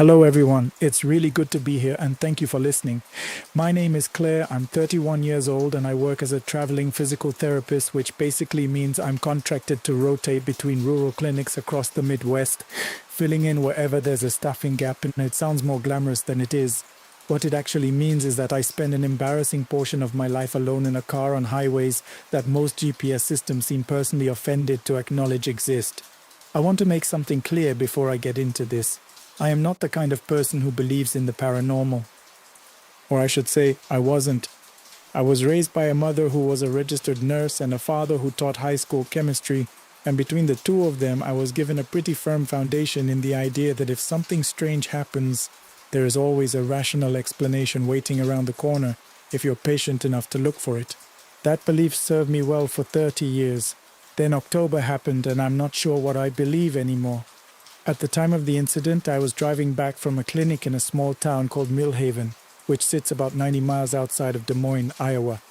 Hello, everyone. It's really good to be here and thank you for listening. My name is Claire. I'm 31 years old and I work as a traveling physical therapist, which basically means I'm contracted to rotate between rural clinics across the Midwest, filling in wherever there's a staffing gap, and it sounds more glamorous than it is. What it actually means is that I spend an embarrassing portion of my life alone in a car on highways that most GPS systems seem personally offended to acknowledge exist. I want to make something clear before I get into this. I am not the kind of person who believes in the paranormal. Or I should say, I wasn't. I was raised by a mother who was a registered nurse and a father who taught high school chemistry, and between the two of them, I was given a pretty firm foundation in the idea that if something strange happens, there is always a rational explanation waiting around the corner if you're patient enough to look for it. That belief served me well for 30 years. Then October happened and I'm not sure what I believe anymore. At the time of the incident, I was driving back from a clinic in a small town called Millhaven, which sits about 90 miles outside of Des Moines, Iowa.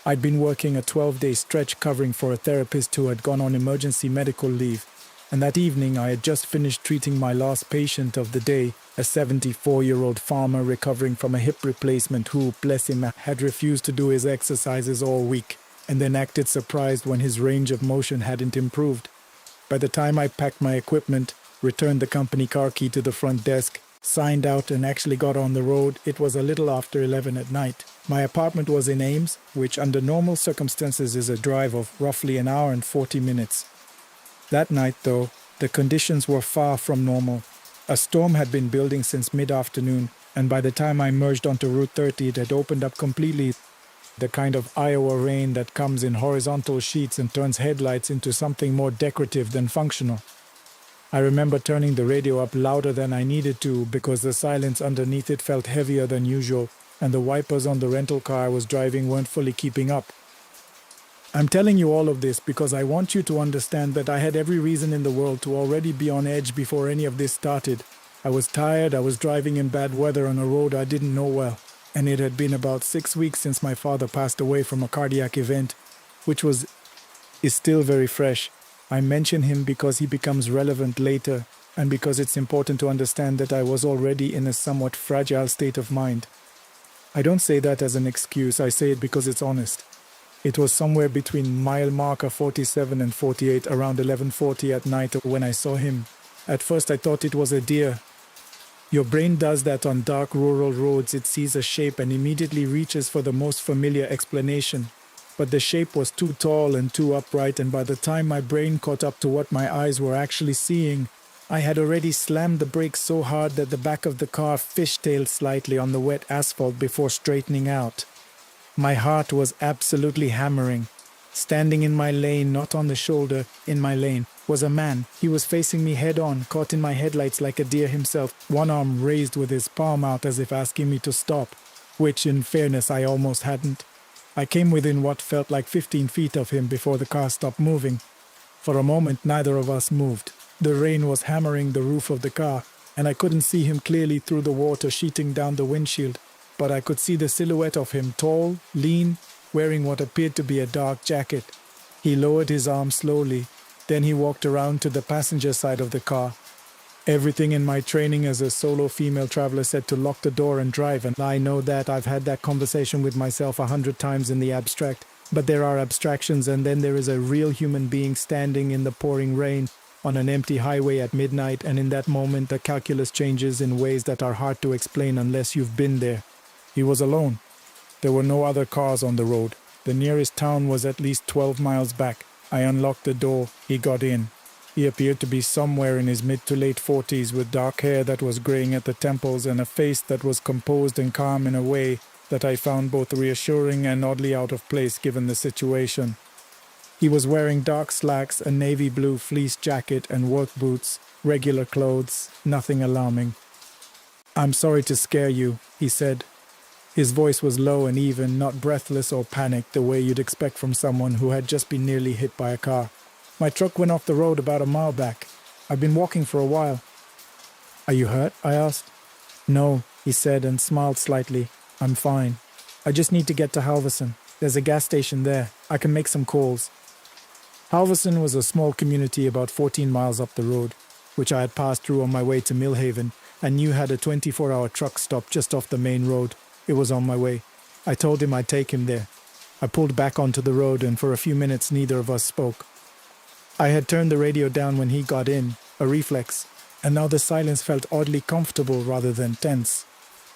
I'd been working a 12-day stretch covering for a therapist who had gone on emergency medical leave, and that evening I had just finished treating my last patient of the day, a 74-year-old farmer recovering from a hip replacement who, bless him, had refused to do his exercises all week, and then acted surprised when his range of motion hadn't improved. By the time I packed my equipment, returned the company car key to the front desk, signed out and actually got on the road, it was a little after 11 at night. My apartment was in Ames, which under normal circumstances is a drive of roughly an hour and 40 minutes. That night, though, the conditions were far from normal. A storm had been building since mid-afternoon, and by the time I merged onto Route 30, it had opened up completely. The kind of Iowa rain that comes in horizontal sheets and turns headlights into something more decorative than functional. I remember turning the radio up louder than I needed to because the silence underneath it felt heavier than usual, and the wipers on the rental car I was driving weren't fully keeping up. I'm telling you all of this because I want you to understand that I had every reason in the world to already be on edge before any of this started. I was tired, I was driving in bad weather on a road I didn't know well, and it had been about 6 weeks since my father passed away from a cardiac event, which is still very fresh. I mention him because he becomes relevant later, and because it's important to understand that I was already in a somewhat fragile state of mind. I don't say that as an excuse, I say it because it's honest. It was somewhere between mile marker 47 and 48 around 11:40 at night when I saw him. At first I thought it was a deer. Your brain does that on dark rural roads. It sees a shape and immediately reaches for the most familiar explanation. But the shape was too tall and too upright, and by the time my brain caught up to what my eyes were actually seeing, I had already slammed the brakes so hard that the back of the car fishtailed slightly on the wet asphalt before straightening out. My heart was absolutely hammering. Standing in my lane, not on the shoulder, in my lane, was a man. He was facing me head-on, caught in my headlights like a deer himself, one arm raised with his palm out as if asking me to stop, which, in fairness, I almost hadn't. I came within what felt like 15 feet of him before the car stopped moving. For a moment, neither of us moved. The rain was hammering the roof of the car, and I couldn't see him clearly through the water sheeting down the windshield, but I could see the silhouette of him, tall, lean, wearing what appeared to be a dark jacket. He lowered his arm slowly, then he walked around to the passenger side of the car. Everything in my training as a solo female traveler said to lock the door and drive, and I know that I've had that conversation with myself 100 times in the abstract. But there are abstractions, and then there is a real human being standing in the pouring rain on an empty highway at midnight, and in that moment the calculus changes in ways that are hard to explain unless you've been there. He was alone. There were no other cars on the road. The nearest town was at least 12 miles back. I unlocked the door. He got in. He appeared to be somewhere in his mid to late 40s with dark hair that was graying at the temples and a face that was composed and calm in a way that I found both reassuring and oddly out of place given the situation. He was wearing dark slacks, a navy blue fleece jacket and work boots, regular clothes, nothing alarming. "I'm sorry to scare you," he said. His voice was low and even, not breathless or panicked the way you'd expect from someone who had just been nearly hit by a car. "My truck went off the road about a mile back. I've been walking for a while." "Are you hurt?" I asked. "No," he said and smiled slightly. "I'm fine. I just need to get to Halverson. There's a gas station there. I can make some calls." Halverson was a small community about 14 miles up the road, which I had passed through on my way to Millhaven, and knew had a 24-hour truck stop just off the main road. It was on my way. I told him I'd take him there. I pulled back onto the road, and for a few minutes neither of us spoke. I had turned the radio down when he got in, a reflex, and now the silence felt oddly comfortable rather than tense.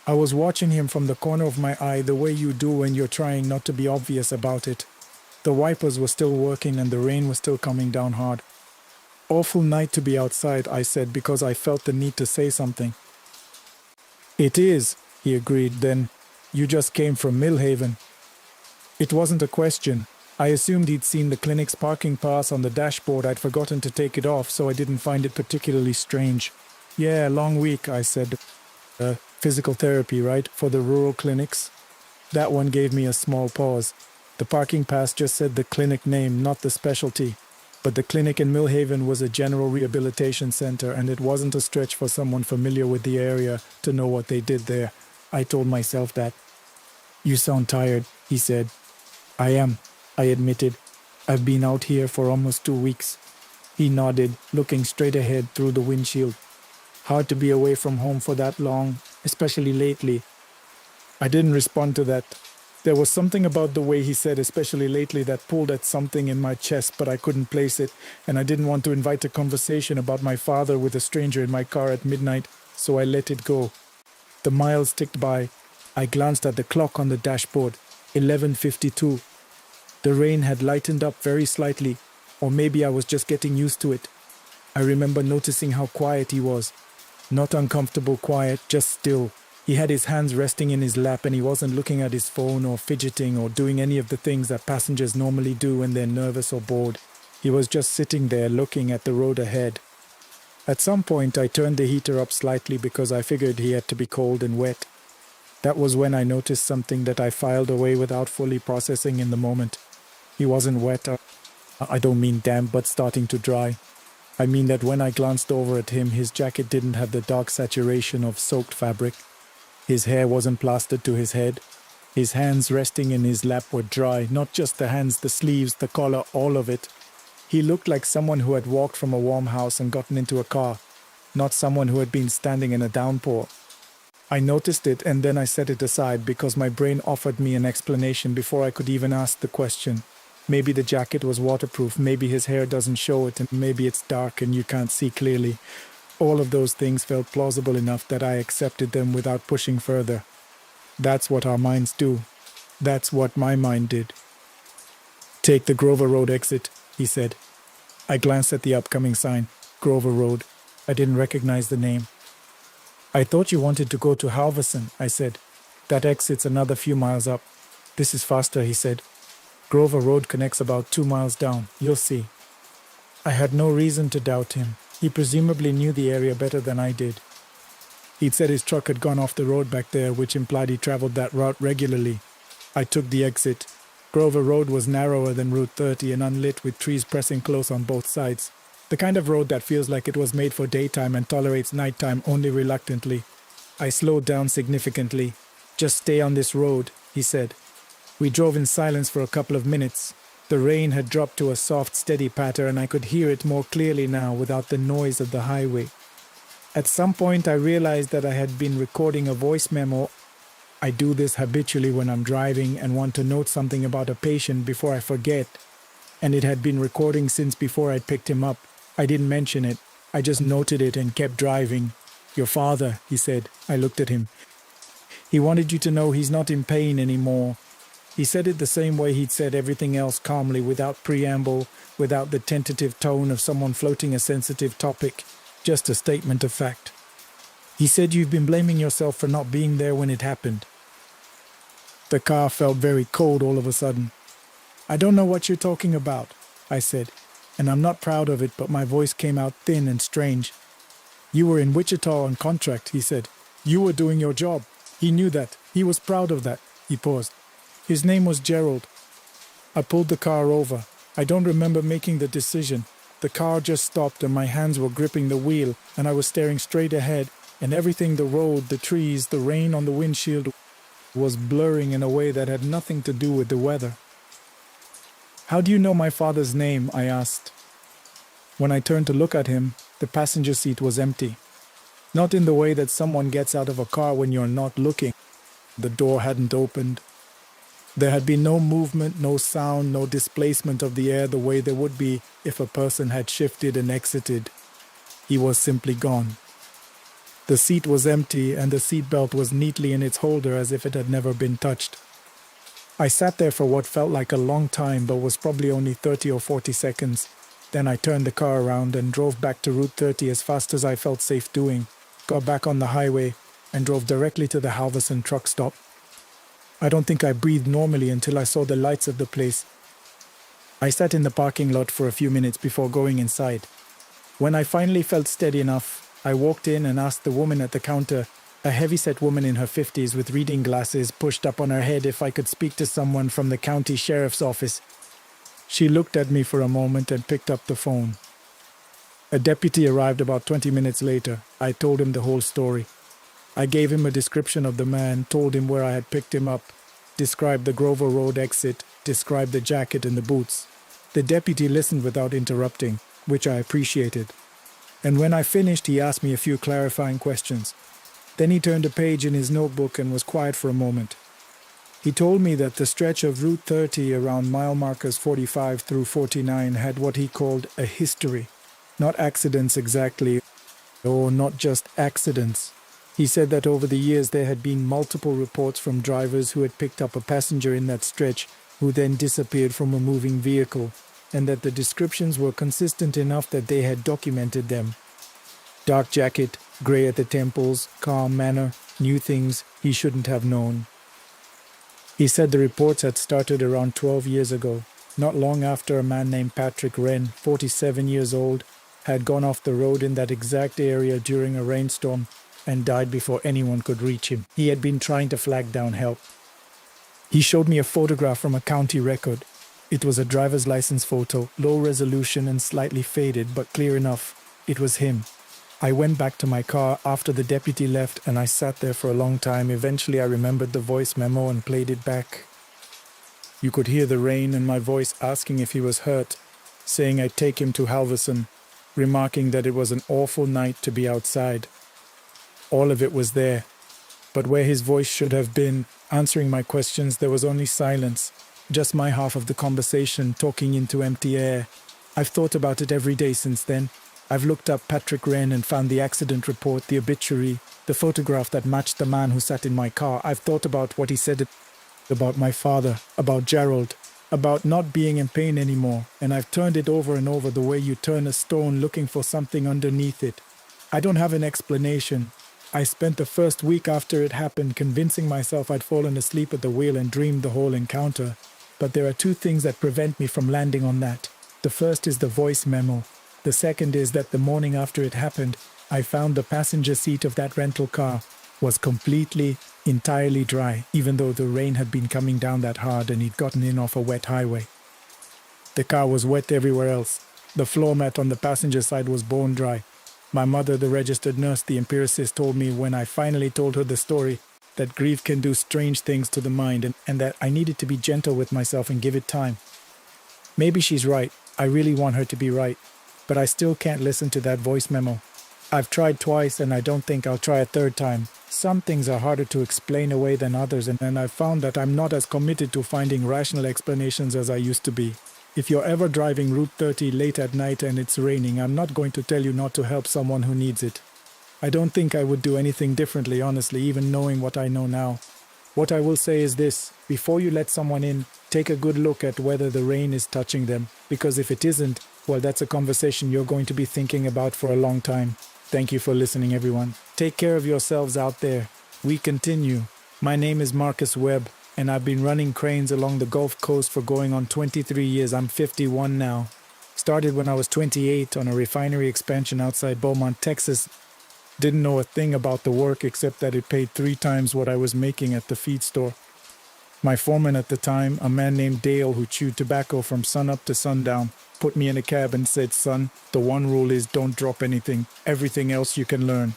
I was watching him from the corner of my eye the way you do when you're trying not to be obvious about it. The wipers were still working and the rain was still coming down hard. Awful night to be outside, I said, because I felt the need to say something. It is, he agreed. Then, you just came from Millhaven. It wasn't a question. I assumed he'd seen the clinic's parking pass on the dashboard. I'd forgotten to take it off, so I didn't find it particularly strange. Yeah, long week, I said. Physical therapy, right, for the rural clinics? That one gave me a small pause. The parking pass just said the clinic name, not the specialty. But the clinic in Millhaven was a general rehabilitation center, and it wasn't a stretch for someone familiar with the area to know what they did there. I told myself that. You sound tired, he said. I am, I admitted. I've been out here for almost 2 weeks. He nodded, looking straight ahead through the windshield. Hard to be away from home for that long, especially lately. I didn't respond to that. There was something about the way he said especially lately that pulled at something in my chest, but I couldn't place it, and I didn't want to invite a conversation about my father with a stranger in my car at midnight, so I let it go. The miles ticked by. I glanced at the clock on the dashboard, 11:52. The rain had lightened up very slightly, or maybe I was just getting used to it. I remember noticing how quiet he was. Not uncomfortable quiet, just still. He had his hands resting in his lap and he wasn't looking at his phone or fidgeting or doing any of the things that passengers normally do when they're nervous or bored. He was just sitting there looking at the road ahead. At some point I turned the heater up slightly because I figured he had to be cold and wet. That was when I noticed something that I filed away without fully processing in the moment. He wasn't wet. I don't mean damp, but starting to dry. I mean that when I glanced over at him, his jacket didn't have the dark saturation of soaked fabric. His hair wasn't plastered to his head. His hands resting in his lap were dry, not just the hands, the sleeves, the collar, all of it. He looked like someone who had walked from a warm house and gotten into a car, not someone who had been standing in a downpour. I noticed it and then I set it aside because my brain offered me an explanation before I could even ask the question. Maybe the jacket was waterproof, maybe his hair doesn't show it, and maybe it's dark and you can't see clearly. All of those things felt plausible enough that I accepted them without pushing further. That's what our minds do. That's what my mind did. Take the Grover Road exit, he said. I glanced at the upcoming sign, Grover Road. I didn't recognize the name. I thought you wanted to go to Halverson, I said. That exit's another few miles up. This is faster, he said. Grover Road connects about 2 miles down. You'll see. I had no reason to doubt him. He presumably knew the area better than I did. He'd said his truck had gone off the road back there, which implied he traveled that route regularly. I took the exit. Grover Road was narrower than Route 30 and unlit with trees pressing close on both sides. The kind of road that feels like it was made for daytime and tolerates nighttime only reluctantly. I slowed down significantly. Just stay on this road, he said. We drove in silence for a couple of minutes. The rain had dropped to a soft, steady patter, and I could hear it more clearly now without the noise of the highway. At some point, I realized that I had been recording a voice memo. I do this habitually when I'm driving and want to note something about a patient before I forget. And it had been recording since before I'd picked him up. I didn't mention it. I just noted it and kept driving. Your father, he said. I looked at him. He wanted you to know he's not in pain anymore. He said it the same way he'd said everything else, calmly, without preamble, without the tentative tone of someone floating a sensitive topic, just a statement of fact. He said you've been blaming yourself for not being there when it happened. The car felt very cold all of a sudden. I don't know what you're talking about, I said, and I'm not proud of it, but my voice came out thin and strange. You were in Wichita on contract, he said. You were doing your job. He knew that. He was proud of that. He paused. His name was Gerald. I pulled the car over. I don't remember making the decision. The car just stopped and my hands were gripping the wheel and I was staring straight ahead and everything, the road, the trees, the rain on the windshield, was blurring in a way that had nothing to do with the weather. How do you know my father's name? I asked. When I turned to look at him, the passenger seat was empty. Not in the way that someone gets out of a car when you're not looking. The door hadn't opened. There had been no movement, no sound, no displacement of the air the way there would be if a person had shifted and exited. He was simply gone. The seat was empty and the seatbelt was neatly in its holder as if it had never been touched. I sat there for what felt like a long time but was probably only 30 or 40 seconds. Then I turned the car around and drove back to Route 30 as fast as I felt safe doing, got back on the highway, and drove directly to the Halverson truck stop. I don't think I breathed normally until I saw the lights of the place. I sat in the parking lot for a few minutes before going inside. When I finally felt steady enough, I walked in and asked the woman at the counter, a heavy-set woman in her 50s with reading glasses pushed up on her head, if I could speak to someone from the county sheriff's office. She looked at me for a moment and picked up the phone. A deputy arrived about 20 minutes later. I told him the whole story. I gave him a description of the man, told him where I had picked him up, described the Grover Road exit, described the jacket and the boots. The deputy listened without interrupting, which I appreciated. And when I finished, he asked me a few clarifying questions. Then he turned a page in his notebook and was quiet for a moment. He told me that the stretch of Route 30 around mile markers 45 through 49 had what he called a history. Not accidents exactly, or not just accidents. He said that over the years there had been multiple reports from drivers who had picked up a passenger in that stretch who then disappeared from a moving vehicle, and that the descriptions were consistent enough that they had documented them. Dark jacket, grey at the temples, calm manner, knew things he shouldn't have known. He said the reports had started around 12 years ago, not long after a man named Patrick Wren, 47 years old, had gone off the road in that exact area during a rainstorm and died before anyone could reach him. He had been trying to flag down help. He showed me a photograph from a county record. It was a driver's license photo, low resolution and slightly faded, but clear enough. It was him. I went back to my car after the deputy left and I sat there for a long time. Eventually I remembered the voice memo and played it back. You could hear the rain and my voice asking if he was hurt, saying I'd take him to Halverson, remarking that it was an awful night to be outside. All of it was there, but where his voice should have been, answering my questions, there was only silence, just my half of the conversation talking into empty air. I've thought about it every day since then. I've looked up Patrick Wren and found the accident report, the obituary, the photograph that matched the man who sat in my car. I've thought about what he said about my father, about Gerald, about not being in pain anymore, and I've turned it over and over the way you turn a stone looking for something underneath it. I don't have an explanation. I spent the first week after it happened convincing myself I'd fallen asleep at the wheel and dreamed the whole encounter. But there are two things that prevent me from landing on that. The first is the voice memo. The second is that the morning after it happened, I found the passenger seat of that rental car was completely, entirely dry, even though the rain had been coming down that hard and he'd gotten in off a wet highway. The car was wet everywhere else. The floor mat on the passenger side was bone dry. My mother, the registered nurse, the empiricist, told me when I finally told her the story that grief can do strange things to the mind and that I needed to be gentle with myself and give it time. Maybe she's right. I really want her to be right. But I still can't listen to that voice memo. I've tried twice and I don't think I'll try a third time. Some things are harder to explain away than others, and I've found that I'm not as committed to finding rational explanations as I used to be. If you're ever driving Route 30 late at night and it's raining, I'm not going to tell you not to help someone who needs it. I don't think I would do anything differently, honestly, even knowing what I know now. What I will say is this: before you let someone in, take a good look at whether the rain is touching them, because if it isn't, well, that's a conversation you're going to be thinking about for a long time. Thank you for listening, everyone. Take care of yourselves out there. We continue. My name is Marcus Webb, and I've been running cranes along the Gulf Coast for going on 23 years. I'm 51 now. Started when I was 28 on a refinery expansion outside Beaumont, Texas. Didn't know a thing about the work except that it paid 3 times what I was making at the feed store. My foreman at the time, a man named Dale who chewed tobacco from sunup to sundown, put me in a cab and said, "Son, the one rule is don't drop anything. Everything else you can learn."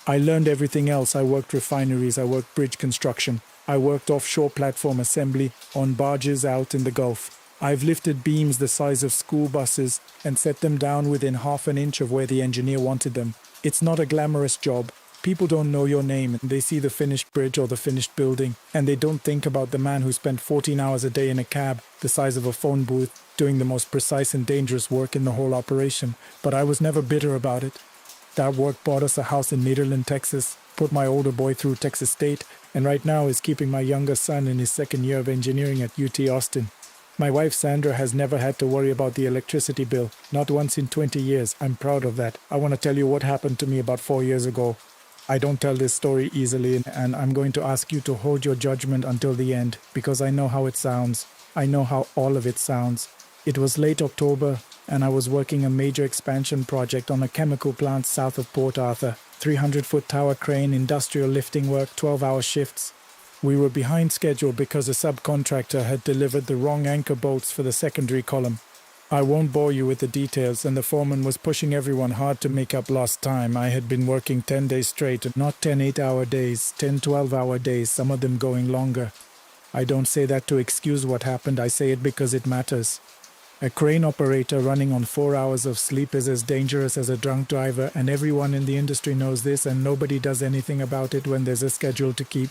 I learned everything else. I worked refineries, I worked bridge construction, I worked offshore platform assembly on barges out in the Gulf. I've lifted beams the size of school buses and set them down within half an inch of where the engineer wanted them. It's not a glamorous job. People don't know your name. They see the finished bridge or the finished building, and they don't think about the man who spent 14 hours a day in a cab, the size of a phone booth, doing the most precise and dangerous work in the whole operation. But I was never bitter about it. That work bought us a house in Nederland, Texas, put my older boy through Texas State, and right now is keeping my younger son in his second year of engineering at UT Austin. My wife Sandra has never had to worry about the electricity bill, not once in 20 years. I'm proud of that. I want to tell you what happened to me about 4 years ago. I don't tell this story easily, and I'm going to ask you to hold your judgment until the end, because I know how it sounds. I know how all of it sounds. It was late October, and I was working a major expansion project on a chemical plant south of Port Arthur. 300-foot tower crane, industrial lifting work, 12-hour shifts. We were behind schedule because a subcontractor had delivered the wrong anchor bolts for the secondary column. I won't bore you with the details, and the foreman was pushing everyone hard to make up lost time. I had been working 10 days straight, not 10 8-hour days, 10 12-hour days, some of them going longer. I don't say that to excuse what happened, I say it because it matters. A crane operator running on 4 hours of sleep is as dangerous as a drunk driver, and everyone in the industry knows this, and nobody does anything about it when there's a schedule to keep.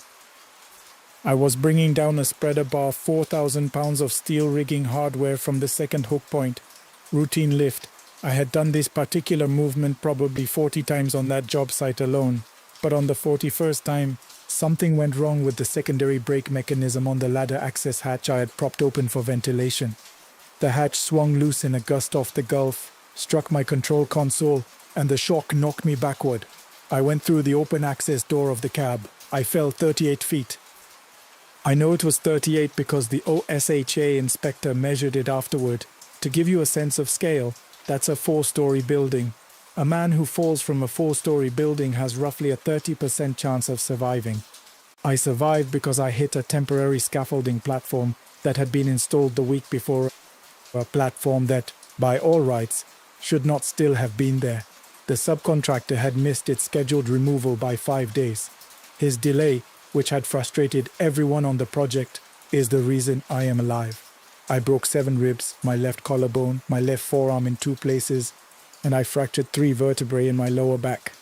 I was bringing down a spreader bar 4,000 pounds of steel rigging hardware from the second hook point. Routine lift. I had done this particular movement probably 40 times on that job site alone. But on the 41st time, something went wrong with the secondary brake mechanism on the ladder access hatch I had propped open for ventilation. The hatch swung loose in a gust off the Gulf, struck my control console, and the shock knocked me backward. I went through the open access door of the cab. I fell 38 feet. I know it was 38 because the OSHA inspector measured it afterward. To give you a sense of scale, that's a 4-story building. A man who falls from a 4-story building has roughly a 30% chance of surviving. I survived because I hit a temporary scaffolding platform that had been installed the week before, a platform that, by all rights, should not still have been there. The subcontractor had missed its scheduled removal by 5 days. His delay, which had frustrated everyone on the project, is the reason I am alive. I broke 7 ribs, my left collarbone, my left forearm in 2 places, and I fractured 3 vertebrae in my lower back.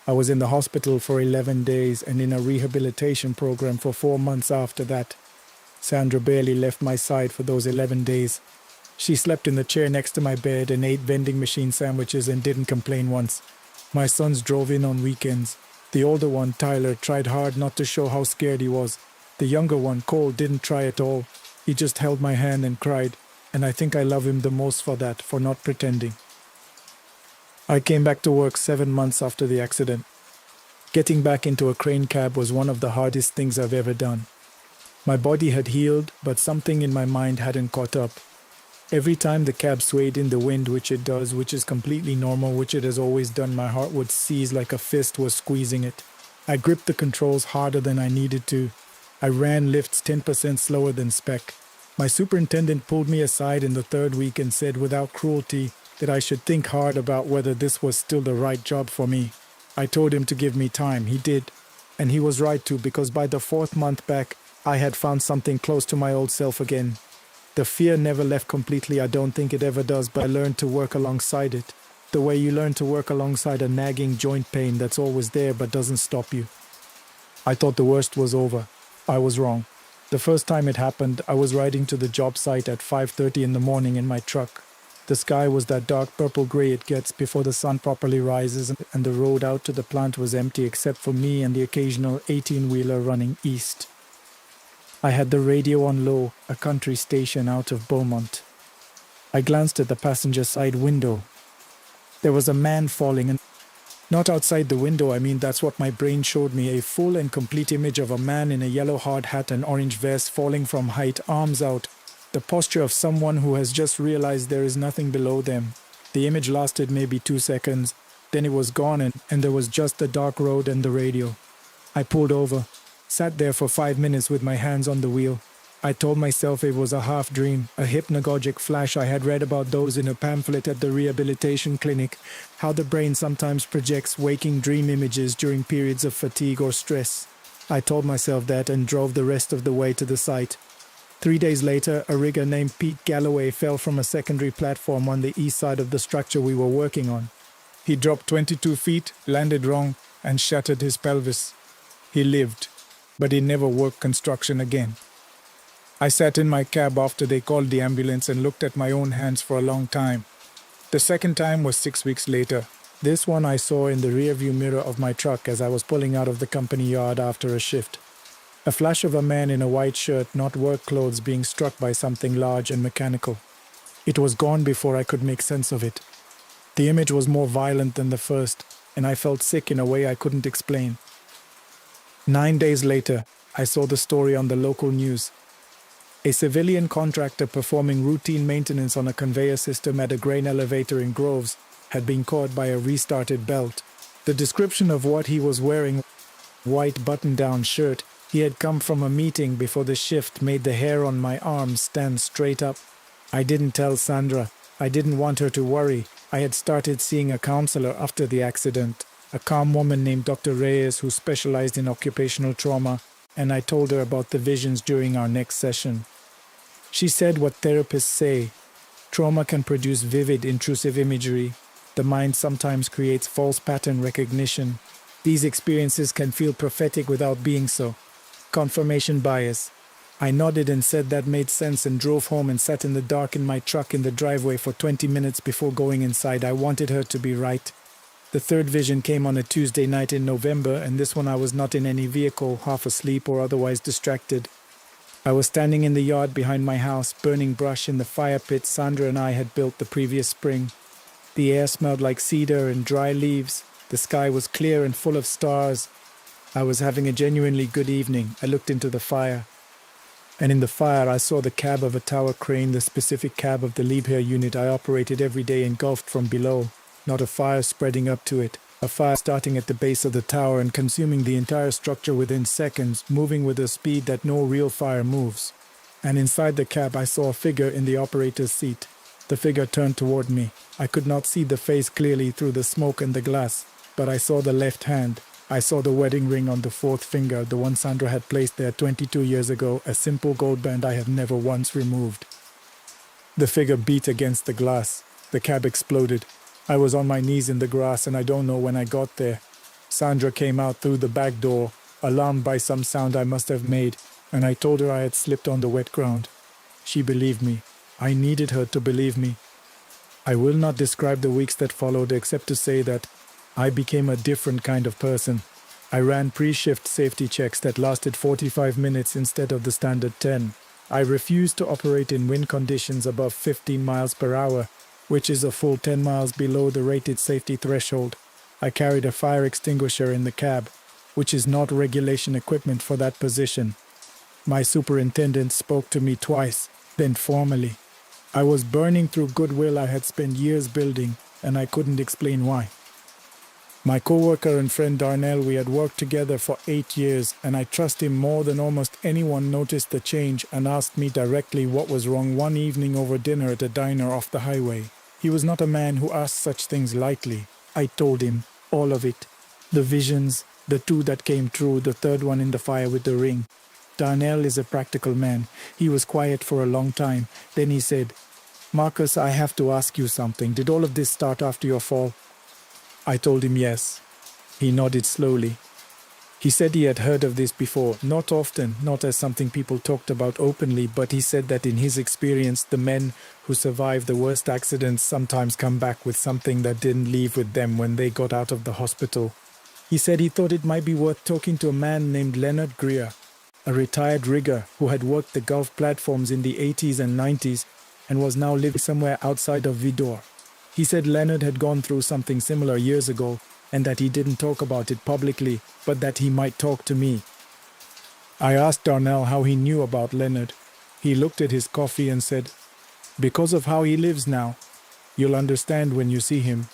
I was in the hospital for 11 days and in a rehabilitation program for 4 months after that. Sandra barely left my side for those 11 days. She slept in the chair next to my bed and ate vending machine sandwiches and didn't complain once. My sons drove in on weekends. The older one, Tyler, tried hard not to show how scared he was. The younger one, Cole, didn't try at all. He just held my hand and cried, and I think I love him the most for that, for not pretending. I came back to work 7 months after the accident. Getting back into a crane cab was one of the hardest things I've ever done. My body had healed, but something in my mind hadn't caught up. Every time the cab swayed in the wind, which it does, which is completely normal, which it has always done, my heart would seize like a fist was squeezing it. I gripped the controls harder than I needed to. I ran lifts 10% slower than spec. My superintendent pulled me aside in the 3rd week and said without cruelty that I should think hard about whether this was still the right job for me. I told him to give me time. He did. And he was right to, because by the 4th month back, I had found something close to my old self again. The fear never left completely, I don't think it ever does, but I learned to work alongside it. The way you learn to work alongside a nagging joint pain that's always there but doesn't stop you. I thought the worst was over. I was wrong. The first time it happened, I was riding to the job site at 5:30 in the morning in my truck. The sky was that dark purple-gray it gets before the sun properly rises, and the road out to the plant was empty except for me and the occasional 18-wheeler running east. I had the radio on low, a country station out of Beaumont. I glanced at the passenger side window. There was a man falling, and not outside the window, that's what my brain showed me, a full and complete image of a man in a yellow hard hat and orange vest falling from height, arms out, the posture of someone who has just realized there is nothing below them. The image lasted maybe 2 seconds, then it was gone and there was just the dark road and the radio. I pulled over. Sat there for 5 minutes with my hands on the wheel. I told myself it was a half dream, a hypnagogic flash. I had read about those in a pamphlet at the rehabilitation clinic, how the brain sometimes projects waking dream images during periods of fatigue or stress. I told myself that and drove the rest of the way to the site. 3 days later, a rigger named Pete Galloway fell from a secondary platform on the east side of the structure we were working on. He dropped 22 feet, landed wrong, and shattered his pelvis. He lived, but he never worked construction again. I sat in my cab after they called the ambulance and looked at my own hands for a long time. The second time was 6 weeks later. This one I saw in the rearview mirror of my truck as I was pulling out of the company yard after a shift. A flash of a man in a white shirt, not work clothes, being struck by something large and mechanical. It was gone before I could make sense of it. The image was more violent than the first, and I felt sick in a way I couldn't explain. 9 days later, I saw the story on the local news. A civilian contractor performing routine maintenance on a conveyor system at a grain elevator in Groves had been caught by a restarted belt. The description of what he was wearing, white button-down shirt, he had come from a meeting before the shift, made the hair on my arms stand straight up. I didn't tell Sandra. I didn't want her to worry. I had started seeing a counselor after the accident, a calm woman named Dr. Reyes who specialized in occupational trauma, and I told her about the visions during our next session. She said what therapists say. Trauma can produce vivid, intrusive imagery. The mind sometimes creates false pattern recognition. These experiences can feel prophetic without being so. Confirmation bias. I nodded and said that made sense and drove home and sat in the dark in my truck in the driveway for 20 minutes before going inside. I wanted her to be right. The third vision came on a Tuesday night in November, and this one I was not in any vehicle, half asleep or otherwise distracted. I was standing in the yard behind my house, burning brush in the fire pit Sandra and I had built the previous spring. The air smelled like cedar and dry leaves. The sky was clear and full of stars. I was having a genuinely good evening. I looked into the fire. And in the fire I saw the cab of a tower crane, the specific cab of the Liebherr unit I operated every day, engulfed from below. Not a fire spreading up to it. A fire starting at the base of the tower and consuming the entire structure within seconds, moving with a speed that no real fire moves. And inside the cab I saw a figure in the operator's seat. The figure turned toward me. I could not see the face clearly through the smoke and the glass, but I saw the left hand. I saw the wedding ring on the fourth finger, the one Sandra had placed there 22 years ago, a simple gold band I had never once removed. The figure beat against the glass. The cab exploded. I was on my knees in the grass, and I don't know when I got there. Sandra came out through the back door, alarmed by some sound I must have made, and I told her I had slipped on the wet ground. She believed me. I needed her to believe me. I will not describe the weeks that followed except to say that I became a different kind of person. I ran pre-shift safety checks that lasted 45 minutes instead of the standard 10. I refused to operate in wind conditions above 15 miles per hour, which is a full 10 miles below the rated safety threshold. I carried a fire extinguisher in the cab, which is not regulation equipment for that position. My superintendent spoke to me twice, then formally. I was burning through goodwill I had spent years building, and I couldn't explain why. My co-worker and friend Darnell, we had worked together for 8 years, and I trust him more than almost anyone, noticed the change and asked me directly what was wrong one evening over dinner at a diner off the highway. He was not a man who asked such things lightly. I told him, all of it. The visions, the 2 that came true, the third one in the fire with the ring. Darnell is a practical man. He was quiet for a long time. Then he said, "Marcus, I have to ask you something. Did all of this start after your fall?" I told him yes. He nodded slowly. He said he had heard of this before, not often, not as something people talked about openly, but he said that in his experience, the men who survive the worst accidents sometimes come back with something that didn't leave with them when they got out of the hospital. He said he thought it might be worth talking to a man named Leonard Greer, a retired rigger who had worked the Gulf platforms in the 80s and 90s and was now living somewhere outside of Vidor. He said Leonard had gone through something similar years ago, and that he didn't talk about it publicly, but that he might talk to me. I asked Darnell how he knew about Leonard. He looked at his coffee and said, "Because of how he lives now. You'll understand when you see him."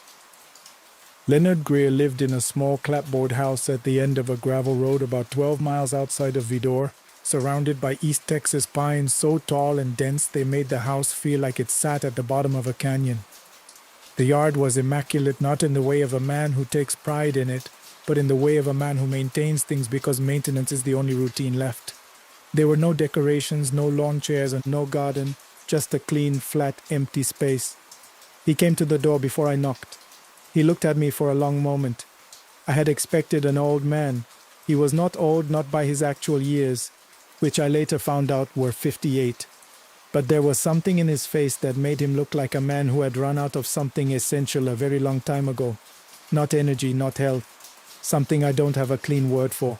Leonard Greer lived in a small clapboard house at the end of a gravel road about 12 miles outside of Vidor, surrounded by East Texas pines so tall and dense they made the house feel like it sat at the bottom of a canyon. The yard was immaculate, not in the way of a man who takes pride in it, but in the way of a man who maintains things because maintenance is the only routine left. There were no decorations, no lawn chairs, and no garden, just a clean, flat, empty space. He came to the door before I knocked. He looked at me for a long moment. I had expected an old man. He was not old, not by his actual years, which I later found out were 58. But there was something in his face that made him look like a man who had run out of something essential a very long time ago. Not energy, not health. Something I don't have a clean word for.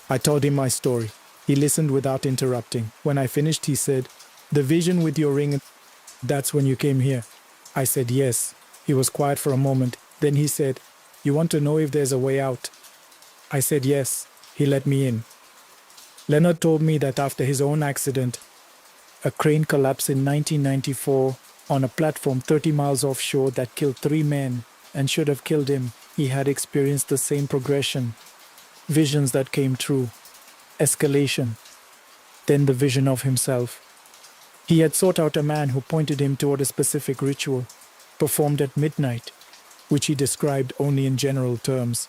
I told him my story. He listened without interrupting. When I finished, he said, "The vision with your ring, that's when you came here." I said, "Yes." He was quiet for a moment. Then he said, "You want to know if there's a way out?" I said, "Yes." He let me in. Leonard told me that after his own accident, a crane collapsed in 1994 on a platform 30 miles offshore that killed 3 men and should have killed him. He had experienced the same progression. Visions that came true. Escalation. Then the vision of himself. He had sought out a man who pointed him toward a specific ritual, performed at midnight, which he described only in general terms.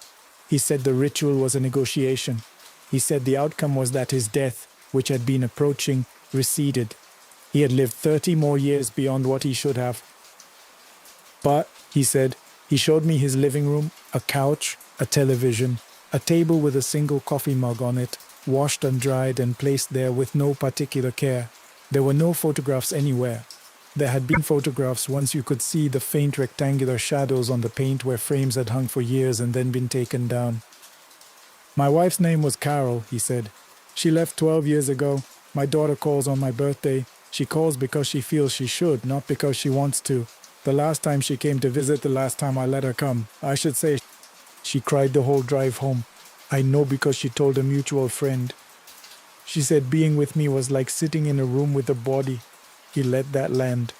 He said the ritual was a negotiation. He said the outcome was that his death, which had been approaching, receded. He had lived 30 more years beyond what he should have. But, he said, he showed me his living room, a couch, a television, a table with a single coffee mug on it, washed and dried and placed there with no particular care. There were no photographs anywhere. There had been photographs once you could see the faint rectangular shadows on the paint where frames had hung for years and then been taken down. "My wife's name was Carol," he said. "She left 12 years ago. My daughter calls on my birthday. She calls because she feels she should, not because she wants to. The last time she came to visit, the last time I let her come. I should say she cried the whole drive home. I know because she told a mutual friend. She said being with me was like sitting in a room with a body." He let that land.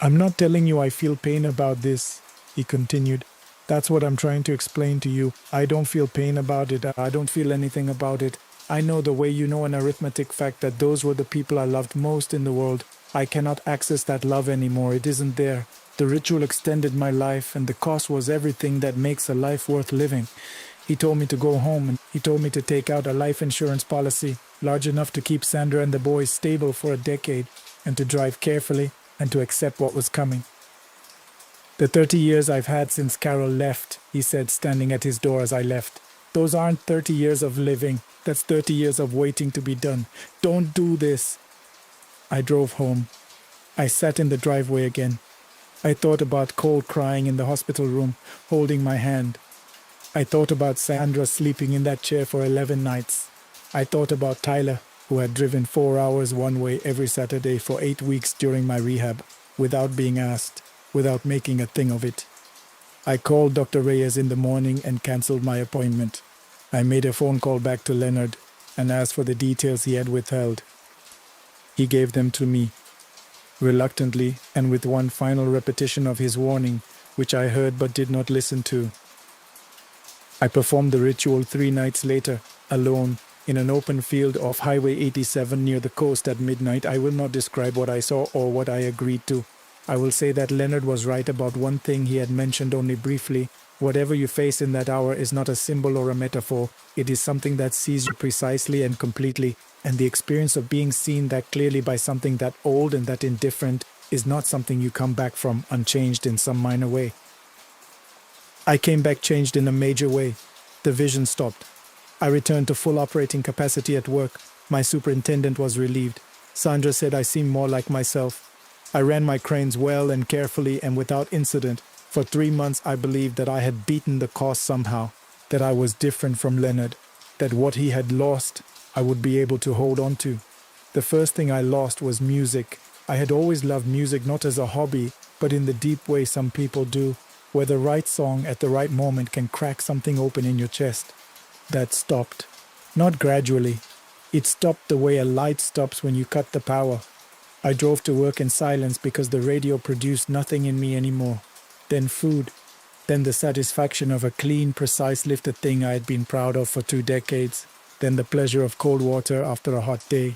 "I'm not telling you I feel pain about this," he continued. "That's what I'm trying to explain to you. I don't feel pain about it. I don't feel anything about it. I know the way you know an arithmetic fact that those were the people I loved most in the world. I cannot access that love anymore. It isn't there. The ritual extended my life, and the cost was everything that makes a life worth living. He told me to go home, and he told me to take out a life insurance policy large enough to keep Sandra and the boys stable for a decade, and to drive carefully, and to accept what was coming. The 30 years I've had since Carol left," he said, standing at his door as I left. "Those aren't 30 years of living. That's 30 years of waiting to be done. Don't do this." I drove home. I sat in the driveway again. I thought about Cole crying in the hospital room, holding my hand. I thought about Sandra sleeping in that chair for 11 nights. I thought about Tyler, who had driven 4 hours one way every Saturday for 8 weeks during my rehab, without being asked, without making a thing of it. I called Dr. Reyes in the morning and cancelled my appointment. I made a phone call back to Leonard and asked for the details he had withheld. He gave them to me, reluctantly and with one final repetition of his warning, which I heard but did not listen to. I performed the ritual 3 nights later, alone, in an open field off Highway 87 near the coast at midnight. I will not describe what I saw or what I agreed to. I will say that Leonard was right about one thing he had mentioned only briefly. Whatever you face in that hour is not a symbol or a metaphor. It is something that sees you precisely and completely, and the experience of being seen that clearly by something that old and that indifferent is not something you come back from unchanged in some minor way. I came back changed in a major way. The vision stopped. I returned to full operating capacity at work. My superintendent was relieved. Sandra said I seemed more like myself. I ran my cranes well and carefully and without incident. For 3 months I believed that I had beaten the cost somehow, that I was different from Leonard, that what he had lost I would be able to hold on to. The first thing I lost was music. I had always loved music, not as a hobby, but in the deep way some people do, where the right song at the right moment can crack something open in your chest. That stopped. Not gradually. It stopped the way a light stops when you cut the power. I drove to work in silence because the radio produced nothing in me anymore. Then food. Then the satisfaction of a clean, precise lifted thing I had been proud of for 2 decades. Then the pleasure of cold water after a hot day.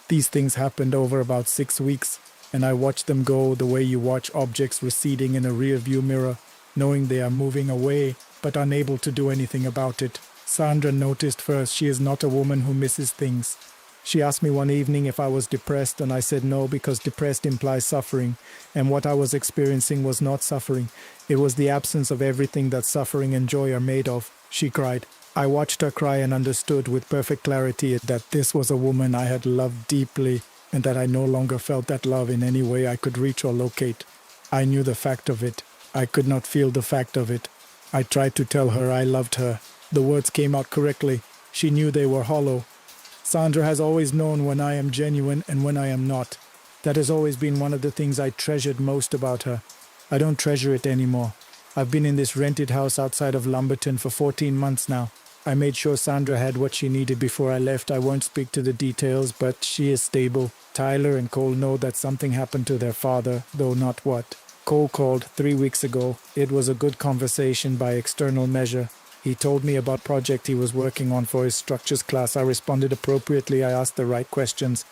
These things happened over about 6 weeks, and I watched them go the way you watch objects receding in a rear-view mirror, knowing they are moving away, but unable to do anything about it. Sandra noticed first. She is not a woman who misses things. She asked me one evening if I was depressed, and I said no, because depressed implies suffering, and what I was experiencing was not suffering. It was the absence of everything that suffering and joy are made of. She cried. I watched her cry and understood with perfect clarity that this was a woman I had loved deeply, and that I no longer felt that love in any way I could reach or locate. I knew the fact of it. I could not feel the fact of it. I tried to tell her I loved her. The words came out correctly. She knew they were hollow. Sandra has always known when I am genuine and when I am not. That has always been one of the things I treasured most about her. I don't treasure it anymore. I've been in this rented house outside of Lumberton for 14 months now. I made sure Sandra had what she needed before I left. I won't speak to the details, but she is stable. Tyler and Cole know that something happened to their father, though not what. Cole called 3 weeks ago. It was a good conversation by external measure. He told me about a project he was working on for his structures class. I responded appropriately. I asked the right questions.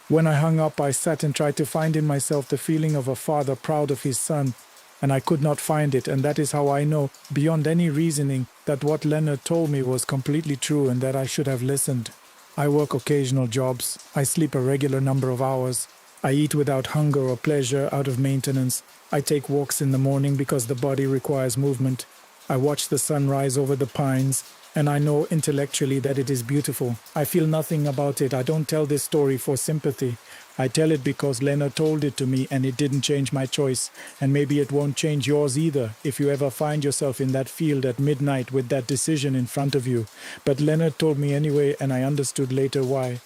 When I hung up, I sat and tried to find in myself the feeling of a father proud of his son, and I could not find it, and that is how I know, beyond any reasoning, that what Leonard told me was completely true and that I should have listened. I work occasional jobs. I sleep a regular number of hours. I eat without hunger or pleasure, out of maintenance. I take walks in the morning because the body requires movement. I watch the sun rise over the pines, and I know intellectually that it is beautiful. I feel nothing about it. I don't tell this story for sympathy. I tell it because Leonard told it to me, and it didn't change my choice. And maybe it won't change yours either, if you ever find yourself in that field at midnight with that decision in front of you. But Leonard told me anyway, and I understood later why.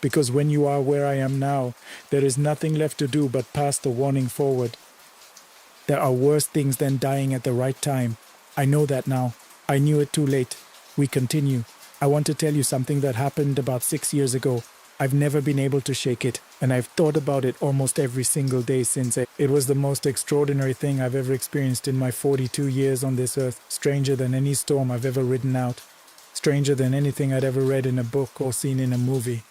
Because when you are where I am now, there is nothing left to do but pass the warning forward. There are worse things than dying at the right time. I know that now. I knew it too late. We continue. I want to tell you something that happened about 6 years ago. I've never been able to shake it, and I've thought about it almost every single day since. It was the most extraordinary thing I've ever experienced in my 42 years on this earth, stranger than any storm I've ever ridden out, stranger than anything I'd ever read in a book or seen in a movie.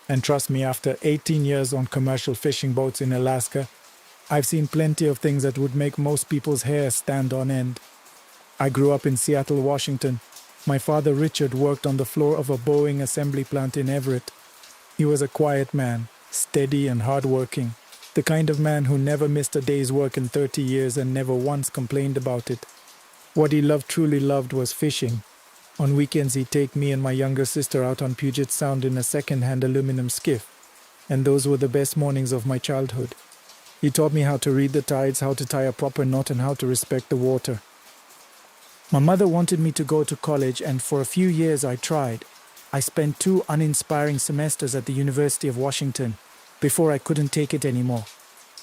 And trust me, after 18 years on commercial fishing boats in Alaska, I've seen plenty of things that would make most people's hair stand on end. I grew up in Seattle, Washington. My father, Richard, worked on the floor of a Boeing assembly plant in Everett. He was a quiet man, steady and hardworking, the kind of man who never missed a day's work in 30 years and never once complained about it. What he truly loved, was fishing. On weekends, he'd take me and my younger sister out on Puget Sound in a second-hand aluminum skiff, and those were the best mornings of my childhood. He taught me how to read the tides, how to tie a proper knot, and how to respect the water. My mother wanted me to go to college, and for a few years I tried. I spent 2 uninspiring semesters at the University of Washington before I couldn't take it anymore.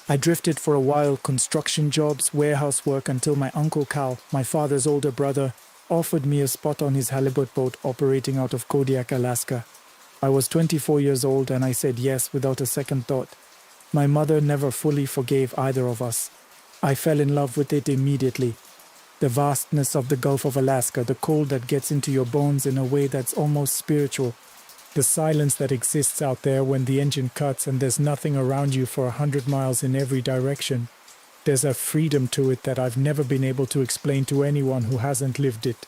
I drifted for a while, construction jobs, warehouse work, until my Uncle Cal, my father's older brother, offered me a spot on his halibut boat operating out of Kodiak, Alaska. I was 24 years old, and I said yes without a second thought. My mother never fully forgave either of us. I fell in love with it immediately. The vastness of the Gulf of Alaska, the cold that gets into your bones in a way that's almost spiritual, the silence that exists out there when the engine cuts and there's nothing around you for 100 miles in every direction. There's a freedom to it that I've never been able to explain to anyone who hasn't lived it.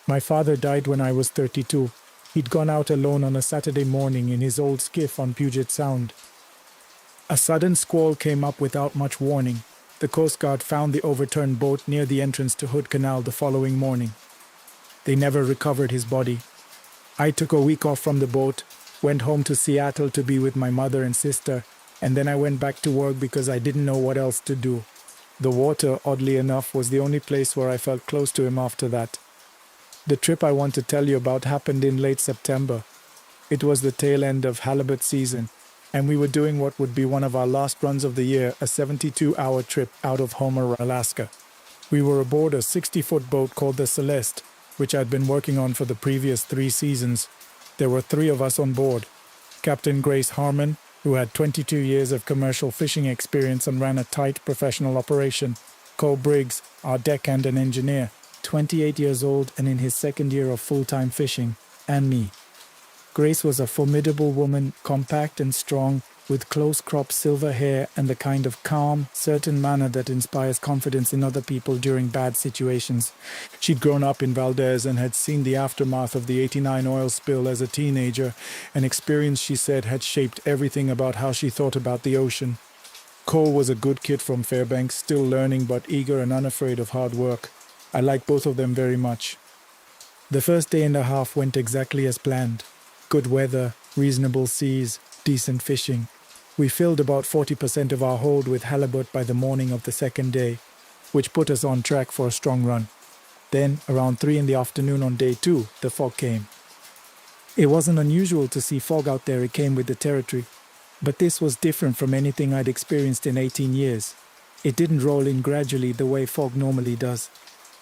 My father died when I was 32. He'd gone out alone on a Saturday morning in his old skiff on Puget Sound. A sudden squall came up without much warning. The Coast Guard found the overturned boat near the entrance to Hood Canal the following morning. They never recovered his body. I took a week off from the boat, went home to Seattle to be with my mother and sister, and then I went back to work because I didn't know what else to do. The water, oddly enough, was the only place where I felt close to him after that. The trip I want to tell you about happened in late September. It was the tail end of halibut season, and we were doing what would be one of our last runs of the year, a 72-hour trip out of Homer, Alaska. We were aboard a 60-foot boat called the Celeste, which I'd been working on for the previous 3 seasons. There were 3 of us on board. Captain Grace Harmon, who had 22 years of commercial fishing experience and ran a tight professional operation. Cole Briggs, our deckhand and engineer, 28 years old and in his 2nd year of full-time fishing, and me. Grace was a formidable woman, compact and strong, with close-cropped silver hair and the kind of calm, certain manner that inspires confidence in other people during bad situations. She'd grown up in Valdez and had seen the aftermath of the '89 oil spill as a teenager, an experience she said had shaped everything about how she thought about the ocean. Cole was a good kid from Fairbanks, still learning but eager and unafraid of hard work. I liked both of them very much. The first day and a half went exactly as planned. Good weather, reasonable seas, decent fishing. We filled about 40% of our hold with halibut by the morning of the second day, which put us on track for a strong run. Then, around 3 in the afternoon on day 2, the fog came. It wasn't unusual to see fog out there, it came with the territory. But this was different from anything I'd experienced in 18 years. It didn't roll in gradually the way fog normally does.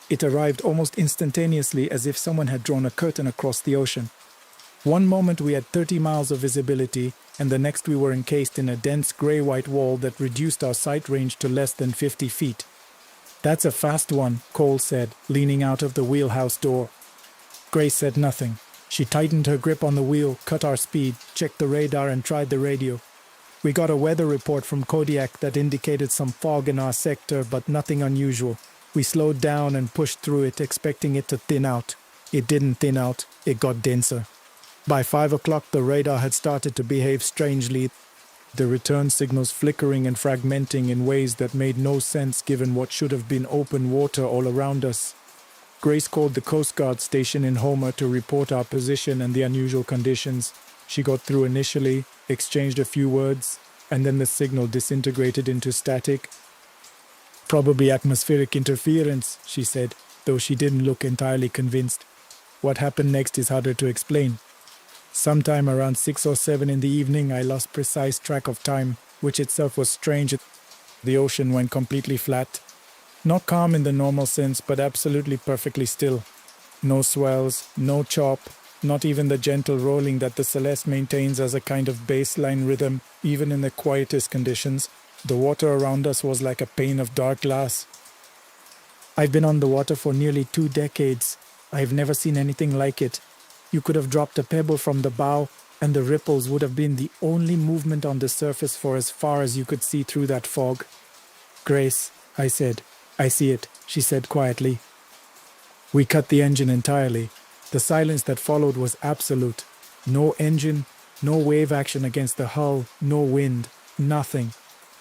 It arrived almost instantaneously, as if someone had drawn a curtain across the ocean. One moment we had 30 miles of visibility, and the next we were encased in a dense grey-white wall that reduced our sight range to less than 50 feet. "That's a fast one," Cole said, leaning out of the wheelhouse door. Grace said nothing. She tightened her grip on the wheel, cut our speed, checked the radar, and tried the radio. We got a weather report from Kodiak that indicated some fog in our sector, but nothing unusual. We slowed down and pushed through it, expecting it to thin out. It didn't thin out, it got denser. By 5 o'clock, the radar had started to behave strangely, the return signals flickering and fragmenting in ways that made no sense given what should have been open water all around us. Grace called the Coast Guard station in Homer to report our position and the unusual conditions. She got through initially, exchanged a few words, and then the signal disintegrated into static. "Probably atmospheric interference," she said, though she didn't look entirely convinced. What happened next is harder to explain. Sometime around 6 or 7 in the evening, I lost precise track of time, which itself was strange. The ocean went completely flat. Not calm in the normal sense, but absolutely perfectly still. No swells, no chop, not even the gentle rolling that the Celeste maintains as a kind of baseline rhythm, even in the quietest conditions. The water around us was like a pane of dark glass. I've been on the water for nearly 2 decades. I've never seen anything like it. You could have dropped a pebble from the bow, and the ripples would have been the only movement on the surface for as far as you could see through that fog. "Grace," I said. "I see it," she said quietly. We cut the engine entirely. The silence that followed was absolute. No engine, no wave action against the hull, no wind, nothing.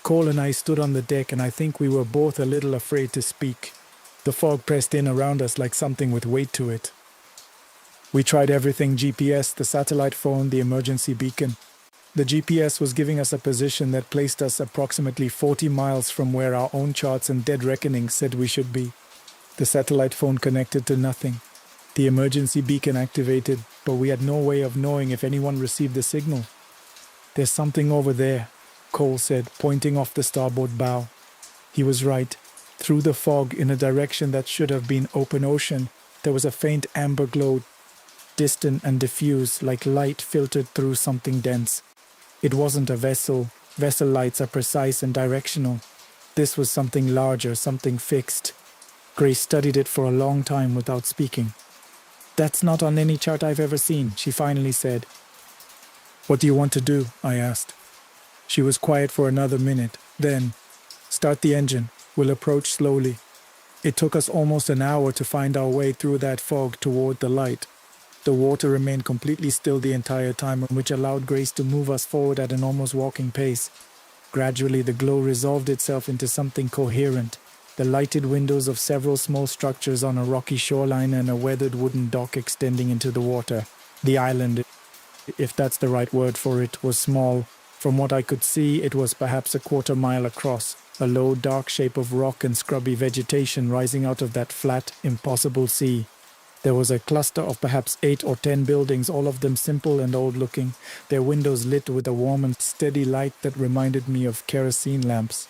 Cole and I stood on the deck, and I think we were both a little afraid to speak. The fog pressed in around us like something with weight to it. We tried everything: GPS, the satellite phone, the emergency beacon. The GPS was giving us a position that placed us approximately 40 miles from where our own charts and dead reckoning said we should be. The satellite phone connected to nothing. The emergency beacon activated, but we had no way of knowing if anyone received the signal. "There's something over there," Cole said, pointing off the starboard bow. He was right. Through the fog, in a direction that should have been open ocean, there was a faint amber glow, distant and diffuse, like light filtered through something dense. It wasn't a vessel. Vessel lights are precise and directional. This was something larger, something fixed. Grace studied it for a long time without speaking. "That's not on any chart I've ever seen," she finally said. "What do you want to do?" I asked. She was quiet for another minute. Then, "Start the engine. We'll approach slowly." It took us almost an hour to find our way through that fog toward the light. The water remained completely still the entire time, which allowed Grace to move us forward at an almost walking pace. Gradually, the glow resolved itself into something coherent. The lighted windows of several small structures on a rocky shoreline and a weathered wooden dock extending into the water. The island, if that's the right word for it, was small. From what I could see, it was perhaps a quarter mile across, a low, dark shape of rock and scrubby vegetation rising out of that flat, impossible sea. There was a cluster of perhaps 8 or 10 buildings, all of them simple and old-looking, their windows lit with a warm and steady light that reminded me of kerosene lamps.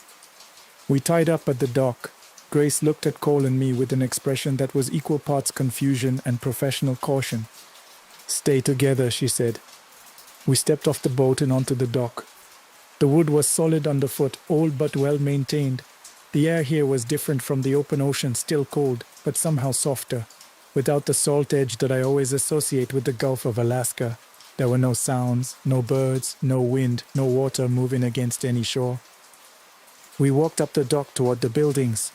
We tied up at the dock. Grace looked at Cole and me with an expression that was equal parts confusion and professional caution. "Stay together," she said. We stepped off the boat and onto the dock. The wood was solid underfoot, old but well maintained. The air here was different from the open ocean, still cold, but somehow softer, without the salt edge that I always associate with the Gulf of Alaska. There were no sounds, no birds, no wind, no water moving against any shore. We walked up the dock toward the buildings.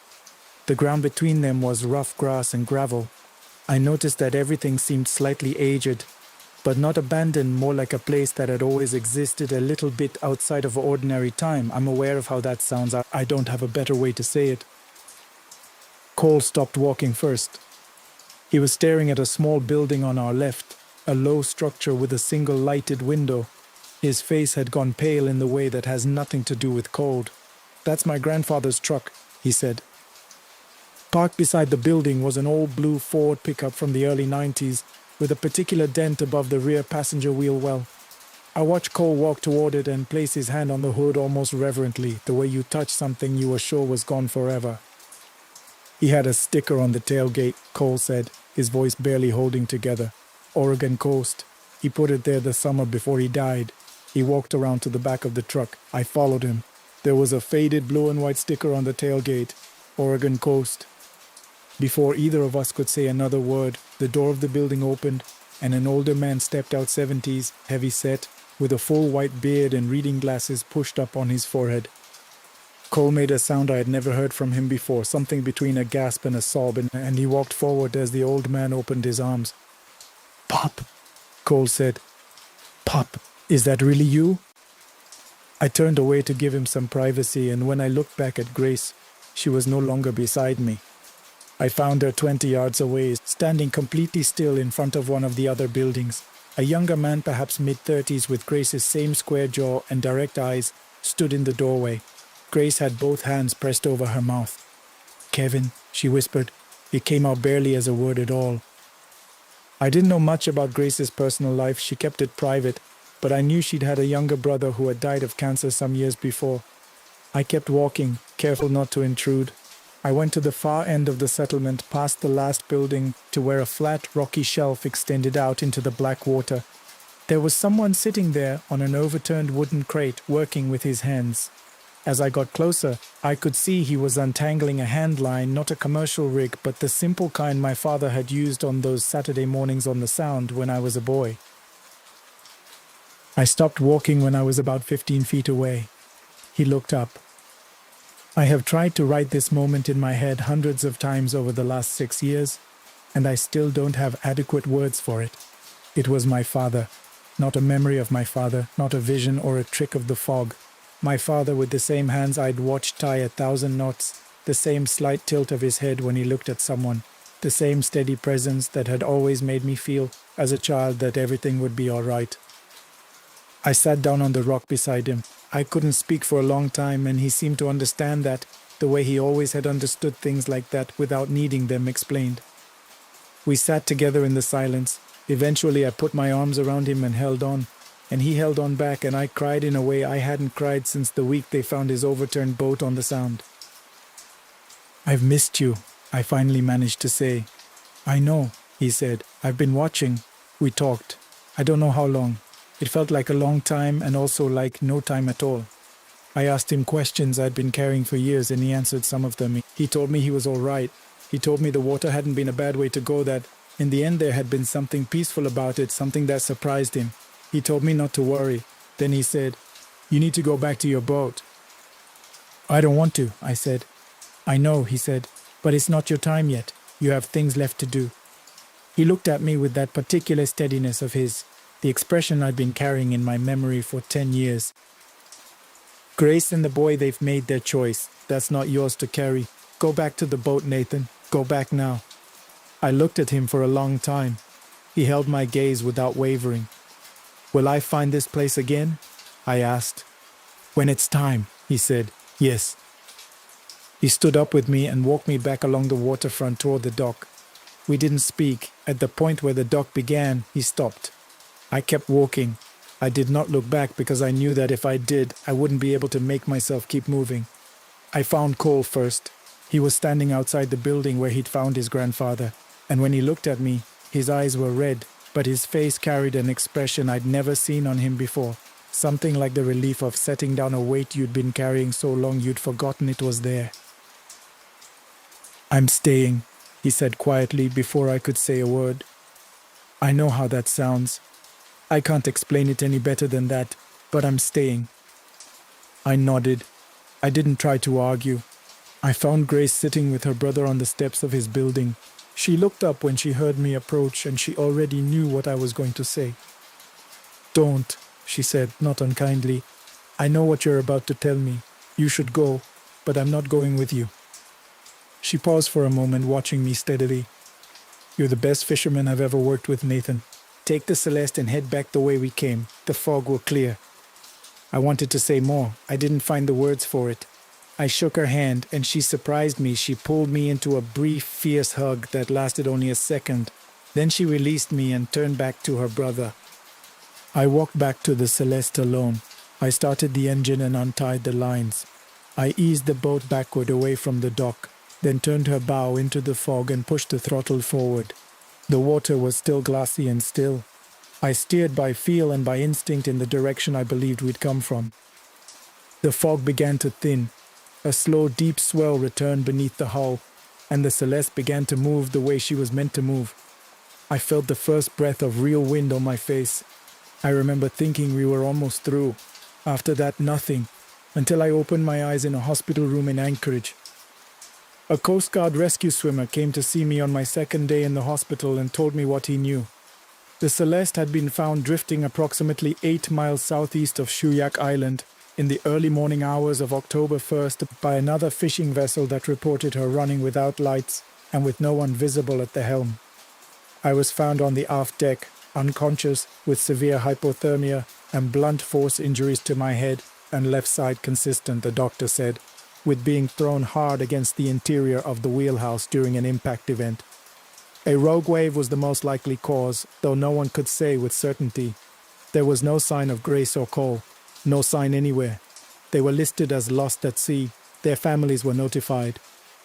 The ground between them was rough grass and gravel. I noticed that everything seemed slightly aged, but not abandoned, more like a place that had always existed a little bit outside of ordinary time. I'm aware of how that sounds. I don't have a better way to say it. Cole stopped walking first. He was staring at a small building on our left, a low structure with a single lighted window. His face had gone pale in the way that has nothing to do with cold. "That's my grandfather's truck," he said. Parked beside the building was an old blue Ford pickup from the early 90s, with a particular dent above the rear passenger wheel well. I watched Cole walk toward it and place his hand on the hood almost reverently, the way you touch something you were sure was gone forever. "He had a sticker on the tailgate," Cole said, his voice barely holding together. "Oregon Coast. He put it there the summer before he died." He walked around to the back of the truck. I followed him. There was a faded blue and white sticker on the tailgate. Oregon Coast. Before either of us could say another word, the door of the building opened, and an older man stepped out, 70s, heavy-set, with a full white beard and reading glasses pushed up on his forehead. Cole made a sound I had never heard from him before, something between a gasp and a sob, and he walked forward as the old man opened his arms. "Pop," Cole said. "Pop, is that really you?" I turned away to give him some privacy, and when I looked back at Grace, she was no longer beside me. I found her 20 yards away, standing completely still in front of one of the other buildings. A younger man, perhaps mid-30s, with Grace's same square jaw and direct eyes, stood in the doorway. Grace had both hands pressed over her mouth. "Kevin," she whispered. It came out barely as a word at all. I didn't know much about Grace's personal life. She kept it private, but I knew she'd had a younger brother who had died of cancer some years before. I kept walking, careful not to intrude. I went to the far end of the settlement, past the last building, to where a flat, rocky shelf extended out into the black water. There was someone sitting there on an overturned wooden crate, working with his hands. As I got closer, I could see he was untangling a hand line, not a commercial rig, but the simple kind my father had used on those Saturday mornings on the Sound when I was a boy. I stopped walking when I was about 15 feet away. He looked up. I have tried to write this moment in my head hundreds of times over the last 6 years, and I still don't have adequate words for it. It was my father, not a memory of my father, not a vision or a trick of the fog. My father with the same hands I'd watched tie 1,000 knots, the same slight tilt of his head when he looked at someone, the same steady presence that had always made me feel, as a child, that everything would be all right. I sat down on the rock beside him. I couldn't speak for a long time, and he seemed to understand that, the way he always had understood things like that without needing them explained. We sat together in the silence. Eventually I put my arms around him and held on, and he held on back, and I cried in a way I hadn't cried since the week they found his overturned boat on the Sound. "I've missed you," I finally managed to say. "I know," he said. "I've been watching." We talked. I don't know how long. It felt like a long time and also like no time at all. I asked him questions I'd been carrying for years, and he answered some of them. He told me he was all right. He told me the water hadn't been a bad way to go, that in the end there had been something peaceful about it, something that surprised him. He told me not to worry. Then he said, "You need to go back to your boat." "I don't want to," I said. "I know," he said, "but it's not your time yet. You have things left to do." He looked at me with that particular steadiness of his, the expression I'd been carrying in my memory for 10 years. "Grace and the boy, they've made their choice. That's not yours to carry. Go back to the boat, Nathan. Go back now." I looked at him for a long time. He held my gaze without wavering. "Will I find this place again?" I asked. "When it's time," he said. "Yes." He stood up with me and walked me back along the waterfront toward the dock. We didn't speak. At the point where the dock began, he stopped. I kept walking. I did not look back because I knew that if I did, I wouldn't be able to make myself keep moving. I found Cole first. He was standing outside the building where he'd found his grandfather, and when he looked at me, his eyes were red, but his face carried an expression I'd never seen on him before, something like the relief of setting down a weight you'd been carrying so long you'd forgotten it was there. "I'm staying," he said quietly before I could say a word. "I know how that sounds. I can't explain it any better than that, but I'm staying. I nodded. I didn't try to argue. I found Grace sitting with her brother on the steps of his building. She looked up when she heard me approach, and she already knew what I was going to say. "Don't," she said, not unkindly. "I know what you're about to tell me. You should go, but I'm not going with you." She paused for a moment, watching me steadily. "You're the best fisherman I've ever worked with, Nathan. Take the Celeste and head back the way we came. The fog will clear." I wanted to say more. I didn't find the words for it. I shook her hand, and she surprised me. She pulled me into a brief, fierce hug that lasted only a second. Then she released me and turned back to her brother. I walked back to the Celeste alone. I started the engine and untied the lines. I eased the boat backward away from the dock, then turned her bow into the fog and pushed the throttle forward. The water was still glassy and still. I steered by feel and by instinct in the direction I believed we'd come from. The fog began to thin. A slow, deep swell returned beneath the hull, and the Celeste began to move the way she was meant to move. I felt the first breath of real wind on my face. I remember thinking we were almost through. After that, nothing, until I opened my eyes in a hospital room in Anchorage. A Coast Guard rescue swimmer came to see me on my second day in the hospital and told me what he knew. The Celeste had been found drifting approximately 8 miles southeast of Shuyak Island in the early morning hours of October 1st by another fishing vessel that reported her running without lights and with no one visible at the helm. I was found on the aft deck, unconscious, with severe hypothermia and blunt force injuries to my head and left side consistent, the doctor said, with being thrown hard against the interior of the wheelhouse during an impact event. A rogue wave was the most likely cause, though no one could say with certainty. There was no sign of Grace or Cole, no sign anywhere. They were listed as lost at sea. Their families were notified.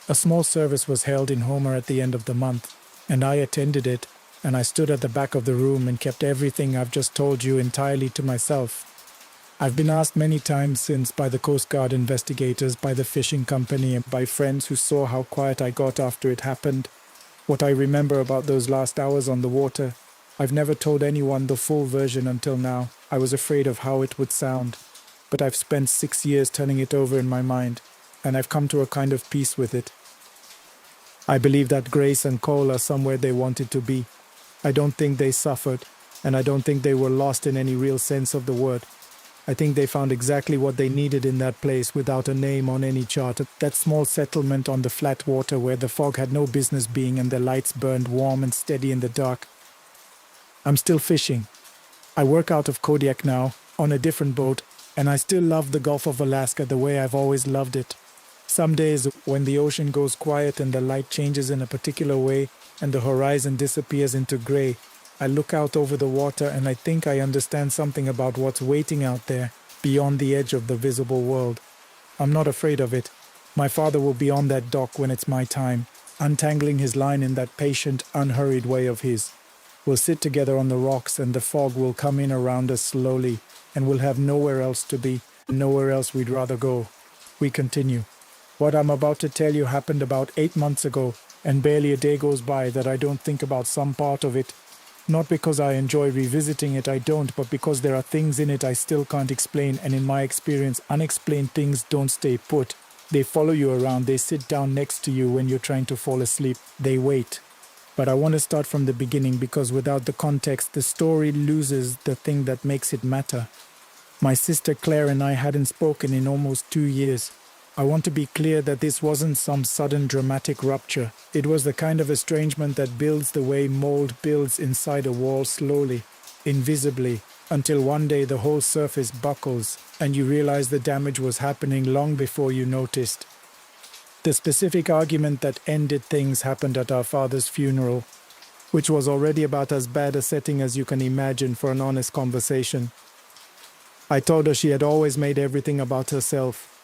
A small service was held in Homer at the end of the month, and I attended it, and I stood at the back of the room and kept everything I've just told you entirely to myself. I've been asked many times since by the Coast Guard investigators, by the fishing company, and by friends who saw how quiet I got after it happened, what I remember about those last hours on the water. I've never told anyone the full version until now. I was afraid of how it would sound. But I've spent 6 years turning it over in my mind, and I've come to a kind of peace with it. I believe that Grace and Cole are somewhere they wanted to be. I don't think they suffered, and I don't think they were lost in any real sense of the word. I think they found exactly what they needed in that place without a name on any chart. That small settlement on the flat water where the fog had no business being and the lights burned warm and steady in the dark. I'm still fishing. I work out of Kodiak now, on a different boat, and I still love the Gulf of Alaska the way I've always loved it. Some days, when the ocean goes quiet and the light changes in a particular way and the horizon disappears into gray, I look out over the water and I think I understand something about what's waiting out there, beyond the edge of the visible world. I'm not afraid of it. My father will be on that dock when it's my time, untangling his line in that patient, unhurried way of his. We'll sit together on the rocks and the fog will come in around us slowly, and we'll have nowhere else to be, nowhere else we'd rather go. We continue. What I'm about to tell you happened about 8 months ago, and barely a day goes by that I don't think about some part of it. Not because I enjoy revisiting it, I don't, but because there are things in it I still can't explain, and in my experience, unexplained things don't stay put. They follow you around, they sit down next to you when you're trying to fall asleep, they wait. But I want to start from the beginning because without the context, the story loses the thing that makes it matter. My sister Claire and I hadn't spoken in almost 2 years. I want to be clear that this wasn't some sudden dramatic rupture. It was the kind of estrangement that builds the way mold builds inside a wall slowly, invisibly, until one day the whole surface buckles and you realize the damage was happening long before you noticed. The specific argument that ended things happened at our father's funeral, which was already about as bad a setting as you can imagine for an honest conversation. I told her she had always made everything about herself.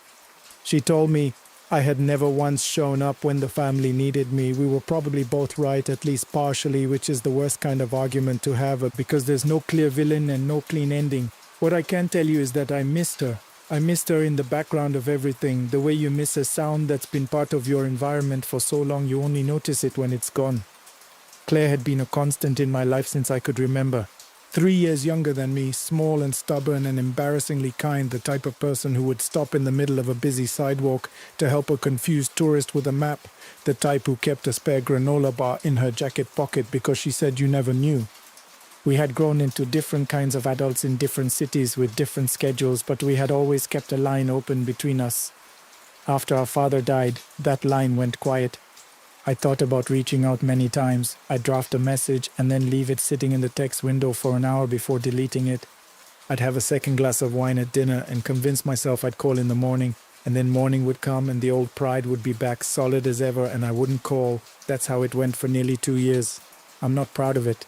She told me I had never once shown up when the family needed me. We were probably both right, at least partially, which is the worst kind of argument to have because there's no clear villain and no clean ending. What I can tell you is that I missed her. I missed her in the background of everything, the way you miss a sound that's been part of your environment for so long you only notice it when it's gone. Claire had been a constant in my life since I could remember. 3 years younger than me, small and stubborn and embarrassingly kind, the type of person who would stop in the middle of a busy sidewalk to help a confused tourist with a map, the type who kept a spare granola bar in her jacket pocket because she said you never knew. We had grown into different kinds of adults in different cities with different schedules, but we had always kept a line open between us. After our father died, that line went quiet. I thought about reaching out many times. I'd draft a message and then leave it sitting in the text window for an hour before deleting it. I'd have a second glass of wine at dinner and convince myself I'd call in the morning, and then morning would come and the old pride would be back solid as ever and I wouldn't call. That's how it went for nearly 2 years. I'm not proud of it.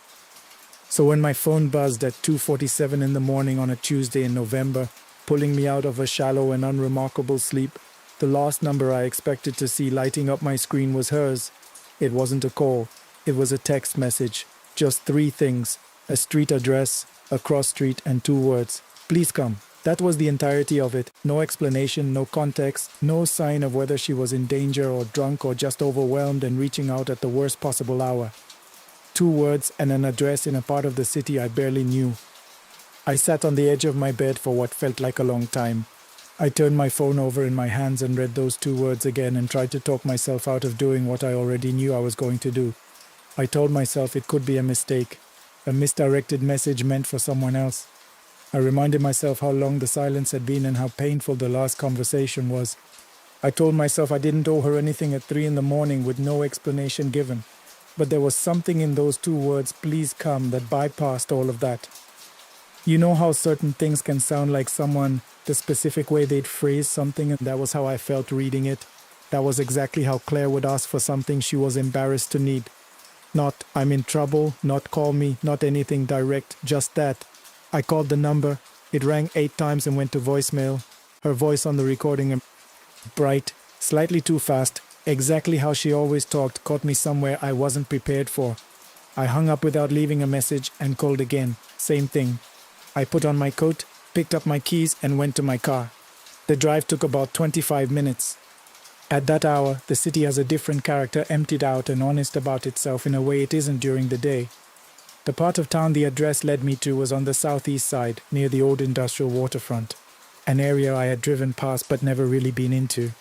So when my phone buzzed at 2:47 in the morning on a Tuesday in November, pulling me out of a shallow and unremarkable sleep, the last number I expected to see lighting up my screen was hers. It wasn't a call. It was a text message. Just 3 things: a street address, a cross street, and 2 words. Please come. That was the entirety of it. No explanation, no context, no sign of whether she was in danger or drunk or just overwhelmed and reaching out at the worst possible hour. 2 words and an address in a part of the city I barely knew. I sat on the edge of my bed for what felt like a long time. I turned my phone over in my hands and read those 2 words again and tried to talk myself out of doing what I already knew I was going to do. I told myself it could be a mistake, a misdirected message meant for someone else. I reminded myself how long the silence had been and how painful the last conversation was. I told myself I didn't owe her anything at 3 in the morning with no explanation given. But there was something in those 2 words, please come, that bypassed all of that. You know how certain things can sound like someone, the specific way they'd phrase something, and that was how I felt reading it. That was exactly how Claire would ask for something she was embarrassed to need. Not, I'm in trouble, not call me, not anything direct, just that. I called the number. It rang 8 times and went to voicemail. Her voice on the recording, bright, slightly too fast, exactly how she always talked, caught me somewhere I wasn't prepared for. I hung up without leaving a message and called again. Same thing. I put on my coat, picked up my keys, and went to my car. The drive took about 25 minutes. At that hour, the city has a different character, emptied out and honest about itself in a way it isn't during the day. The part of town the address led me to was on the southeast side, near the old industrial waterfront, an area I had driven past but never really been into.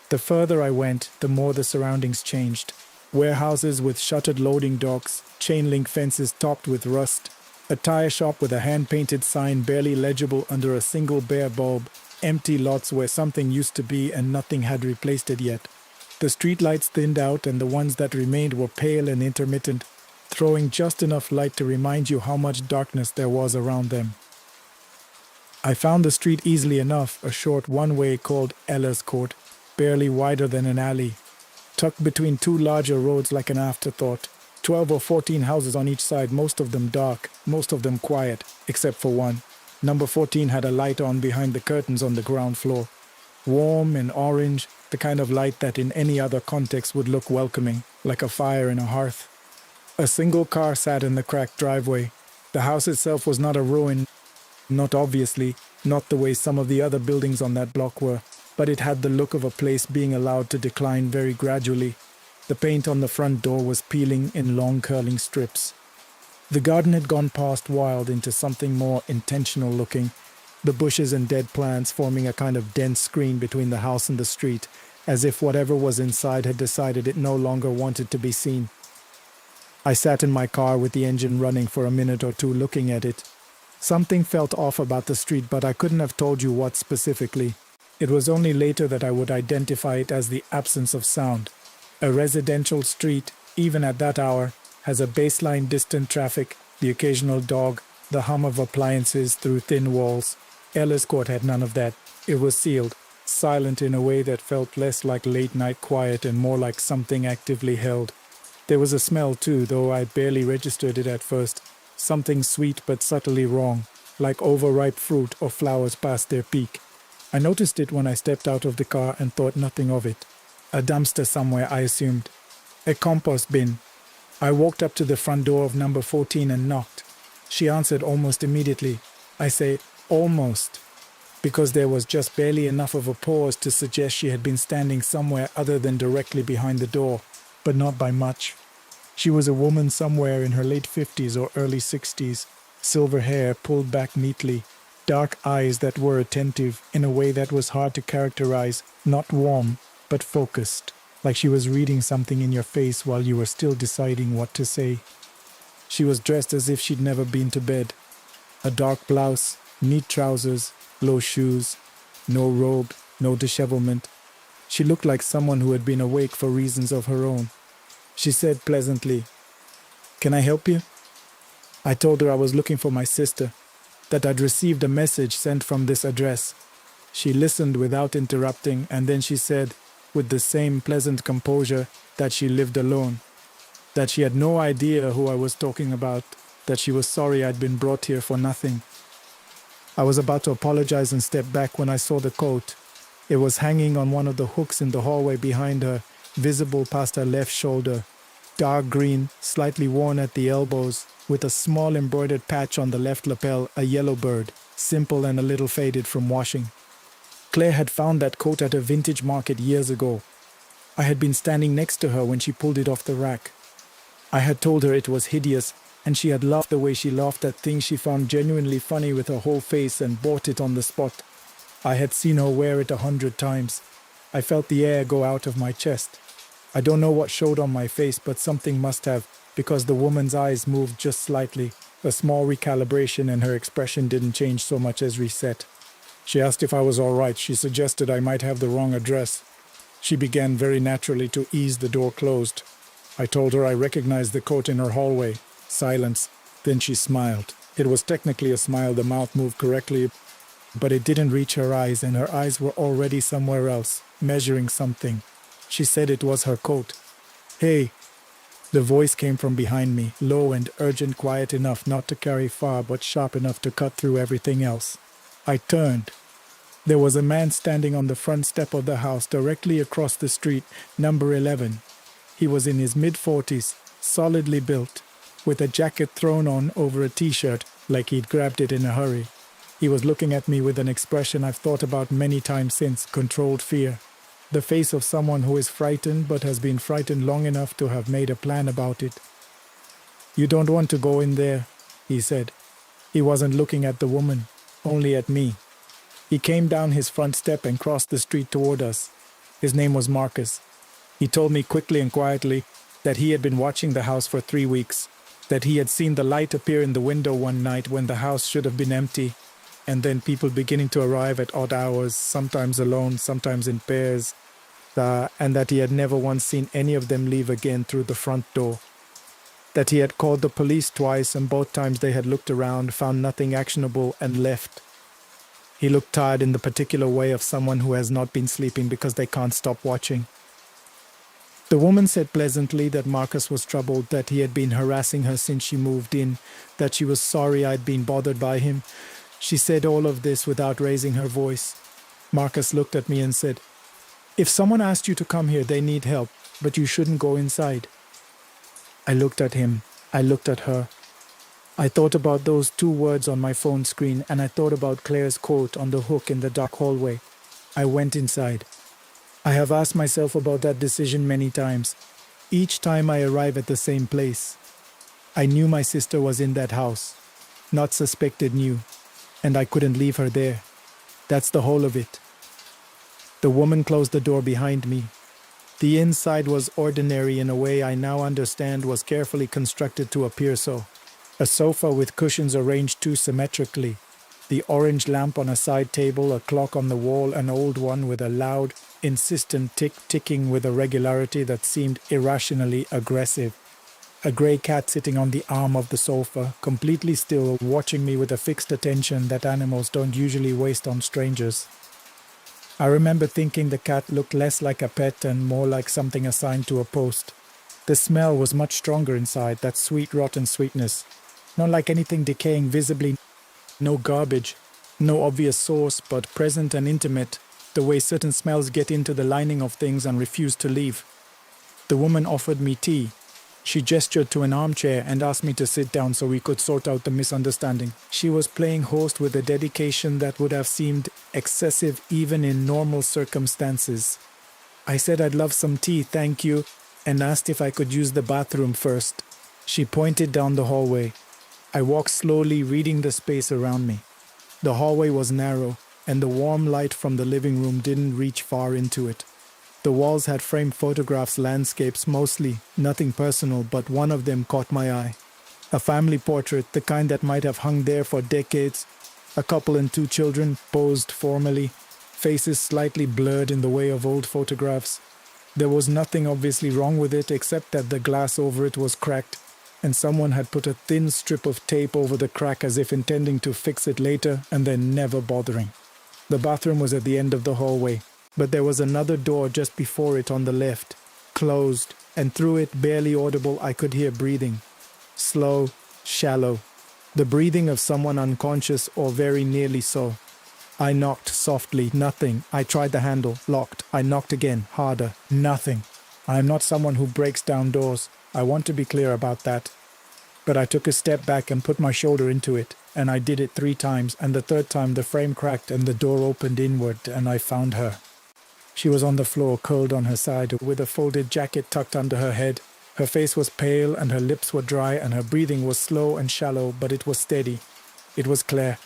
The further I went, the more the surroundings changed. Warehouses with shuttered loading docks, chain-link fences topped with rust, a tire shop with a hand-painted sign barely legible under a single bare bulb, empty lots where something used to be and nothing had replaced it yet. The streetlights thinned out and the ones that remained were pale and intermittent, throwing just enough light to remind you how much darkness there was around them. I found the street easily enough, a short one-way called Ella's Court, barely wider than an alley, tucked between 2 larger roads like an afterthought. 12 or 14 houses on each side, most of them dark, most of them quiet, except for one. Number 14 had a light on behind the curtains on the ground floor. Warm and orange, the kind of light that in any other context would look welcoming, like a fire in a hearth. A single car sat in the cracked driveway. The house itself was not a ruin, not obviously, not the way some of the other buildings on that block were, but it had the look of a place being allowed to decline very gradually. The paint on the front door was peeling in long curling strips. The garden had gone past wild into something more intentional looking, the bushes and dead plants forming a kind of dense screen between the house and the street, as if whatever was inside had decided it no longer wanted to be seen. I sat in my car with the engine running for a minute or two looking at it. Something felt off about the street, but I couldn't have told you what specifically. It was only later that I would identify it as the absence of sound. A residential street, even at that hour, has a baseline distant traffic, the occasional dog, the hum of appliances through thin walls. Ella's Court had none of that. It was sealed, silent in a way that felt less like late-night quiet and more like something actively held. There was a smell too, though I barely registered it at first. Something sweet but subtly wrong, like overripe fruit or flowers past their peak. I noticed it when I stepped out of the car and thought nothing of it. A dumpster somewhere, I assumed. A compost bin. I walked up to the front door of number 14 and knocked. She answered almost immediately. I say almost, because there was just barely enough of a pause to suggest she had been standing somewhere other than directly behind the door, but not by much. She was a woman somewhere in her late 50s or early 60s, Silver hair pulled back neatly, dark eyes that were attentive in a way that was hard to characterize, not warm, but focused, like she was reading something in your face while you were still deciding what to say. She was dressed as if she'd never been to bed. A dark blouse, neat trousers, low shoes, no robe, no dishevelment. She looked like someone who had been awake for reasons of her own. She said pleasantly, "Can I help you?" I told her I was looking for my sister, that I'd received a message sent from this address. She listened without interrupting, and then she said, with the same pleasant composure, that she lived alone, that she had no idea who I was talking about, that she was sorry I'd been brought here for nothing. I was about to apologize and step back when I saw the coat. It was hanging on one of the hooks in the hallway behind her, visible past her left shoulder. Dark green, slightly worn at the elbows, with a small embroidered patch on the left lapel, a yellow bird, simple and a little faded from washing. Claire had found that coat at a vintage market years ago. I had been standing next to her when she pulled it off the rack. I had told her it was hideous, and she had laughed the way she laughed at things she found genuinely funny with her whole face and bought it on the spot. I had seen her wear it 100 times. I felt the air go out of my chest. I don't know what showed on my face, but something must have, because the woman's eyes moved just slightly. A small recalibration, and her expression didn't change so much as reset. She asked if I was all right. She suggested I might have the wrong address. She began very naturally to ease the door closed. I told her I recognized the coat in her hallway. Silence. Then she smiled. It was technically a smile, the mouth moved correctly, but it didn't reach her eyes, and her eyes were already somewhere else, measuring something. She said it was her coat. "Hey." The voice came from behind me, low and urgent, quiet enough not to carry far, but sharp enough to cut through everything else. I turned. There was a man standing on the front step of the house directly across the street, number 11. He was in his mid-40s, solidly built, with a jacket thrown on over a t-shirt like he'd grabbed it in a hurry. He was looking at me with an expression I've thought about many times since, controlled fear. The face of someone who is frightened but has been frightened long enough to have made a plan about it. "You don't want to go in there," he said. He wasn't looking at the woman, only at me. He came down his front step and crossed the street toward us. His name was Marcus. He told me quickly and quietly that he had been watching the house for 3 weeks, that he had seen the light appear in the window one night when the house should have been empty, and then people beginning to arrive at odd hours, sometimes alone, sometimes in pairs, and that he had never once seen any of them leave again through the front door. That he had called the police twice, and both times they had looked around, found nothing actionable, and left. He looked tired in the particular way of someone who has not been sleeping because they can't stop watching. The woman said pleasantly that Marcus was troubled, that he had been harassing her since she moved in, that she was sorry I'd been bothered by him. She said all of this without raising her voice. Marcus looked at me and said, "If someone asked you to come here, they need help, but you shouldn't go inside." I looked at him. I looked at her. I thought about those 2 words on my phone screen, and I thought about Claire's coat on the hook in the dark hallway. I went inside. I have asked myself about that decision many times. Each time I arrive at the same place. I knew my sister was in that house. Not suspected, knew. And I couldn't leave her there. That's the whole of it. The woman closed the door behind me. The inside was ordinary in a way I now understand was carefully constructed to appear so. A sofa with cushions arranged too symmetrically. The orange lamp on a side table, a clock on the wall, an old one with a loud, insistent ticking with a regularity that seemed irrationally aggressive. A grey cat sitting on the arm of the sofa, completely still, watching me with a fixed attention that animals don't usually waste on strangers. I remember thinking the cat looked less like a pet and more like something assigned to a post. The smell was much stronger inside, that sweet, rotten sweetness. Not like anything decaying visibly, no garbage, no obvious source, but present and intimate, the way certain smells get into the lining of things and refuse to leave. The woman offered me tea. She gestured to an armchair and asked me to sit down so we could sort out the misunderstanding. She was playing host with a dedication that would have seemed excessive even in normal circumstances. I said I'd love some tea, thank you, and asked if I could use the bathroom first. She pointed down the hallway. I walked slowly, reading the space around me. The hallway was narrow, and the warm light from the living room didn't reach far into it. The walls had framed photographs, landscapes mostly, nothing personal, but one of them caught my eye. A family portrait, the kind that might have hung there for decades. A couple and 2 children, posed formally, faces slightly blurred in the way of old photographs. There was nothing obviously wrong with it except that the glass over it was cracked, and someone had put a thin strip of tape over the crack as if intending to fix it later and then never bothering. The bathroom was at the end of the hallway, but there was another door just before it on the left, closed, and through it, barely audible, I could hear breathing. Slow, shallow. The breathing of someone unconscious or very nearly so. I knocked softly, nothing. I tried the handle, locked. I knocked again, harder, nothing. I am not someone who breaks down doors. I want to be clear about that. But I took a step back and put my shoulder into it, and I did it 3 times, and the 3rd time the frame cracked and the door opened inward, and I found her. She was on the floor, curled on her side, with a folded jacket tucked under her head. Her face was pale, and her lips were dry, and her breathing was slow and shallow, but it was steady. It was Claire.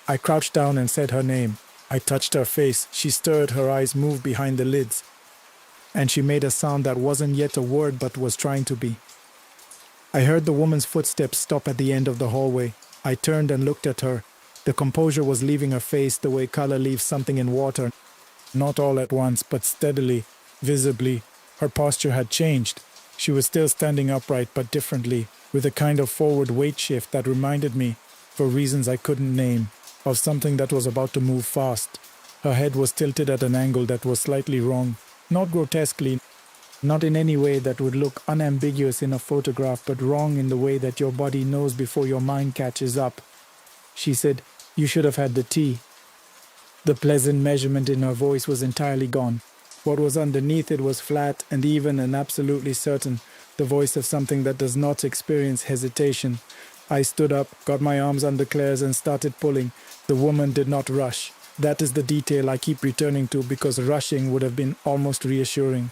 I crouched down and said her name. I touched her face. She stirred, her eyes moved behind the lids. And she made a sound that wasn't yet a word but was trying to be. I heard the woman's footsteps stop at the end of the hallway. I turned and looked at her. The composure was leaving her face the way color leaves something in water. Not all at once, but steadily, visibly. Her posture had changed. She was still standing upright, but differently, with a kind of forward weight shift that reminded me, for reasons I couldn't name, of something that was about to move fast. Her head was tilted at an angle that was slightly wrong, not grotesquely, not in any way that would look unambiguous in a photograph, but wrong in the way that your body knows before your mind catches up. She said, "You should have had the tea." The pleasant measurement in her voice was entirely gone. What was underneath it was flat and even and absolutely certain, the voice of something that does not experience hesitation. I stood up, got my arms under Claire's and started pulling. The woman did not rush. That is the detail I keep returning to because rushing would have been almost reassuring.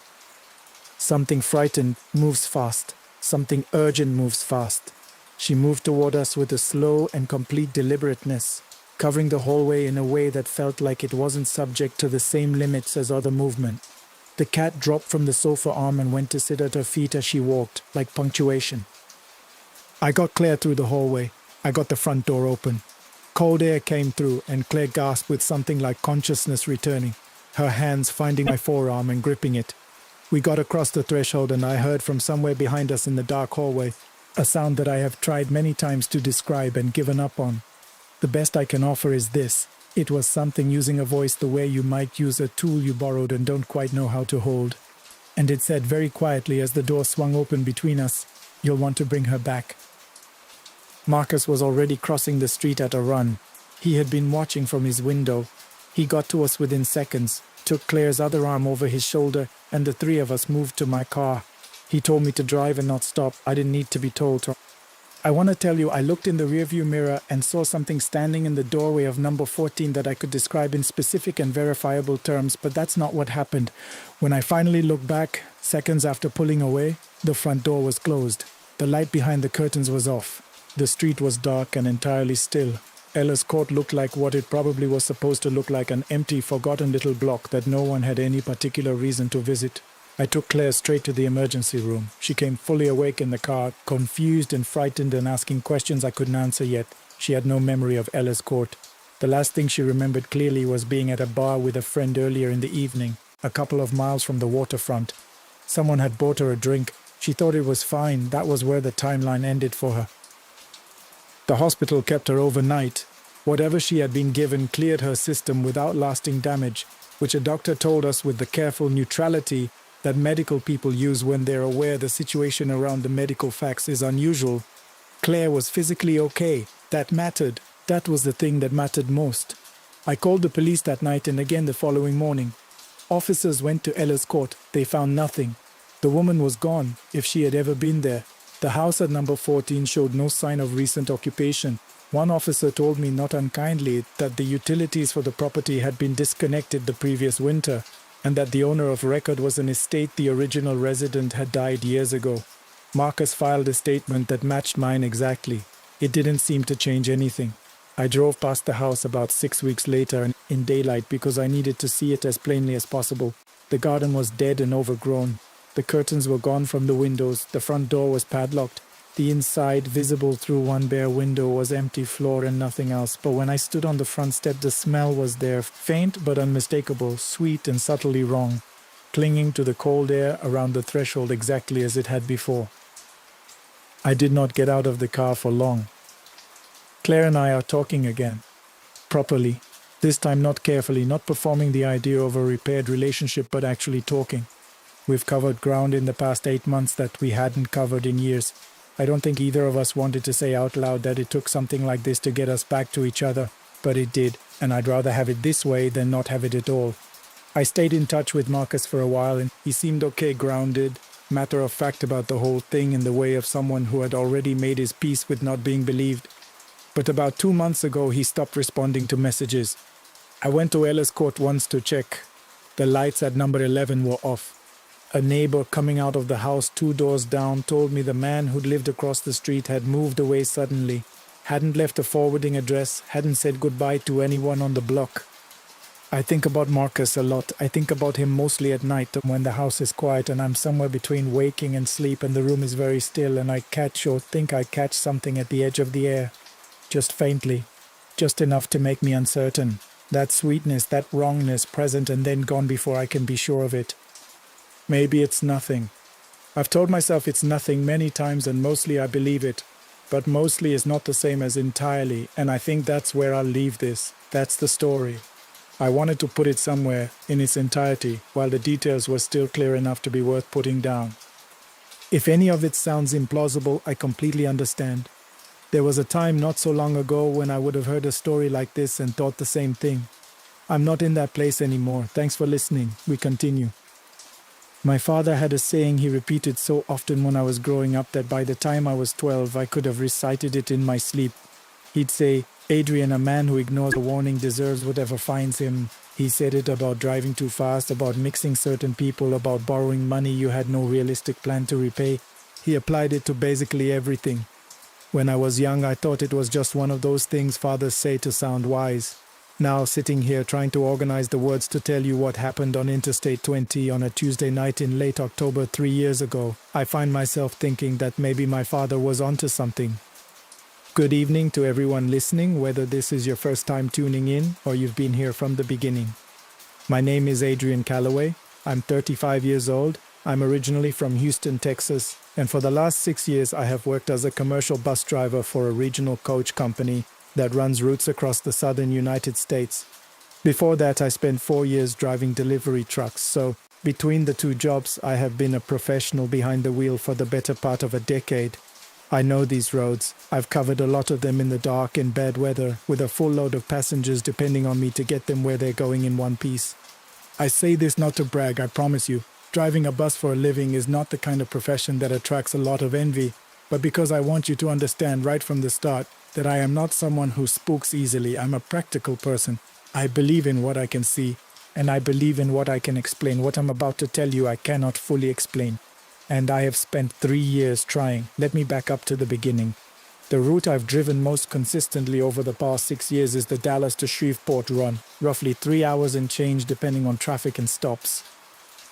Something frightened moves fast. Something urgent moves fast. She moved toward us with a slow and complete deliberateness, covering the hallway in a way that felt like it wasn't subject to the same limits as other movement. The cat dropped from the sofa arm and went to sit at her feet as she walked, like punctuation. I got Claire through the hallway. I got the front door open. Cold air came through, and Claire gasped with something like consciousness returning, her hands finding my forearm and gripping it. We got across the threshold, and I heard from somewhere behind us in the dark hallway a sound that I have tried many times to describe and given up on. The best I can offer is this. It was something using a voice the way you might use a tool you borrowed and don't quite know how to hold. And it said very quietly as the door swung open between us, "You'll want to bring her back." Marcus was already crossing the street at a run. He had been watching from his window. He got to us within seconds, took Claire's other arm over his shoulder, and the 3 of us moved to my car. He told me to drive and not stop. I didn't need to be told to. I want to tell you, I looked in the rearview mirror and saw something standing in the doorway of number 14 that I could describe in specific and verifiable terms, but that's not what happened. When I finally looked back, seconds after pulling away, the front door was closed. The light behind the curtains was off. The street was dark and entirely still. Ella's Court looked like what it probably was supposed to look like, an empty, forgotten little block that no one had any particular reason to visit. I took Claire straight to the emergency room. She came fully awake in the car, confused and frightened and asking questions I couldn't answer yet. She had no memory of Ella's Court. The last thing she remembered clearly was being at a bar with a friend earlier in the evening, a couple of miles from the waterfront. Someone had bought her a drink. She thought it was fine. That was where the timeline ended for her. The hospital kept her overnight. Whatever she had been given cleared her system without lasting damage, which a doctor told us with the careful neutrality that medical people use when they're aware the situation around the medical facts is unusual. Claire was physically okay. That mattered. That was the thing that mattered most. I called the police that night and again the following morning. Officers went to Ella's Court. They found nothing. The woman was gone, if she had ever been there. The house at number 14 showed no sign of recent occupation. One officer told me not unkindly that the utilities for the property had been disconnected the previous winter, and that the owner of record was an estate the original resident had died years ago. Marcus filed a statement that matched mine exactly. It didn't seem to change anything. I drove past the house about 6 weeks later in daylight because I needed to see it as plainly as possible. The garden was dead and overgrown. The curtains were gone from the windows. The front door was padlocked. The inside, visible through one bare window, was empty floor and nothing else. But when I stood on the front step, the smell was there, faint but unmistakable, sweet and subtly wrong, clinging to the cold air around the threshold exactly as it had before. I did not get out of the car for long. Claire and I are talking again. Properly. This time not carefully, not performing the idea of a repaired relationship, but actually talking. We've covered ground in the past 8 months that we hadn't covered in years. I don't think either of us wanted to say out loud that it took something like this to get us back to each other, but it did, and I'd rather have it this way than not have it at all. I stayed in touch with Marcus for a while, and he seemed okay, grounded, matter of fact about the whole thing in the way of someone who had already made his peace with not being believed. But about 2 months ago, he stopped responding to messages. I went to Ellis Court once to check. The lights at number 11 were off. A neighbor coming out of the house 2 doors down told me the man who'd lived across the street had moved away suddenly, hadn't left a forwarding address, hadn't said goodbye to anyone on the block. I think about Marcus a lot. I think about him mostly at night when the house is quiet and I'm somewhere between waking and sleep and the room is very still and I catch or think I catch something at the edge of the air. Just faintly. Just enough to make me uncertain. That sweetness, that wrongness present and then gone before I can be sure of it. Maybe it's nothing. I've told myself it's nothing many times and mostly I believe it. But mostly is not the same as entirely, and I think that's where I'll leave this. That's the story. I wanted to put it somewhere in its entirety, while the details were still clear enough to be worth putting down. If any of it sounds implausible, I completely understand. There was a time not so long ago when I would have heard a story like this and thought the same thing. I'm not in that place anymore. Thanks for listening. We continue. My father had a saying he repeated so often when I was growing up that by the time I was 12, I could have recited it in my sleep. He'd say, "Adrian, a man who ignores a warning deserves whatever finds him." He said it about driving too fast, about mixing certain people, about borrowing money you had no realistic plan to repay. He applied it to basically everything. When I was young, I thought it was just one of those things fathers say to sound wise. Now, sitting here trying to organize the words to tell you what happened on Interstate 20 on a Tuesday night in late October 3 years ago, I find myself thinking that maybe my father was onto something. Good evening to everyone listening, whether this is your first time tuning in or you've been here from the beginning. My name is Adrian Calloway. I'm 35 years old. I'm originally from Houston, Texas, and for the last 6 years I have worked as a commercial bus driver for a regional coach company that runs routes across the southern United States. Before that, I spent 4 years driving delivery trucks, so between the two jobs, I have been a professional behind the wheel for the better part of a decade. I know these roads. I've covered a lot of them in the dark and bad weather, with a full load of passengers depending on me to get them where they're going in one piece. I say this not to brag, I promise you. Driving a bus for a living is not the kind of profession that attracts a lot of envy, but because I want you to understand right from the start that I am not someone who spooks easily. I'm a practical person. I believe in what I can see, and I believe in what I can explain. What I'm about to tell you I cannot fully explain. And I have spent 3 years trying. Let me back up to the beginning. The route I've driven most consistently over the past 6 years is the Dallas to Shreveport run, roughly 3 hours and change depending on traffic and stops.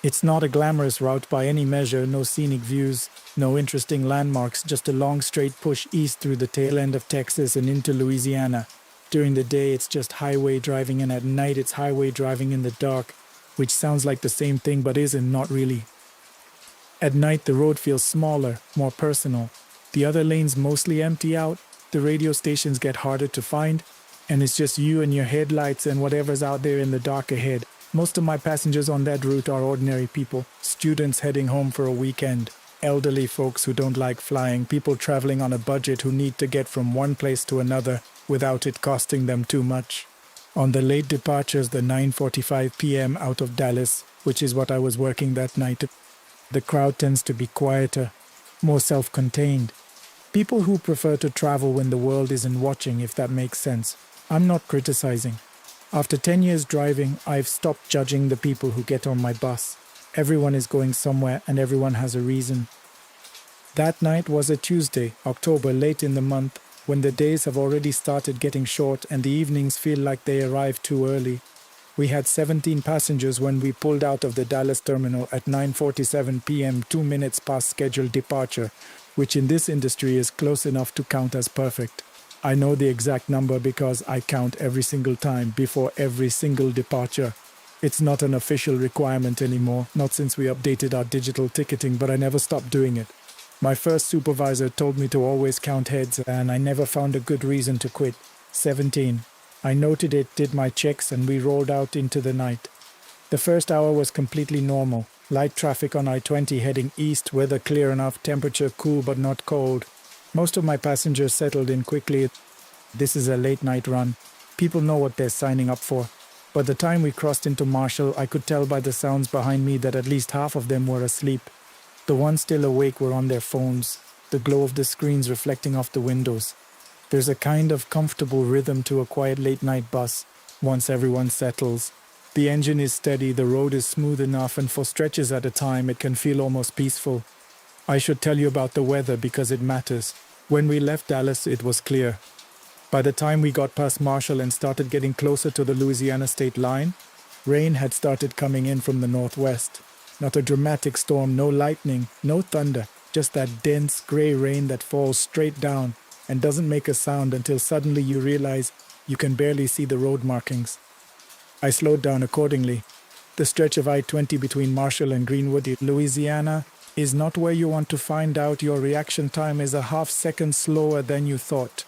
It's not a glamorous route by any measure, no scenic views, no interesting landmarks, just a long straight push east through the tail end of Texas and into Louisiana. During the day it's just highway driving, and at night it's highway driving in the dark, which sounds like the same thing but isn't, not really. At night the road feels smaller, more personal. The other lanes mostly empty out, the radio stations get harder to find, and it's just you and your headlights and whatever's out there in the dark ahead. Most of my passengers on that route are ordinary people, students heading home for a weekend, elderly folks who don't like flying, people traveling on a budget who need to get from one place to another without it costing them too much. On the late departures, the 9:45 p.m. out of Dallas, which is what I was working that night, the crowd tends to be quieter, more self-contained. People who prefer to travel when the world isn't watching, if that makes sense. I'm not criticizing. After 10 years driving, I've stopped judging the people who get on my bus. Everyone is going somewhere and everyone has a reason. That night was a Tuesday, October, late in the month, when the days have already started getting short and the evenings feel like they arrived too early. We had 17 passengers when we pulled out of the Dallas terminal at 9:47 p.m., 2 minutes past scheduled departure, which in this industry is close enough to count as perfect. I know the exact number because I count every single time before every single departure. It's not an official requirement anymore, not since we updated our digital ticketing, but I never stopped doing it. My first supervisor told me to always count heads, and I never found a good reason to quit. 17. I noted it, did my checks, and we rolled out into the night. The first hour was completely normal. Light traffic on I-20 heading east, weather clear enough, temperature cool but not cold. Most of my passengers settled in quickly. This is a late night run. People know what they're signing up for. By the time we crossed into Marshall, I could tell by the sounds behind me that at least half of them were asleep. The ones still awake were on their phones, the glow of the screens reflecting off the windows. There's a kind of comfortable rhythm to a quiet late-night bus once everyone settles. The engine is steady, the road is smooth enough, and for stretches at a time it can feel almost peaceful. I should tell you about the weather because it matters. When we left Dallas, it was clear. By the time we got past Marshall and started getting closer to the Louisiana state line, rain had started coming in from the northwest. Not a dramatic storm, no lightning, no thunder, just that dense gray rain that falls straight down and doesn't make a sound until suddenly you realize you can barely see the road markings. I slowed down accordingly. The stretch of I-20 between Marshall and Greenwood, Louisiana, is not where you want to find out. Your reaction time is a half-second slower than you thought.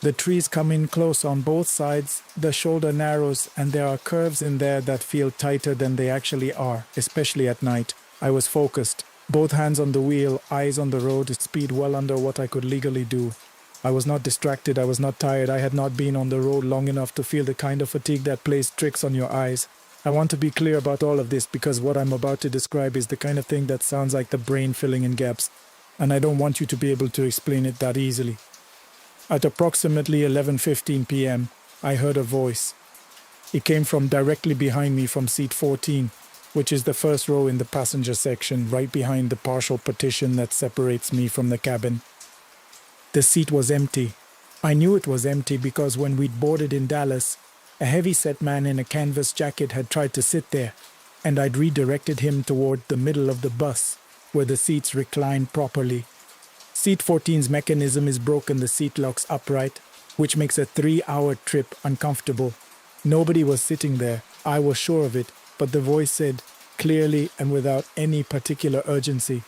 The trees come in close on both sides, the shoulder narrows, and there are curves in there that feel tighter than they actually are, especially at night. I was focused. Both hands on the wheel, eyes on the road, speed well under what I could legally do. I was not distracted, I was not tired, I had not been on the road long enough to feel the kind of fatigue that plays tricks on your eyes. I want to be clear about all of this because what I'm about to describe is the kind of thing that sounds like the brain filling in gaps, and I don't want you to be able to explain it that easily. At approximately 11:15 p.m., I heard a voice. It came from directly behind me from seat 14, which is the first row in the passenger section, right behind the partial partition that separates me from the cabin. The seat was empty. I knew it was empty because when we'd boarded in Dallas, a heavy-set man in a canvas jacket had tried to sit there, and I'd redirected him toward the middle of the bus, where the seats reclined properly. Seat 14's mechanism is broken, the seat locks upright, which makes a 3-hour trip uncomfortable. Nobody was sitting there, I was sure of it, but the voice said, clearly and without any particular urgency,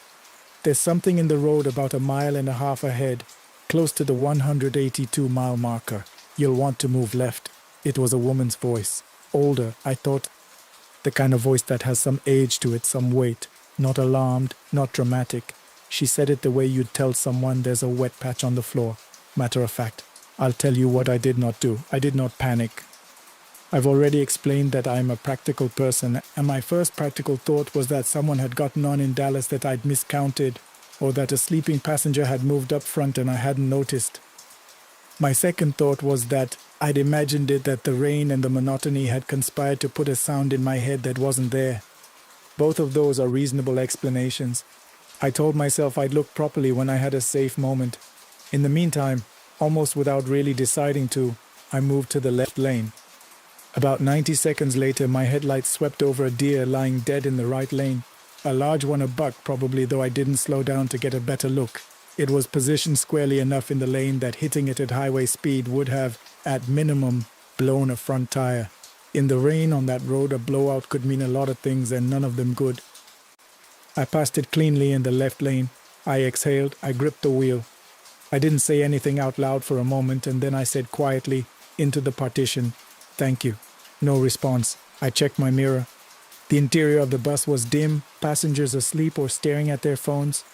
"There's something in the road about 1.5 miles ahead, close to the 182-mile marker. You'll want to move left." It was a woman's voice. Older, I thought. The kind of voice that has some age to it, some weight. Not alarmed, not dramatic. She said it the way you'd tell someone there's a wet patch on the floor. Matter of fact, I'll tell you what I did not do. I did not panic. I've already explained that I'm a practical person, and my first practical thought was that someone had gotten on in Dallas that I'd miscounted, or that a sleeping passenger had moved up front and I hadn't noticed. My second thought was that I'd imagined it, that the rain and the monotony had conspired to put a sound in my head that wasn't there. Both of those are reasonable explanations. I told myself I'd look properly when I had a safe moment. In the meantime, almost without really deciding to, I moved to the left lane. About 90 seconds later, my headlights swept over a deer lying dead in the right lane. A large one, a buck probably, though I didn't slow down to get a better look. It was positioned squarely enough in the lane that hitting it at highway speed would have, at minimum, blown a front tire. In the rain on that road, a blowout could mean a lot of things and none of them good. I passed it cleanly in the left lane. I exhaled, I gripped the wheel. I didn't say anything out loud for a moment, and then I said quietly, into the partition, "Thank you." No response. I checked my mirror. The interior of the bus was dim, passengers asleep or staring at their phones.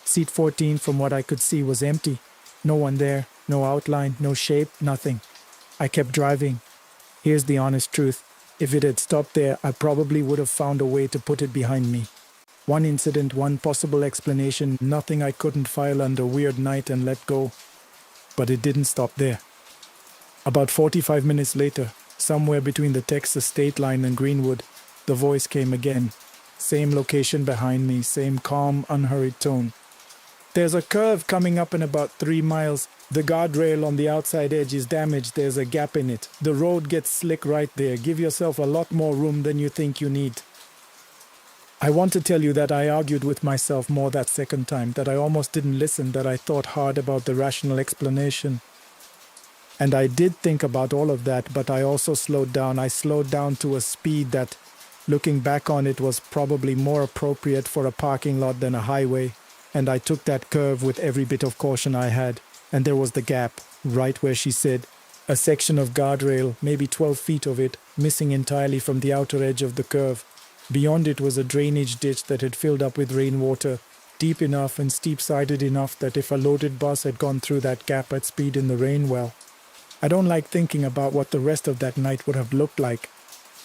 Seat 14, from what I could see, was empty. No one there, no outline, no shape, nothing. I kept driving. Here's the honest truth. If it had stopped there, I probably would have found a way to put it behind me. One incident, one possible explanation, nothing I couldn't file under weird night and let go. But it didn't stop there. About 45 minutes later, somewhere between the Texas state line and Greenwood, the voice came again. Same location behind me, same calm, unhurried tone. There's a curve coming up in about 3 miles. The guardrail on the outside edge is damaged. There's a gap in it. The road gets slick right there. Give yourself a lot more room than you think you need. I want to tell you that I argued with myself more that second time, that I almost didn't listen, that I thought hard about the rational explanation. And I did think about all of that, but I also slowed down. I slowed down to a speed that, looking back on it, was probably more appropriate for a parking lot than a highway. And I took that curve with every bit of caution I had. And there was the gap, right where she said. A section of guardrail, maybe 12 feet of it, missing entirely from the outer edge of the curve. Beyond it was a drainage ditch that had filled up with rainwater, deep enough and steep-sided enough that if a loaded bus had gone through that gap at speed in the rain, well, I don't like thinking about what the rest of that night would have looked like.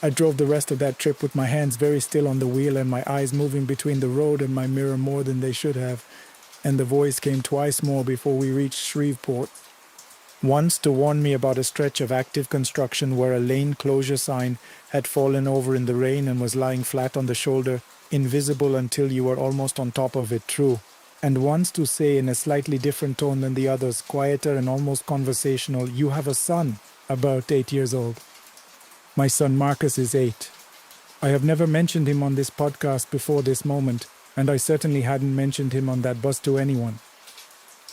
I drove the rest of that trip with my hands very still on the wheel and my eyes moving between the road and my mirror more than they should have, and the voice came twice more before we reached Shreveport. Once to warn me about a stretch of active construction where a lane closure sign had fallen over in the rain and was lying flat on the shoulder, invisible until you were almost on top of it, true. And once to say in a slightly different tone than the others, quieter and almost conversational, you have a son, about 8 years old. My son Marcus is 8. I have never mentioned him on this podcast before this moment, and I certainly hadn't mentioned him on that bus to anyone.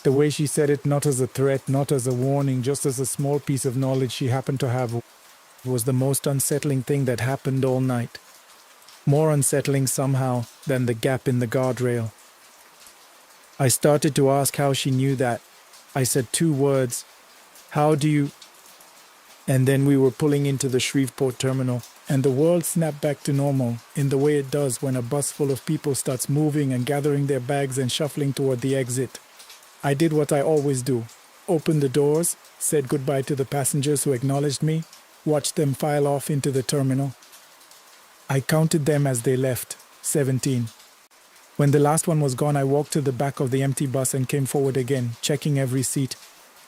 The way she said it, not as a threat, not as a warning, just as a small piece of knowledge she happened to have, was the most unsettling thing that happened all night. More unsettling somehow than the gap in the guardrail. I started to ask how she knew that. I said 2 words. How do you... And then we were pulling into the Shreveport terminal, and the world snapped back to normal, in the way it does when a bus full of people starts moving and gathering their bags and shuffling toward the exit. I did what I always do. Opened the doors, said goodbye to the passengers who acknowledged me, watched them file off into the terminal. I counted them as they left, 17. When the last one was gone, I walked to the back of the empty bus and came forward again, checking every seat,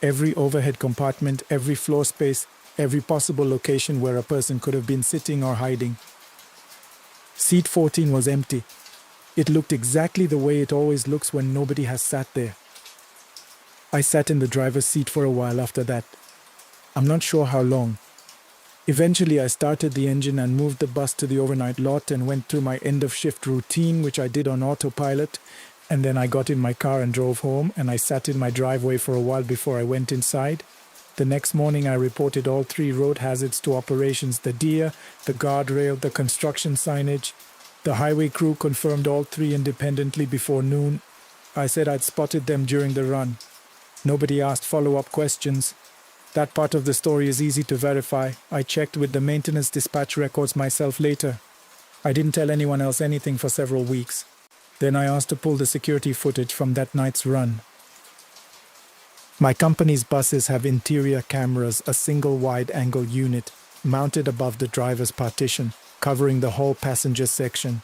every overhead compartment, every floor space, every possible location where a person could have been sitting or hiding. Seat 14 was empty. It looked exactly the way it always looks when nobody has sat there. I sat in the driver's seat for a while after that. I'm not sure how long. Eventually I started the engine and moved the bus to the overnight lot and went through my end-of-shift routine, which I did on autopilot, and then I got in my car and drove home, and I sat in my driveway for a while before I went inside. The next morning I reported all 3 road hazards to operations: the deer, the guardrail, the construction signage. The highway crew confirmed all 3 independently before noon. I said I'd spotted them during the run. Nobody asked follow-up questions. That part of the story is easy to verify. I checked with the maintenance dispatch records myself later. I didn't tell anyone else anything for several weeks. Then I asked to pull the security footage from that night's run. My company's buses have interior cameras, a single wide-angle unit, mounted above the driver's partition, covering the whole passenger section.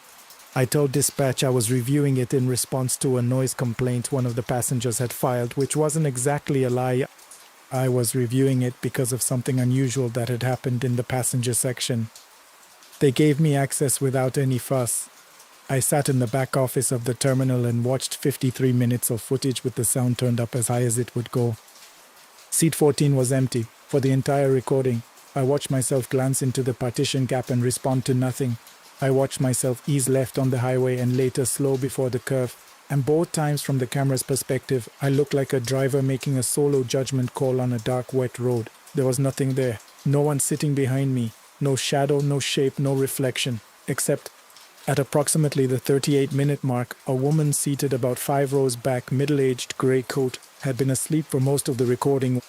I told dispatch I was reviewing it in response to a noise complaint one of the passengers had filed, which wasn't exactly a lie. I was reviewing it because of something unusual that had happened in the passenger section. They gave me access without any fuss. I sat in the back office of the terminal and watched 53 minutes of footage with the sound turned up as high as it would go. Seat 14 was empty for the entire recording. I watched myself glance into the partition gap and respond to nothing. I watched myself ease left on the highway and later slow before the curve, and both times from the camera's perspective, I looked like a driver making a solo judgment call on a dark, wet road. There was nothing there, no one sitting behind me, no shadow, no shape, no reflection, except at approximately the 38-minute mark, a woman seated about 5 rows back, middle-aged, grey coat, had been asleep for most of the recording,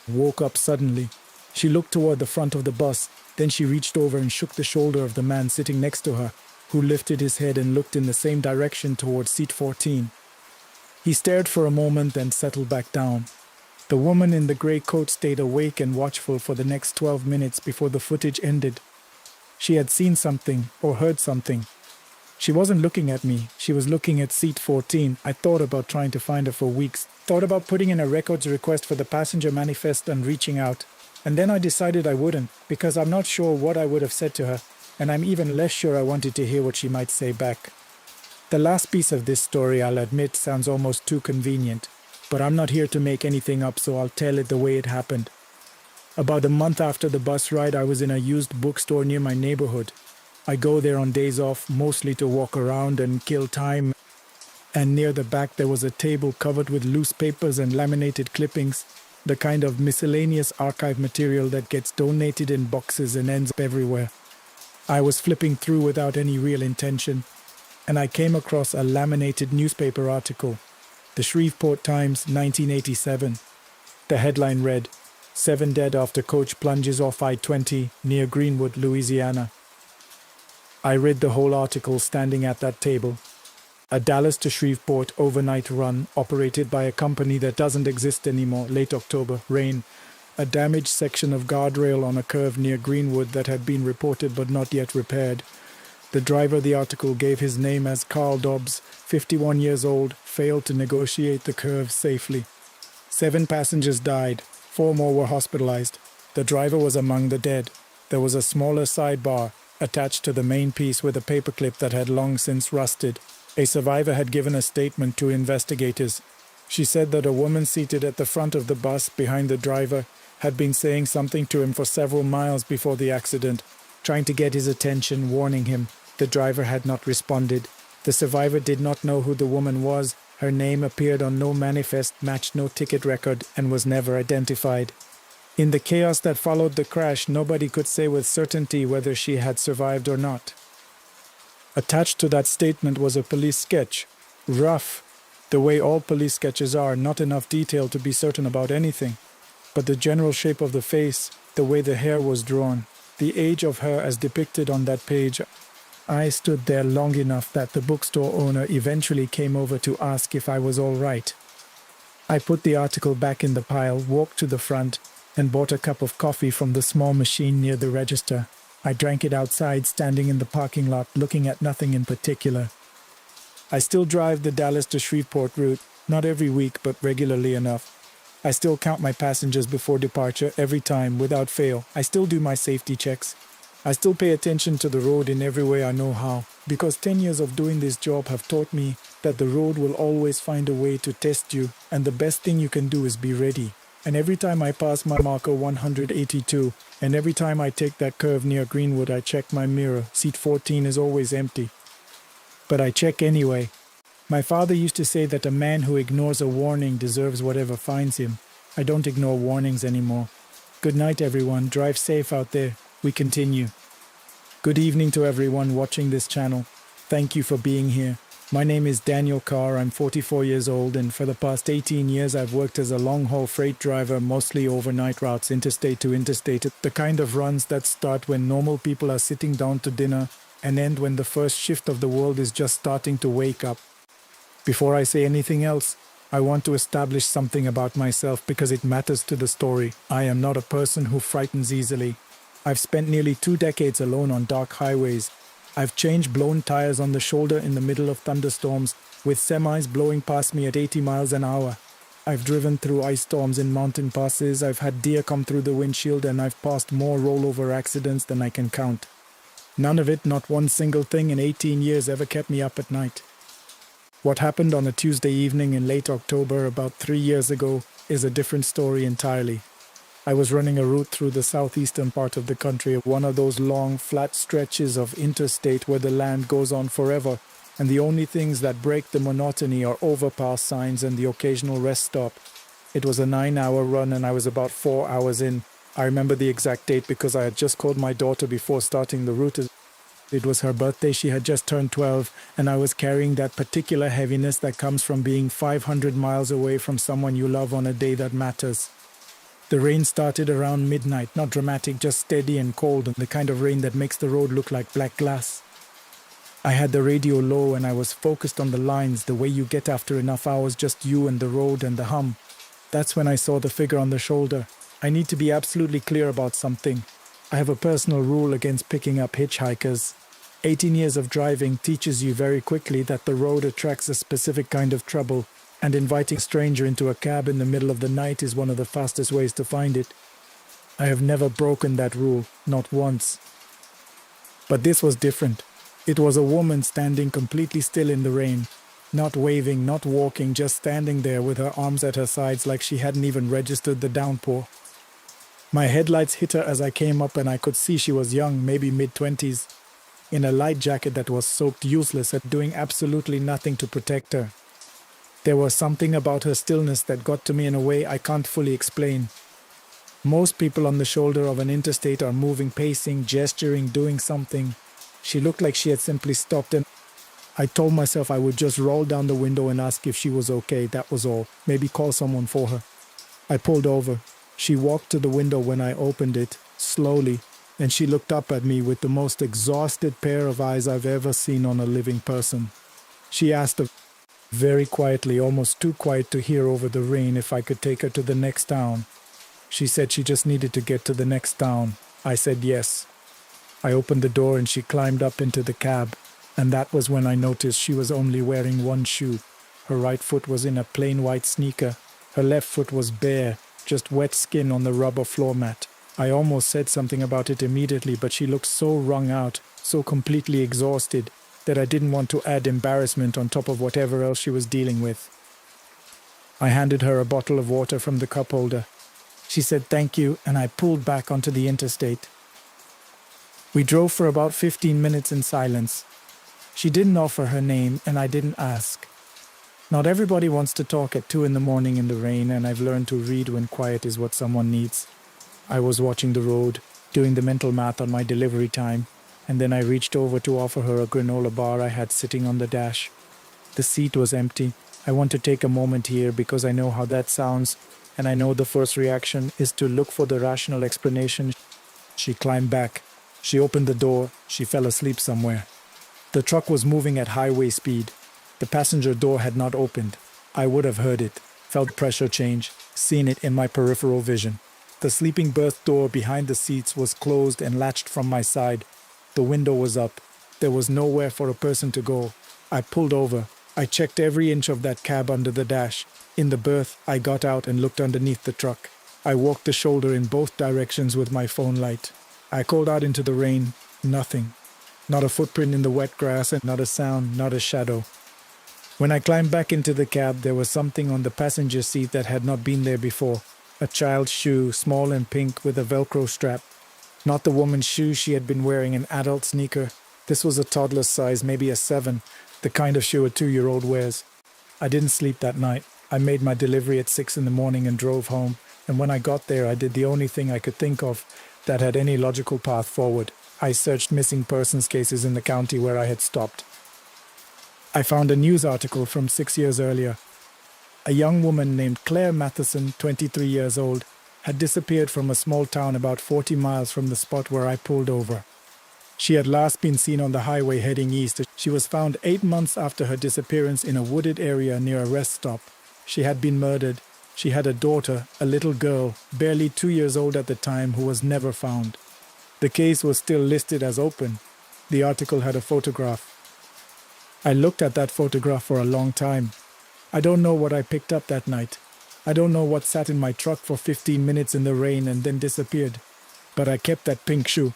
woke up suddenly. She looked toward the front of the bus. Then she reached over and shook the shoulder of the man sitting next to her, who lifted his head and looked in the same direction towards seat 14. He stared for a moment, then settled back down. The woman in the grey coat stayed awake and watchful for the next 12 minutes before the footage ended. She had seen something or heard something. She wasn't looking at me. She was looking at seat 14. I thought about trying to find her for weeks. Thought about putting in a records request for the passenger manifest and reaching out. And then I decided I wouldn't, because I'm not sure what I would have said to her, and I'm even less sure I wanted to hear what she might say back. The last piece of this story, I'll admit, sounds almost too convenient, but I'm not here to make anything up, so I'll tell it the way it happened. About a month after the bus ride, I was in a used bookstore near my neighborhood. I go there on days off, mostly to walk around and kill time, and near the back there was a table covered with loose papers and laminated clippings, the kind of miscellaneous archive material that gets donated in boxes and ends up everywhere. I was flipping through without any real intention, and I came across a laminated newspaper article, the Shreveport Times, 1987. The headline read, "7 dead after coach plunges off I-20 near Greenwood, Louisiana." I read the whole article standing at that table. A Dallas to Shreveport overnight run operated by a company that doesn't exist anymore, late October, rain. A damaged section of guardrail on a curve near Greenwood that had been reported but not yet repaired. The driver of the article gave his name as Carl Dobbs, 51 years old, failed to negotiate the curve safely. 7 passengers died, 4 more were hospitalized. The driver was among the dead. There was a smaller sidebar attached to the main piece with a paperclip that had long since rusted. A survivor had given a statement to investigators. She said that a woman seated at the front of the bus behind the driver had been saying something to him for several miles before the accident, trying to get his attention, warning him. The driver had not responded. The survivor did not know who the woman was. Her name appeared on no manifest, matched no ticket record, and was never identified. In the chaos that followed the crash, nobody could say with certainty whether she had survived or not. Attached to that statement was a police sketch. Rough, the way all police sketches are, not enough detail to be certain about anything. But the general shape of the face, the way the hair was drawn, the age of her as depicted on that page. I stood there long enough that the bookstore owner eventually came over to ask if I was all right. I put the article back in the pile, walked to the front, and bought a cup of coffee from the small machine near the register. I drank it outside, standing in the parking lot, looking at nothing in particular. I still drive the Dallas to Shreveport route, not every week, but regularly enough. I still count my passengers before departure every time, without fail. I still do my safety checks. I still pay attention to the road in every way I know how, because 10 years of doing this job have taught me that the road will always find a way to test you, and the best thing you can do is be ready. And every time I pass my marker 182, and every time I take that curve near Greenwood, I check my mirror. Seat 14 is always empty. But I check anyway. My father used to say that a man who ignores a warning deserves whatever finds him. I don't ignore warnings anymore. Good night, everyone. Drive safe out there. We continue. Good evening to everyone watching this channel. Thank you for being here. My name is Daniel Carr. I'm 44 years old, and for the past 18 years I've worked as a long-haul freight driver, mostly overnight routes, interstate to interstate, the kind of runs that start when normal people are sitting down to dinner and end when the first shift of the world is just starting to wake up. Before I say anything else, I want to establish something about myself because it matters to the story. I am not a person who frightens easily. I've spent nearly 2 decades alone on dark highways. I've changed blown tires on the shoulder in the middle of thunderstorms, with semis blowing past me at 80 miles an hour. I've driven through ice storms in mountain passes, I've had deer come through the windshield, and I've passed more rollover accidents than I can count. None of it, not one single thing in 18 years, ever kept me up at night. What happened on a Tuesday evening in late October about 3 years ago is a different story entirely. I was running a route through the southeastern part of the country, one of those long, flat stretches of interstate where the land goes on forever, and the only things that break the monotony are overpass signs and the occasional rest stop. It was a 9-hour run, and I was about 4 hours in. I remember the exact date because I had just called my daughter before starting the route. It was her birthday, she had just turned 12, and I was carrying that particular heaviness that comes from being 500 miles away from someone you love on a day that matters. The rain started around midnight, not dramatic, just steady and cold, and the kind of rain that makes the road look like black glass. I had the radio low and I was focused on the lines, the way you get after enough hours, just you and the road and the hum. That's when I saw the figure on the shoulder. I need to be absolutely clear about something. I have a personal rule against picking up hitchhikers. 18 years of driving teaches you very quickly that the road attracts a specific kind of trouble, and inviting a stranger into a cab in the middle of the night is one of the fastest ways to find it. I have never broken that rule, not once. But this was different. It was a woman standing completely still in the rain, not waving, not walking, just standing there with her arms at her sides like she hadn't even registered the downpour. My headlights hit her as I came up and I could see she was young, maybe mid-20s, in a light jacket that was soaked useless at doing absolutely nothing to protect her. There was something about her stillness that got to me in a way I can't fully explain. Most people on the shoulder of an interstate are moving, pacing, gesturing, doing something. She looked like she had simply stopped, and I told myself I would just roll down the window and ask if she was okay, that was all. Maybe call someone for her. I pulled over. She walked to the window when I opened it, slowly, and she looked up at me with the most exhausted pair of eyes I've ever seen on a living person. She asked very quietly, almost too quiet to hear over the rain, if I could take her to the next town. She said she just needed to get to the next town. I said yes. I opened the door and she climbed up into the cab, and that was when I noticed she was only wearing one shoe. Her right foot was in a plain white sneaker. Her left foot was bare, just wet skin on the rubber floor mat. I almost said something about it immediately, but she looked so wrung out, so completely exhausted, that I didn't want to add embarrassment on top of whatever else she was dealing with. I handed her a bottle of water from the cup holder. She said thank you, and I pulled back onto the interstate. We drove for about 15 minutes in silence. She didn't offer her name, and I didn't ask. Not everybody wants to talk at 2 in the morning in the rain, and I've learned to read when quiet is what someone needs. I was watching the road, doing the mental math on my delivery time, and then I reached over to offer her a granola bar I had sitting on the dash. The seat was empty. I want to take a moment here because I know how that sounds, and I know the first reaction is to look for the rational explanation. She climbed back. She opened the door. She fell asleep somewhere. The truck was moving at highway speed. The passenger door had not opened. I would have heard it, felt pressure change, seen it in my peripheral vision. The sleeping berth door behind the seats was closed and latched from my side. The window was up. There was nowhere for a person to go. I pulled over. I checked every inch of that cab under the dash. In the berth, I got out and looked underneath the truck. I walked the shoulder in both directions with my phone light. I called out into the rain. Nothing. Not a footprint in the wet grass, and not a sound, not a shadow. When I climbed back into the cab, there was something on the passenger seat that had not been there before. A child's shoe, small and pink, with a Velcro strap. Not the woman's shoe she had been wearing, an adult sneaker. This was a toddler's size, maybe a 7, the kind of shoe a 2-year-old wears. I didn't sleep that night. I made my delivery at 6 in the morning and drove home, and when I got there, I did the only thing I could think of that had any logical path forward. I searched missing persons cases in the county where I had stopped. I found a news article from 6 years earlier. A young woman named Claire Matheson, 23 years old, had disappeared from a small town about 40 miles from the spot where I pulled over. She had last been seen on the highway heading east. She was found 8 months after her disappearance in a wooded area near a rest stop. She had been murdered. She had a daughter, a little girl, barely 2 years old at the time, who was never found. The case was still listed as open. The article had a photograph. I looked at that photograph for a long time. I don't know what I picked up that night. I don't know what sat in my truck for 15 minutes in the rain and then disappeared. But I kept that pink shoe.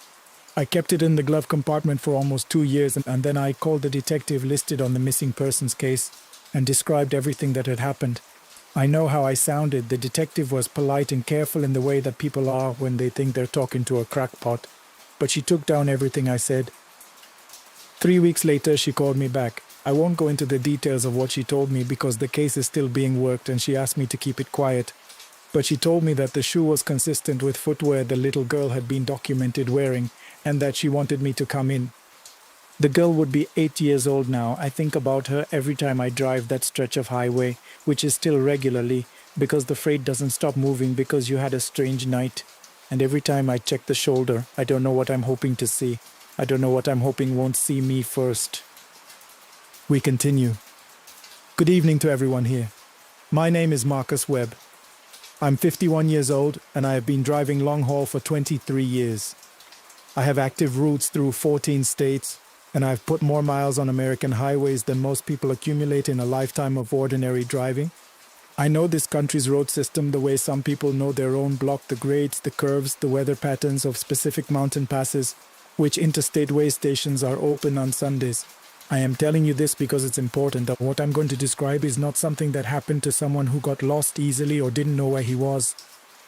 I kept it in the glove compartment for almost 2 years, and then I called the detective listed on the missing persons case and described everything that had happened. I know how I sounded. The detective was polite and careful in the way that people are when they think they're talking to a crackpot. But she took down everything I said. 3 weeks later, she called me back. I won't go into the details of what she told me because the case is still being worked and she asked me to keep it quiet. But she told me that the shoe was consistent with footwear the little girl had been documented wearing and that she wanted me to come in. The girl would be 8 years old now. I think about her every time I drive that stretch of highway, which is still regularly, because the freight doesn't stop moving because you had a strange night. And every time I check the shoulder, I don't know what I'm hoping to see. I don't know what I'm hoping won't see me first. We continue. Good evening to everyone here. My name is Marcus Webb. I'm 51 years old and I have been driving long haul for 23 years. I have active routes through 14 states, and I've put more miles on American highways than most people accumulate in a lifetime of ordinary driving. I know this country's road system the way some people know their own block, the grades, the curves, the weather patterns of specific mountain passes. which interstate way stations are open on Sundays. I am telling you this because it's important that what I'm going to describe is not something that happened to someone who got lost easily or didn't know where he was.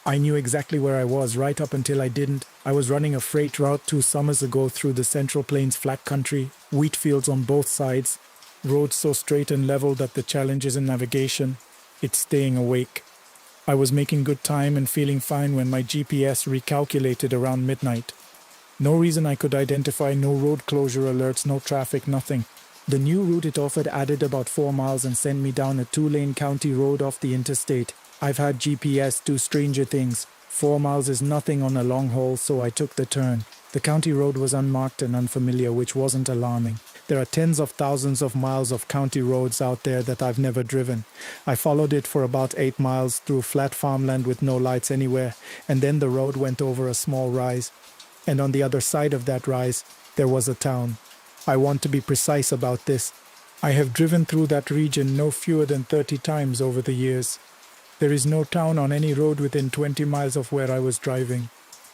I knew exactly where I was right up until I didn't. I was running a freight route 2 summers ago through the Central Plains flat country, wheat fields on both sides, roads so straight and level that the challenge isn't navigation, it's staying awake. I was making good time and feeling fine when my GPS recalculated around midnight. No reason I could identify, no road closure alerts, no traffic, nothing. The new route it offered added about 4 miles and sent me down a 2-lane county road off the interstate. I've had GPS do stranger things. 4 miles is nothing on a long haul, so I took the turn. The county road was unmarked and unfamiliar, which wasn't alarming. There are tens of thousands of miles of county roads out there that I've never driven. I followed it for about 8 miles through flat farmland with no lights anywhere, and then the road went over a small rise. And on the other side of that rise, there was a town. I want to be precise about this. I have driven through that region no fewer than 30 times over the years. There is no town on any road within 20 miles of where I was driving.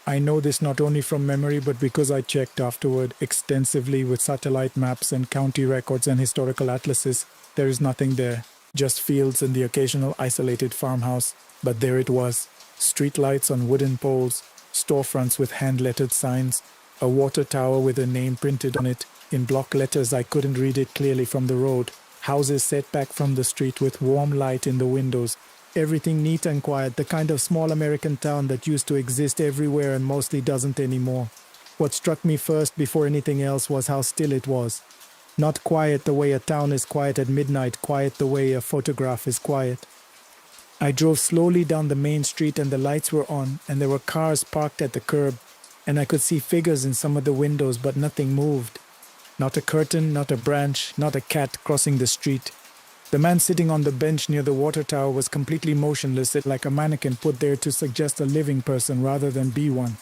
I know this not only from memory but because I checked afterward extensively with satellite maps and county records and historical atlases. There is nothing there, just fields and the occasional isolated farmhouse. But there it was, streetlights on wooden poles, storefronts with hand-lettered signs, a water tower with a name printed on it. In block letters I couldn't read it clearly from the road. Houses set back from the street with warm light in the windows. Everything neat and quiet, the kind of small American town that used to exist everywhere and mostly doesn't anymore. What struck me first before anything else was how still it was. Not quiet the way a town is quiet at midnight, quiet the way a photograph is quiet. I drove slowly down the main street and the lights were on and there were cars parked at the curb and I could see figures in some of the windows but nothing moved. Not a curtain, not a branch, not a cat crossing the street. The man sitting on the bench near the water tower was completely motionless, like a mannequin put there to suggest a living person rather than be one.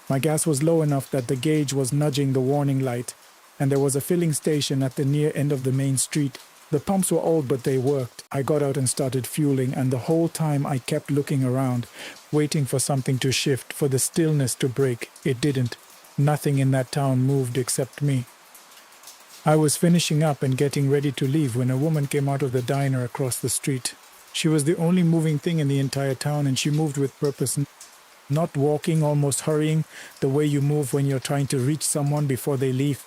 My gas was low enough that the gauge was nudging the warning light, and there was a filling station at the near end of the main street. The pumps were old, but they worked. I got out and started fueling, and the whole time I kept looking around, waiting for something to shift, for the stillness to break. It didn't. Nothing in that town moved except me. I was finishing up and getting ready to leave when a woman came out of the diner across the street. She was the only moving thing in the entire town, and she moved with purpose, not walking, almost hurrying, the way you move when you're trying to reach someone before they leave.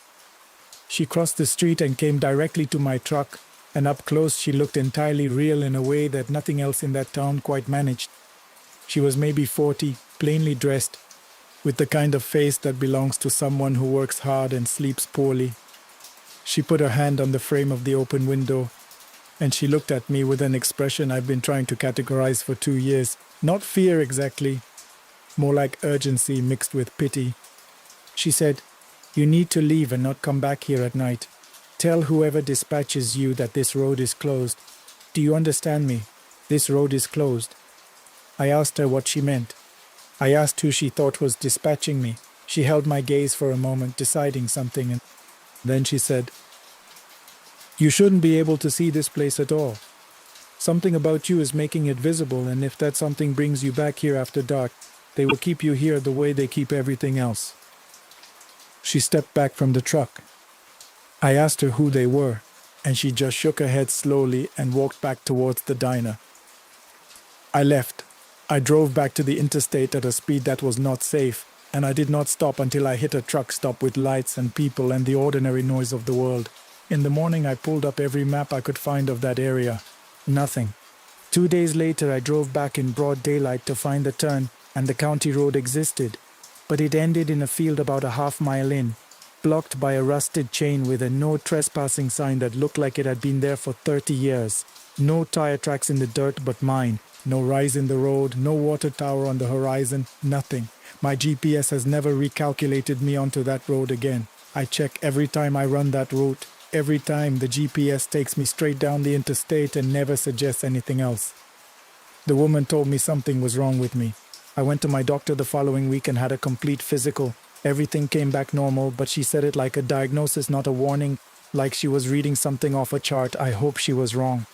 She crossed the street and came directly to my truck, and up close she looked entirely real in a way that nothing else in that town quite managed. She was maybe 40, plainly dressed, with the kind of face that belongs to someone who works hard and sleeps poorly. She put her hand on the frame of the open window, and she looked at me with an expression I've been trying to categorize for 2 years. Not fear exactly, more like urgency mixed with pity. She said, "You need to leave and not come back here at night. Tell whoever dispatches you that this road is closed. Do you understand me? This road is closed." I asked her what she meant. I asked who she thought was dispatching me. She held my gaze for a moment, deciding something, and then she said, "You shouldn't be able to see this place at all. Something about you is making it visible, and if that something brings you back here after dark, they will keep you here the way they keep everything else." She stepped back from the truck. I asked her who they were, and she just shook her head slowly and walked back towards the diner. I left. I drove back to the interstate at a speed that was not safe, and I did not stop until I hit a truck stop with lights and people and the ordinary noise of the world. In the morning I pulled up every map I could find of that area. Nothing. 2 days later I drove back in broad daylight to find the turn, and the county road existed. But it ended in a field about a half-mile in, blocked by a rusted chain with a no trespassing sign that looked like it had been there for 30 years. No tire tracks in the dirt but mine. No rise in the road, no water tower on the horizon, nothing. My GPS has never recalculated me onto that road again. I check every time I run that route. Every time the GPS takes me straight down the interstate and never suggests anything else. The woman told me something was wrong with me. I went to my doctor the following week and had a complete physical. Everything came back normal, but she said it like a diagnosis, not a warning, like she was reading something off a chart. I hope she was wrong.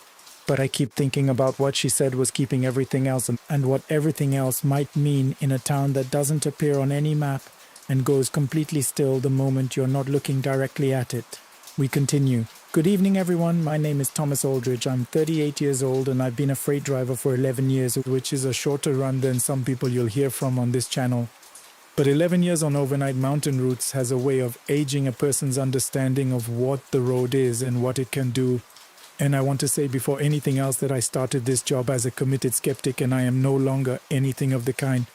But I keep thinking about what she said was keeping everything else and what everything else might mean in a town that doesn't appear on any map and goes completely still the moment you're not looking directly at it. We continue. Good evening, everyone. My name is Thomas Aldridge. I'm 38 years old and I've been a freight driver for 11 years, which is a shorter run than some people you'll hear from on this channel. But 11 years on overnight mountain routes has a way of aging a person's understanding of what the road is and what it can do. And I want to say before anything else that I started this job as a committed skeptic, and I am no longer anything of the kind.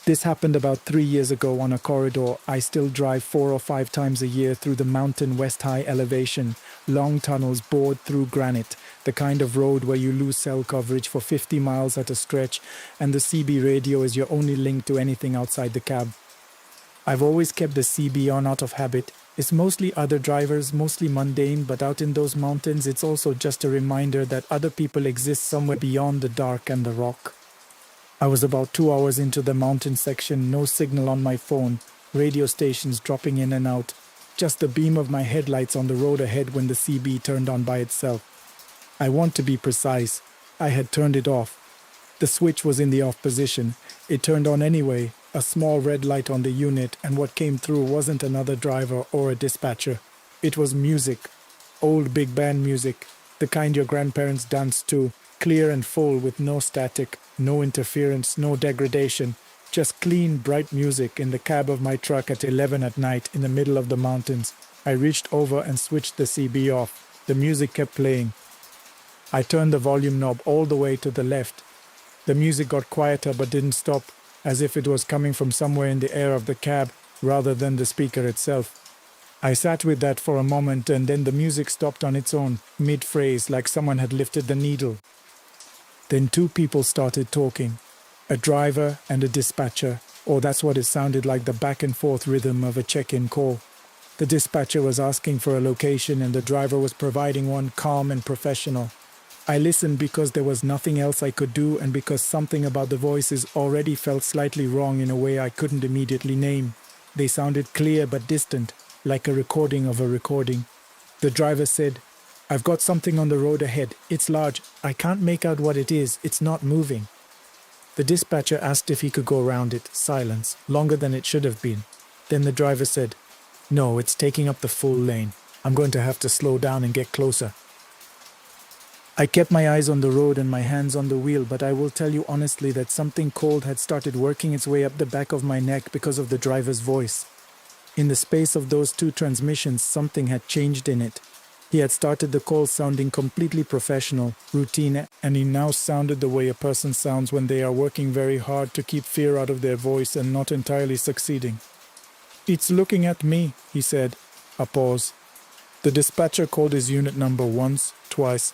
This happened about 3 years ago on a corridor I still drive 4 or 5 times a year through the mountain west high elevation, long tunnels bored through granite, the kind of road where you lose cell coverage for 50 miles at a stretch, and the CB radio is your only link to anything outside the cab. I've always kept the CB on out of habit. It's mostly other drivers, mostly mundane, but out in those mountains it's also just a reminder that other people exist somewhere beyond the dark and the rock. I was about 2 hours into the mountain section, no signal on my phone, radio stations dropping in and out, just the beam of my headlights on the road ahead when the CB turned on by itself. I want to be precise. I had turned it off. The switch was in the off position. It turned on anyway, a small red light on the unit, and what came through wasn't another driver or a dispatcher. It was music, old big band music, the kind your grandparents danced to, clear and full with no static, no interference, no degradation, just clean, bright music in the cab of my truck at 11 at night in the middle of the mountains. I reached over and switched the CB off. The music kept playing. I turned the volume knob all the way to the left. The music got quieter but didn't stop, as if it was coming from somewhere in the air of the cab rather than the speaker itself. I sat with that for a moment and then the music stopped on its own, mid-phrase, like someone had lifted the needle. Then 2 people started talking, a driver and a dispatcher, or that's what it sounded like, the back and forth rhythm of a check-in call. The dispatcher was asking for a location and the driver was providing one, calm and professional. I listened because there was nothing else I could do and because something about the voices already felt slightly wrong in a way I couldn't immediately name. They sounded clear but distant, like a recording of a recording. The driver said, "I've got something on the road ahead. It's large. I can't make out what it is. It's not moving." The dispatcher asked if he could go around it. Silence, longer than it should have been. Then the driver said, "No, it's taking up the full lane. I'm going to have to slow down and get closer." I kept my eyes on the road and my hands on the wheel, but I will tell you honestly that something cold had started working its way up the back of my neck because of the driver's voice. In the space of those 2 transmissions, something had changed in it. He had started the call sounding completely professional, routine, and he now sounded the way a person sounds when they are working very hard to keep fear out of their voice and not entirely succeeding. "It's looking at me," he said. A pause. The dispatcher called his unit number once, twice.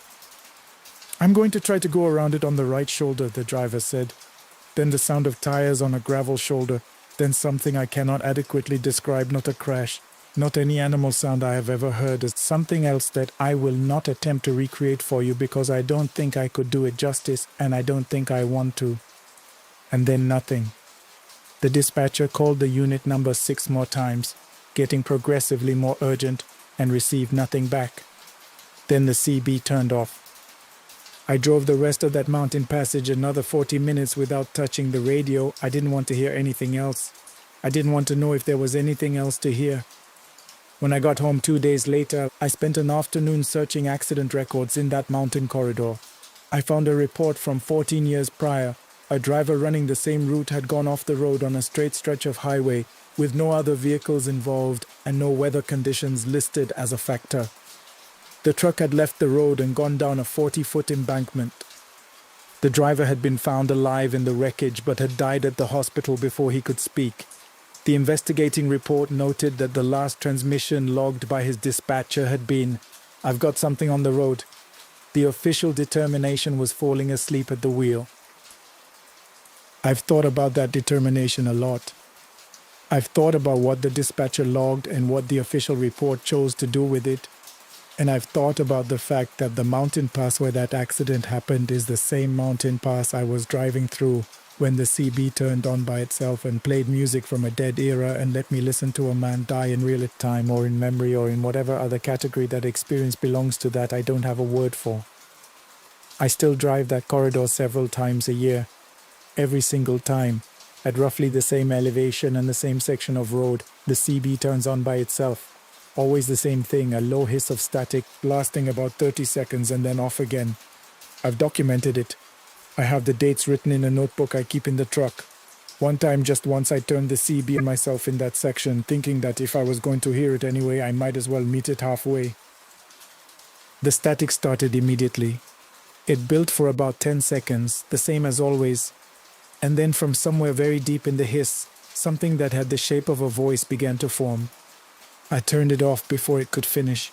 "I'm going to try to go around it on the right shoulder," the driver said. Then the sound of tires on a gravel shoulder. Then something I cannot adequately describe, not a crash, not any animal sound I have ever heard, as something else that I will not attempt to recreate for you because I don't think I could do it justice and I don't think I want to. And then nothing. The dispatcher called the unit number 6 more times, getting progressively more urgent, and received nothing back. Then the CB turned off. I drove the rest of that mountain passage another 40 minutes without touching the radio. I didn't want to hear anything else. I didn't want to know if there was anything else to hear. When I got home 2 days later, I spent an afternoon searching accident records in that mountain corridor. I found a report from 14 years prior. A driver running the same route had gone off the road on a straight stretch of highway with no other vehicles involved and no weather conditions listed as a factor. The truck had left the road and gone down a 40-foot embankment. The driver had been found alive in the wreckage but had died at the hospital before he could speak. The investigating report noted that the last transmission logged by his dispatcher had been, "I've got something on the road." The official determination was falling asleep at the wheel. I've thought about that determination a lot. I've thought about what the dispatcher logged and what the official report chose to do with it. And I've thought about the fact that the mountain pass where that accident happened is the same mountain pass I was driving through when the CB turned on by itself and played music from a dead era and let me listen to a man die in real time or in memory or in whatever other category that experience belongs to that I don't have a word for. I still drive that corridor several times a year. Every single time. At roughly the same elevation and the same section of road, the CB turns on by itself. Always the same thing, a low hiss of static, lasting about 30 seconds and then off again. I've documented it. I have the dates written in a notebook I keep in the truck. One time, just once, I turned the CB on myself in that section, thinking that if I was going to hear it anyway, I might as well meet it halfway. The static started immediately. It built for about 10 seconds, the same as always. And then from somewhere very deep in the hiss, something that had the shape of a voice began to form. I turned it off before it could finish.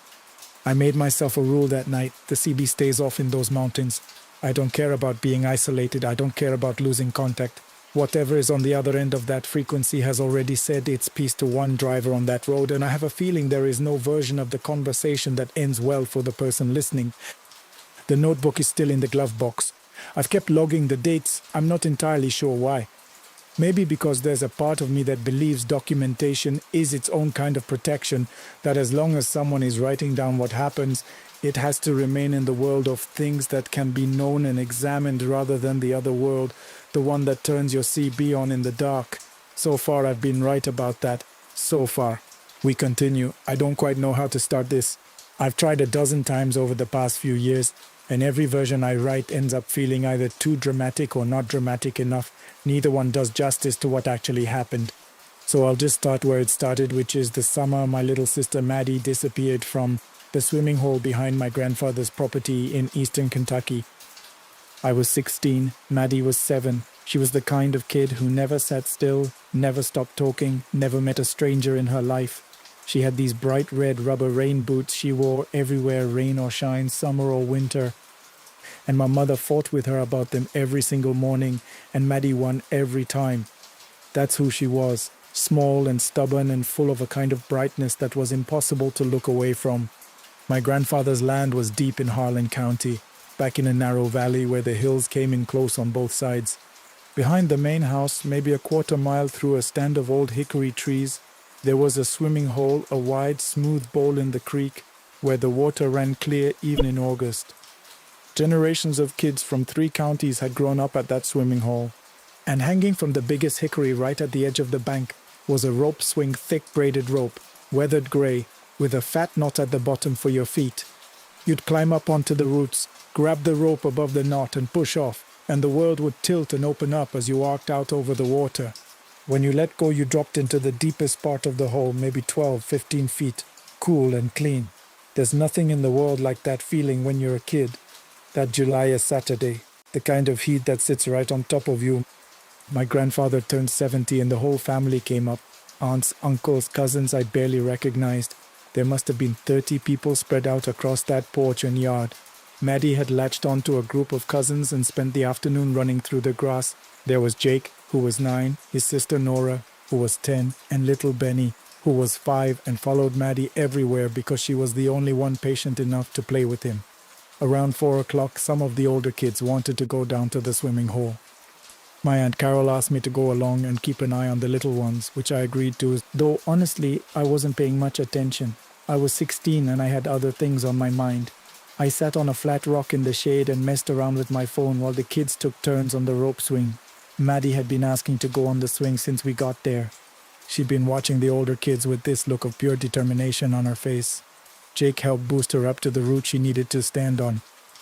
I made myself a rule that night: the CB stays off in those mountains. I don't care about being isolated, I don't care about losing contact. Whatever is on the other end of that frequency has already said its piece to one driver on that road, and I have a feeling there is no version of the conversation that ends well for the person listening. The notebook is still in the glove box. I've kept logging the dates. I'm not entirely sure why. Maybe because there's a part of me that believes documentation is its own kind of protection, that as long as someone is writing down what happens, it has to remain in the world of things that can be known and examined rather than the other world, the one that turns your CB on in the dark. So far I've been right about that. So far. We continue. I don't quite know how to start this. I've tried a dozen times over the past few years, and every version I write ends up feeling either too dramatic or not dramatic enough. Neither one does justice to what actually happened. So I'll just start where it started, which is the summer my little sister Maddie disappeared from the swimming hole behind my grandfather's property in eastern Kentucky. I was 16, Maddie was 7. She was the kind of kid who never sat still, never stopped talking, never met a stranger in her life. She had these bright red rubber rain boots she wore everywhere, rain or shine, summer or winter. And my mother fought with her about them every single morning, and Maddie won every time. That's who she was, small and stubborn and full of a kind of brightness that was impossible to look away from. My grandfather's land was deep in Harlan County, back in a narrow valley where the hills came in close on both sides. Behind the main house, maybe a quarter mile through a stand of old hickory trees, there was a swimming hole, a wide, smooth bowl in the creek, where the water ran clear even in August. Generations of kids from 3 counties had grown up at that swimming hole. And hanging from the biggest hickory right at the edge of the bank was a rope swing, thick braided rope, weathered gray, with a fat knot at the bottom for your feet. You'd climb up onto the roots, grab the rope above the knot and push off, and the world would tilt and open up as you walked out over the water. When you let go, you dropped into the deepest part of the hole, maybe 12, 15 feet, cool and clean. There's nothing in the world like that feeling when you're a kid. That July is Saturday, the kind of heat that sits right on top of you. My grandfather turned 70 and the whole family came up. Aunts, uncles, cousins I barely recognized. There must have been 30 people spread out across that porch and yard. Maddie had latched onto a group of cousins and spent the afternoon running through the grass. There was Jake, who was 9, his sister Nora, who was 10, and little Benny, who was 5 and followed Maddie everywhere because she was the only one patient enough to play with him. Around 4 o'clock, some of the older kids wanted to go down to the swimming hole. My Aunt Carol asked me to go along and keep an eye on the little ones, which I agreed to, though honestly, I wasn't paying much attention. I was 16 and I had other things on my mind. I sat on a flat rock in the shade and messed around with my phone while the kids took turns on the rope swing. Maddie had been asking to go on the swing since we got there. She'd been watching the older kids with this look of pure determination on her face. Jake helped boost her up to the root she needed to stand on,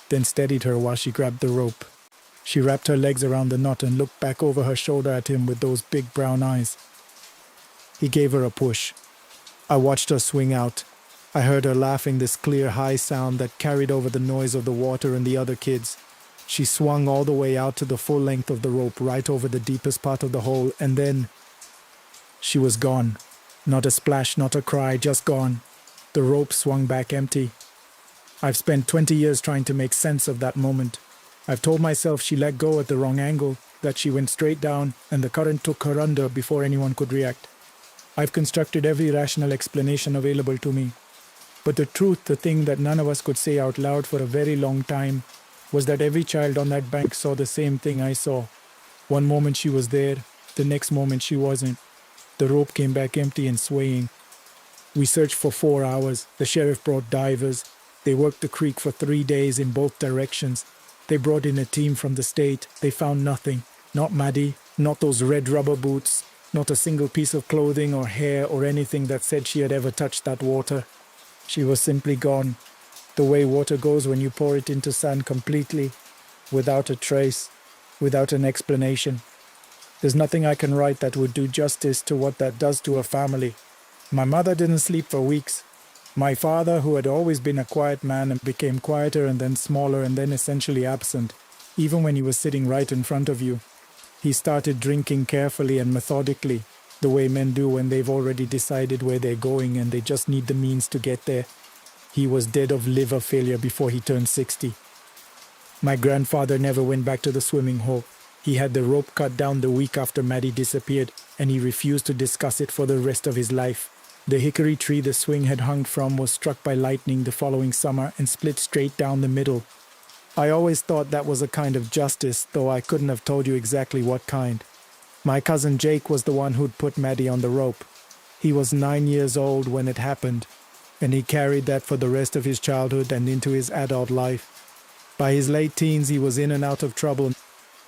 then steadied her while she grabbed the rope. She wrapped her legs around the knot and looked back over her shoulder at him with those big brown eyes. He gave her a push. I watched her swing out. I heard her laughing, this clear, high sound that carried over the noise of the water and the other kids. She swung all the way out to the full length of the rope, right over the deepest part of the hole, and then she was gone. Not a splash, not a cry, just gone. The rope swung back empty. I've spent 20 years trying to make sense of that moment. I've told myself she let go at the wrong angle, that she went straight down, and the current took her under before anyone could react. I've constructed every rational explanation available to me. But the truth, the thing that none of us could say out loud for a very long time, was that every child on that bank saw the same thing I saw. One moment she was there, the next moment she wasn't. The rope came back empty and swaying. We searched for 4 hours. The sheriff brought divers. They worked the creek for 3 days in both directions. They brought in a team from the state. They found nothing. Not Maddie, Not those red rubber boots, not a single piece of clothing or hair or anything that said she had ever touched that water. She was simply gone, the way water goes when you pour it into sand completely, without a trace, without an explanation. There's nothing I can write that would do justice to what that does to a family. My mother didn't sleep for weeks. My father, who had always been a quiet man and became quieter and then smaller and then essentially absent, even when he was sitting right in front of you. He started drinking carefully and methodically, the way men do when they've already decided where they're going and they just need the means to get there. He was dead of liver failure before he turned 60. My grandfather never went back to the swimming hole. He had the rope cut down the week after Maddie disappeared, and he refused to discuss it for the rest of his life. The hickory tree the swing had hung from was struck by lightning the following summer and split straight down the middle. I always thought that was a kind of justice, though I couldn't have told you exactly what kind. My cousin Jake was the one who'd put Maddie on the rope. He was 9 years old when it happened, and he carried that for the rest of his childhood and into his adult life. By his late teens, he was in and out of trouble.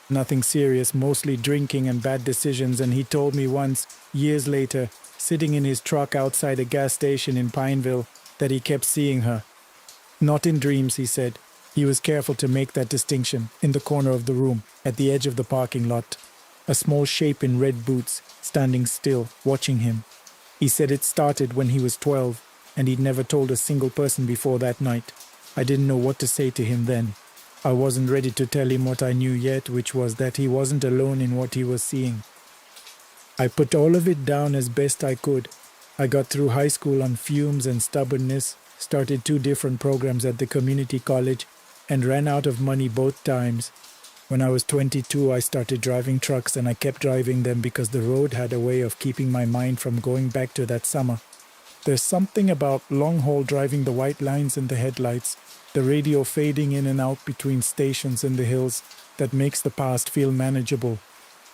Nothing serious, mostly drinking and bad decisions, and he told me once, years later, sitting in his truck outside a gas station in Pineville, that he kept seeing her. Not in dreams, he said. He was careful to make that distinction, in the corner of the room, at the edge of the parking lot. A small shape in red boots, standing still, watching him. He said it started when he was 12, and he'd never told a single person before that night. I didn't know what to say to him then. I wasn't ready to tell him what I knew yet, which was that he wasn't alone in what he was seeing. I put all of it down as best I could. I got through high school on fumes and stubbornness, started 2 different programs at the community college, and ran out of money both times. When I was 22, I started driving trucks, and I kept driving them because the road had a way of keeping my mind from going back to that summer. There's something about long-haul driving, the white lines in the headlights, the radio fading in and out between stations in the hills, that makes the past feel manageable,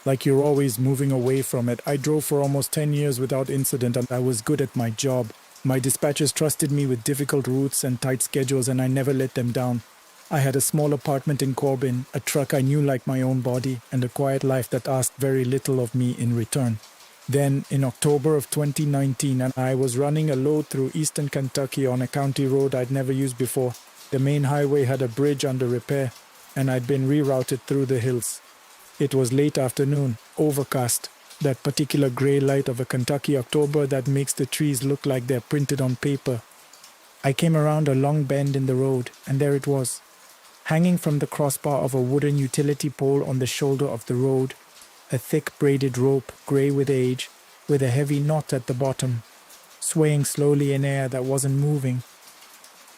like you're always moving away from it. I drove for almost 10 years without incident, and I was good at my job. My dispatchers trusted me with difficult routes and tight schedules, and I never let them down. I had a small apartment in Corbin, a truck I knew like my own body, and a quiet life that asked very little of me in return. Then, in October of 2019, and I was running a load through eastern Kentucky on a county road I'd never used before. The main highway had a bridge under repair, and I'd been rerouted through the hills. It was late afternoon, overcast, that particular gray light of a Kentucky October that makes the trees look like they're printed on paper. I came around a long bend in the road, and there it was. Hanging from the crossbar of a wooden utility pole on the shoulder of the road, a thick braided rope, gray with age, with a heavy knot at the bottom, swaying slowly in air that wasn't moving.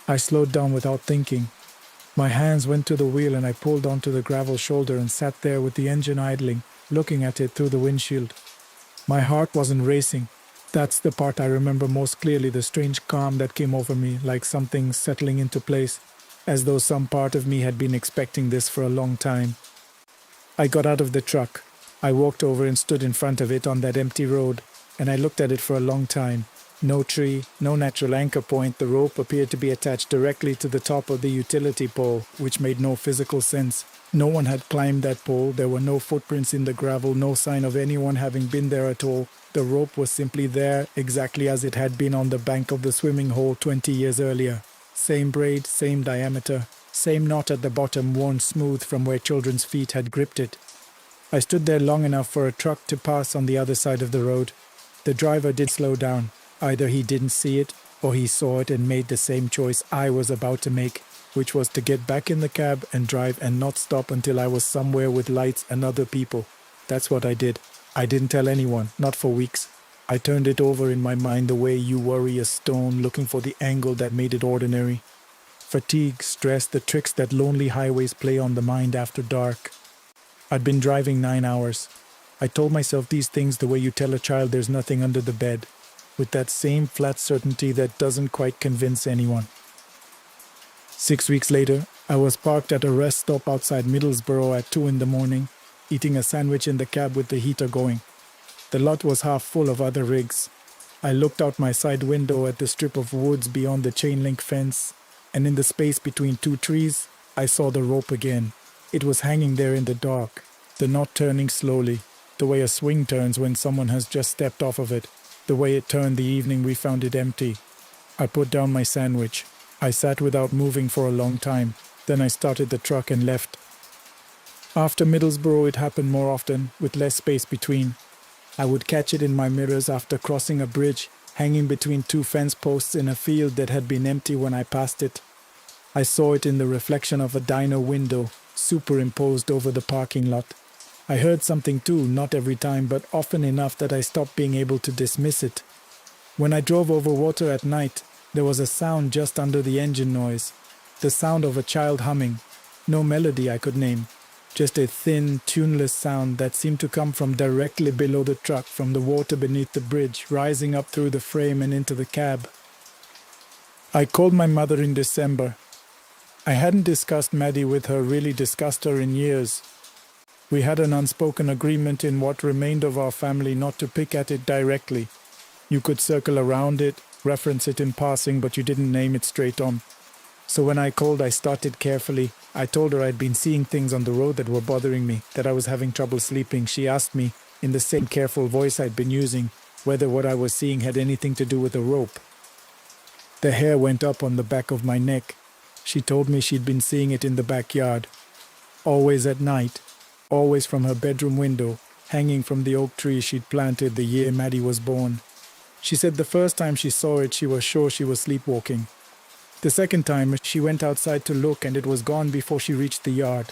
I slowed down without thinking. My hands went to the wheel and I pulled onto the gravel shoulder and sat there with the engine idling, looking at it through the windshield. My heart wasn't racing. That's the part I remember most clearly, the strange calm that came over me, like something settling into place, as though some part of me had been expecting this for a long time. I got out of the truck. I walked over and stood in front of it on that empty road, and I looked at it for a long time. No tree, no natural anchor point. The rope appeared to be attached directly to the top of the utility pole, which made no physical sense. No one had climbed that pole. There were no footprints in the gravel, no sign of anyone having been there at all. The rope was simply there, exactly as it had been on the bank of the swimming hole 20 years earlier. Same braid, same diameter, same knot at the bottom worn smooth from where children's feet had gripped it. I stood there long enough for a truck to pass on the other side of the road. The driver did slow down. Either he didn't see it, or he saw it and made the same choice I was about to make, which was to get back in the cab and drive and not stop until I was somewhere with lights and other people. That's what I did. I didn't tell anyone, not for weeks. I turned it over in my mind the way you worry a stone, looking for the angle that made it ordinary. Fatigue, stress, the tricks that lonely highways play on the mind after dark. I'd been driving 9 hours. I told myself these things the way you tell a child there's nothing under the bed, with that same flat certainty that doesn't quite convince anyone. 6 weeks later, I was parked at a rest stop outside Middlesbrough at 2 a.m, eating a sandwich in the cab with the heater going. The lot was half full of other rigs. I looked out my side window at the strip of woods beyond the chain-link fence, and in the space between 2 trees, I saw the rope again. It was hanging there in the dark, the knot turning slowly. The way a swing turns when someone has just stepped off of it. The way it turned the evening we found it empty. I put down my sandwich. I sat without moving for a long time. Then I started the truck and left. After Middlesbrough, it happened more often, with less space between. I would catch it in my mirrors after crossing a bridge, hanging between two fence posts in a field that had been empty when I passed it. I saw it in the reflection of a diner window, superimposed over the parking lot. I heard something too, not every time, but often enough that I stopped being able to dismiss it. When I drove over water at night, there was a sound just under the engine noise. The sound of a child humming. No melody I could name. Just a thin, tuneless sound that seemed to come from directly below the truck, from the water beneath the bridge, rising up through the frame and into the cab. I called my mother in December. I hadn't discussed Maddie with her, really discussed her in years. We had an unspoken agreement in what remained of our family not to pick at it directly. You could circle around it, reference it in passing, but you didn't name it straight on. So when I called, I started carefully. I told her I'd been seeing things on the road that were bothering me, that I was having trouble sleeping. She asked me, in the same careful voice I'd been using, whether what I was seeing had anything to do with a rope. The hair went up on the back of my neck. She told me she'd been seeing it in the backyard. Always at night, always from her bedroom window, hanging from the oak tree she'd planted the year Maddie was born. She said the first time she saw it, she was sure she was sleepwalking. The second time, she went outside to look and it was gone before she reached the yard.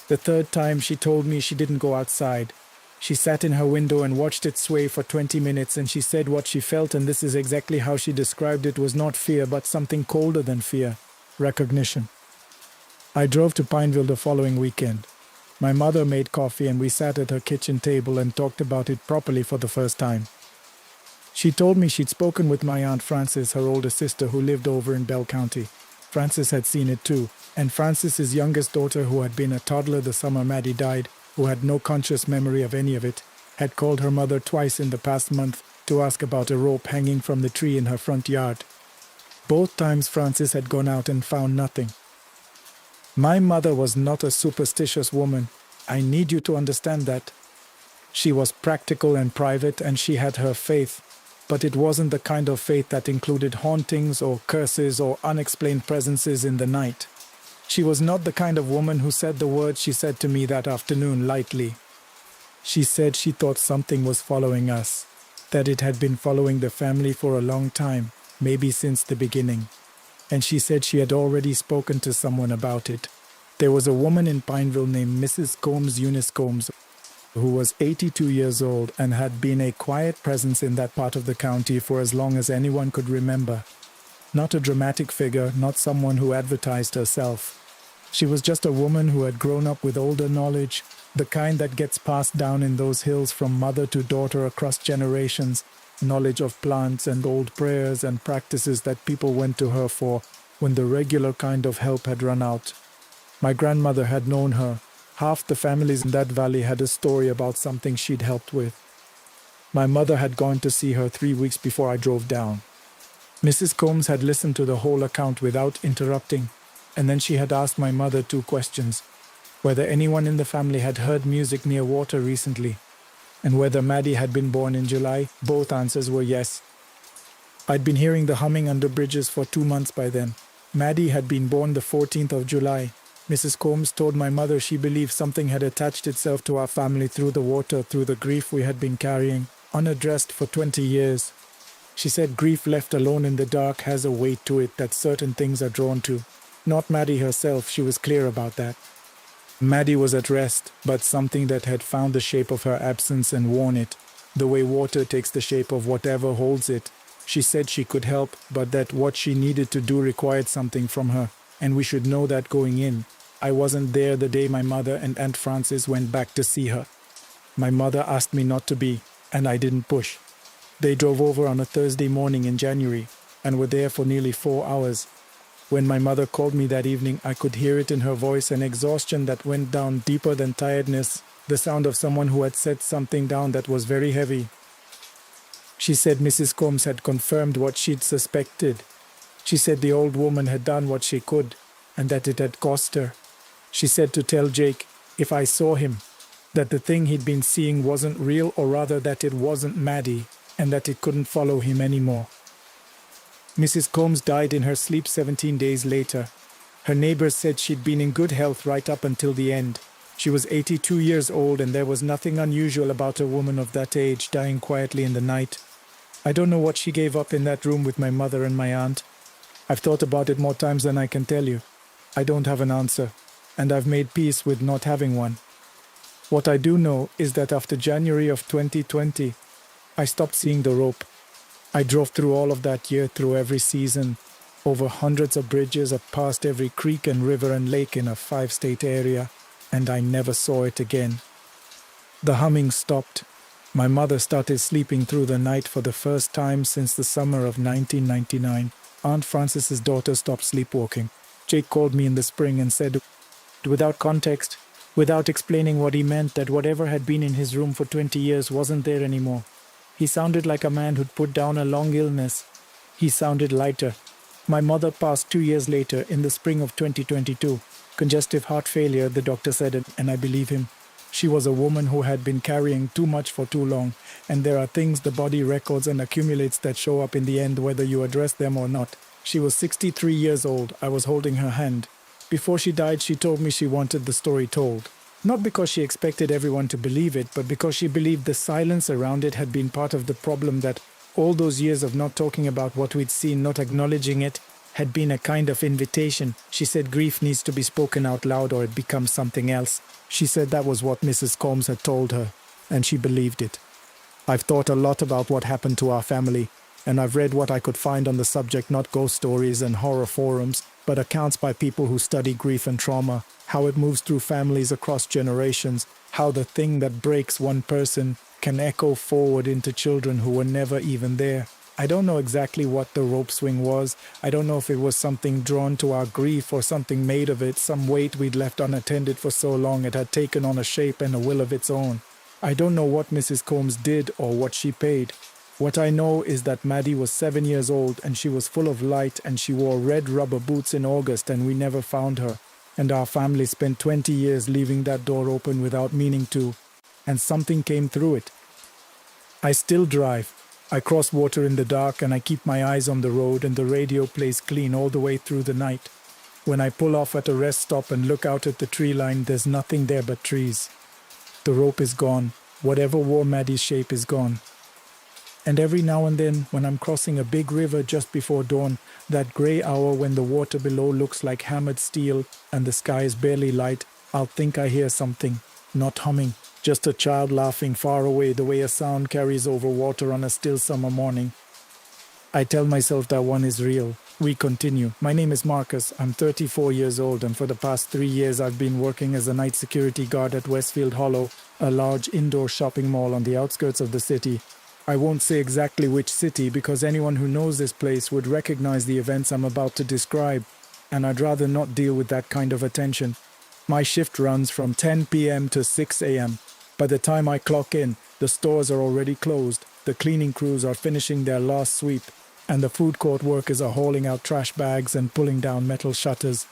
The third time, she told me she didn't go outside. She sat in her window and watched it sway for 20 minutes, and she said what she felt, and this is exactly how she described it, was not fear, but something colder than fear. Recognition. I drove to Pineville the following weekend. My mother made coffee and we sat at her kitchen table and talked about it properly for the first time. She told me she'd spoken with my Aunt Frances, her older sister, who lived over in Bell County. Frances had seen it too, and Frances's youngest daughter, who had been a toddler the summer Maddie died, who had no conscious memory of any of it, had called her mother twice in the past month to ask about a rope hanging from the tree in her front yard. Both times Frances had gone out and found nothing. My mother was not a superstitious woman. I need you to understand that. She was practical and private, and she had her faith. But it wasn't the kind of faith that included hauntings or curses or unexplained presences in the night. She was not the kind of woman who said the words she said to me that afternoon lightly. She said she thought something was following us, that it had been following the family for a long time, maybe since the beginning. And she said she had already spoken to someone about it. There was a woman in Pineville named Mrs. Eunice Combs, who was 82 years old and had been a quiet presence in that part of the county for as long as anyone could remember. Not a dramatic figure, not someone who advertised herself. She was just a woman who had grown up with older knowledge, the kind that gets passed down in those hills from mother to daughter across generations, knowledge of plants and old prayers and practices that people went to her for when the regular kind of help had run out. My grandmother had known her. Half the families in that valley had a story about something she'd helped with. My mother had gone to see her 3 weeks before I drove down. Mrs. Combs had listened to the whole account without interrupting, and then she had asked my mother 2 questions: whether anyone in the family had heard music near water recently, and whether Maddie had been born in July. Both answers were yes. I'd been hearing the humming under bridges for 2 months by then. Maddie had been born the 14th of July. Mrs. Combs told my mother she believed something had attached itself to our family through the water, through the grief we had been carrying, unaddressed for 20 years. She said grief left alone in the dark has a weight to it that certain things are drawn to. Not Maddie herself, she was clear about that. Maddie was at rest, but something that had found the shape of her absence and worn it, the way water takes the shape of whatever holds it. She said she could help, but that what she needed to do required something from her, and we should know that going in. I wasn't there the day my mother and Aunt Frances went back to see her. My mother asked me not to be, and I didn't push. They drove over on a Thursday morning in January, and were there for nearly 4 hours. When my mother called me that evening, I could hear it in her voice, an exhaustion that went down deeper than tiredness, the sound of someone who had set something down that was very heavy. She said Mrs. Combs had confirmed what she'd suspected. She said the old woman had done what she could, and that it had cost her. She said to tell Jake, if I saw him, that the thing he'd been seeing wasn't real, or rather that it wasn't Maddie, and that it couldn't follow him anymore. Mrs. Combs died in her sleep 17 days later. Her neighbors said she'd been in good health right up until the end. She was 82 years old, and there was nothing unusual about a woman of that age dying quietly in the night. I don't know what she gave up in that room with my mother and my aunt. I've thought about it more times than I can tell you. I don't have an answer, and I've made peace with not having one. What I do know is that after January of 2020, I stopped seeing the rope. I drove through all of that year, through every season, over hundreds of bridges, past every creek and river and lake in a 5-state area, and I never saw it again. The humming stopped. My mother started sleeping through the night for the first time since the summer of 1999. Aunt Frances's daughter stopped sleepwalking. Jake called me in the spring and said, without context, without explaining what he meant, that whatever had been in his room for 20 years wasn't there anymore. He sounded like a man who'd put down a long illness. He sounded lighter. My mother passed 2 years later, in the spring of 2022. Congestive heart failure, the doctor said, and I believe him. She was a woman who had been carrying too much for too long, and there are things the body records and accumulates that show up in the end whether you address them or not. She was 63 years old. I was holding her hand. Before she died, she told me she wanted the story told. Not because she expected everyone to believe it, but because she believed the silence around it had been part of the problem, that all those years of not talking about what we'd seen, not acknowledging it, had been a kind of invitation. She said grief needs to be spoken out loud or it becomes something else. She said that was what Mrs. Combs had told her, and she believed it. I've thought a lot about what happened to our family, and I've read what I could find on the subject, not ghost stories and horror forums, but accounts by people who study grief and trauma, how it moves through families across generations, how the thing that breaks one person can echo forward into children who were never even there. I don't know exactly what the rope swing was. I don't know if it was something drawn to our grief or something made of it, some weight we'd left unattended for so long it had taken on a shape and a will of its own. I don't know what Mrs. Combs did or what she paid. What I know is that Maddie was 7 years old and she was full of light, and she wore red rubber boots in August, and we never found her. And our family spent 20 years leaving that door open without meaning to, and something came through it. I still drive. I cross water in the dark, and I keep my eyes on the road, and the radio plays clean all the way through the night. When I pull off at a rest stop and look out at the tree line, there's nothing there but trees. The rope is gone. Whatever wore Maddie's shape is gone. And every now and then, when I'm crossing a big river just before dawn, that grey hour when the water below looks like hammered steel and the sky is barely light, I'll think I hear something, not humming, just a child laughing far away, the way a sound carries over water on a still summer morning. I tell myself that one is real. We continue. My name is Marcus. I'm 34 years old, and for the past 3 years I've been working as a night security guard at Westfield Hollow, a large indoor shopping mall on the outskirts of the city. I won't say exactly which city, because anyone who knows this place would recognize the events I'm about to describe, and I'd rather not deal with that kind of attention. My shift runs from 10 p.m. to 6 a.m. By the time I clock in, the stores are already closed, the cleaning crews are finishing their last sweep, and the food court workers are hauling out trash bags and pulling down metal shutters.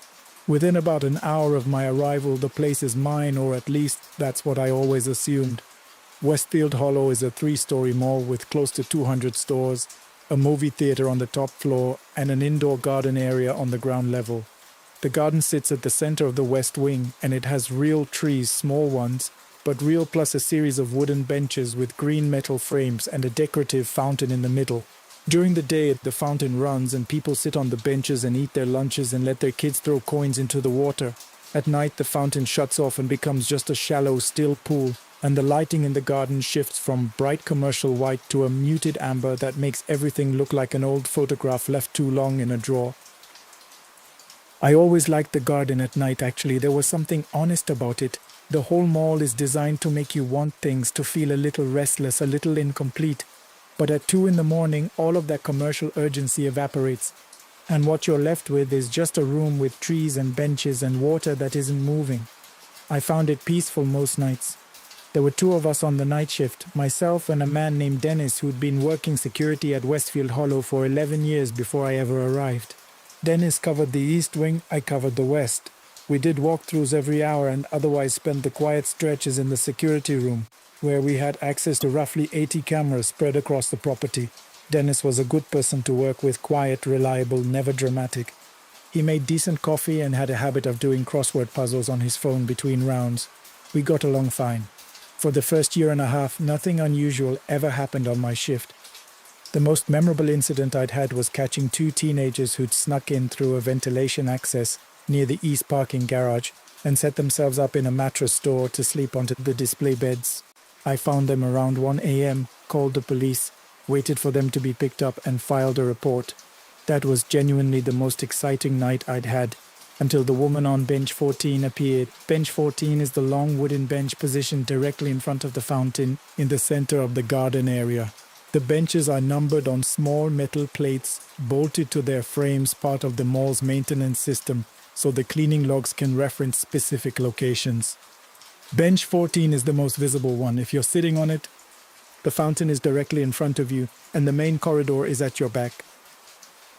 Within about an hour of my arrival, the place is mine, or at least that's what I always assumed. Westfield Hollow is a 3-story mall with close to 200 stores, a movie theater on the top floor, and an indoor garden area on the ground level. The garden sits at the center of the west wing, and it has real trees, small ones, but real, plus a series of wooden benches with green metal frames and a decorative fountain in the middle. During the day, the fountain runs and people sit on the benches and eat their lunches and let their kids throw coins into the water. At night, the fountain shuts off and becomes just a shallow, still pool, and the lighting in the garden shifts from bright commercial white to a muted amber that makes everything look like an old photograph left too long in a drawer. I always liked the garden at night, actually. There was something honest about it. The whole mall is designed to make you want things, to feel a little restless, a little incomplete. But at 2 in the morning, all of that commercial urgency evaporates. And what you're left with is just a room with trees and benches and water that isn't moving. I found it peaceful most nights. There were 2 of us on the night shift, myself and a man named Dennis, who'd been working security at Westfield Hollow for 11 years before I ever arrived. Dennis covered the east wing, I covered the west. We did walkthroughs every hour and otherwise spent the quiet stretches in the security room, where we had access to roughly 80 cameras spread across the property. Dennis was a good person to work with, quiet, reliable, never dramatic. He made decent coffee and had a habit of doing crossword puzzles on his phone between rounds. We got along fine. For the first year and a half, nothing unusual ever happened on my shift. The most memorable incident I'd had was catching two teenagers who'd snuck in through a ventilation access near the east parking garage and set themselves up in a mattress store to sleep onto the display beds. I found them around 1 a.m., called the police, waited for them to be picked up and filed a report. That was genuinely the most exciting night I'd had, until the woman on bench 14 appeared. Bench 14 is the long wooden bench positioned directly in front of the fountain in the center of the garden area. The benches are numbered on small metal plates bolted to their frames, part of the mall's maintenance system, so the cleaning logs can reference specific locations. Bench 14 is the most visible one. If you're sitting on it, the fountain is directly in front of you, and the main corridor is at your back.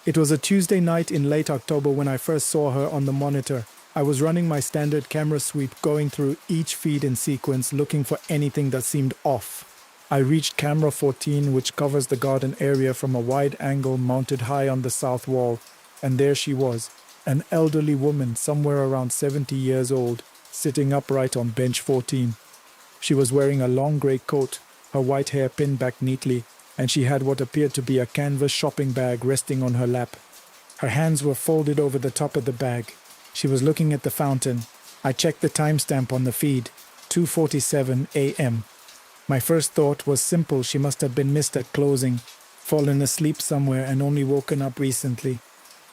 It was a Tuesday night in late October when I first saw her on the monitor. I was running my standard camera sweep, going through each feed in sequence, looking for anything that seemed off. I reached camera 14, which covers the garden area from a wide angle mounted high on the south wall, and there she was, an elderly woman, somewhere around 70 years old, sitting upright on bench 14. She was wearing a long grey coat, her white hair pinned back neatly, and she had what appeared to be a canvas shopping bag resting on her lap. Her hands were folded over the top of the bag. She was looking at the fountain. I checked the timestamp on the feed, 2:47 a.m. My first thought was simple. She must have been missed at closing, fallen asleep somewhere and only woken up recently.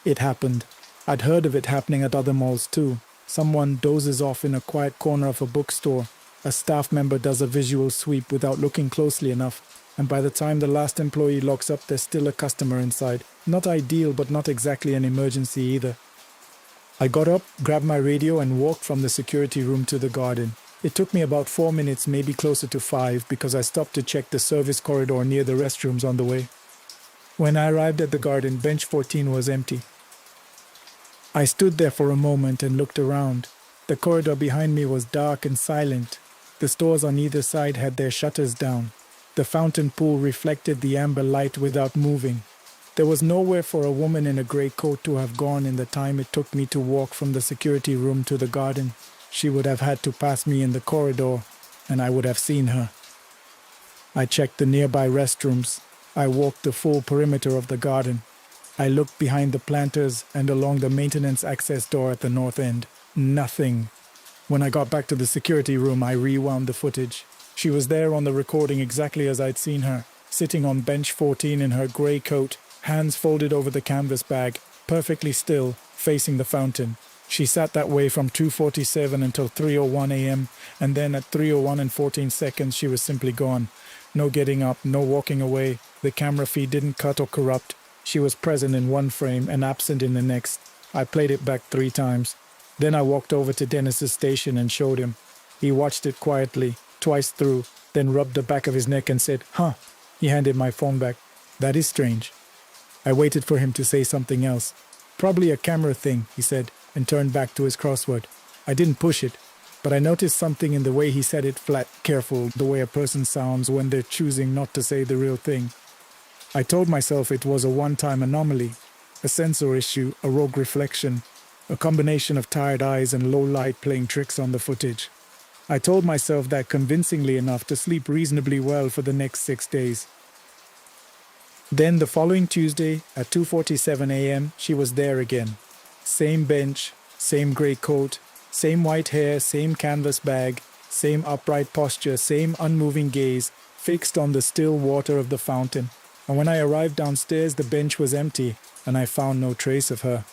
It happened. I'd heard of it happening at other malls too. Someone dozes off in a quiet corner of a bookstore. A staff member does a visual sweep without looking closely enough, and by the time the last employee locks up, there's still a customer inside. Not ideal, but not exactly an emergency either. I got up, grabbed my radio, and walked from the security room to the garden. It took me about 4 minutes, maybe closer to 5, because I stopped to check the service corridor near the restrooms on the way. When I arrived at the garden, bench 14 was empty. I stood there for a moment and looked around. The corridor behind me was dark and silent. The stores on either side had their shutters down. The fountain pool reflected the amber light without moving. There was nowhere for a woman in a grey coat to have gone in the time it took me to walk from the security room to the garden. She would have had to pass me in the corridor, and I would have seen her. I checked the nearby restrooms. I walked the full perimeter of the garden. I looked behind the planters and along the maintenance access door at the north end. Nothing. When I got back to the security room, I rewound the footage. She was there on the recording exactly as I'd seen her, sitting on bench 14 in her grey coat, hands folded over the canvas bag, perfectly still, facing the fountain. She sat that way from 2:47 until 3:01 a.m., and then at 3:01 and 14 seconds she was simply gone. No getting up, no walking away. The camera feed didn't cut or corrupt. She was present in one frame and absent in the next. I played it back 3 times. Then I walked over to Dennis's station and showed him. He watched it quietly, twice through, then rubbed the back of his neck and said, "Huh." He handed my phone back. "That is strange." I waited for him to say something else. "Probably a camera thing," he said, and turned back to his crossword. I didn't push it, but I noticed something in the way he said it flat, careful, the way a person sounds when they're choosing not to say the real thing. I told myself it was a one-time anomaly, a sensor issue, a rogue reflection, a combination of tired eyes and low light playing tricks on the footage. I told myself that convincingly enough to sleep reasonably well for the next 6 days. Then the following Tuesday at 2:47 a.m., she was there again. Same bench, same grey coat, same white hair, same canvas bag, same upright posture, same unmoving gaze, fixed on the still water of the fountain. And when I arrived downstairs, the bench was empty, and I found no trace of her.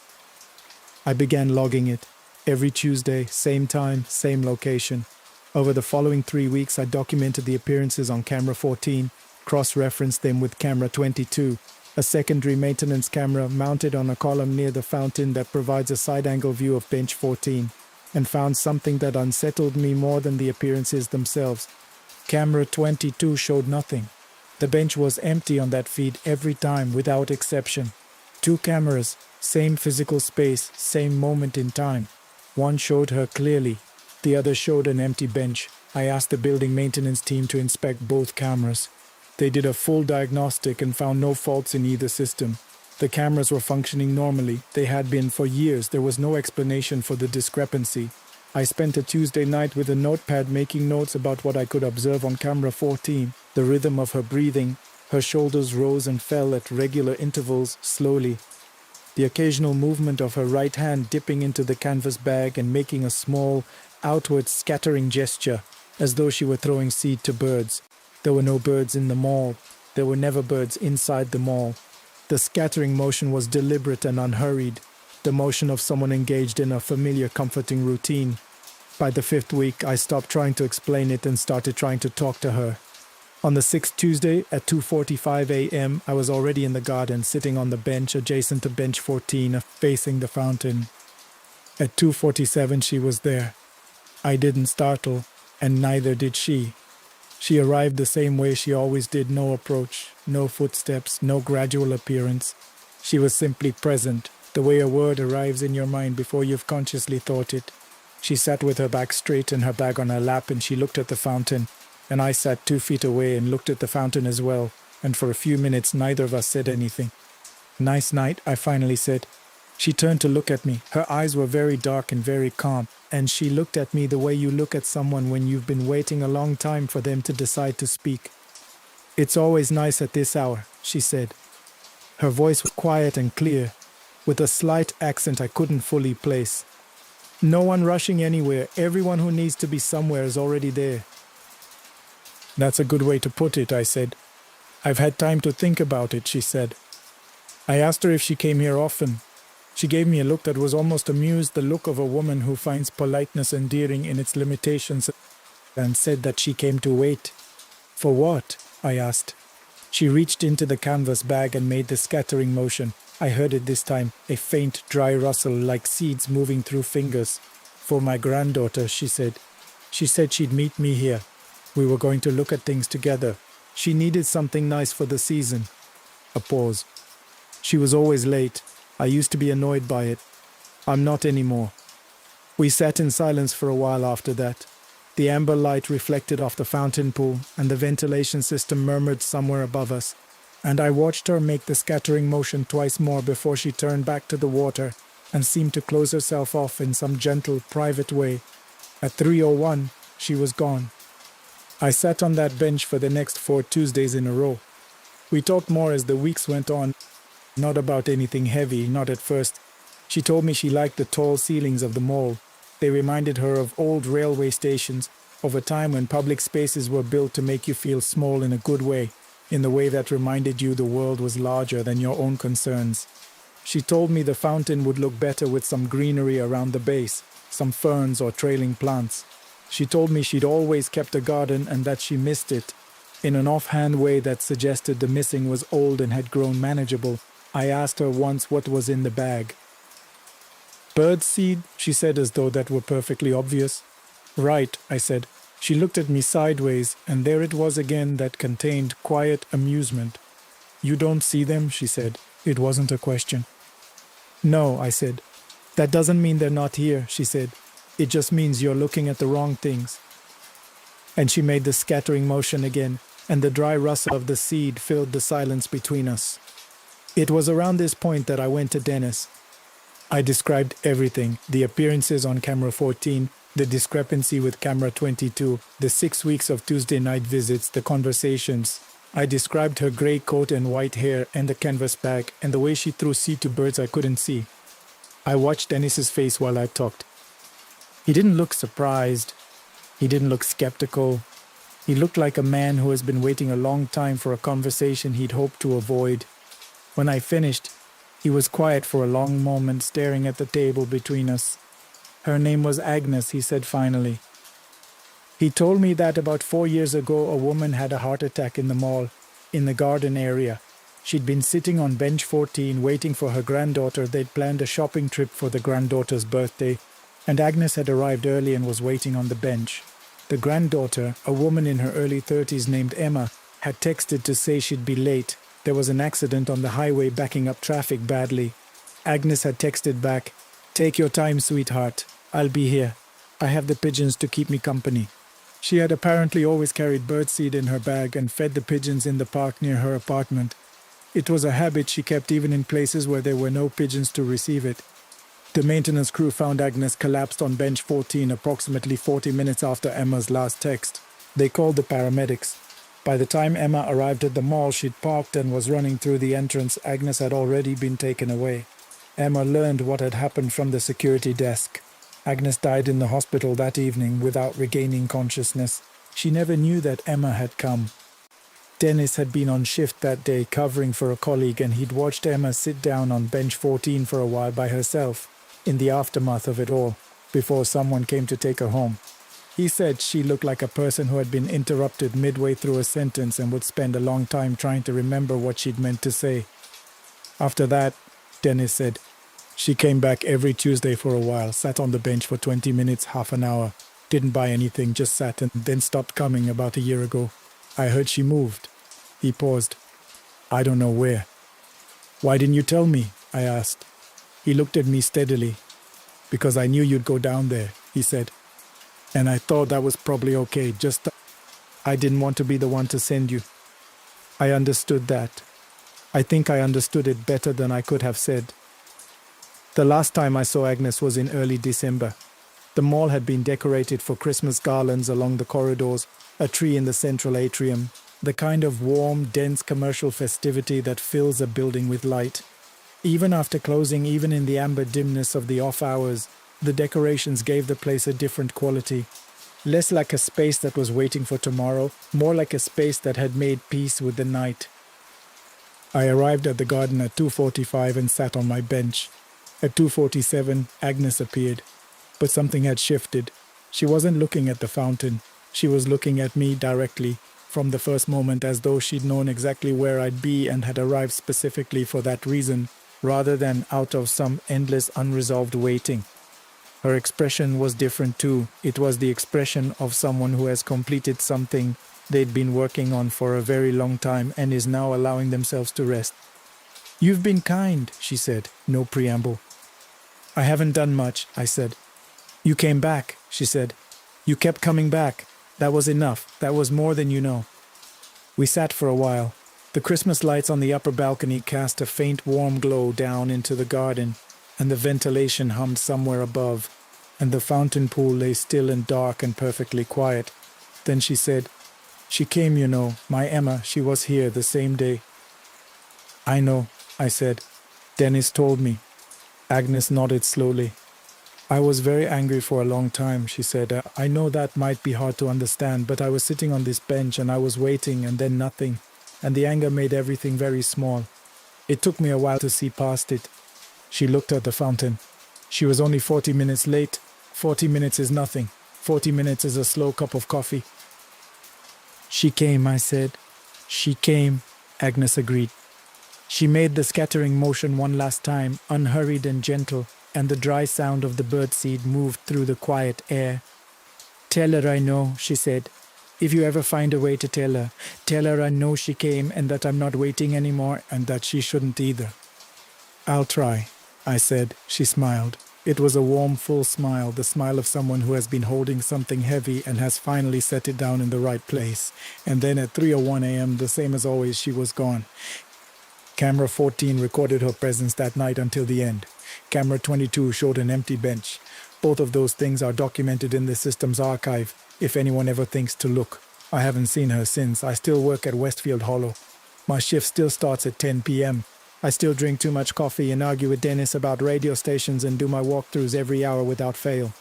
I began logging it. Every Tuesday, same time, same location. Over the following 3 weeks, I documented the appearances on camera 14, cross-referenced them with camera 22, a secondary maintenance camera mounted on a column near the fountain that provides a side-angle view of bench 14, and found something that unsettled me more than the appearances themselves. Camera 22 showed nothing. The bench was empty on that feed every time, without exception. 2 cameras, same physical space, same moment in time. One showed her clearly. The other showed an empty bench. I asked the building maintenance team to inspect both cameras. They did a full diagnostic and found no faults in either system. The cameras were functioning normally. They had been for years. There was no explanation for the discrepancy. I spent a Tuesday night with a notepad making notes about what I could observe on camera 14. The rhythm of her breathing. Her shoulders rose and fell at regular intervals, slowly. The occasional movement of her right hand dipping into the canvas bag and making a small, outward scattering gesture, as though she were throwing seed to birds. There were no birds in the mall. There were never birds inside the mall. The scattering motion was deliberate and unhurried, the motion of someone engaged in a familiar, comforting routine. By the 5th week, I stopped trying to explain it and started trying to talk to her. On the 6th Tuesday at 2:45 a.m., I was already in the garden, sitting on the bench adjacent to bench 14, facing the fountain. At 2:47, she was there. I didn't startle, and neither did she. She arrived the same way she always did, no approach, no footsteps, no gradual appearance. She was simply present, the way a word arrives in your mind before you've consciously thought it. She sat with her back straight and her bag on her lap, and she looked at the fountain. And I sat 2 feet away and looked at the fountain as well, and for a few minutes neither of us said anything. "Nice night," I finally said. She turned to look at me. Her eyes were very dark and very calm, and she looked at me the way you look at someone when you've been waiting a long time for them to decide to speak. "It's always nice at this hour," she said. Her voice was quiet and clear, with a slight accent I couldn't fully place. "No one rushing anywhere. Everyone who needs to be somewhere is already there." "That's a good way to put it," I said. "I've had time to think about it," she said. I asked her if she came here often. She gave me a look that was almost amused, the look of a woman who finds politeness endearing in its limitations, and said that she came to wait. "For what?" I asked. She reached into the canvas bag and made the scattering motion. I heard it this time, a faint, dry rustle like seeds moving through fingers. "For my granddaughter," she said. "She said she'd meet me here. We were going to look at things together. She needed something nice for the season." A pause. "She was always late. I used to be annoyed by it. I'm not anymore." We sat in silence for a while after that. The amber light reflected off the fountain pool, and the ventilation system murmured somewhere above us. And I watched her make the scattering motion twice more before she turned back to the water and seemed to close herself off in some gentle, private way. At 3:01, she was gone. I sat on that bench for the next 4 Tuesdays in a row. We talked more as the weeks went on, not about anything heavy, not at first. She told me she liked the tall ceilings of the mall. They reminded her of old railway stations, of a time when public spaces were built to make you feel small in a good way, in the way that reminded you the world was larger than your own concerns. She told me the fountain would look better with some greenery around the base, some ferns or trailing plants. She told me she'd always kept a garden and that she missed it. In an offhand way that suggested the missing was old and had grown manageable, I asked her once what was in the bag. "Bird seed," she said, as though that were perfectly obvious. "Right," I said. She looked at me sideways, and there it was again, that contained quiet amusement. "You don't see them?" she said. It wasn't a question. "No," I said. "That doesn't mean they're not here," she said. "It just means you're looking at the wrong things." And she made the scattering motion again, and the dry rustle of the seed filled the silence between us. It was around this point that I went to Dennis. I described everything, the appearances on camera 14, the discrepancy with camera 22, the 6 weeks of Tuesday night visits, the conversations. I described her grey coat and white hair and the canvas bag and the way she threw seed to birds I couldn't see. I watched Dennis's face while I talked. He didn't look surprised. He didn't look skeptical. He looked like a man who has been waiting a long time for a conversation he'd hoped to avoid. When I finished, he was quiet for a long moment, staring at the table between us. "Her name was Agnes," he said finally. He told me that about 4 years ago a woman had a heart attack in the mall, in the garden area. She'd been sitting on bench 14 waiting for her granddaughter. They'd planned a shopping trip for the granddaughter's birthday, and Agnes had arrived early and was waiting on the bench. The granddaughter, a woman in her early 30s named Emma, had texted to say she'd be late. There was an accident on the highway backing up traffic badly. Agnes had texted back, "Take your time, sweetheart." I'll be here. I have the pigeons to keep me company." She had apparently always carried birdseed in her bag and fed the pigeons in the park near her apartment. It was a habit she kept even in places where there were no pigeons to receive it. The maintenance crew found Agnes collapsed on bench 14 approximately 40 minutes after Emma's last text. They called the paramedics. By the time Emma arrived at the mall, she'd parked and was running through the entrance. Agnes had already been taken away. Emma learned what had happened from the security desk. Agnes died in the hospital that evening without regaining consciousness. She never knew that Emma had come. Dennis had been on shift that day covering for a colleague, and he'd watched Emma sit down on bench 14 for a while by herself, in the aftermath of it all, before someone came to take her home. He said she looked like a person who had been interrupted midway through a sentence and would spend a long time trying to remember what she'd meant to say. After that, Dennis said, she came back every Tuesday for a while, sat on the bench for 20 minutes, half an hour, didn't buy anything, just sat, and then stopped coming about a year ago. I heard she moved. He paused. I don't know where. Why didn't you tell me? I asked. He looked at me steadily. Because I knew you'd go down there, he said. And I thought that was probably okay, just I didn't want to be the one to send you. I understood that. I think I understood it better than I could have said. The last time I saw Agnes was in early December. The mall had been decorated for Christmas garlands along the corridors, a tree in the central atrium, the kind of warm, dense commercial festivity that fills a building with light. Even after closing, even in the amber dimness of the off hours, the decorations gave the place a different quality. Less like a space that was waiting for tomorrow, more like a space that had made peace with the night. I arrived at the garden at 2:45 and sat on my bench. At 2:47, Agnes appeared. But something had shifted. She wasn't looking at the fountain. She was looking at me directly, from the first moment, as though she'd known exactly where I'd be and had arrived specifically for that reason, rather than out of some endless unresolved waiting. Her expression was different too. It was the expression of someone who has completed something they'd been working on for a very long time and is now allowing themselves to rest. You've been kind, she said, no preamble. I haven't done much, I said. You came back, she said. You kept coming back. That was enough. That was more than you know. We sat for a while. The Christmas lights on the upper balcony cast a faint warm glow down into the garden, and the ventilation hummed somewhere above, and the fountain pool lay still and dark and perfectly quiet. Then she said, she came, you know, my Emma, she was here the same day. I know, I said. Dennis told me. Agnes nodded slowly. I was very angry for a long time, she said. I know that might be hard to understand, but I was sitting on this bench and I was waiting and then nothing, and the anger made everything very small. It took me a while to see past it. She looked at the fountain. She was only 40 minutes late. 40 minutes is nothing. 40 minutes is a slow cup of coffee. She came, I said. She came, Agnes agreed. She made the scattering motion one last time, unhurried and gentle, and the dry sound of the birdseed moved through the quiet air. Tell her I know, she said. If you ever find a way to tell her I know she came and that I'm not waiting anymore and that she shouldn't either. I'll try, I said. She smiled. It was a warm, full smile, the smile of someone who has been holding something heavy and has finally set it down in the right place. And then at 3:01 a.m., the same as always, she was gone. Camera 14 recorded her presence that night until the end. Camera 22 showed an empty bench. Both of those things are documented in the system's archive, if anyone ever thinks to look. I haven't seen her since. I still work at Westfield Hollow. My shift still starts at 10 p.m. I still drink too much coffee and argue with Dennis about radio stations and do my walkthroughs every hour without fail.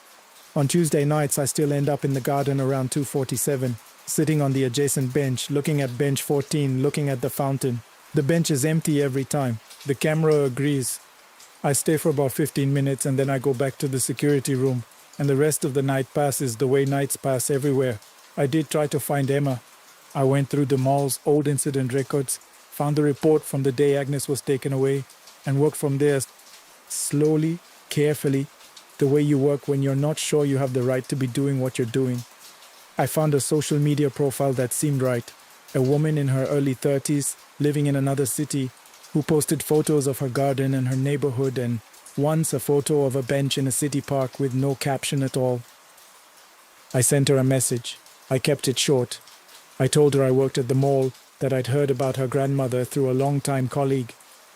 On Tuesday nights, I still end up in the garden around 2:47, sitting on the adjacent bench, looking at bench 14, looking at the fountain. The bench is empty every time. The camera agrees. I stay for about 15 minutes and then I go back to the security room, and the rest of the night passes the way nights pass everywhere. I did try to find Emma. I went through the mall's old incident records, found the report from the day Agnes was taken away, and worked from there, slowly, carefully, the way you work when you're not sure you have the right to be doing what you're doing. I found a social media profile that seemed right. A woman in her early 30s, living in another city, who posted photos of her garden and her neighborhood and Once a photo of a bench in a city park with no caption at all. I sent her a message. I kept it short. I told her I worked at the mall, that I'd heard about her grandmother through a long-time colleague,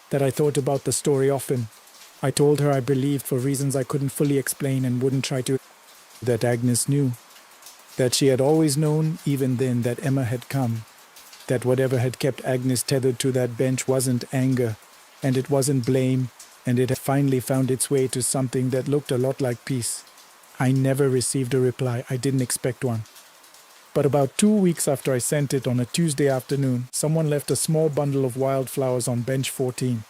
that I thought about the story often. I told her I believed for reasons I couldn't fully explain and wouldn't try to, that Agnes knew, that she had always known, even then, that Emma had come, that whatever had kept Agnes tethered to that bench wasn't anger, and it wasn't blame, and it had finally found its way to something that looked a lot like peace. I never received a reply. I didn't expect one. But about 2 weeks after I sent it on a Tuesday afternoon, someone left a small bundle of wildflowers on bench 14.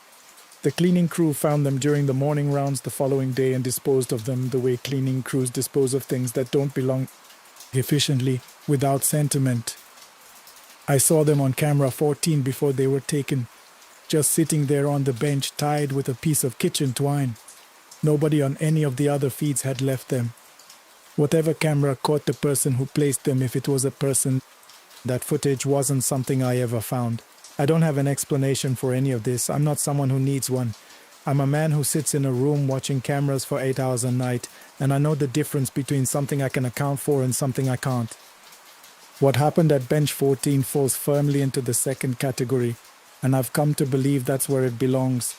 The cleaning crew found them during the morning rounds the following day and disposed of them the way cleaning crews dispose of things that don't belong, efficiently, without sentiment. I saw them on camera 14 before they were taken, just sitting there on the bench tied with a piece of kitchen twine. Nobody on any of the other feeds had left them. Whatever camera caught the person who placed them, if it was a person, that footage wasn't something I ever found. I don't have an explanation for any of this. I'm not someone who needs one. I'm a man who sits in a room watching cameras for 8 hours a night, and I know the difference between something I can account for and something I can't. What happened at bench 14 falls firmly into the second category, and I've come to believe that's where it belongs.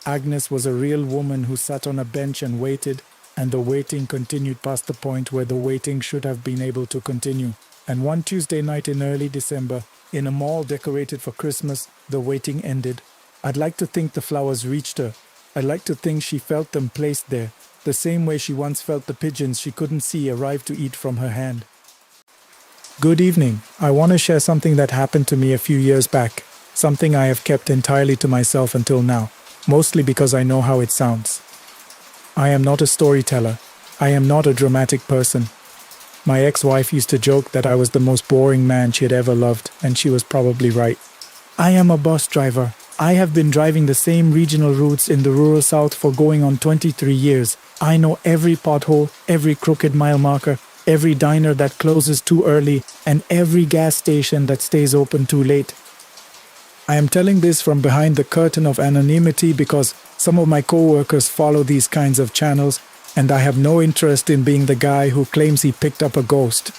Agnes was a real woman who sat on a bench and waited, and the waiting continued past the point where the waiting should have been able to continue. And one Tuesday night in early December, in a mall decorated for Christmas, the waiting ended. I'd like to think the flowers reached her. I'd like to think she felt them placed there, the same way she once felt the pigeons she couldn't see arrive to eat from her hand. Good evening. I want to share something that happened to me a few years back, something I have kept entirely to myself until now. Mostly because I know how it sounds. I am not a storyteller. I am not a dramatic person. My ex-wife used to joke that I was the most boring man she had ever loved, and she was probably right. I am a bus driver. I have been driving the same regional routes in the rural south for going on 23 years. I know every pothole, every crooked mile marker, every diner that closes too early, and every gas station that stays open too late. I am telling this from behind the curtain of anonymity because some of my co-workers follow these kinds of channels, and I have no interest in being the guy who claims he picked up a ghost.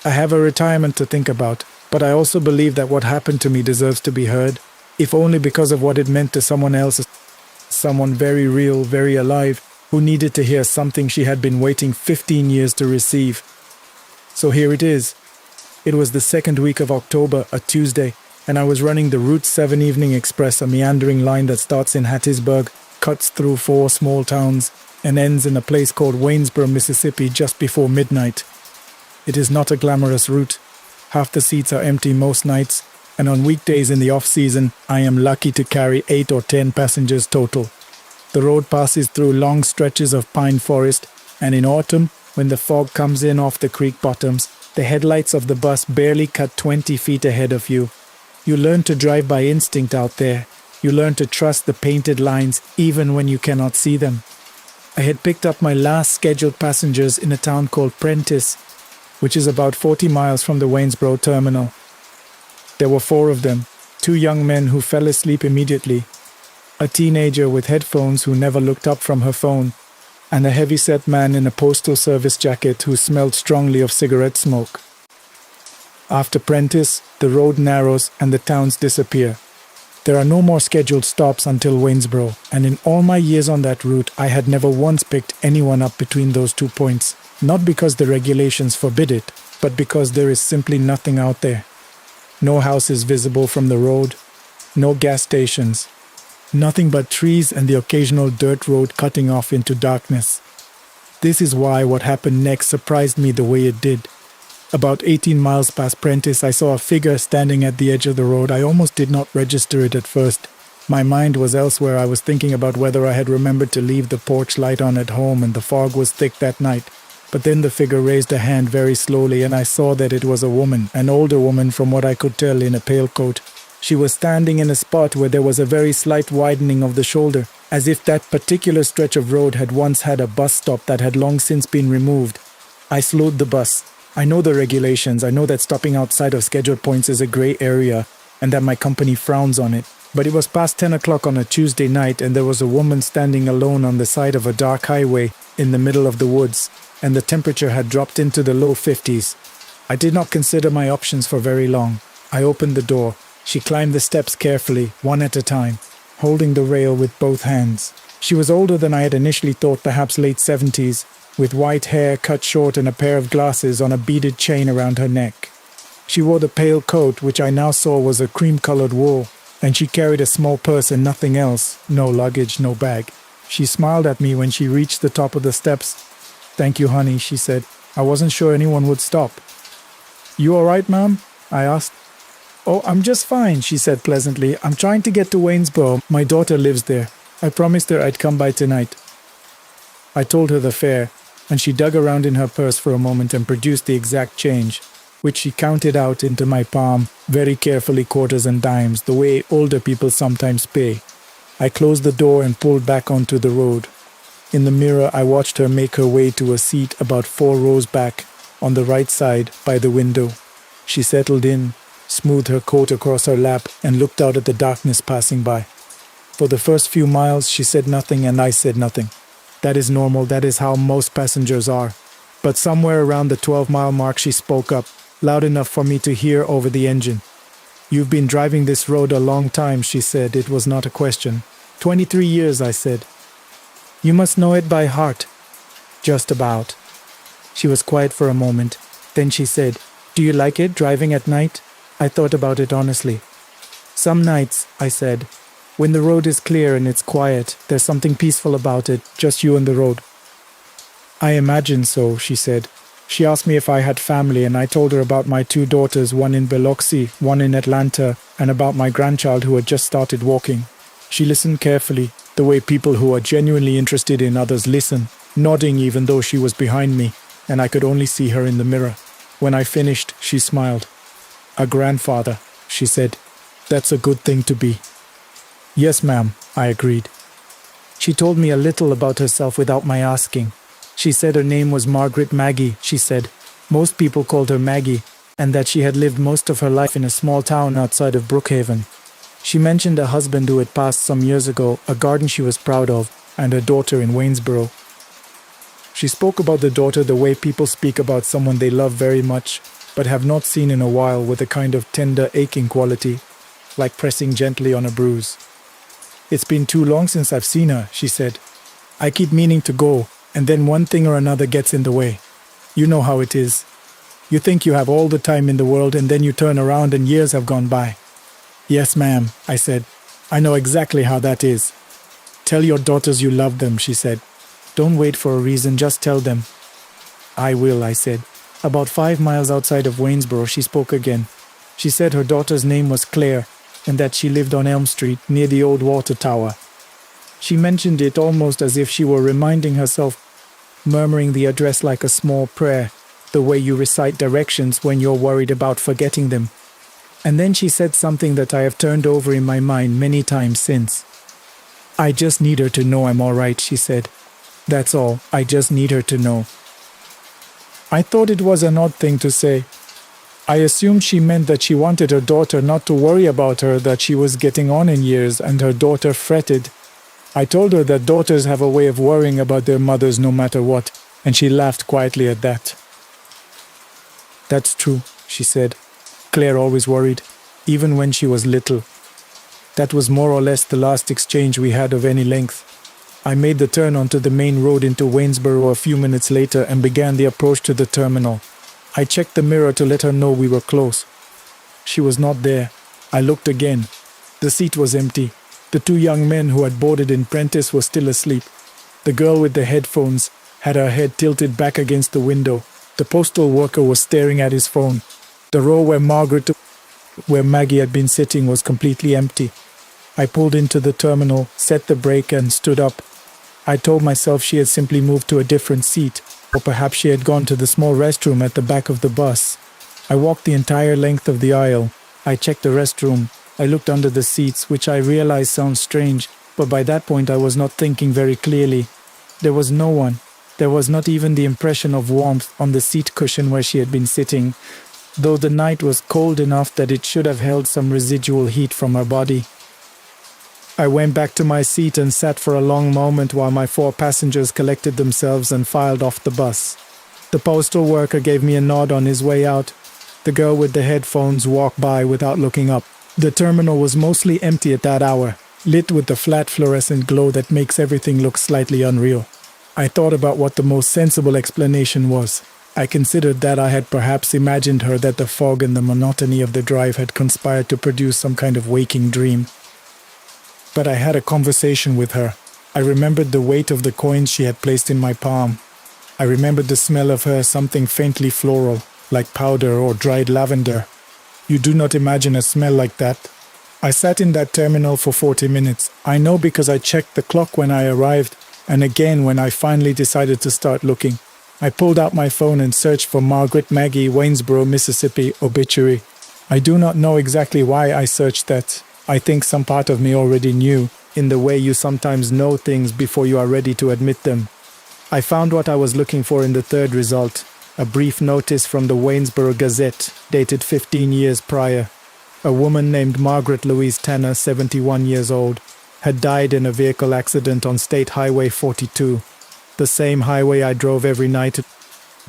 I have a retirement to think about, but I also believe that what happened to me deserves to be heard, if only because of what it meant to someone else, someone very real, very alive, who needed to hear something she had been waiting 15 years to receive. So here it is. It was the second week of October, a Tuesday, and I was running the Route 7 Evening Express, a meandering line that starts in Hattiesburg, cuts through 4 small towns, and ends in a place called Waynesboro, Mississippi, just before midnight. It is not a glamorous route. Half the seats are empty most nights, and on weekdays in the off-season, I am lucky to carry 8 or 10 passengers total. The road passes through long stretches of pine forest, and in autumn, when the fog comes in off the creek bottoms, the headlights of the bus barely cut 20 feet ahead of you. You learn to drive by instinct out there. You learn to trust the painted lines even when you cannot see them. I had picked up my last scheduled passengers in a town called Prentice, which is about 40 miles from the Waynesboro terminal. There were 4 of them, 2 young men who fell asleep immediately, a teenager with headphones who never looked up from her phone, and a heavy-set man in a postal service jacket who smelled strongly of cigarette smoke. After Prentice, the road narrows and the towns disappear. There are no more scheduled stops until Waynesboro, and in all my years on that route, I had never once picked anyone up between those 2 points, not because the regulations forbid it, but because there is simply nothing out there. No houses visible from the road, no gas stations, nothing but trees and the occasional dirt road cutting off into darkness. This is why what happened next surprised me the way it did. About 18 miles past Prentice, I saw a figure standing at the edge of the road. I almost did not register it at first. My mind was elsewhere. I was thinking about whether I had remembered to leave the porch light on at home, and the fog was thick that night. But then the figure raised a hand very slowly, and I saw that it was a woman, an older woman from what I could tell, in a pale coat. She was standing in a spot where there was a very slight widening of the shoulder, as if that particular stretch of road had once had a bus stop that had long since been removed. I slowed the bus. I know the regulations. I know that stopping outside of scheduled points is a gray area and that my company frowns on it. But it was past 10 o'clock on a Tuesday night, and there was a woman standing alone on the side of a dark highway in the middle of the woods, and the temperature had dropped into the low 50s. I did not consider my options for very long. I opened the door. She climbed the steps carefully, one at a time, holding the rail with both hands. She was older than I had initially thought, perhaps late 70s, with white hair cut short and a pair of glasses on a beaded chain around her neck. She wore the pale coat, which I now saw was a cream-colored wool, and she carried a small purse and nothing else, no luggage, no bag. She smiled at me when she reached the top of the steps. "Thank you, honey," she said. "I wasn't sure anyone would stop." "You all right, ma'am?" I asked. "Oh, I'm just fine," she said pleasantly. "I'm trying to get to Waynesboro. My daughter lives there. I promised her I'd come by tonight." I told her the fare, and she dug around in her purse for a moment and produced the exact change, which she counted out into my palm, very carefully, quarters and dimes, the way older people sometimes pay. I closed the door and pulled back onto the road. In the mirror, I watched her make her way to a seat about 4 rows back, on the right side, by the window. She settled in, smoothed her coat across her lap, and looked out at the darkness passing by. For the first few miles, she said nothing and I said nothing. That is normal, that is how most passengers are. But somewhere around the 12-mile mark, she spoke up, loud enough for me to hear over the engine. "You've been driving this road a long time," she said. It was not a question. 23 years, I said. "You must know it by heart." "Just about." She was quiet for a moment. Then she said, "Do you like it, driving at night?" I thought about it honestly. "Some nights," I said, "when the road is clear and it's quiet, there's something peaceful about it, just you and the road." "I imagine so," she said. She asked me if I had family, and I told her about my 2 daughters, one in Biloxi, one in Atlanta, and about my grandchild who had just started walking. She listened carefully, the way people who are genuinely interested in others listen, nodding even though she was behind me, and I could only see her in the mirror. When I finished, she smiled. "A grandfather," she said. "That's a good thing to be." "Yes, ma'am," I agreed. She told me a little about herself without my asking. She said her name was Margaret Maggie, she said. Most people called her Maggie, and that she had lived most of her life in a small town outside of Brookhaven. She mentioned a husband who had passed some years ago, a garden she was proud of, and her daughter in Waynesboro. She spoke about the daughter the way people speak about someone they love very much, but have not seen in a while, with a kind of tender, aching quality, like pressing gently on a bruise. "It's been too long since I've seen her," she said. "I keep meaning to go, and then one thing or another gets in the way. You know how it is. You think you have all the time in the world, and then you turn around and years have gone by." "Yes, ma'am," I said. "I know exactly how that is." "Tell your daughters you love them," she said. "Don't wait for a reason, just tell them." "I will," I said. About 5 miles outside of Waynesboro, she spoke again. She said her daughter's name was Claire, and that she lived on Elm Street, near the old water tower. She mentioned it almost as if she were reminding herself, murmuring the address like a small prayer, the way you recite directions when you're worried about forgetting them. And then she said something that I have turned over in my mind many times since. "I just need her to know I'm all right," she said. "That's all. I just need her to know." I thought it was an odd thing to say. I assumed she meant that she wanted her daughter not to worry about her, that she was getting on in years, and her daughter fretted. I told her that daughters have a way of worrying about their mothers no matter what, and she laughed quietly at that. "That's true," she said. "Claire always worried, even when she was little." That was more or less the last exchange we had of any length. I made the turn onto the main road into Waynesboro a few minutes later and began the approach to the terminal. I checked the mirror to let her know we were close. She was not there. I looked again. The seat was empty. The 2 young men who had boarded in Prentice were still asleep. The girl with the headphones had her head tilted back against the window. The postal worker was staring at his phone. The row where Maggie had been sitting was completely empty. I pulled into the terminal, set the brake, and stood up. I told myself she had simply moved to a different seat, or perhaps she had gone to the small restroom at the back of the bus. I walked the entire length of the aisle. I checked the restroom. I looked under the seats, which I realized sounds strange, but by that point I was not thinking very clearly. There was no one. There was not even the impression of warmth on the seat cushion where she had been sitting, though the night was cold enough that it should have held some residual heat from her body. I went back to my seat and sat for a long moment while my 4 passengers collected themselves and filed off the bus. The postal worker gave me a nod on his way out. The girl with the headphones walked by without looking up. The terminal was mostly empty at that hour, lit with the flat fluorescent glow that makes everything look slightly unreal. I thought about what the most sensible explanation was. I considered that I had perhaps imagined her that the fog and the monotony of the drive had conspired to produce some kind of waking dream. But I had a conversation with her. I remembered the weight of the coins she had placed in my palm. I remembered the smell of her, something faintly floral, like powder or dried lavender. You do not imagine a smell like that. I sat in that terminal for 40 minutes. I know because I checked the clock when I arrived, and again when I finally decided to start looking. I pulled out my phone and searched for Margaret Maggie, Waynesboro, Mississippi, obituary. I do not know exactly why I searched that. I think some part of me already knew, in the way you sometimes know things before you are ready to admit them. I found what I was looking for in the third result, a brief notice from the Waynesboro Gazette, dated 15 years prior. A woman named Margaret Louise Tanner, 71 years old, had died in a vehicle accident on State Highway 42, the same highway I drove every night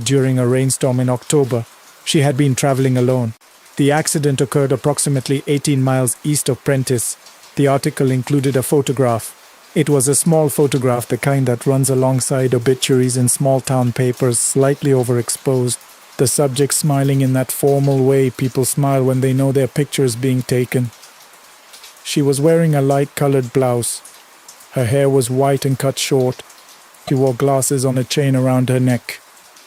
during a rainstorm in October. She had been traveling alone. The accident occurred approximately 18 miles east of Prentice. The article included a photograph. It was a small photograph, the kind that runs alongside obituaries in small-town papers, slightly overexposed. The subject smiling in that formal way people smile when they know their picture is being taken. She was wearing a light-colored blouse. Her hair was white and cut short. She wore glasses on a chain around her neck.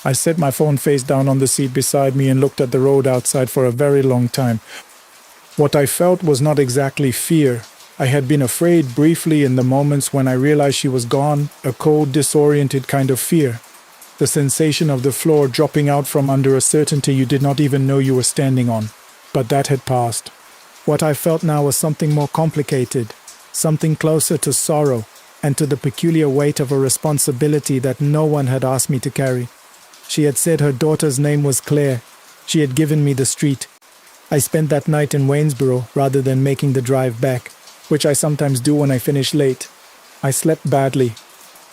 I set my phone face down on the seat beside me and looked at the road outside for a very long time. What I felt was not exactly fear. I had been afraid briefly in the moments when I realized she was gone, a cold, disoriented kind of fear. The sensation of the floor dropping out from under a certainty you did not even know you were standing on. But that had passed. What I felt now was something more complicated, something closer to sorrow and to the peculiar weight of a responsibility that no one had asked me to carry. She had said her daughter's name was Claire. She had given me the street. I spent that night in Waynesboro rather than making the drive back, which I sometimes do when I finish late. I slept badly.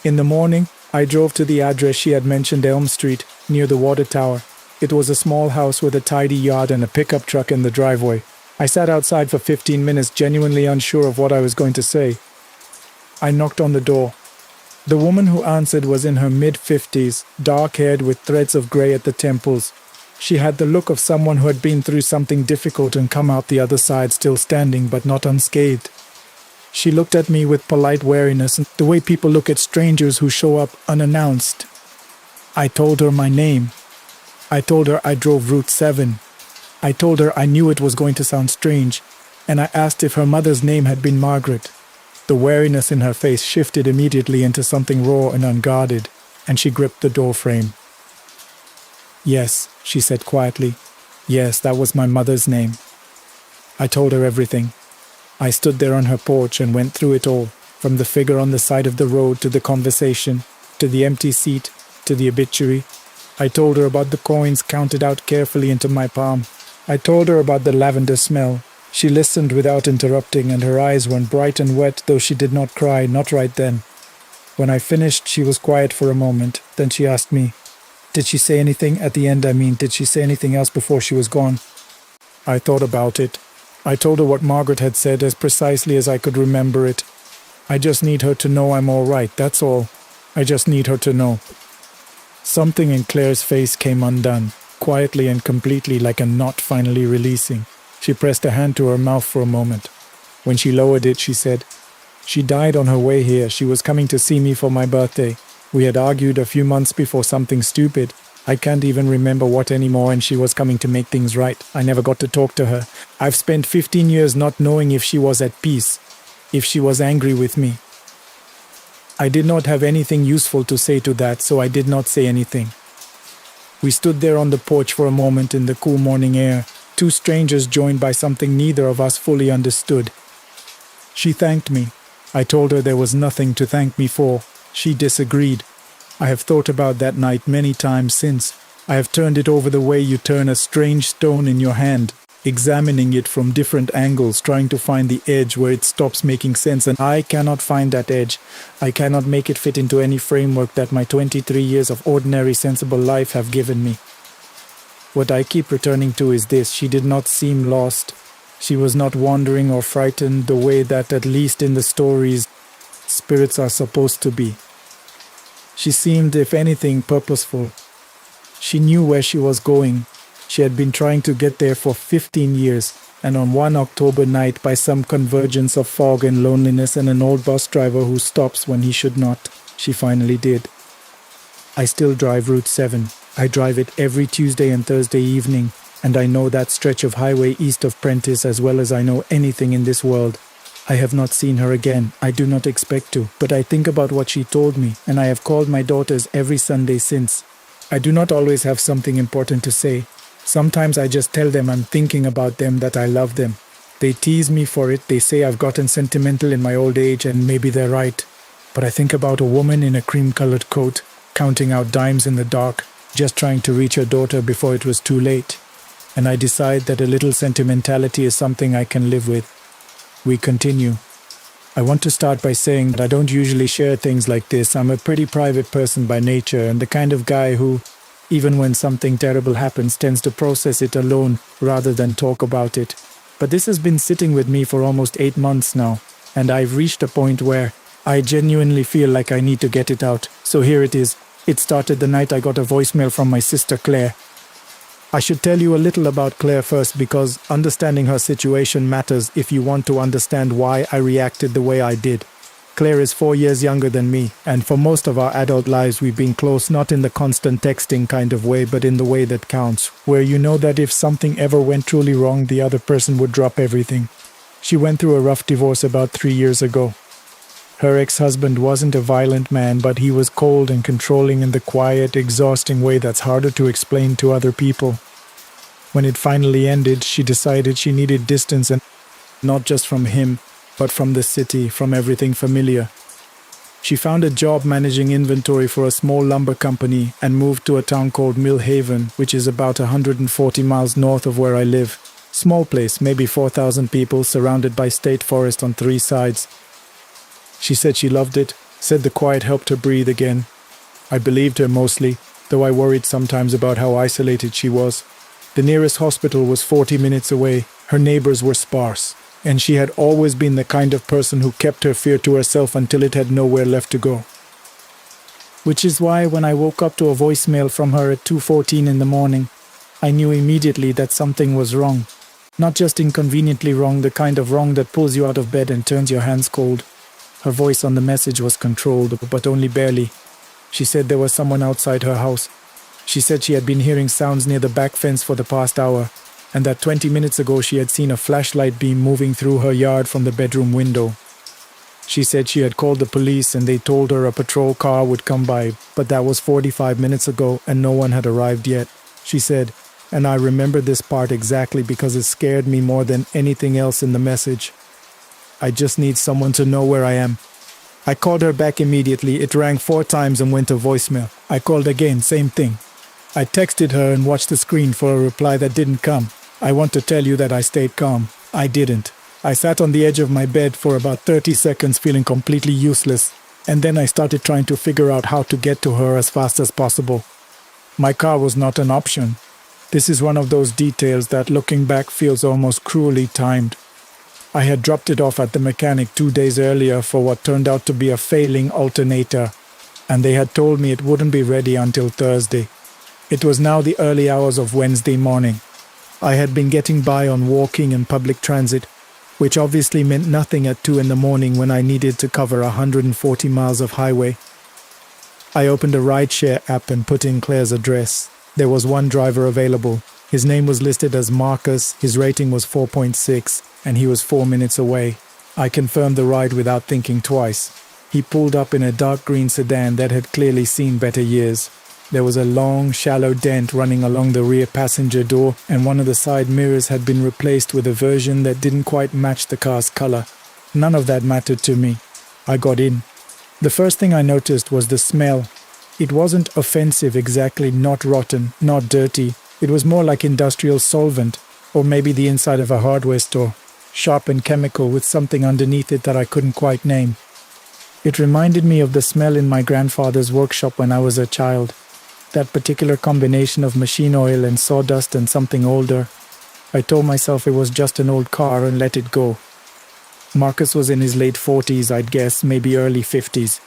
In the morning, I drove to the address she had mentioned, Elm Street, near the water tower. It was a small house with a tidy yard and a pickup truck in the driveway. I sat outside for 15 minutes, genuinely unsure of what I was going to say. I knocked on the door. The woman who answered was in her mid-50s, dark-haired with threads of grey at the temples. She had the look of someone who had been through something difficult and come out the other side still standing but not unscathed. She looked at me with polite wariness, the way people look at strangers who show up unannounced. I told her my name. I told her I drove Route 7. I told her I knew it was going to sound strange, and I asked if her mother's name had been Margaret. The wariness in her face shifted immediately into something raw and unguarded, and she gripped the doorframe. "Yes," she said quietly. "Yes, that was my mother's name." I told her everything. I stood there on her porch and went through it all, from the figure on the side of the road to the conversation, to the empty seat, to the obituary. I told her about the coins counted out carefully into my palm. I told her about the lavender smell. She listened without interrupting, and her eyes went bright and wet, though she did not cry, not right then. When I finished, she was quiet for a moment. Then she asked me, "Did she say anything at the end? Did she say anything else before she was gone?" I thought about it. I told her what Margaret had said as precisely as I could remember it. "I just need her to know I'm all right, that's all. I just need her to know." Something in Claire's face came undone, quietly and completely, like a knot finally releasing. She pressed a hand to her mouth for a moment. When she lowered it, she said, "She died on her way here. She was coming to see me for my birthday. We had argued a few months before something stupid. I can't even remember what anymore, and she was coming to make things right. I never got to talk to her. I've spent 15 years not knowing if she was at peace, if she was angry with me. I did not have anything useful to say to that, so I did not say anything." We stood there on the porch for a moment in the cool morning air, two strangers joined by something neither of us fully understood. She thanked me. I told her there was nothing to thank me for. She disagreed. I have thought about that night many times since. I have turned it over the way you turn a strange stone in your hand. examining it from different angles, trying to find the edge where it stops making sense, and I cannot find that edge. I cannot make it fit into any framework that my 23 years of ordinary, sensible life have given me. What I keep returning to is this: she did not seem lost. She was not wandering or frightened the way that, at least in the stories, spirits are supposed to be. She seemed, if anything, purposeful. She knew where she was going. She had been trying to get there for 15 years, and on one October night, by some convergence of fog and loneliness and an old bus driver who stops when he should not, she finally did. I still drive Route 7. I drive it every Tuesday and Thursday evening, and I know that stretch of highway east of Prentice as well as I know anything in this world. I have not seen her again. I do not expect to, but I think about what she told me, and I have called my daughters every Sunday since. I do not always have something important to say. Sometimes I just tell them I'm thinking about them, that I love them. They tease me for it. They say I've gotten sentimental in my old age, and maybe they're right. But I think about a woman in a cream-colored coat, counting out dimes in the dark, just trying to reach her daughter before it was too late. And I decide that a little sentimentality is something I can live with. We continue. I want to start by saying that I don't usually share things like this. I'm a pretty private person by nature, and the kind of guy who, even when something terrible happens, tends to process it alone rather than talk about it. But this has been sitting with me for almost 8 months now, and I've reached a point where I genuinely feel like I need to get it out. So here it is. It started the night I got a voicemail from my sister Claire. I should tell you a little about Claire first, because understanding her situation matters if you want to understand why I reacted the way I did. Claire is 4 years younger than me, and for most of our adult lives we've been close, not in the constant texting kind of way, but in the way that counts, where you know that if something ever went truly wrong, the other person would drop everything. She went through a rough divorce about 3 years ago. Her ex-husband wasn't a violent man, but he was cold and controlling in the quiet, exhausting way that's harder to explain to other people. When it finally ended, she decided she needed distance, and not just from him, but from the city, from everything familiar. She found a job managing inventory for a small lumber company and moved to a town called Mill Haven, which is about 140 miles north of where I live. Small place, maybe 4,000 people, surrounded by state forest on 3 sides. She said she loved it, said the quiet helped her breathe again. I believed her mostly, though I worried sometimes about how isolated she was. The nearest hospital was 40 minutes away. Her neighbors were sparse, and she had always been the kind of person who kept her fear to herself until it had nowhere left to go. Which is why when I woke up to a voicemail from her at 2:14 in the morning, I knew immediately that something was wrong. Not just inconveniently wrong, the kind of wrong that pulls you out of bed and turns your hands cold. Her voice on the message was controlled, but only barely. She said there was someone outside her house. She said she had been hearing sounds near the back fence for the past hour, and that 20 minutes ago she had seen a flashlight beam moving through her yard from the bedroom window. She said she had called the police and they told her a patrol car would come by, but that was 45 minutes ago and no one had arrived yet. She said, and I remember this part exactly because it scared me more than anything else in the message. I just need someone to know where I am. I called her back immediately. It rang 4 times and went to voicemail. I called again, same thing. I texted her and watched the screen for a reply that didn't come. I want to tell you that I stayed calm. I didn't. I sat on the edge of my bed for about 30 seconds feeling completely useless, and then I started trying to figure out how to get to her as fast as possible. My car was not an option. This is one of those details that, looking back, feels almost cruelly timed. I had dropped it off at the mechanic 2 days earlier for what turned out to be a failing alternator, and they had told me it wouldn't be ready until Thursday. It was now the early hours of Wednesday morning. I had been getting by on walking and public transit, which obviously meant nothing at 2 in the morning when I needed to cover 140 miles of highway. I opened a rideshare app and put in Claire's address. There was one driver available. His name was listed as Marcus, his rating was 4.6, and he was 4 minutes away. I confirmed the ride without thinking twice. He pulled up in a dark green sedan that had clearly seen better years. There was a long, shallow dent running along the rear passenger door, and one of the side mirrors had been replaced with a version that didn't quite match the car's color. None of that mattered to me. I got in. The first thing I noticed was the smell. It wasn't offensive exactly, not rotten, not dirty. It was more like industrial solvent. Or maybe the inside of a hardware store, sharp and chemical with something underneath it that I couldn't quite name. It reminded me of the smell in my grandfather's workshop when I was a child. That particular combination of machine oil and sawdust and something older. I told myself it was just an old car and let it go. Marcus was in his late 40s, I'd guess, maybe early 50s.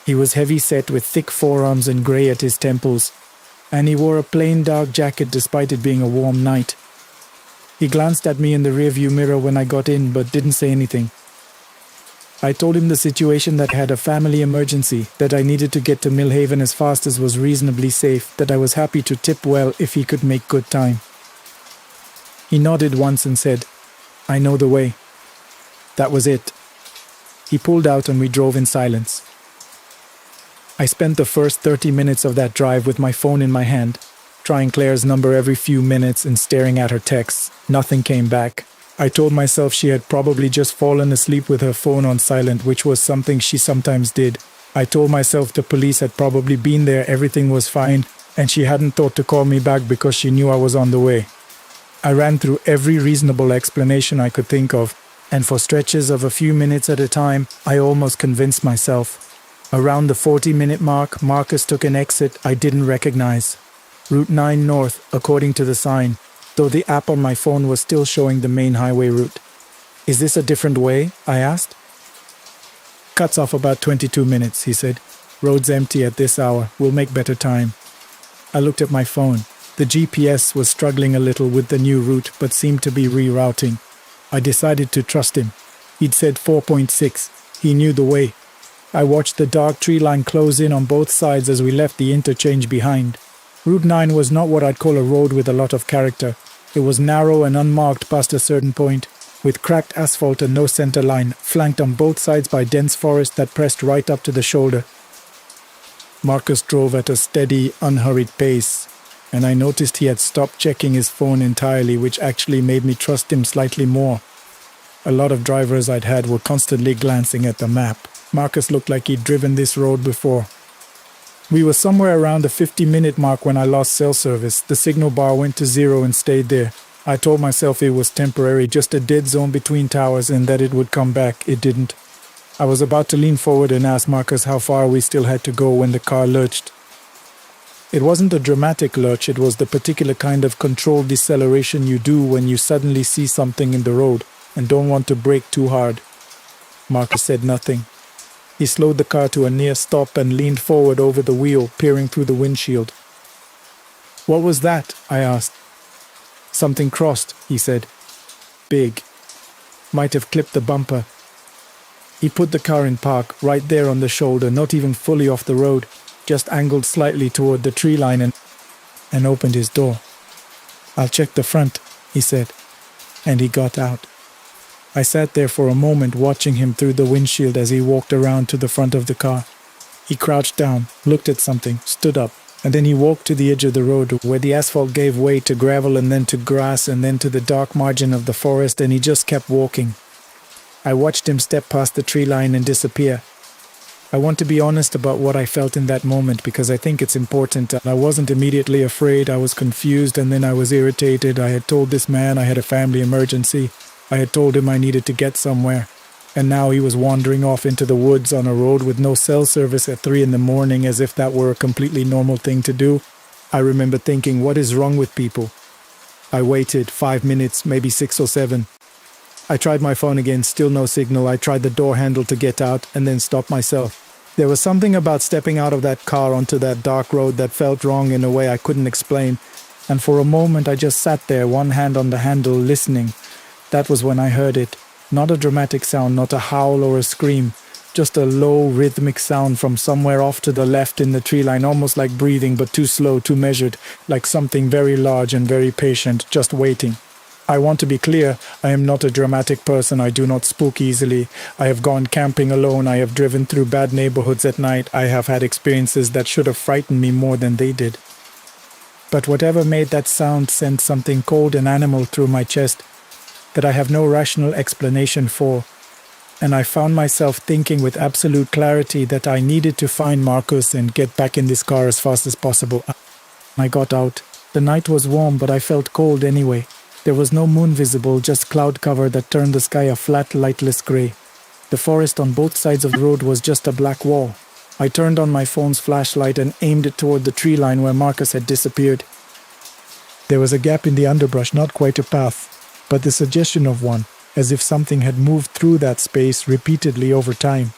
He was heavy-set with thick forearms and grey at his temples, and he wore a plain dark jacket despite it being a warm night. He glanced at me in the rearview mirror when I got in, but didn't say anything. I told him the situation, that I had a family emergency, that I needed to get to Millhaven as fast as was reasonably safe, that I was happy to tip well if he could make good time. He nodded once and said, "I know the way." That was it. He pulled out and we drove in silence. I spent the first 30 minutes of that drive with my phone in my hand, trying Claire's number every few minutes and staring at her texts. Nothing came back. I told myself she had probably just fallen asleep with her phone on silent, which was something she sometimes did. I told myself the police had probably been there, everything was fine, and she hadn't thought to call me back because she knew I was on the way. I ran through every reasonable explanation I could think of, and for stretches of a few minutes at a time, I almost convinced myself. Around the 40-minute mark, Marcus took an exit I didn't recognize. Route 9 North, according to the sign, though the app on my phone was still showing the main highway route. "Is this a different way?" I asked. "Cuts off about 22 minutes, he said. "Road's empty at this hour. We'll make better time." I looked at my phone. The GPS was struggling a little with the new route, but seemed to be rerouting. I decided to trust him. He'd said 4.6. He knew the way. I watched the dark tree line close in on both sides as we left the interchange behind. Route 9 was not what I'd call a road with a lot of character. It was narrow and unmarked past a certain point, with cracked asphalt and no center line, flanked on both sides by dense forest that pressed right up to the shoulder. Marcus drove at a steady, unhurried pace, and I noticed he had stopped checking his phone entirely, which actually made me trust him slightly more. A lot of drivers I'd had were constantly glancing at the map. Marcus looked like he'd driven this road before. We were somewhere around the 50-minute mark when I lost cell service. The signal bar went to 0 and stayed there. I told myself it was temporary, just a dead zone between towers, and that it would come back. It didn't. I was about to lean forward and ask Marcus how far we still had to go when the car lurched. It wasn't a dramatic lurch, it was the particular kind of controlled deceleration you do when you suddenly see something in the road and don't want to brake too hard. Marcus said nothing. He slowed the car to a near stop and leaned forward over the wheel, peering through the windshield. "What was that?" I asked. "Something crossed," he said. "Big. Might have clipped the bumper." He put the car in park, right there on the shoulder, not even fully off the road, just angled slightly toward the tree line and opened his door. "I'll check the front," he said, and he got out. I sat there for a moment watching him through the windshield as he walked around to the front of the car. He crouched down, looked at something, stood up, and then he walked to the edge of the road where the asphalt gave way to gravel and then to grass and then to the dark margin of the forest, and he just kept walking. I watched him step past the tree line and disappear. I want to be honest about what I felt in that moment because I think it's important. I wasn't immediately afraid, I was confused, and then I was irritated. I had told this man I had a family emergency. I had told him I needed to get somewhere, and now he was wandering off into the woods on a road with no cell service at 3 a.m. as if that were a completely normal thing to do. I remember thinking, what is wrong with people? I waited 5 minutes, maybe 6 or 7. I tried my phone again, still no signal. I tried the door handle to get out and then stopped myself. There was something about stepping out of that car onto that dark road that felt wrong in a way I couldn't explain, and for a moment I just sat there, one hand on the handle, listening. That was when I heard it. Not a dramatic sound, not a howl or a scream, just a low, rhythmic sound from somewhere off to the left in the tree line, almost like breathing, but too slow, too measured, like something very large and very patient, just waiting. I want to be clear, I am not a dramatic person, I do not spook easily. I have gone camping alone, I have driven through bad neighborhoods at night, I have had experiences that should have frightened me more than they did. But whatever made that sound sent something cold and animal through my chest that I have no rational explanation for, and I found myself thinking with absolute clarity that I needed to find Marcus and get back in this car as fast as possible. I got out. The night was warm, but I felt cold anyway. There was no moon visible, just cloud cover that turned the sky a flat, lightless grey. The forest on both sides of the road was just a black wall. I turned on my phone's flashlight and aimed it toward the tree line where Marcus had disappeared. There was a gap in the underbrush, not quite a path, but the suggestion of one, as if something had moved through that space repeatedly over time.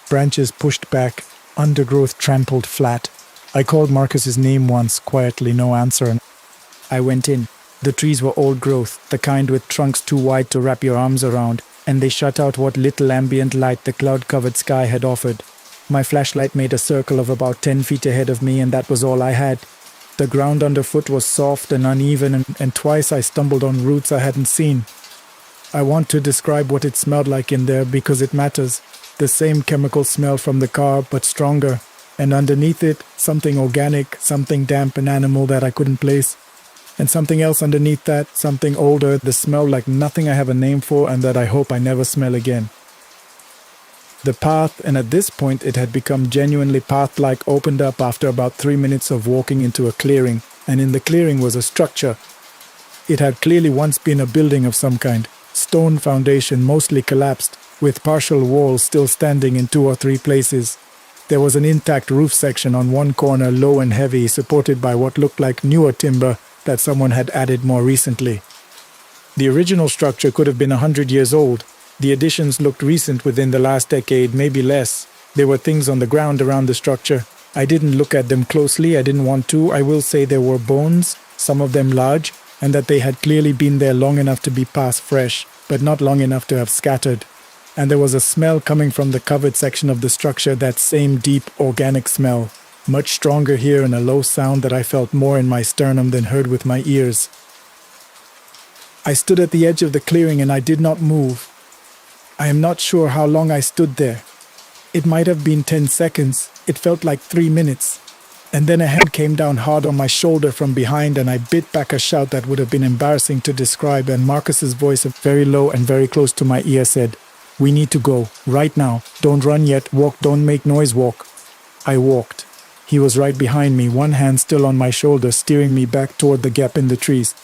Branches pushed back, undergrowth trampled flat. I called Marcus's name once, quietly, no answer. I went in. The trees were old growth, the kind with trunks too wide to wrap your arms around, and they shut out what little ambient light the cloud-covered sky had offered. My flashlight made a circle of about 10 feet ahead of me, and that was all I had. The ground underfoot was soft and uneven, and twice I stumbled on roots I hadn't seen. I want to describe what it smelled like in there because it matters. The same chemical smell from the car, but stronger. And underneath it, something organic, something damp and animal that I couldn't place. And something else underneath that, something older, the smell like nothing I have a name for and that I hope I never smell again. The path, and at this point it had become genuinely path-like, opened up after about 3 minutes of walking into a clearing, and in the clearing was a structure. It had clearly once been a building of some kind, stone foundation mostly collapsed, with partial walls still standing in 2 or 3 places. There was an intact roof section on one corner, low and heavy, supported by what looked like newer timber that someone had added more recently. The original structure could have been 100 years old. The additions looked recent within the last decade, maybe less. There were things on the ground around the structure. I didn't look at them closely, I didn't want to. I will say there were bones, some of them large, and that they had clearly been there long enough to be past fresh, but not long enough to have scattered. And there was a smell coming from the covered section of the structure, that same deep, organic smell. Much stronger here, and a low sound that I felt more in my sternum than heard with my ears. I stood at the edge of the clearing and I did not move. I am not sure how long I stood there. It might have been 10 seconds. It felt like 3 minutes. And then a hand came down hard on my shoulder from behind and I bit back a shout that would have been embarrassing to describe, and Marcus's voice, very low and very close to my ear, said, "We need to go, right now. Don't run yet. Walk, don't make noise, walk." I walked. He was right behind me, one hand still on my shoulder, steering me back toward the gap in the trees.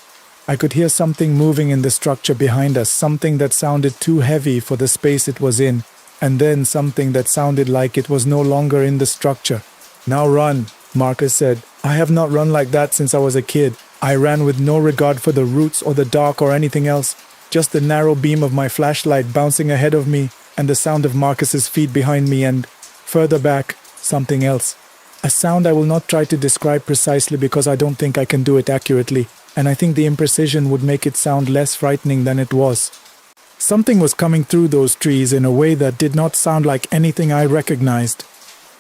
I could hear something moving in the structure behind us, something that sounded too heavy for the space it was in, and then something that sounded like it was no longer in the structure. "Now run," Marcus said. "I have not run like that since I was a kid. I ran with no regard for the roots or the dark or anything else, just the narrow beam of my flashlight bouncing ahead of me and the sound of Marcus's feet behind me and, further back, something else. A sound I will not try to describe precisely because I don't think I can do it accurately, and I think the imprecision would make it sound less frightening than it was. Something was coming through those trees in a way that did not sound like anything I recognized.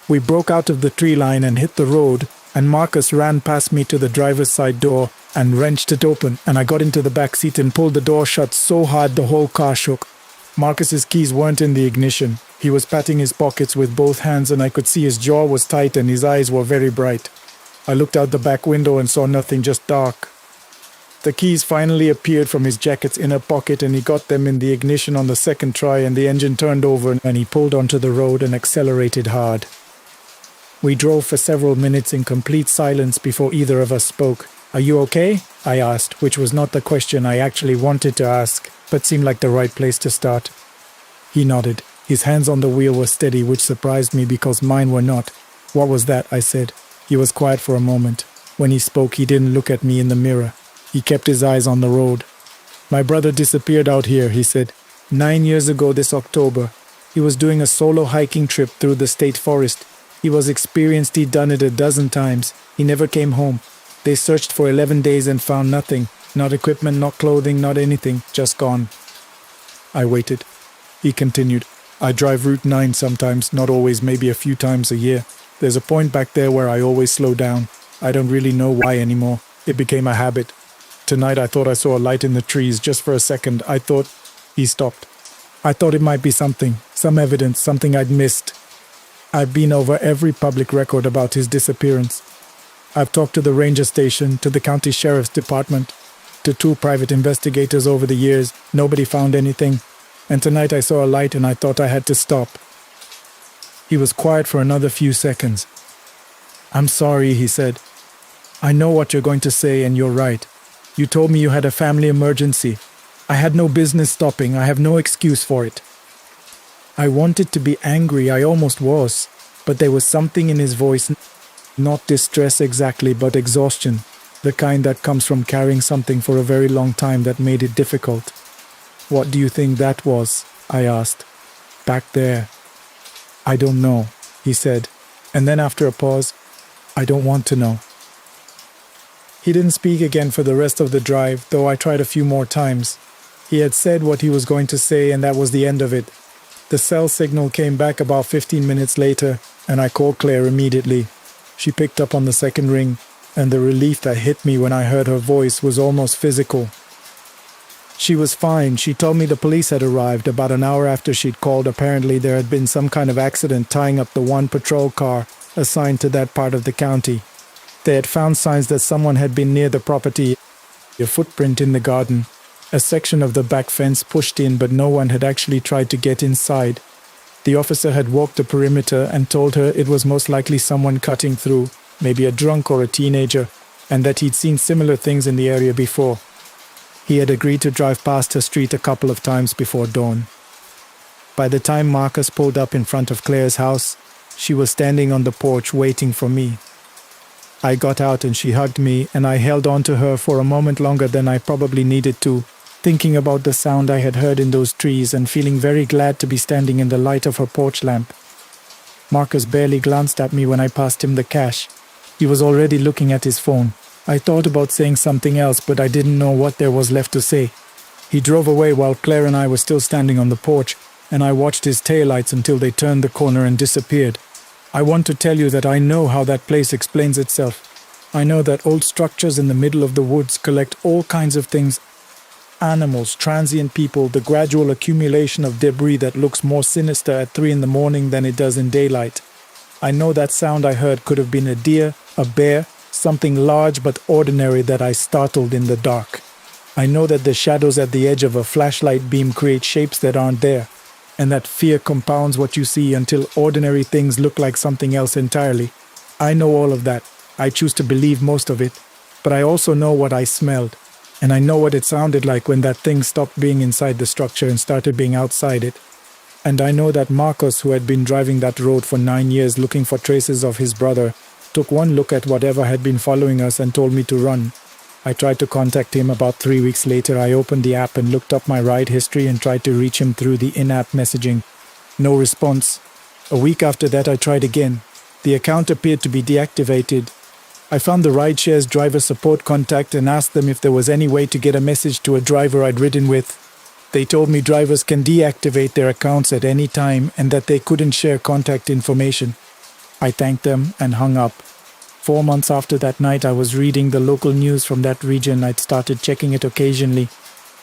We broke out of the tree line and hit the road, and Marcus ran past me to the driver's side door and wrenched it open, and I got into the back seat and pulled the door shut so hard the whole car shook. Marcus's keys weren't in the ignition. He was patting his pockets with both hands, and I could see his jaw was tight and his eyes were very bright. I looked out the back window and saw nothing, just dark. The keys finally appeared from his jacket's inner pocket, and he got them in the ignition on the second try, and the engine turned over and he pulled onto the road and accelerated hard. We drove for several minutes in complete silence before either of us spoke. "Are you okay?" I asked, which was not the question I actually wanted to ask, but seemed like the right place to start. He nodded. His hands on the wheel were steady, which surprised me because mine were not. "What was that?" I said. He was quiet for a moment. When he spoke, he didn't look at me in the mirror. He kept his eyes on the road. "My brother disappeared out here," he said. 9 years ago this October. He was doing a solo hiking trip through the state forest. He was experienced, he'd done it a dozen times. He never came home. They searched for 11 days and found nothing. Not equipment, not clothing, not anything. Just gone. I waited. He continued. "I drive Route 9 sometimes, not always, maybe a few times a year. There's a point back there where I always slow down. I don't really know why anymore. It became a habit. Tonight I thought I saw a light in the trees, just for a second. I thought..." He stopped. "I thought it might be something, some evidence, something I'd missed. I've been over every public record about his disappearance. I've talked to the ranger station, to the county sheriff's department, to 2 private investigators over the years. Nobody found anything. And tonight I saw a light and I thought I had to stop." He was quiet for another few seconds. "I'm sorry," he said. "I know what you're going to say and you're right. You told me you had a family emergency. I had no business stopping. I have no excuse for it. I wanted to be angry. I almost was. But there was something in his voice, not distress exactly, but exhaustion. The kind that comes from carrying something for a very long time that made it difficult. What do you think that was? I asked. Back there. I don't know, he said. And then after a pause, I don't want to know. He didn't speak again for the rest of the drive, though I tried a few more times. He had said what he was going to say, and that was the end of it. The cell signal came back about 15 minutes later, and I called Claire immediately. She picked up on the second ring, and the relief that hit me when I heard her voice was almost physical. She was fine. She told me the police had arrived about an hour after she'd called. Apparently there had been some kind of accident tying up the one patrol car assigned to that part of the county. They had found signs that someone had been near the property, a footprint in the garden, a section of the back fence pushed in, but no one had actually tried to get inside. The officer had walked the perimeter and told her it was most likely someone cutting through, maybe a drunk or a teenager, and that he'd seen similar things in the area before. He had agreed to drive past her street a couple of times before dawn. By the time Marcus pulled up in front of Claire's house, she was standing on the porch waiting for me. I got out and she hugged me, and I held on to her for a moment longer than I probably needed to, thinking about the sound I had heard in those trees and feeling very glad to be standing in the light of her porch lamp. Marcus barely glanced at me when I passed him the cash. He was already looking at his phone. I thought about saying something else, but I didn't know what there was left to say. He drove away while Claire and I were still standing on the porch, and I watched his taillights until they turned the corner and disappeared. I want to tell you that I know how that place explains itself. I know that old structures in the middle of the woods collect all kinds of things. Animals, transient people, the gradual accumulation of debris that looks more sinister at 3 in the morning than it does in daylight. I know that sound I heard could have been a deer, a bear, something large but ordinary that I startled in the dark. I know that the shadows at the edge of a flashlight beam create shapes that aren't there, and that fear compounds what you see until ordinary things look like something else entirely. I know all of that. I choose to believe most of it, but I also know what I smelled, and I know what it sounded like when that thing stopped being inside the structure and started being outside it. And I know that Marcos, who had been driving that road for 9 years looking for traces of his brother, took one look at whatever had been following us and told me to run. I tried to contact him about 3 weeks later. I opened the app and looked up my ride history and tried to reach him through the in-app messaging. No response. A week after that I tried again. The account appeared to be deactivated. I found the rideshare's driver support contact and asked them if there was any way to get a message to a driver I'd ridden with. They told me drivers can deactivate their accounts at any time and that they couldn't share contact information. I thanked them and hung up. 4 months after that night, I was reading the local news from that region. I'd started checking it occasionally,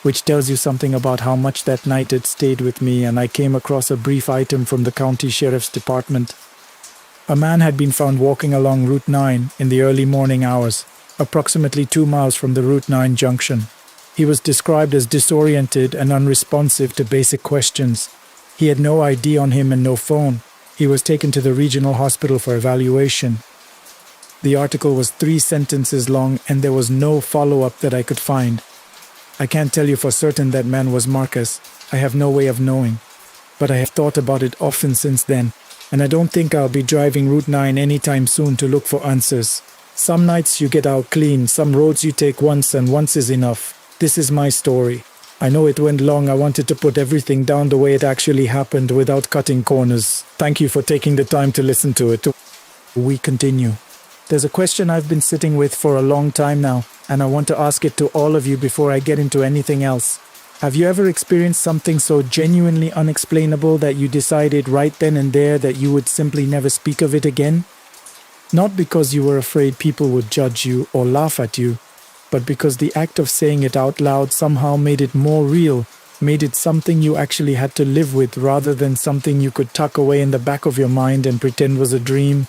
which tells you something about how much that night had stayed with me, and I came across a brief item from the county sheriff's department. A man had been found walking along Route 9 in the early morning hours, approximately 2 miles from the Route 9 junction. He was described as disoriented and unresponsive to basic questions. He had no ID on him and no phone. He was taken to the regional hospital for evaluation. The article was 3 sentences long, and there was no follow-up that I could find. I can't tell you for certain that man was Marcus. I have no way of knowing. But I have thought about it often since then, and I don't think I'll be driving Route 9 anytime soon to look for answers. Some nights you get out clean, some roads you take once, and once is enough. This is my story. I know it went long. I wanted to put everything down the way it actually happened without cutting corners. Thank you for taking the time to listen to it. We continue. There's a question I've been sitting with for a long time now, and I want to ask it to all of you before I get into anything else. Have you ever experienced something so genuinely unexplainable that you decided right then and there that you would simply never speak of it again? Not because you were afraid people would judge you or laugh at you, but because the act of saying it out loud somehow made it more real, made it something you actually had to live with rather than something you could tuck away in the back of your mind and pretend was a dream.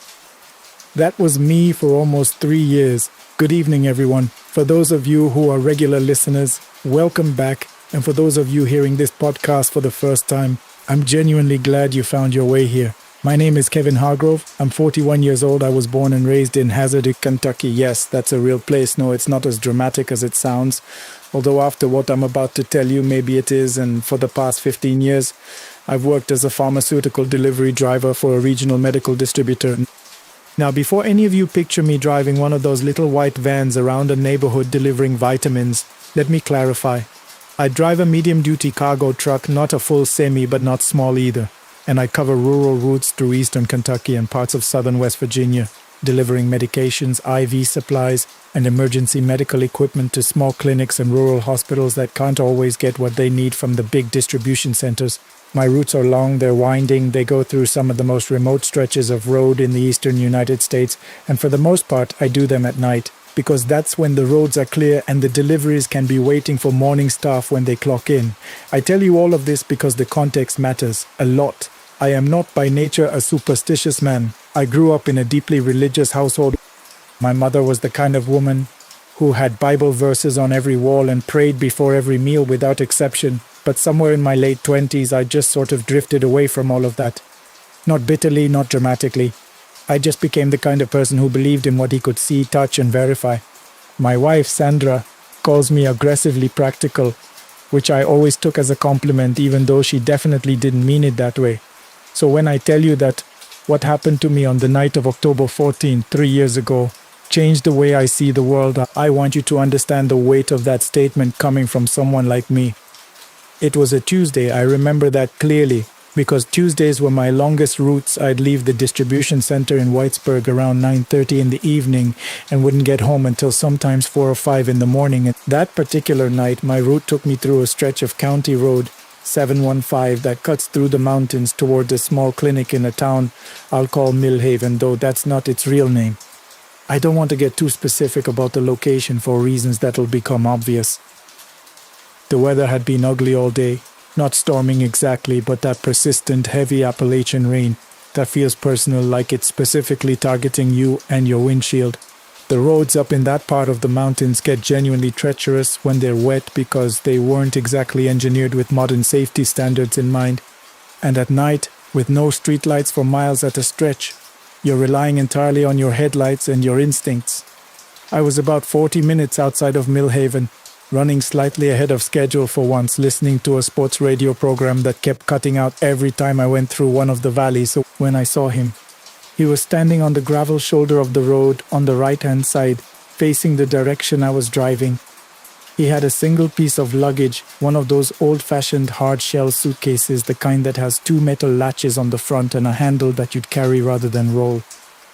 That was me for almost 3 years. Good evening, everyone. For those of you who are regular listeners, welcome back. And for those of you hearing this podcast for the first time, I'm genuinely glad you found your way here. My name is Kevin Hargrove. I'm 41 years old. I was born and raised in Hazard, Kentucky. Yes, that's a real place. No, it's not as dramatic as it sounds. Although after what I'm about to tell you, maybe it is. And for the past 15 years, I've worked as a pharmaceutical delivery driver for a regional medical distributor. Now, before any of you picture me driving one of those little white vans around a neighborhood delivering vitamins, let me clarify. I drive a medium-duty cargo truck, not a full semi, but not small either. And I cover rural routes through eastern Kentucky and parts of southern West Virginia, delivering medications, IV supplies, and emergency medical equipment to small clinics and rural hospitals that can't always get what they need from the big distribution centers. My routes are long, they're winding, they go through some of the most remote stretches of road in the eastern United States, and for the most part, I do them at night, because that's when the roads are clear and the deliveries can be waiting for morning staff when they clock in. I tell you all of this because the context matters a lot. I am not by nature a superstitious man. I grew up in a deeply religious household. My mother was the kind of woman who had Bible verses on every wall and prayed before every meal without exception. But somewhere in my late 20s, I just sort of drifted away from all of that. Not bitterly, not dramatically. I just became the kind of person who believed in what he could see, touch, and verify. My wife, Sandra, calls me aggressively practical, which I always took as a compliment, even though she definitely didn't mean it that way. So when I tell you that what happened to me on the night of October 14, 3 years ago, changed the way I see the world, I want you to understand the weight of that statement coming from someone like me. It was a Tuesday, I remember that clearly, because Tuesdays were my longest routes. I'd leave the distribution center in Whitesburg around 9:30 in the evening and wouldn't get home until sometimes 4 or 5 in the morning. And that particular night, my route took me through a stretch of County Road 715 that cuts through the mountains toward a small clinic in a town I'll call Millhaven, though that's not its real name. I don't want to get too specific about the location for reasons that'll become obvious. The weather had been ugly all day, not storming exactly, but that persistent, heavy Appalachian rain that feels personal, like it's specifically targeting you and your windshield. The roads up in that part of the mountains get genuinely treacherous when they're wet because they weren't exactly engineered with modern safety standards in mind. And at night, with no streetlights for miles at a stretch, you're relying entirely on your headlights and your instincts. I was about 40 minutes outside of Millhaven, running slightly ahead of schedule for once, listening to a sports radio program that kept cutting out every time I went through one of the valleys. So when I saw him, he was standing on the gravel shoulder of the road on the right-hand side, facing the direction I was driving. He had a single piece of luggage, one of those old-fashioned hard-shell suitcases, the kind that has 2 metal latches on the front and a handle that you'd carry rather than roll.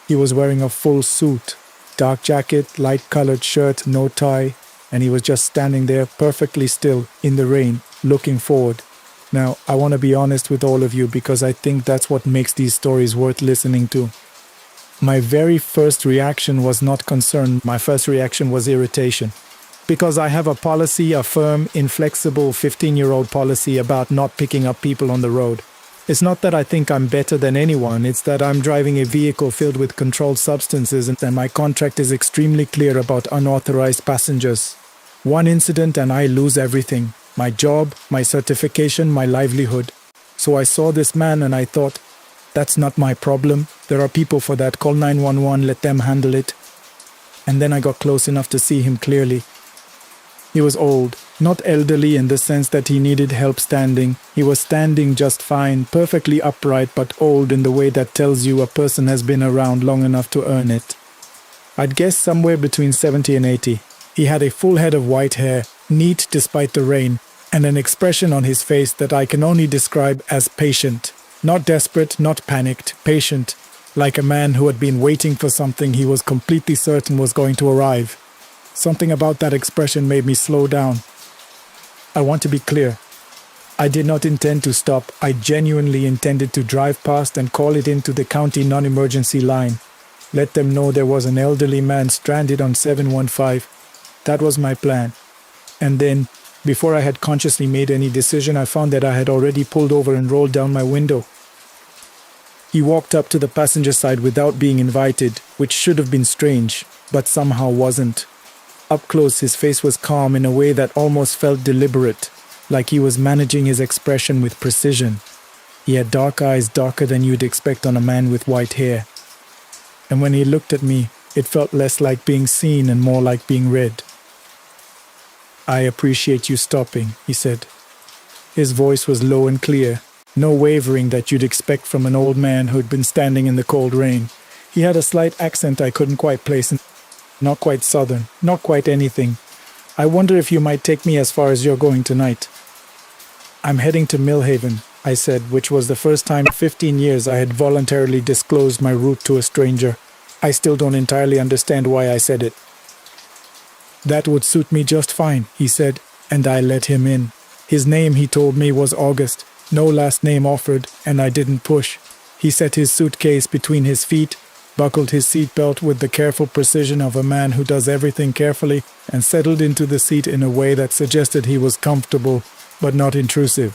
He was wearing a full suit, dark jacket, light-colored shirt, no tie, and he was just standing there perfectly still in the rain, looking forward. Now, I want to be honest with all of you because I think that's what makes these stories worth listening to. My very first reaction was not concern. My first reaction was irritation. Because I have a policy, a firm, inflexible 15-year-old policy about not picking up people on the road. It's not that I think I'm better than anyone, it's that I'm driving a vehicle filled with controlled substances and my contract is extremely clear about unauthorized passengers. One incident and I lose everything. My job, my certification, my livelihood. So I saw this man and I thought, that's not my problem. There are people for that. Call 911, let them handle it. And then I got close enough to see him clearly. He was old, not elderly in the sense that he needed help standing. He was standing just fine, perfectly upright, but old in the way that tells you a person has been around long enough to earn it. I'd guess somewhere between 70 and 80. He had a full head of white hair, neat despite the rain, and an expression on his face that I can only describe as patient. Not desperate, not panicked, patient, like a man who had been waiting for something he was completely certain was going to arrive. Something about that expression made me slow down. I want to be clear. I did not intend to stop. I genuinely intended to drive past and call it into the county non-emergency line. Let them know there was an elderly man stranded on 715. That was my plan. And then, before I had consciously made any decision, I found that I had already pulled over and rolled down my window. He walked up to the passenger side without being invited, which should have been strange, but somehow wasn't. Up close, his face was calm in a way that almost felt deliberate, like he was managing his expression with precision. He had dark eyes, darker than you'd expect on a man with white hair. And when he looked at me, it felt less like being seen and more like being read. "I appreciate you stopping," he said. His voice was low and clear, no wavering that you'd expect from an old man who'd been standing in the cold rain. He had a slight accent I couldn't quite place, not quite southern, not quite anything. "I wonder if you might take me as far as you're going tonight." "I'm heading to Millhaven," I said, which was the first time in 15 years I had voluntarily disclosed my route to a stranger. I still don't entirely understand why I said it. "That would suit me just fine," he said, and I let him in. His name, he told me, was August. No last name offered, and I didn't push. He set his suitcase between his feet, buckled his seatbelt with the careful precision of a man who does everything carefully, and settled into the seat in a way that suggested he was comfortable, but not intrusive.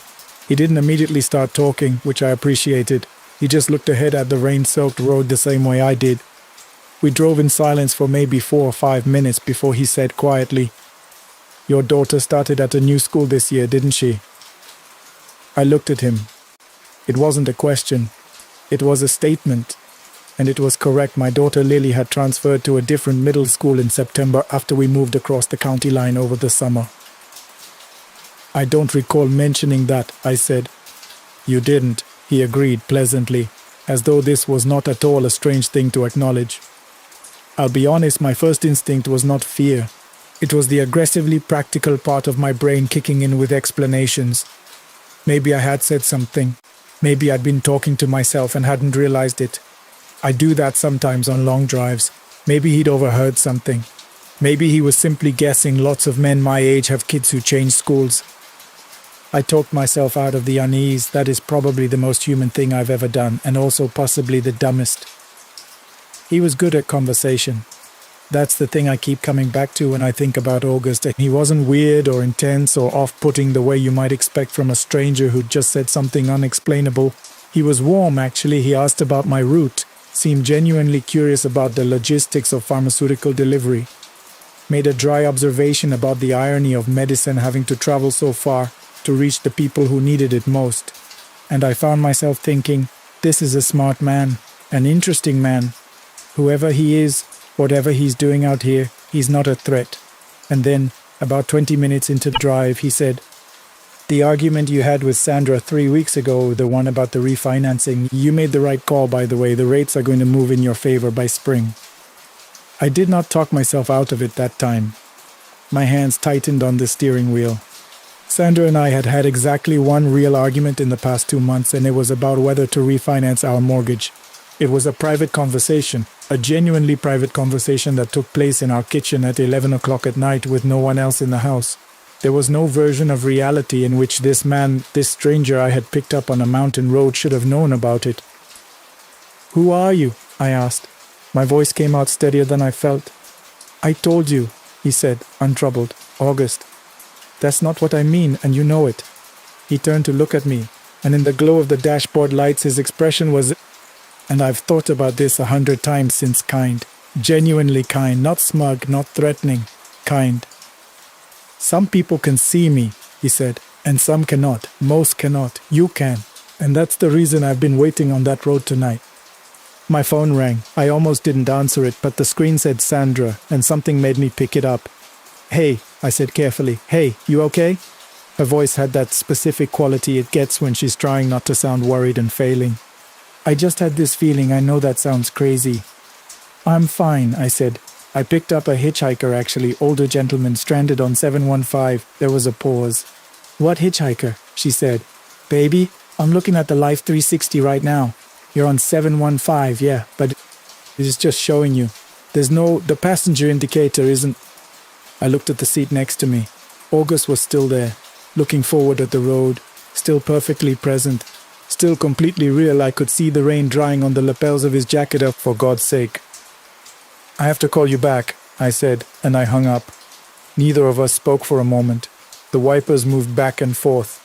He didn't immediately start talking, which I appreciated. He just looked ahead at the rain-soaked road the same way I did. We drove in silence for maybe 4 or 5 minutes before he said quietly, "Your daughter started at a new school this year, didn't she?" I looked at him. It wasn't a question. It was a statement. And it was correct. My daughter Lily had transferred to a different middle school in September after we moved across the county line over the summer. "I don't recall mentioning that," I said. "You didn't," he agreed pleasantly, as though this was not at all a strange thing to acknowledge. I'll be honest, my first instinct was not fear. It was the aggressively practical part of my brain kicking in with explanations. Maybe I had said something. Maybe I'd been talking to myself and hadn't realized it. I do that sometimes on long drives. Maybe he'd overheard something. Maybe he was simply guessing lots of men my age have kids who change schools. I talked myself out of the unease. That is probably the most human thing I've ever done, and also possibly the dumbest. He was good at conversation. That's the thing I keep coming back to when I think about August. He wasn't weird or intense or off-putting the way you might expect from a stranger who'd just said something unexplainable. He was warm, actually. He asked about my route, seemed genuinely curious about the logistics of pharmaceutical delivery, made a dry observation about the irony of medicine having to travel so far to reach the people who needed it most. And I found myself thinking, this is a smart man, an interesting man. Whoever he is, whatever he's doing out here, he's not a threat. And then, about 20 minutes into the drive, he said, "The argument you had with Sandra 3 weeks ago, the one about the refinancing, you made the right call, by the way. The rates are going to move in your favor by spring." I did not talk myself out of it that time. My hands tightened on the steering wheel. Sandra and I had had exactly one real argument in the past 2 months, and it was about whether to refinance our mortgage. It was a private conversation, a genuinely private conversation that took place in our kitchen at 11 o'clock at night with no one else in the house. There was no version of reality in which this man, this stranger I had picked up on a mountain road, should have known about it. "Who are you?" I asked. My voice came out steadier than I felt. "I told you," he said, untroubled. "August. That's not what I mean, and you know it." He turned to look at me, and in the glow of the dashboard lights his expression was, and I've thought about this 100 times since, kind. Genuinely kind, not smug, not threatening. Kind. "Some people can see me," he said, "and some cannot. Most cannot. You can. And that's the reason I've been waiting on that road tonight." My phone rang. I almost didn't answer it, but the screen said Sandra, and something made me pick it up. "Hey," I said carefully. "Hey, you okay?" Her voice had that specific quality it gets when she's trying not to sound worried and failing. "I just had this feeling. I know that sounds crazy." "I'm fine," I said. "I picked up a hitchhiker, actually, older gentleman stranded on 715. There was a pause. "What hitchhiker?" she said. "Baby, I'm looking at the Life 360 right now. You're on 715, yeah, but it is just showing you. The passenger indicator isn't..." I looked at the seat next to me. August was still there, looking forward at the road, still perfectly present, still completely real. I could see the rain drying on the lapels of his jacket. For God's sake. "I have to call you back," I said, and I hung up. Neither of us spoke for a moment. The wipers moved back and forth.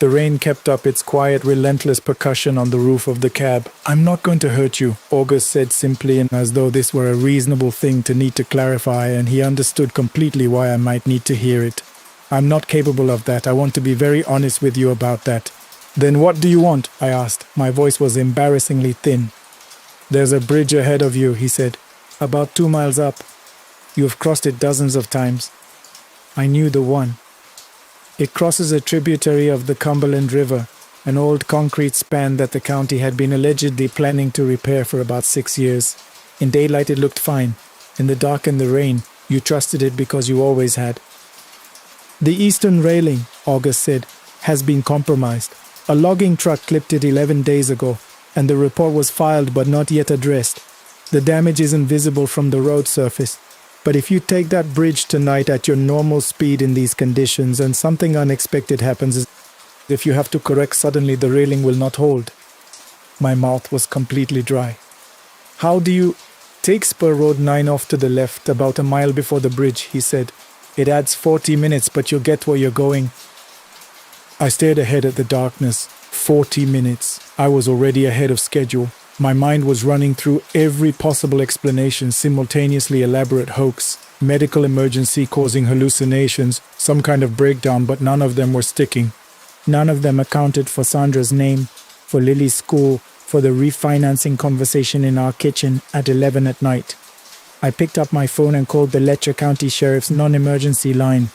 The rain kept up its quiet, relentless percussion on the roof of the cab. "I'm not going to hurt you," August said simply, and as though this were a reasonable thing to need to clarify, and he understood completely why I might need to hear it. "I'm not capable of that. I want to be very honest with you about that. "Then what do you want?" I asked. My voice was embarrassingly thin. "There's a bridge ahead of you," he said. "About 2 miles up. You've crossed it dozens of times." I knew the one. It crosses a tributary of the Cumberland River, an old concrete span that the county had been allegedly planning to repair for about 6 years. In daylight it looked fine. In the dark and the rain, you trusted it because you always had. "The eastern railing," August said, "has been compromised. A logging truck clipped it 11 days ago, and the report was filed but not yet addressed. The damage isn't visible from the road surface. But if you take that bridge tonight at your normal speed in these conditions and something unexpected happens, if you have to correct suddenly, the railing will not hold." My mouth was completely dry. "How do you—" "Take Spur Road 9 off to the left, about a mile before the bridge," he said. "It adds 40 minutes, but you'll get where you're going." I stared ahead at the darkness. 40 minutes. I was already ahead of schedule. My mind was running through every possible explanation, simultaneously elaborate hoax, medical emergency causing hallucinations, some kind of breakdown, but none of them were sticking. None of them accounted for Sandra's name, for Lily's school, for the refinancing conversation in our kitchen at 11 at night. I picked up my phone and called the Letcher County Sheriff's non-emergency line.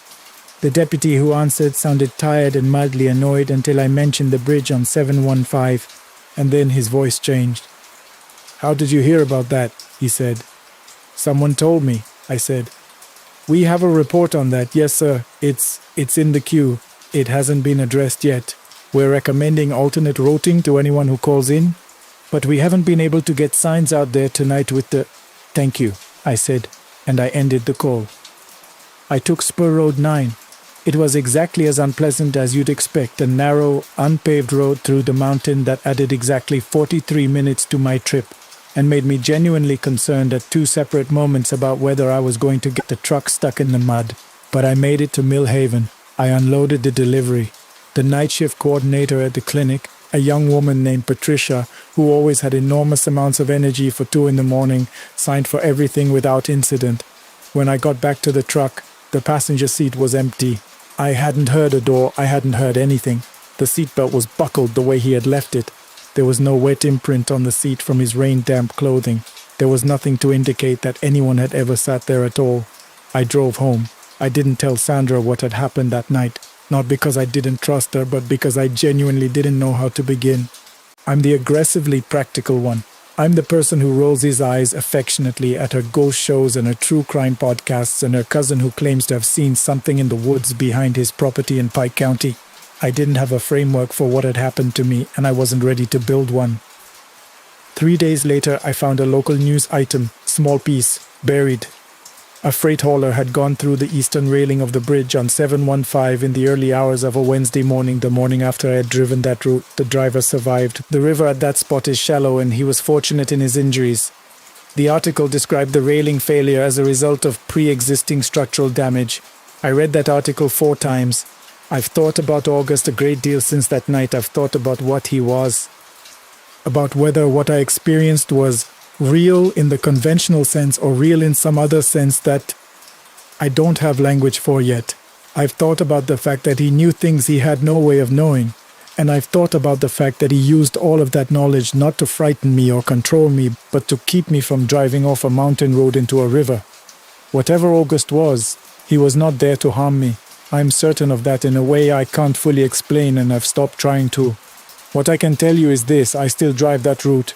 The deputy who answered sounded tired and mildly annoyed until I mentioned the bridge on 715, and then his voice changed. "How did you hear about that?" he said. "Someone told me," I said. "We have a report on that, yes sir. It's in the queue. It hasn't been addressed yet. We're recommending alternate routing to anyone who calls in. But we haven't been able to get signs out there tonight with the—" "Thank you," I said, and I ended the call. I took Spur Road 9. It was exactly as unpleasant as you'd expect, a narrow, unpaved road through the mountain that added exactly 43 minutes to my trip, and made me genuinely concerned at 2 separate moments about whether I was going to get the truck stuck in the mud. But I made it to Millhaven. I unloaded the delivery. The night shift coordinator at the clinic, a young woman named Patricia, who always had enormous amounts of energy for 2 in the morning, signed for everything without incident. When I got back to the truck, the passenger seat was empty. I hadn't heard a door, I hadn't heard anything. The seatbelt was buckled the way he had left it. There was no wet imprint on the seat from his rain-damp clothing. There was nothing to indicate that anyone had ever sat there at all. I drove home. I didn't tell Sandra what had happened that night, not because I didn't trust her, but because I genuinely didn't know how to begin. I'm the aggressively practical one. I'm the person who rolls his eyes affectionately at her ghost shows and her true crime podcasts and her cousin who claims to have seen something in the woods behind his property in Pike County. I didn't have a framework for what had happened to me, and I wasn't ready to build one. 3 days later, I found a local news item, small piece, buried. A freight hauler had gone through the eastern railing of the bridge on 715 in the early hours of a Wednesday morning, the morning after I had driven that route. The driver survived. The river at that spot is shallow, and he was fortunate in his injuries. The article described the railing failure as a result of pre-existing structural damage. I read that article 4 times. I've thought about August a great deal since that night. I've thought about what he was, about whether what I experienced was real in the conventional sense or real in some other sense that I don't have language for yet. I've thought about the fact that he knew things he had no way of knowing, and I've thought about the fact that he used all of that knowledge not to frighten me or control me, but to keep me from driving off a mountain road into a river. Whatever August was, he was not there to harm me. I'm certain of that in a way I can't fully explain, and I've stopped trying to. What I can tell you is this: I still drive that route.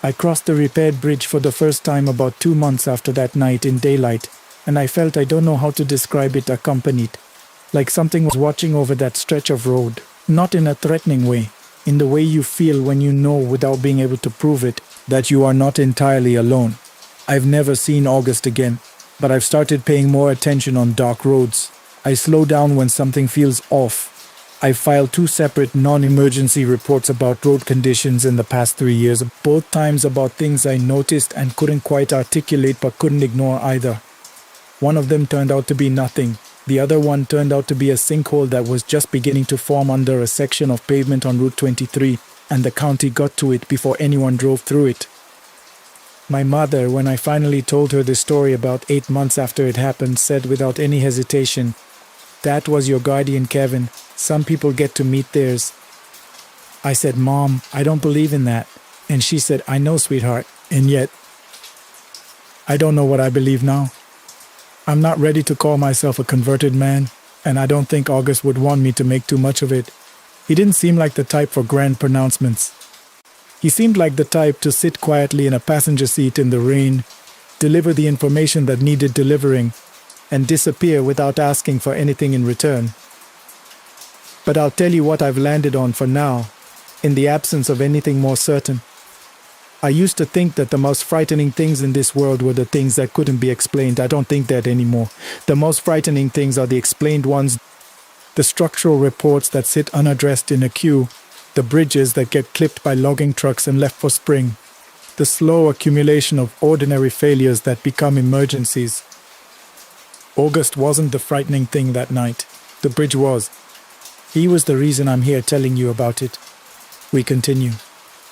I crossed the repaired bridge for the first time about 2 months after that night in daylight, and I felt, I don't know how to describe it, accompanied. Like something was watching over that stretch of road. Not in a threatening way, in the way you feel when you know, without being able to prove it, that you are not entirely alone. I've never seen August again, but I've started paying more attention on dark roads. I slow down when something feels off. I filed 2 separate non-emergency reports about road conditions in the past 3 years, both times about things I noticed and couldn't quite articulate but couldn't ignore either. One of them turned out to be nothing. The other one turned out to be a sinkhole that was just beginning to form under a section of pavement on Route 23, and the county got to it before anyone drove through it. My mother, when I finally told her the story about 8 months after it happened, said without any hesitation, "That was your guardian, Kevin. Some people get to meet theirs." I said, "Mom, I don't believe in that." And she said, "I know, sweetheart. And yet, I don't know what I believe now. I'm not ready to call myself a converted man, and I don't think August would want me to make too much of it. He didn't seem like the type for grand pronouncements. He seemed like the type to sit quietly in a passenger seat in the rain, deliver the information that needed delivering, and disappear without asking for anything in return. But I'll tell you what I've landed on for now, in the absence of anything more certain. I used to think that the most frightening things in this world were the things that couldn't be explained. I don't think that anymore. The most frightening things are the explained ones, the structural reports that sit unaddressed in a queue, the bridges that get clipped by logging trucks and left for spring, the slow accumulation of ordinary failures that become emergencies. August wasn't the frightening thing that night. The bridge was. He was the reason I'm here telling you about it. We continue.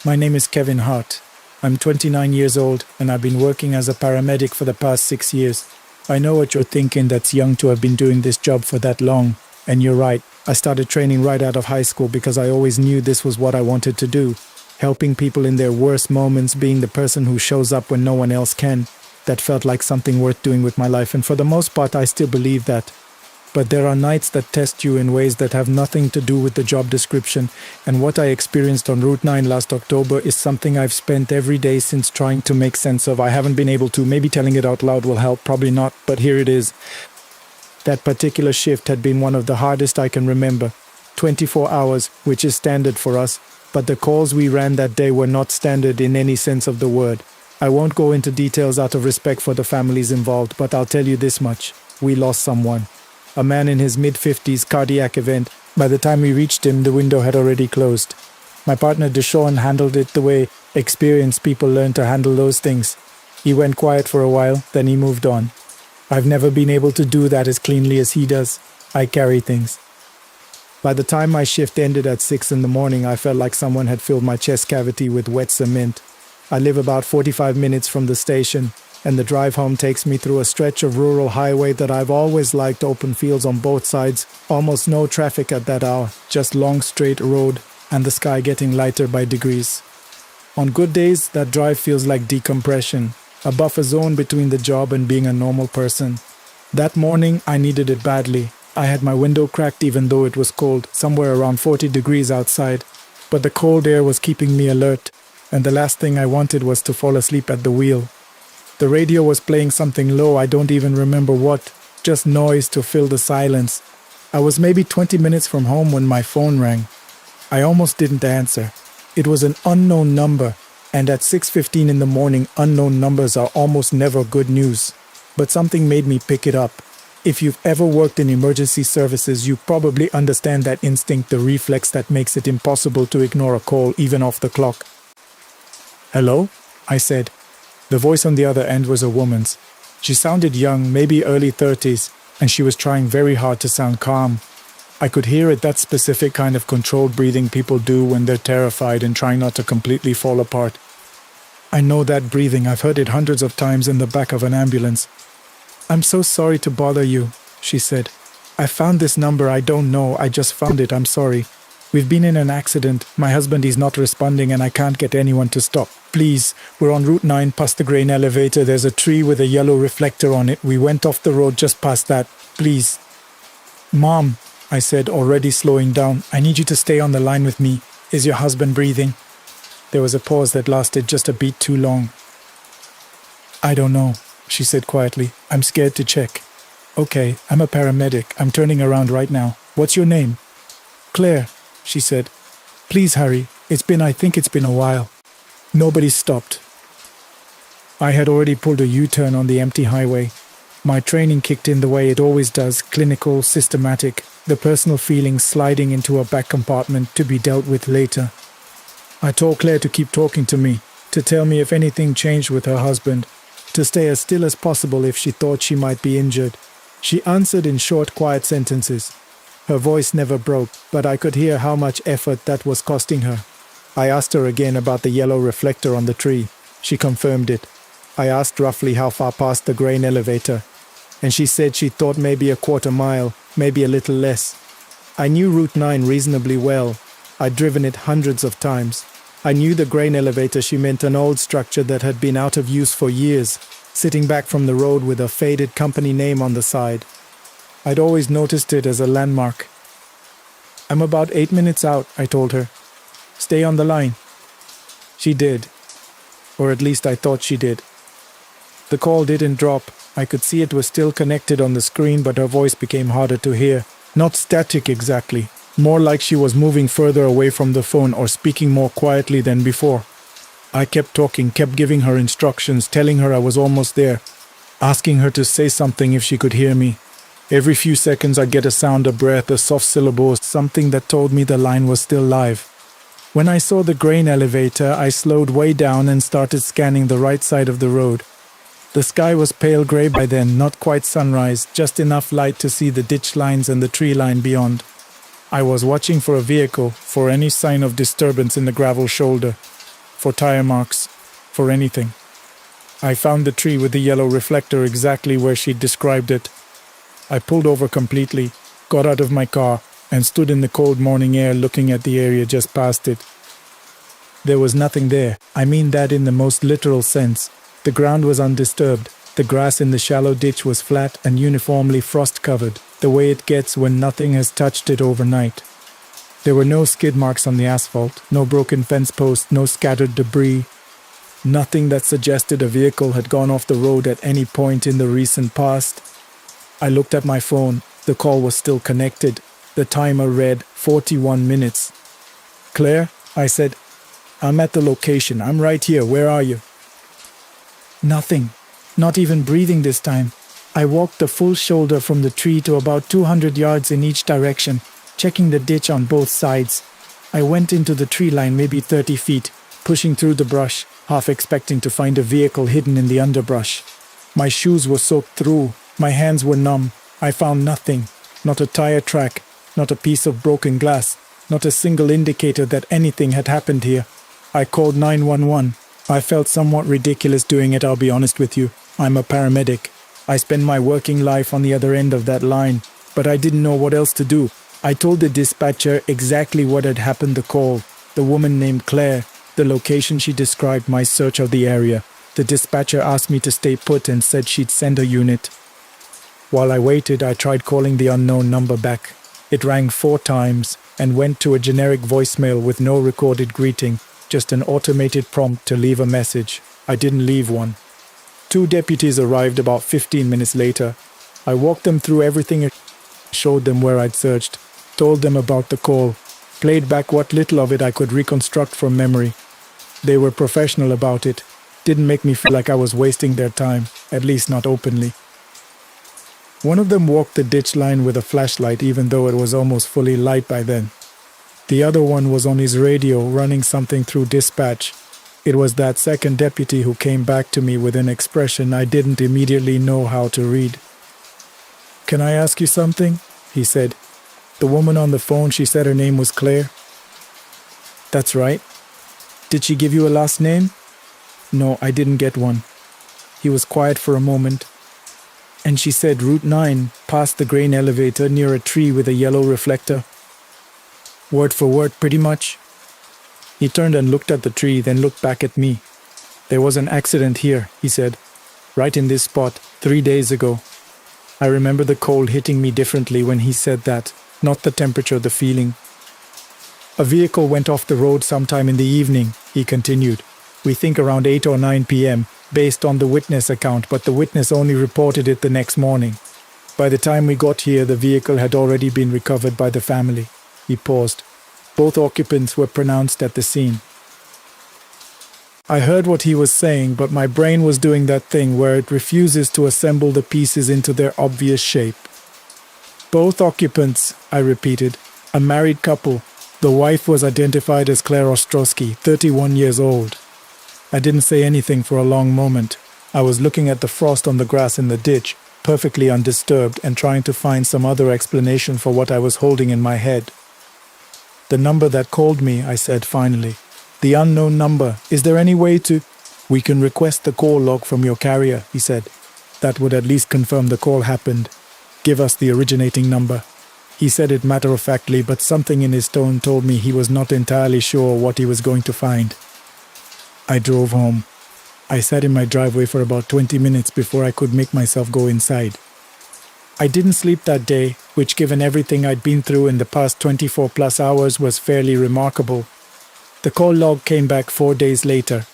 My name is Kevin Hart. I'm 29 years old, and I've been working as a paramedic for the past 6 years. I know what you're thinking, that's young to have been doing this job for that long. And you're right, I started training right out of high school because I always knew this was what I wanted to do. Helping people in their worst moments, being the person who shows up when no one else can. That felt like something worth doing with my life, and for the most part I still believe that. But there are nights that test you in ways that have nothing to do with the job description, and what I experienced on Route 9 last October is something I've spent every day since trying to make sense of. I haven't been able to. Maybe telling it out loud will help, probably not, but here it is. That particular shift had been one of the hardest I can remember. 24 hours, which is standard for us, but the calls we ran that day were not standard in any sense of the word. I won't go into details out of respect for the families involved, but I'll tell you this much. We lost someone. A man in his mid-50s, cardiac event. By the time we reached him, the window had already closed. My partner Deshaun handled it the way experienced people learn to handle those things. He went quiet for a while, then he moved on. I've never been able to do that as cleanly as he does. I carry things. By the time my shift ended at 6 in the morning, I felt like someone had filled my chest cavity with wet cement. I live about 45 minutes from the station, and the drive home takes me through a stretch of rural highway that I've always liked, open fields on both sides, almost no traffic at that hour, just long straight road, and the sky getting lighter by degrees. On good days, that drive feels like decompression, a buffer zone between the job and being a normal person. That morning, I needed it badly. I had my window cracked even though it was cold, somewhere around 40 degrees outside, but the cold air was keeping me alert, and the last thing I wanted was to fall asleep at the wheel. The radio was playing something low, I don't even remember what, just noise to fill the silence. I was maybe 20 minutes from home when my phone rang. I almost didn't answer. It was an unknown number, and at 6:15 in the morning, unknown numbers are almost never good news. But something made me pick it up. If you've ever worked in emergency services, you probably understand that instinct, the reflex that makes it impossible to ignore a call even off the clock. "Hello?" I said. The voice on the other end was a woman's. She sounded young, maybe early 30s, and she was trying very hard to sound calm. I could hear it, that specific kind of controlled breathing people do when they're terrified and trying not to completely fall apart. I know that breathing, I've heard it hundreds of times in the back of an ambulance. "I'm so sorry to bother you," she said. "I found this number, I don't know, I just found it, I'm sorry. We've been in an accident, my husband is not responding and I can't get anyone to stop. Please, we're on Route 9 past the grain elevator, there's a tree with a yellow reflector on it, we went off the road just past that, please." "Mom," I said, already slowing down, "I need you to stay on the line with me. Is your husband breathing?" There was a pause that lasted just a beat too long. "I don't know," she said quietly. "I'm scared to check." "Okay, I'm a paramedic. I'm turning around right now. What's your name?" "Claire," she said. "Please hurry. I think it's been a while." Nobody stopped. I had already pulled a U-turn on the empty highway. My training kicked in the way it always does, clinical, systematic, the personal feelings sliding into a back compartment to be dealt with later. I told Claire to keep talking to me, to tell me if anything changed with her husband, to stay as still as possible if she thought she might be injured. She answered in short, quiet sentences. Her voice never broke, but I could hear how much effort that was costing her. I asked her again about the yellow reflector on the tree. She confirmed it. I asked roughly how far past the grain elevator, and she said she thought maybe a quarter mile, maybe a little less. I knew Route 9 reasonably well. I'd driven it hundreds of times. I knew the grain elevator she meant an old structure that had been out of use for years, sitting back from the road with a faded company name on the side. I'd always noticed it as a landmark. "I'm about 8 minutes out," I told her. "Stay on the line." She did. Or at least I thought she did. The call didn't drop. I could see it was still connected on the screen, but her voice became harder to hear. Not static exactly. More like she was moving further away from the phone or speaking more quietly than before. I kept talking, kept giving her instructions, telling her I was almost there, asking her to say something if she could hear me. Every few seconds I'd get a sound, a breath, a soft syllable, something that told me the line was still live. When I saw the grain elevator, I slowed way down and started scanning the right side of the road. The sky was pale grey by then, not quite sunrise, just enough light to see the ditch lines and the tree line beyond. I was watching for a vehicle, for any sign of disturbance in the gravel shoulder, for tire marks, for anything. I found the tree with the yellow reflector exactly where she'd described it. I pulled over completely, got out of my car, and stood in the cold morning air looking at the area just past it. There was nothing there. I mean that in the most literal sense. The ground was undisturbed. The grass in the shallow ditch was flat and uniformly frost-covered, the way it gets when nothing has touched it overnight. There were no skid marks on the asphalt, no broken fence posts, no scattered debris. Nothing that suggested a vehicle had gone off the road at any point in the recent past. I looked at my phone. The call was still connected. The timer read 41 minutes. "Claire," I said, "I'm at the location. I'm right here. Where are you?" Nothing. Not even breathing this time. I walked the full shoulder from the tree to about 200 yards in each direction, checking the ditch on both sides. I went into the tree line maybe 30 feet, pushing through the brush, half expecting to find a vehicle hidden in the underbrush. My shoes were soaked through. My hands were numb. I found nothing. Not a tire track. Not a piece of broken glass. Not a single indicator that anything had happened here. I called 911. I felt somewhat ridiculous doing it, I'll be honest with you. I'm a paramedic. I spend my working life on the other end of that line, but I didn't know what else to do. I told the dispatcher exactly what had happened, the call, the woman named Claire, the location she described, my search of the area. The dispatcher asked me to stay put and said she'd send a unit. While I waited, I tried calling the unknown number back. It rang 4 times and went to a generic voicemail with no recorded greeting. Just an automated prompt to leave a message. I didn't leave one. 2 deputies arrived about 15 minutes later. I walked them through everything, showed them where I'd searched, told them about the call, played back what little of it I could reconstruct from memory. They were professional about it. Didn't make me feel like I was wasting their time, at least not openly. One of them walked the ditch line with a flashlight, even though it was almost fully light by then. The other one was on his radio, running something through dispatch. It was that second deputy who came back to me with an expression I didn't immediately know how to read. "Can I ask you something?" he said. "The woman on the phone, she said her name was Claire." "That's right." "Did she give you a last name?" "No, I didn't get one." He was quiet for a moment. "And she said Route 9, past the grain elevator near a tree with a yellow reflector." "Word for word, pretty much." He turned and looked at the tree, then looked back at me. "There was an accident here," he said. "Right in this spot, 3 days ago." I remember the cold hitting me differently when he said that, not the temperature, the feeling. "A vehicle went off the road sometime in the evening," he continued. "We think around 8 or 9 p.m., based on the witness account, but the witness only reported it the next morning. By the time we got here, the vehicle had already been recovered by the family." He paused. "Both occupants were pronounced at the scene." I heard what he was saying, but my brain was doing that thing where it refuses to assemble the pieces into their obvious shape. "Both occupants," I repeated. "A married couple. The wife was identified as Claire Ostrowski, 31 years old." I didn't say anything for a long moment. I was looking at the frost on the grass in the ditch, perfectly undisturbed, and trying to find some other explanation for what I was holding in my head. "The number that called me," I said finally. "The unknown number. Is there any way to—" "We can request the call log from your carrier," he said. "That would at least confirm the call happened. Give us the originating number." He said it matter-of-factly, but something in his tone told me he was not entirely sure what he was going to find. I drove home. I sat in my driveway for about 20 minutes before I could make myself go inside. I didn't sleep that day, which given everything I'd been through in the past 24 plus hours was fairly remarkable. The call log came back 4 days later.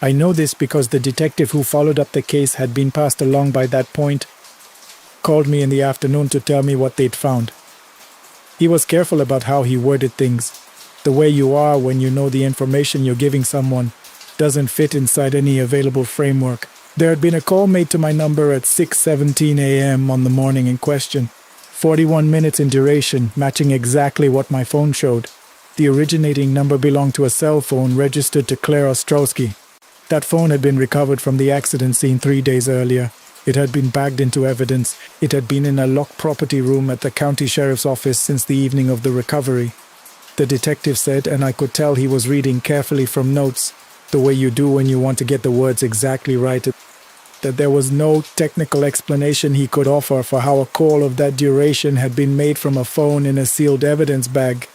I know this because the detective who followed up the case had been passed along by that point, called me in the afternoon to tell me what they'd found. He was careful about how he worded things. The way you are when you know the information you're giving someone doesn't fit inside any available framework. There had been a call made to my number at 6:17 a.m. on the morning in question, 41 minutes in duration, matching exactly what my phone showed. The originating number belonged to a cell phone registered to Claire Ostrowski. That phone had been recovered from the accident scene 3 days earlier. It had been bagged into evidence. It had been in a locked property room at the county sheriff's office since the evening of the recovery. The detective said, and I could tell he was reading carefully from notes, the way you do when you want to get the words exactly right, that there was no technical explanation he could offer for how a call of that duration had been made from a phone in a sealed evidence bag.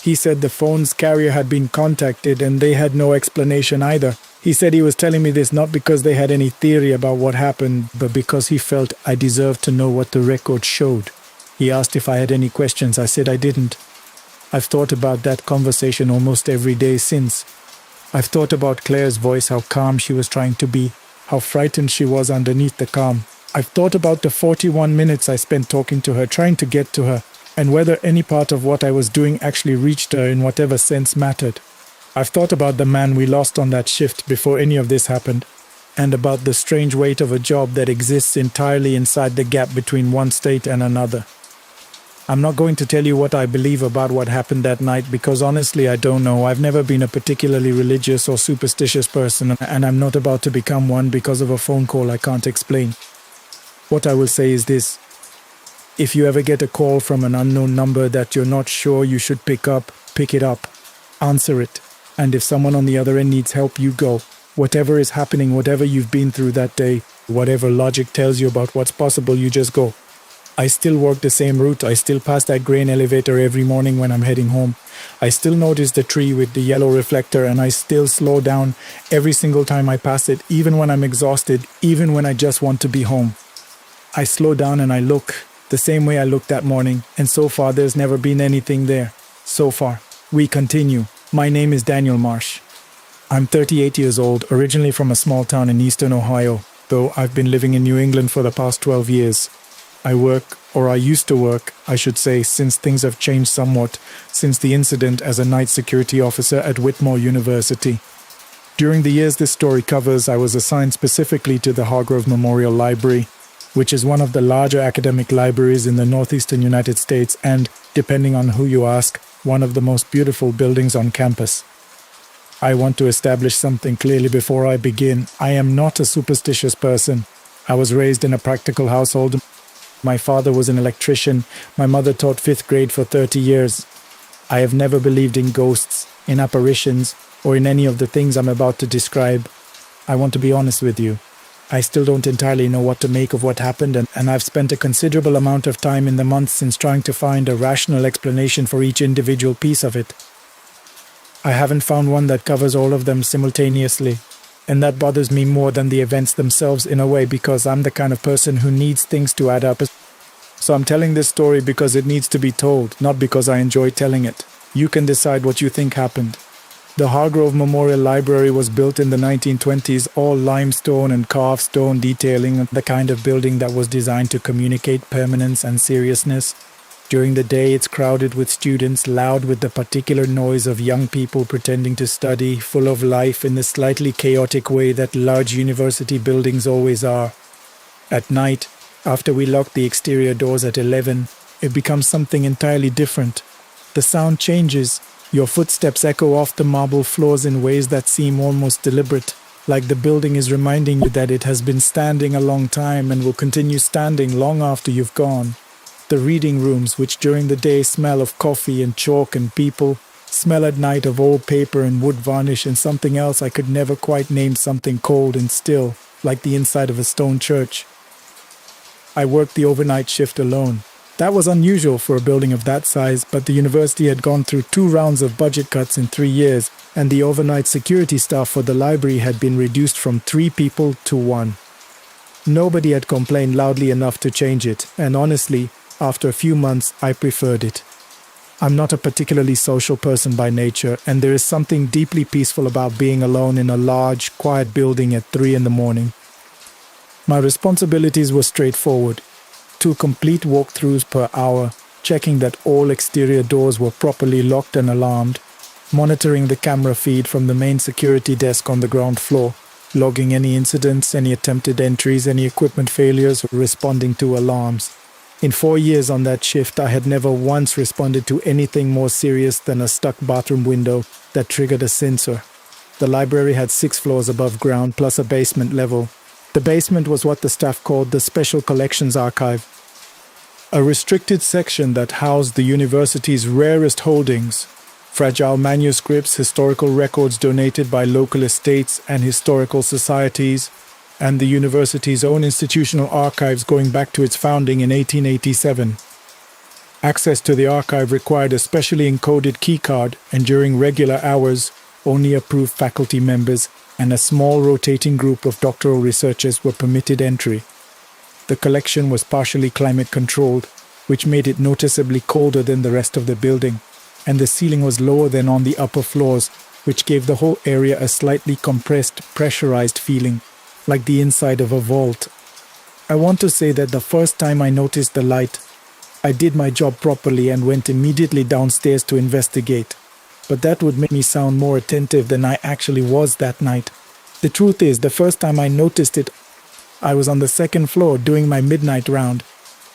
He said the phone's carrier had been contacted and they had no explanation either. He said he was telling me this not because they had any theory about what happened, but because he felt I deserved to know what the record showed. He asked if I had any questions. I said I didn't. I've thought about that conversation almost every day since. I've thought about Claire's voice, how calm she was trying to be, how frightened she was underneath the calm. I've thought about the 41 minutes I spent talking to her, trying to get to her, and whether any part of what I was doing actually reached her in whatever sense mattered. I've thought about the man we lost on that shift before any of this happened, and about the strange weight of a job that exists entirely inside the gap between one state and another. I'm not going to tell you what I believe about what happened that night because honestly I don't know. I've never been a particularly religious or superstitious person, and I'm not about to become one because of a phone call I can't explain. What I will say is this. If you ever get a call from an unknown number that you're not sure you should pick it up, answer it. And if someone on the other end needs help, you go. Whatever is happening, whatever you've been through that day, whatever logic tells you about what's possible, you just go. I still work the same route. I still pass that grain elevator every morning when I'm heading home. I still notice the tree with the yellow reflector, and I still slow down every single time I pass it, even when I'm exhausted, even when I just want to be home. I slow down and I look the same way I looked that morning, and so far there's never been anything there. So far. We continue. My name is Daniel Marsh. I'm 38 years old, originally from a small town in eastern Ohio, though I've been living in New England for the past 12 years. I work, or I used to work, I should say, since things have changed somewhat, since the incident as a night security officer at Whitmore University. During the years this story covers, I was assigned specifically to the Hargrove Memorial Library, which is one of the larger academic libraries in the northeastern United States and, depending on who you ask, one of the most beautiful buildings on campus. I want to establish something clearly before I begin. I am not a superstitious person. I was raised in a practical household. My father was an electrician. My mother taught 5th grade for 30 years. I have never believed in ghosts, in apparitions, or in any of the things I'm about to describe. I want to be honest with you. I still don't entirely know what to make of what happened, and I've spent a considerable amount of time in the months since trying to find a rational explanation for each individual piece of it. I haven't found one that covers all of them simultaneously, and that bothers me more than the events themselves in a way because I'm the kind of person who needs things to add up. So I'm telling this story because it needs to be told, not because I enjoy telling it. You can decide what you think happened. The Hargrove Memorial Library was built in the 1920s, all limestone and carved stone detailing, the kind of building that was designed to communicate permanence and seriousness. During the day, it's crowded with students, loud with the particular noise of young people pretending to study, full of life in the slightly chaotic way that large university buildings always are. At night, after we lock the exterior doors at 11, it becomes something entirely different. The sound changes. Your footsteps echo off the marble floors in ways that seem almost deliberate, like the building is reminding you that it has been standing a long time and will continue standing long after you've gone. The reading rooms, which during the day smell of coffee and chalk and people, smell at night of old paper and wood varnish and something else I could never quite name, something cold and still, like the inside of a stone church. I worked the overnight shift alone. That was unusual for a building of that size, but the university had gone through 2 rounds of budget cuts in 3 years, and the overnight security staff for the library had been reduced from 3 people to 1. Nobody had complained loudly enough to change it, and honestly, after a few months, I preferred it. I'm not a particularly social person by nature, and there is something deeply peaceful about being alone in a large, quiet building at 3 in the morning. My responsibilities were straightforward. 2 complete walkthroughs per hour, checking that all exterior doors were properly locked and alarmed, monitoring the camera feed from the main security desk on the ground floor, logging any incidents, any attempted entries, any equipment failures, or responding to alarms. In 4 years on that shift, I had never once responded to anything more serious than a stuck bathroom window that triggered a sensor. The library had 6 floors above ground plus a basement level. The basement was what the staff called the Special Collections Archive, a restricted section that housed the university's rarest holdings: fragile manuscripts, historical records donated by local estates and historical societies, and the university's own institutional archives going back to its founding in 1887. Access to the archive required a specially encoded keycard, and during regular hours, only approved faculty members and a small rotating group of doctoral researchers were permitted entry. The collection was partially climate-controlled, which made it noticeably colder than the rest of the building, and the ceiling was lower than on the upper floors, which gave the whole area a slightly compressed, pressurized feeling, like the inside of a vault. I want to say that the first time I noticed the light, I did my job properly and went immediately downstairs to investigate. But that would make me sound more attentive than I actually was that night. The truth is, the first time I noticed it, I was on the 2nd floor doing my midnight round,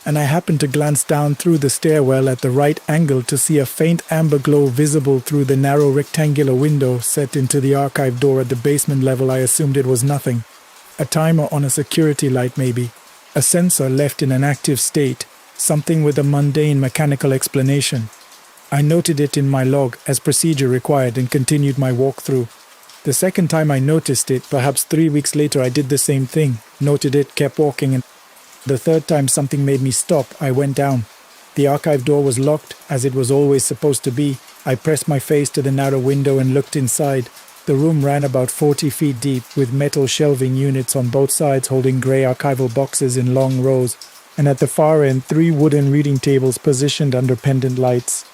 and I happened to glance down through the stairwell at the right angle to see a faint amber glow visible through the narrow rectangular window set into the archive door at the basement level. I assumed it was nothing. A timer on a security light maybe. A sensor left in an active state. Something with a mundane mechanical explanation. I noted it in my log as procedure required and continued my walkthrough. The second time I noticed it, perhaps 3 weeks later, I did the same thing. Noted it, kept walking, and the third time something made me stop. I went down. The archive door was locked, as it was always supposed to be. I pressed my face to the narrow window and looked inside. The room ran about 40 feet deep, with metal shelving units on both sides holding grey archival boxes in long rows, and at the far end 3 wooden reading tables positioned under pendant lights.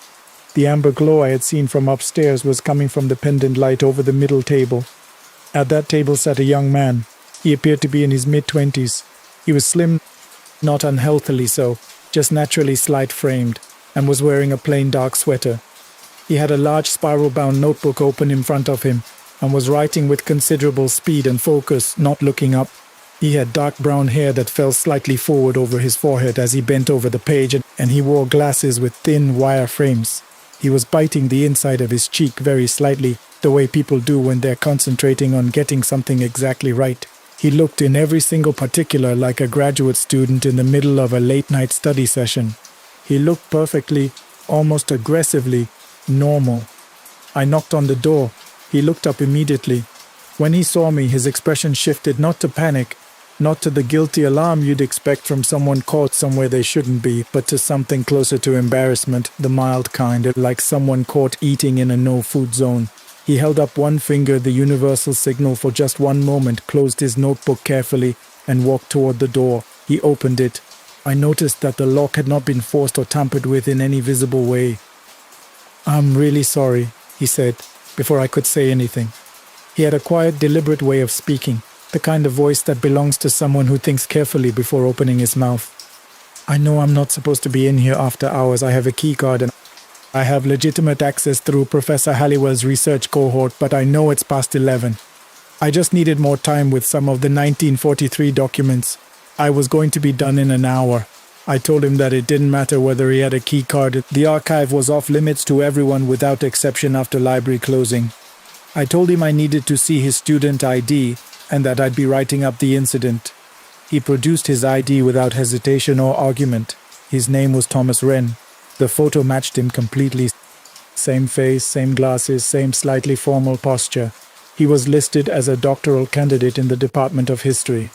The amber glow I had seen from upstairs was coming from the pendant light over the middle table. At that table sat a young man. He appeared to be in his mid-20s. He was slim, not unhealthily so, just naturally slight-framed, and was wearing a plain dark sweater. He had a large spiral-bound notebook open in front of him, and was writing with considerable speed and focus, not looking up. He had dark brown hair that fell slightly forward over his forehead as he bent over the page, and he wore glasses with thin wire frames. He was biting the inside of his cheek very slightly, the way people do when they're concentrating on getting something exactly right. He looked in every single particular like a graduate student in the middle of a late-night study session. He looked perfectly, almost aggressively, normal. I knocked on the door. He looked up immediately. When he saw me, his expression shifted not to panic, not to the guilty alarm you'd expect from someone caught somewhere they shouldn't be, but to something closer to embarrassment, the mild kind, like someone caught eating in a no-food zone. He held up one finger, the universal signal for just one moment, closed his notebook carefully, and walked toward the door. He opened it. I noticed that the lock had not been forced or tampered with in any visible way. "I'm really sorry," he said, before I could say anything. He had a quiet, deliberate way of speaking, the kind of voice that belongs to someone who thinks carefully before opening his mouth. "I know I'm not supposed to be in here after hours. I have a key card and I have legitimate access through Professor Halliwell's research cohort, but I know it's past 11. I just needed more time with some of the 1943 documents. I was going to be done in an hour." I told him that it didn't matter whether he had a key card. The archive was off limits to everyone without exception after library closing. I told him I needed to see his student ID and that I'd be writing up the incident. He produced his ID without hesitation or argument. His name was Thomas Wren. The photo matched him completely. Same face, same glasses, same slightly formal posture. He was listed as a doctoral candidate in the Department of History.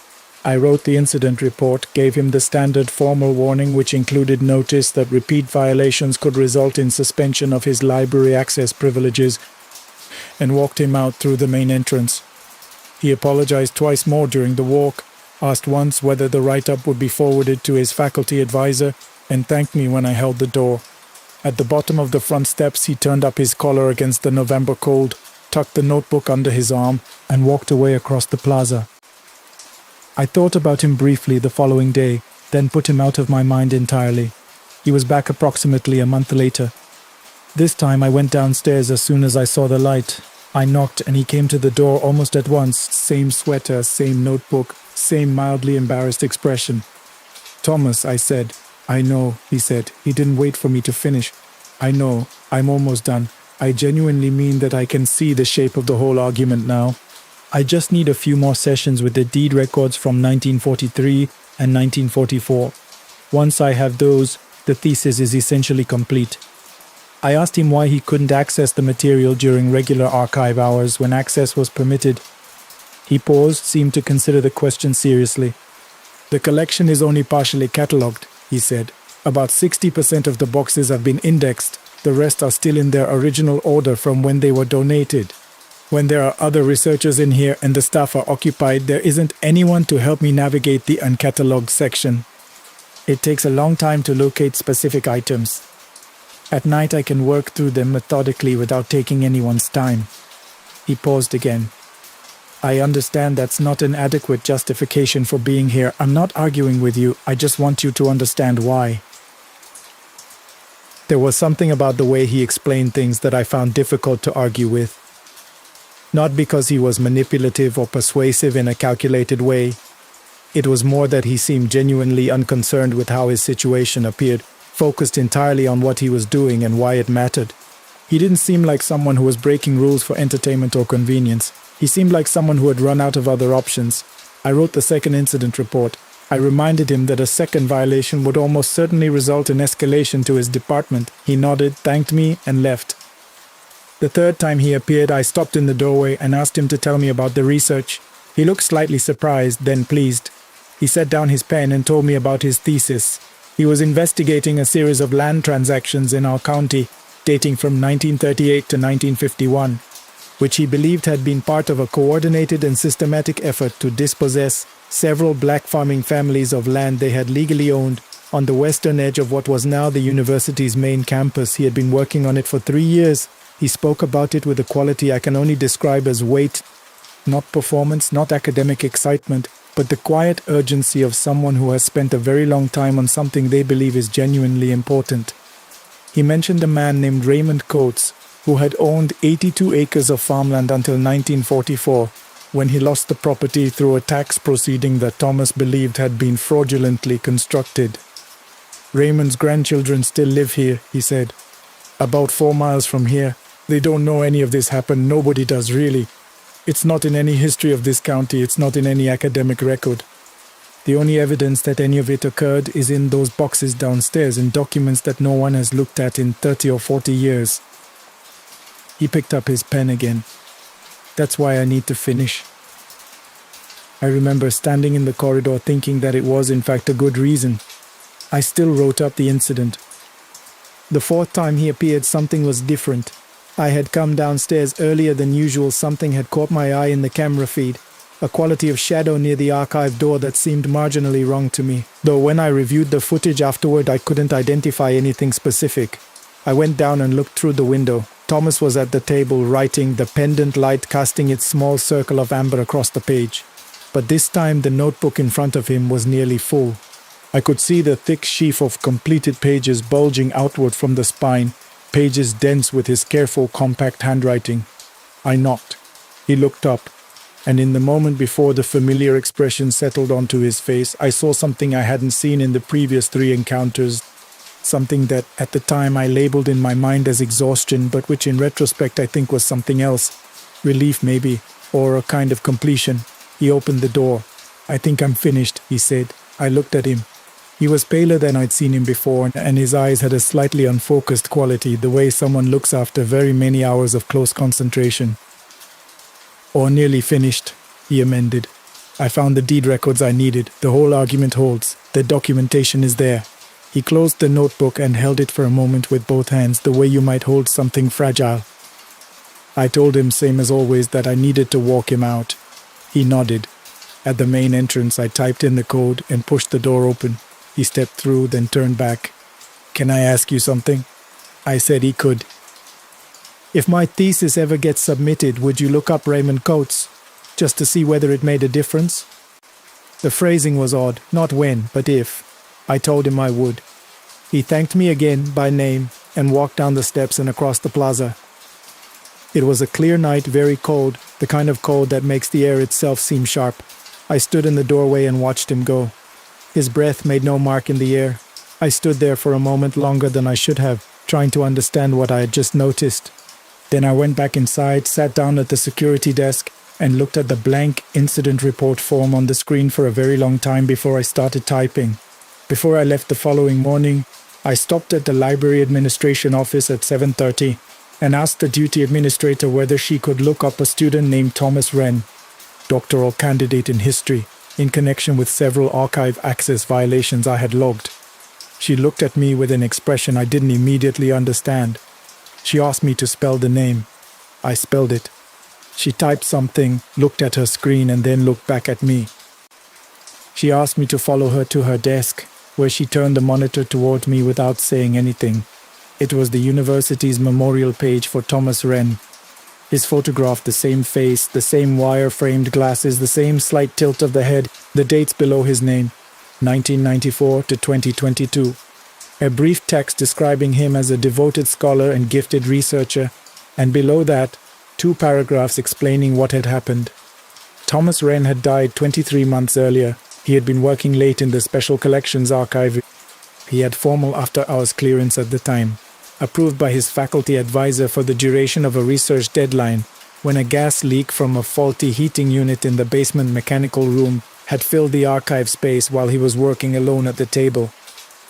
I wrote the incident report, gave him the standard formal warning which included notice that repeat violations could result in suspension of his library access privileges, and walked him out through the main entrance. He apologized twice more during the walk, asked once whether the write-up would be forwarded to his faculty advisor, and thanked me when I held the door. At the bottom of the front steps, he turned up his collar against the November cold, tucked the notebook under his arm, and walked away across the plaza. I thought about him briefly the following day, then put him out of my mind entirely. He was back approximately a month later. This time I went downstairs as soon as I saw the light. I knocked and he came to the door almost at once. Same sweater, same notebook, same mildly embarrassed expression. "Thomas," I said. "I know," he said. He didn't wait for me to finish. "I know, I'm almost done. I genuinely mean that I can see the shape of the whole argument now. I just need a few more sessions with the deed records from 1943 and 1944. Once I have those, the thesis is essentially complete." I asked him why he couldn't access the material during regular archive hours when access was permitted. He paused, seemed to consider the question seriously. "The collection is only partially catalogued," he said. "About 60% of the boxes have been indexed. The rest are still in their original order from when they were donated. When there are other researchers in here and the staff are occupied, there isn't anyone to help me navigate the uncatalogued section. It takes a long time to locate specific items. At night I can work through them methodically without taking anyone's time." He paused again. "I understand that's not an adequate justification for being here. I'm not arguing with you. I just want you to understand why." There was something about the way he explained things that I found difficult to argue with. Not because he was manipulative or persuasive in a calculated way. It was more that he seemed genuinely unconcerned with how his situation appeared, focused entirely on what he was doing and why it mattered. He didn't seem like someone who was breaking rules for entertainment or convenience. He seemed like someone who had run out of other options. I wrote the second incident report. I reminded him that a second violation would almost certainly result in escalation to his department. He nodded, thanked me, and left. The third time he appeared, I stopped in the doorway and asked him to tell me about the research. He looked slightly surprised, then pleased. He set down his pen and told me about his thesis. He was investigating a series of land transactions in our county, dating from 1938 to 1951, which he believed had been part of a coordinated and systematic effort to dispossess several black farming families of land they had legally owned on the western edge of what was now the university's main campus. He had been working on it for 3 years. He spoke about it with a quality I can only describe as weight, not performance, not academic excitement, but the quiet urgency of someone who has spent a very long time on something they believe is genuinely important. He mentioned a man named Raymond Coates, who had owned 82 acres of farmland until 1944, when he lost the property through a tax proceeding that Thomas believed had been fraudulently constructed. "Raymond's grandchildren still live here," he said. "About 4 miles from here. They don't know any of this happened. Nobody does, really. It's not in any history of this county. It's not in any academic record. The only evidence that any of it occurred is in those boxes downstairs in documents that no one has looked at in 30 or 40 years. He picked up his pen again. "That's why I need to finish." I remember standing in the corridor thinking that it was in fact a good reason. I still wrote up the incident. The fourth time he appeared, something was different. I had come downstairs earlier than usual. Something had caught my eye in the camera feed, a quality of shadow near the archive door that seemed marginally wrong to me, though when I reviewed the footage afterward I couldn't identify anything specific. I went down and looked through the window. Thomas was at the table writing, the pendant light casting its small circle of amber across the page. But this time the notebook in front of him was nearly full. I could see the thick sheaf of completed pages bulging outward from the spine, pages dense with his careful, compact handwriting. I knocked. He looked up, and in the moment before the familiar expression settled onto his face, I saw something I hadn't seen in the previous 3 encounters, something that at the time I labeled in my mind as exhaustion, but which in retrospect I think was something else. Relief maybe, or a kind of completion. He opened the door. "I think I'm finished," he said. I looked at him. He was paler than I'd seen him before, and his eyes had a slightly unfocused quality, the way someone looks after very many hours of close concentration. "Or nearly finished," he amended. I found the deed records I needed. The whole argument holds. The documentation is there." He closed the notebook and held it for a moment with both hands, the way you might hold something fragile. I told him, same as always, that I needed to walk him out. He nodded. At the main entrance, I typed in the code and pushed the door open. He stepped through, then turned back. "Can I ask you something?" I said he could. "If my thesis ever gets submitted, would you look up Raymond Coates, just to see whether it made a difference?" The phrasing was odd, not when, but if. I told him I would. He thanked me again, by name, and walked down the steps and across the plaza. It was a clear night, very cold, the kind of cold that makes the air itself seem sharp. I stood in the doorway and watched him go. His breath made no mark in the air. I stood there for a moment longer than I should have, trying to understand what I had just noticed. Then I went back inside, sat down at the security desk, and looked at the blank incident report form on the screen for a very long time before I started typing. Before I left the following morning, I stopped at the library administration office at 7:30 and asked the duty administrator whether she could look up a student named Thomas Wren, doctoral candidate in history, in connection with several archive access violations I had logged. She looked at me with an expression I didn't immediately understand. She asked me to spell the name. I spelled it. She typed something, looked at her screen, and then looked back at me. She asked me to follow her to her desk, where she turned the monitor toward me without saying anything. It was the university's memorial page for Thomas Wren. His photograph, the same face, the same wire-framed glasses, the same slight tilt of the head, the dates below his name, 1994 to 2022. A brief text describing him as a devoted scholar and gifted researcher, and below that, 2 paragraphs explaining what had happened. Thomas Wren had died 23 months earlier. He had been working late in the Special Collections Archive. He had formal after-hours clearance at the time, approved by his faculty advisor for the duration of a research deadline, when a gas leak from a faulty heating unit in the basement mechanical room had filled the archive space while he was working alone at the table.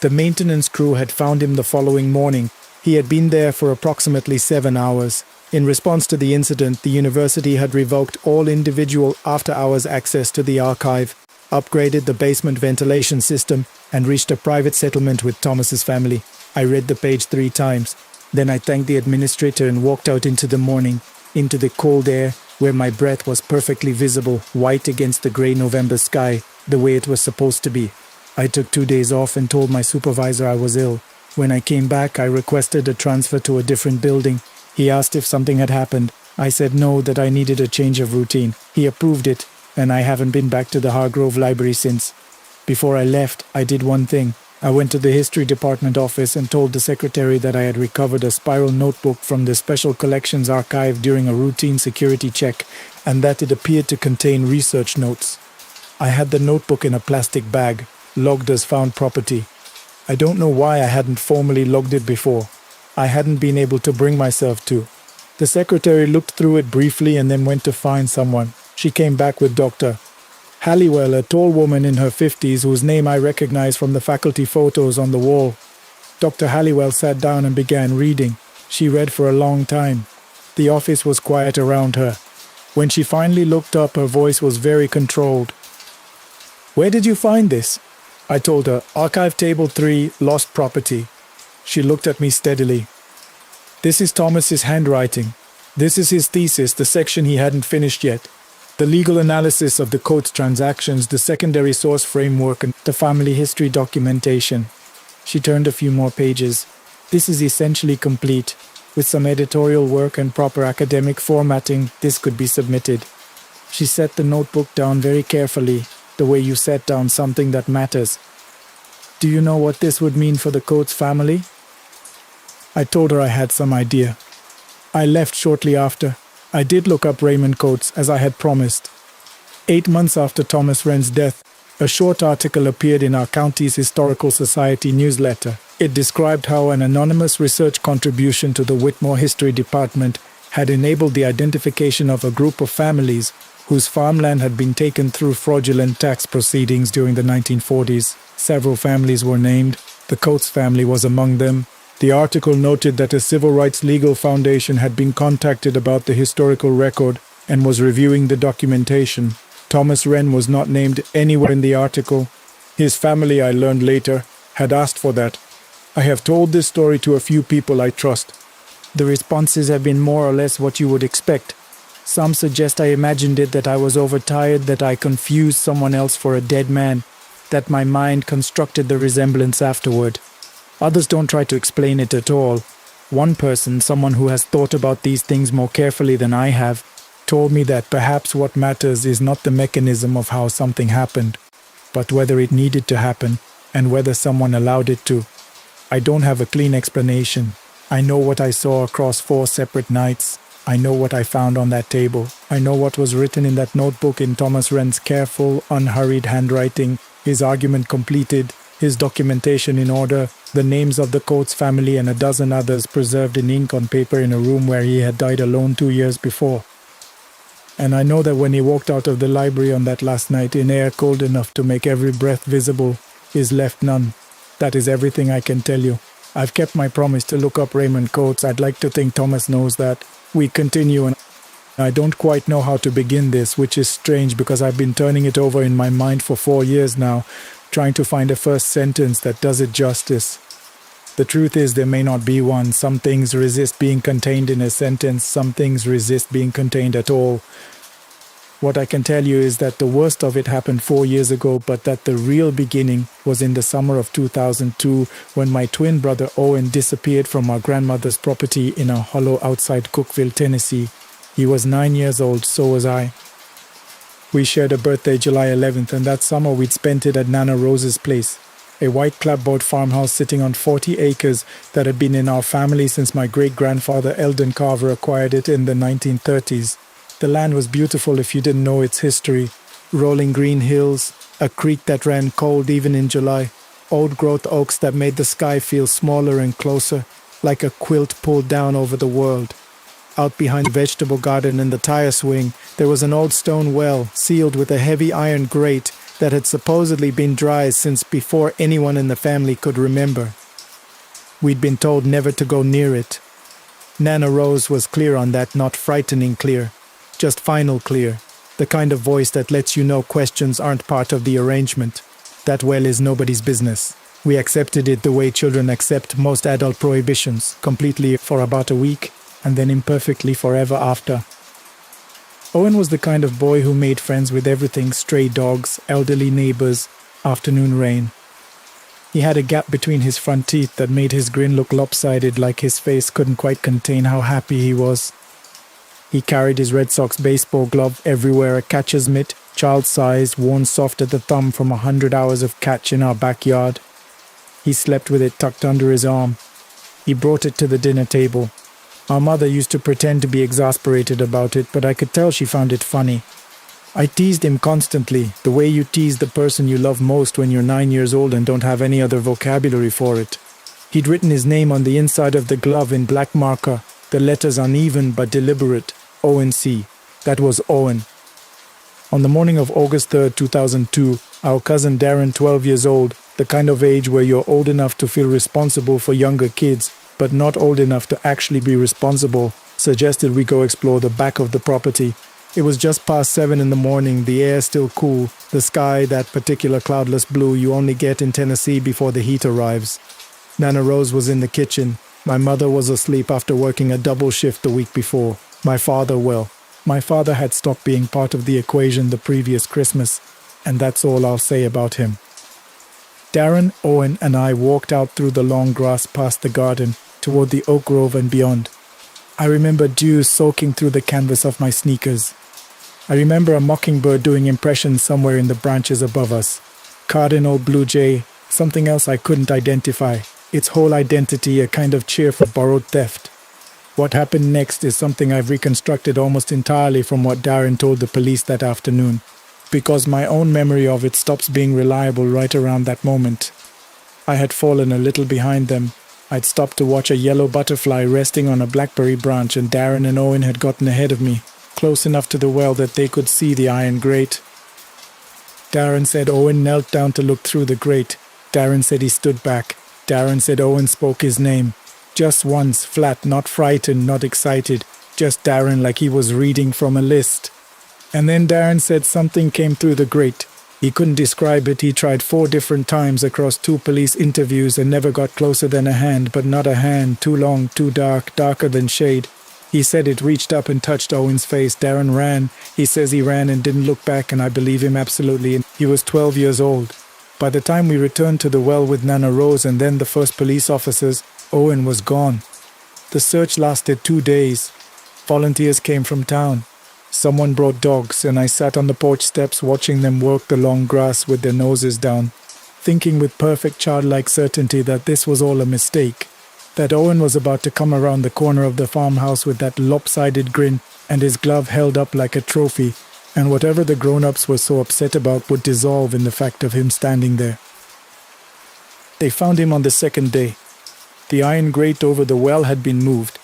The maintenance crew had found him the following morning. He had been there for approximately 7 hours. In response to the incident, the university had revoked all individual after-hours access to the archive, upgraded the basement ventilation system, and reached a private settlement with Thomas's family. I read the page 3 times. Then I thanked the administrator and walked out into the morning, into the cold air, where my breath was perfectly visible, white against the grey November sky, the way it was supposed to be. I took 2 days off and told my supervisor I was ill. When I came back, I requested a transfer to a different building. He asked if something had happened. I said no, that I needed a change of routine. He approved it, and I haven't been back to the Hargrove Library since. Before I left, I did one thing. I went to the history department office and told the secretary that I had recovered a spiral notebook from the Special Collections Archive during a routine security check, and that it appeared to contain research notes. I had the notebook in a plastic bag, logged as found property. I don't know why I hadn't formally logged it before. I hadn't been able to bring myself to. The secretary looked through it briefly and then went to find someone. She came back with Dr. Halliwell, a tall woman in her 50s whose name I recognized from the faculty photos on the wall. Dr. Halliwell sat down and began reading. She read for a long time. The office was quiet around her. When she finally looked up, her voice was very controlled. "Where did you find this?" I told her, "Archive Table 3, Lost Property." She looked at me steadily. "This is Thomas's handwriting. This is his thesis, the section he hadn't finished yet. The legal analysis of the Coates transactions, the secondary source framework, and the family history documentation." She turned a few more pages. "This is essentially complete. With some editorial work and proper academic formatting, this could be submitted." She set the notebook down very carefully, the way you set down something that matters. "Do you know what this would mean for the Coates family?" I told her I had some idea. I left shortly after. I did look up Raymond Coates, as I had promised. 8 months after Thomas Wren's death, a short article appeared in our county's Historical Society newsletter. It described how an anonymous research contribution to the Whitmore History Department had enabled the identification of a group of families whose farmland had been taken through fraudulent tax proceedings during the 1940s. Several families were named. The Coates family was among them. The article noted that a civil rights legal foundation had been contacted about the historical record and was reviewing the documentation. Thomas Wren was not named anywhere in the article. His family, I learned later, had asked for that. I have told this story to a few people I trust. The responses have been more or less what you would expect. Some suggest I imagined it, that I was overtired, that I confused someone else for a dead man, that my mind constructed the resemblance afterward. Others don't try to explain it at all. One person, someone who has thought about these things more carefully than I have, told me that perhaps what matters is not the mechanism of how something happened, but whether it needed to happen and whether someone allowed it to. I don't have a clean explanation. I know what I saw across 4 separate nights. I know what I found on that table. I know what was written in that notebook in Thomas Wren's careful, unhurried handwriting, his argument completed, his documentation in order, the names of the Coates family and a dozen others preserved in ink on paper in a room where he had died alone 2 years before. And I know that when he walked out of the library on that last night in air cold enough to make every breath visible, is left none. That is everything I can tell you. I've kept my promise to look up Raymond Coates. I'd like to think Thomas knows that. We continue, and I don't quite know how to begin this, which is strange because I've been turning it over in my mind for 4 years now, trying to find a first sentence that does it justice. The truth is there may not be one. Some things resist being contained in a sentence, some things resist being contained at all. What I can tell you is that the worst of it happened 4 years ago, but that the real beginning was in the summer of 2002 when my twin brother Owen disappeared from our grandmother's property in a hollow outside Cookeville, Tennessee. He was 9 years old, so was I. We shared a birthday July 11th, and that summer we'd spent it at Nana Rose's place, a white clapboard farmhouse sitting on 40 acres that had been in our family since my great-grandfather Eldon Carver acquired it in the 1930s. The land was beautiful if you didn't know its history. Rolling green hills, a creek that ran cold even in July, old-growth oaks that made the sky feel smaller and closer, like a quilt pulled down over the world. Out behind the vegetable garden and the tire swing, there was an old stone well, sealed with a heavy iron grate that had supposedly been dry since before anyone in the family could remember. We'd been told never to go near it. Nana Rose was clear on that, not frightening clear. Just final clear, the kind of voice that lets you know questions aren't part of the arrangement. That well is nobody's business. We accepted it the way children accept most adult prohibitions, completely for about a week, and then imperfectly forever after. Owen was the kind of boy who made friends with everything: stray dogs, elderly neighbors, afternoon rain. He had a gap between his front teeth that made his grin look lopsided, like his face couldn't quite contain how happy he was. He carried his Red Sox baseball glove everywhere, a catcher's mitt, child-sized, worn soft at the thumb from 100 hours of catch in our backyard. He slept with it tucked under his arm. He brought it to the dinner table. Our mother used to pretend to be exasperated about it, but I could tell she found it funny. I teased him constantly, the way you tease the person you love most when you're 9 years old and don't have any other vocabulary for it. He'd written his name on the inside of the glove in black marker, the letters uneven but deliberate. O&C. That was Owen. On the morning of August 3rd, 2002, our cousin Darren, 12 years old, the kind of age where you're old enough to feel responsible for younger kids, but not old enough to actually be responsible, suggested we go explore the back of the property. It was just past 7 in the morning, the air still cool, the sky that particular cloudless blue you only get in Tennessee before the heat arrives. Nana Rose was in the kitchen. My mother was asleep after working a double shift the week before. My father had stopped being part of the equation the previous Christmas, and that's all I'll say about him. Darren, Owen, and I walked out through the long grass past the garden, toward the oak grove and beyond. I remember dew soaking through the canvas of my sneakers. I remember a mockingbird doing impressions somewhere in the branches above us. Cardinal blue jay, something else I couldn't identify. Its whole identity a kind of cheer for borrowed theft. What happened next is something I've reconstructed almost entirely from what Darren told the police that afternoon, because my own memory of it stops being reliable right around that moment. I had fallen a little behind them. I'd stopped to watch a yellow butterfly resting on a blackberry branch, and Darren and Owen had gotten ahead of me, close enough to the well that they could see the iron grate. Darren said Owen knelt down to look through the grate. Darren said he stood back. Darren said Owen spoke his name. Just once, flat, not frightened, not excited. Just Darren, like he was reading from a list. And then Darren said something came through the grate. He couldn't describe it. He tried 4 different times across 2 police interviews and never got closer than a hand, but not a hand, too long, too dark, darker than shade. He said it reached up and touched Owen's face. Darren ran. He says he ran and didn't look back, and I believe him absolutely. He was 12 years old. By the time we returned to the well with Nana Rose and then the first police officers, Owen was gone. The search lasted 2 days. Volunteers came from town. Someone brought dogs, and I sat on the porch steps watching them work the long grass with their noses down, thinking with perfect childlike certainty that this was all a mistake, that Owen was about to come around the corner of the farmhouse with that lopsided grin and his glove held up like a trophy, and whatever the grown-ups were so upset about would dissolve in the fact of him standing there. They found him on the 2nd day. The iron grate over the well had been moved.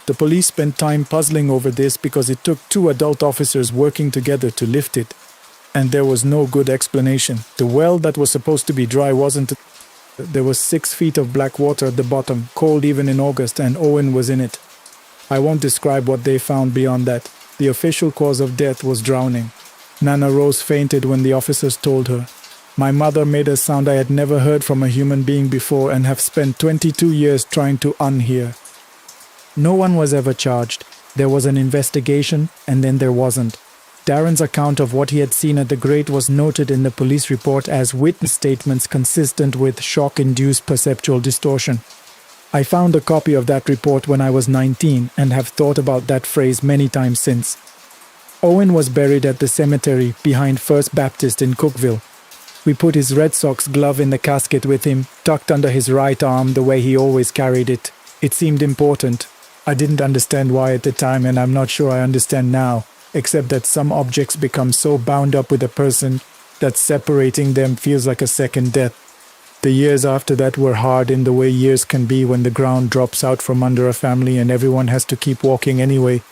The police spent time puzzling over this because it took 2 adult officers working together to lift it, and there was no good explanation. The well that was supposed to be dry wasn't. There was 6 feet of black water at the bottom, cold even in August, and Owen was in it. I won't describe what they found beyond that. The official cause of death was drowning. Nana Rose fainted when the officers told her. My mother made a sound I had never heard from a human being before and have spent 22 years trying to unhear. No one was ever charged. There was an investigation, and then there wasn't. Darren's account of what he had seen at the grate was noted in the police report as witness statements consistent with shock-induced perceptual distortion. I found a copy of that report when I was 19 and have thought about that phrase many times since. Owen was buried at the cemetery behind First Baptist in Cookville. We put his Red Sox glove in the casket with him, tucked under his right arm the way he always carried it. It seemed important. I didn't understand why at the time, and I'm not sure I understand now, except that some objects become so bound up with a person that separating them feels like a second death. The years after that were hard in the way years can be when the ground drops out from under a family and everyone has to keep walking anyway,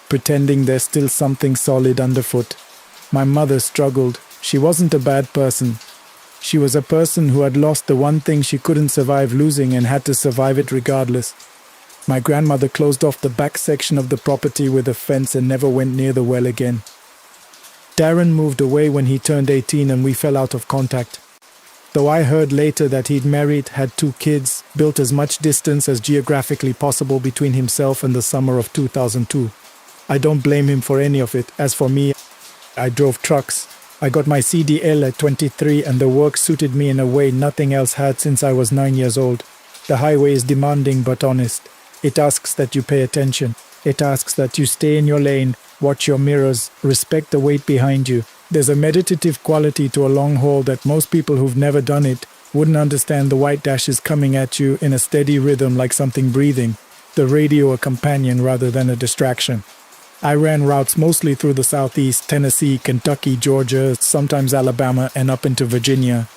pretending there's still something solid underfoot. My mother struggled. She wasn't a bad person. She was a person who had lost the one thing she couldn't survive losing and had to survive it regardless. My grandmother closed off the back section of the property with a fence and never went near the well again. Darren moved away when he turned 18 and we fell out of contact. Though I heard later that he'd married, had 2 kids, built as much distance as geographically possible between himself and the summer of 2002. I don't blame him for any of it. As for me, I drove trucks. I got my CDL at 23 and the work suited me in a way nothing else had since I was 9 years old. The highway is demanding but honest. It asks that you pay attention. It asks that you stay in your lane, watch your mirrors, respect the weight behind you. There's a meditative quality to a long haul that most people who've never done it wouldn't understand. The white dashes coming at you in a steady rhythm like something breathing. The radio a companion rather than a distraction. I ran routes mostly through the southeast, Tennessee, Kentucky, Georgia, sometimes Alabama, and up into Virginia.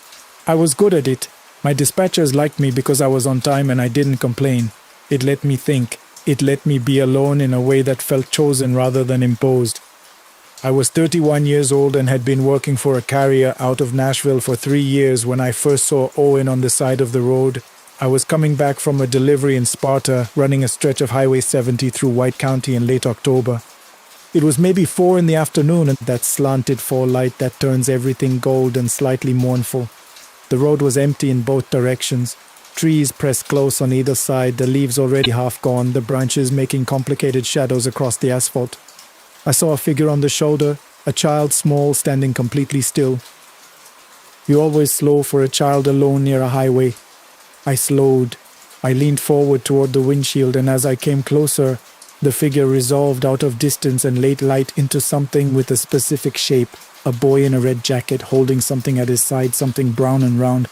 I was good at it. My dispatchers liked me because I was on time and I didn't complain. It let me think. It let me be alone in a way that felt chosen rather than imposed. I was 31 years old and had been working for a carrier out of Nashville for 3 years when I first saw Owen on the side of the road. I was coming back from a delivery in Sparta, running a stretch of Highway 70 through White County in late October. It was maybe 4 in the afternoon, and that slanted fall light that turns everything gold and slightly mournful. The road was empty in both directions. Trees pressed close on either side, the leaves already half gone, the branches making complicated shadows across the asphalt. I saw a figure on the shoulder, a child small, standing completely still. You're always slow for a child alone near a highway. I slowed. I leaned forward toward the windshield, and as I came closer, the figure resolved out of distance and laid light into something with a specific shape, a boy in a red jacket holding something at his side, something brown and round.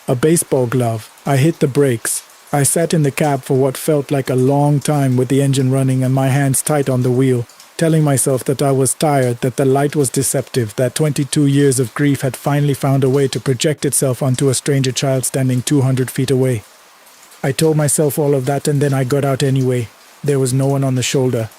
A baseball glove. I hit the brakes. I sat in the cab for what felt like a long time with the engine running and my hands tight on the wheel, telling myself that I was tired, that the light was deceptive, that 22 years of grief had finally found a way to project itself onto a stranger child standing 200 feet away. I told myself all of that, and then I got out anyway. There was no one on the shoulder.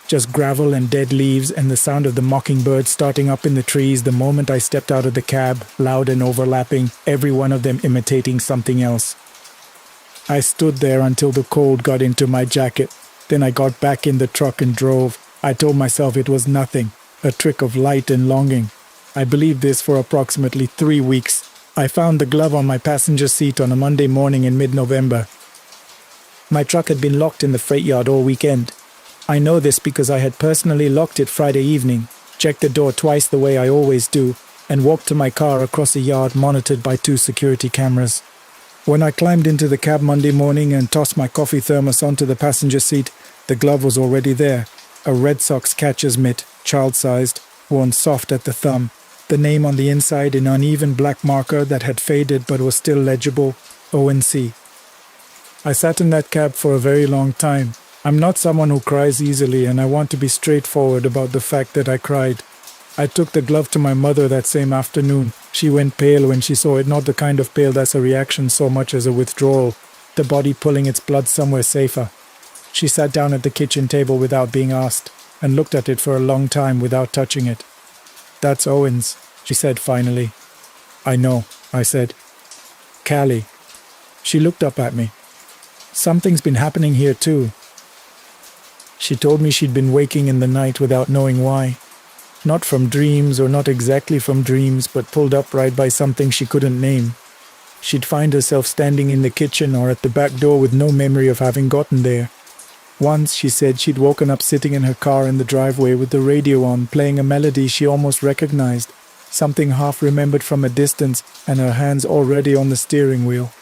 Just gravel and dead leaves and the sound of the mockingbirds starting up in the trees the moment I stepped out of the cab, loud and overlapping, every one of them imitating something else. I stood there until the cold got into my jacket. Then I got back in the truck and drove. I told myself it was nothing. a trick of light and longing. I believed this for approximately 3 weeks. I found the glove on my passenger seat on a Monday morning in mid-November. My truck had been locked in the freight yard all weekend. I know this because I had personally locked it Friday evening, checked the door twice the way I always do, and walked to my car across a yard monitored by 2 security cameras. When I climbed into the cab Monday morning and tossed my coffee thermos onto the passenger seat, the glove was already there. A Red Sox catcher's mitt, child-sized, worn soft at the thumb. The name on the inside in uneven black marker that had faded but was still legible, ONC. I sat in that cab for a very long time. I'm not someone who cries easily, and I want to be straightforward about the fact that I cried. I took the glove to my mother that same afternoon. She went pale when she saw it, not the kind of pale that's a reaction so much as a withdrawal, the body pulling its blood somewhere safer. She sat down at the kitchen table without being asked, and looked at it for a long time without touching it. "That's Owen's," she said finally. "I know," I said. "Callie." She looked up at me. "Something's been happening here too." She told me she'd been waking in the night without knowing why. Not from dreams, or not exactly from dreams, but pulled upright by something she couldn't name. She'd find herself standing in the kitchen or at the back door with no memory of having gotten there. Once, she said, she'd woken up sitting in her car in the driveway with the radio on, playing a melody she almost recognized, something half remembered from a distance, and her hands already on the steering wheel.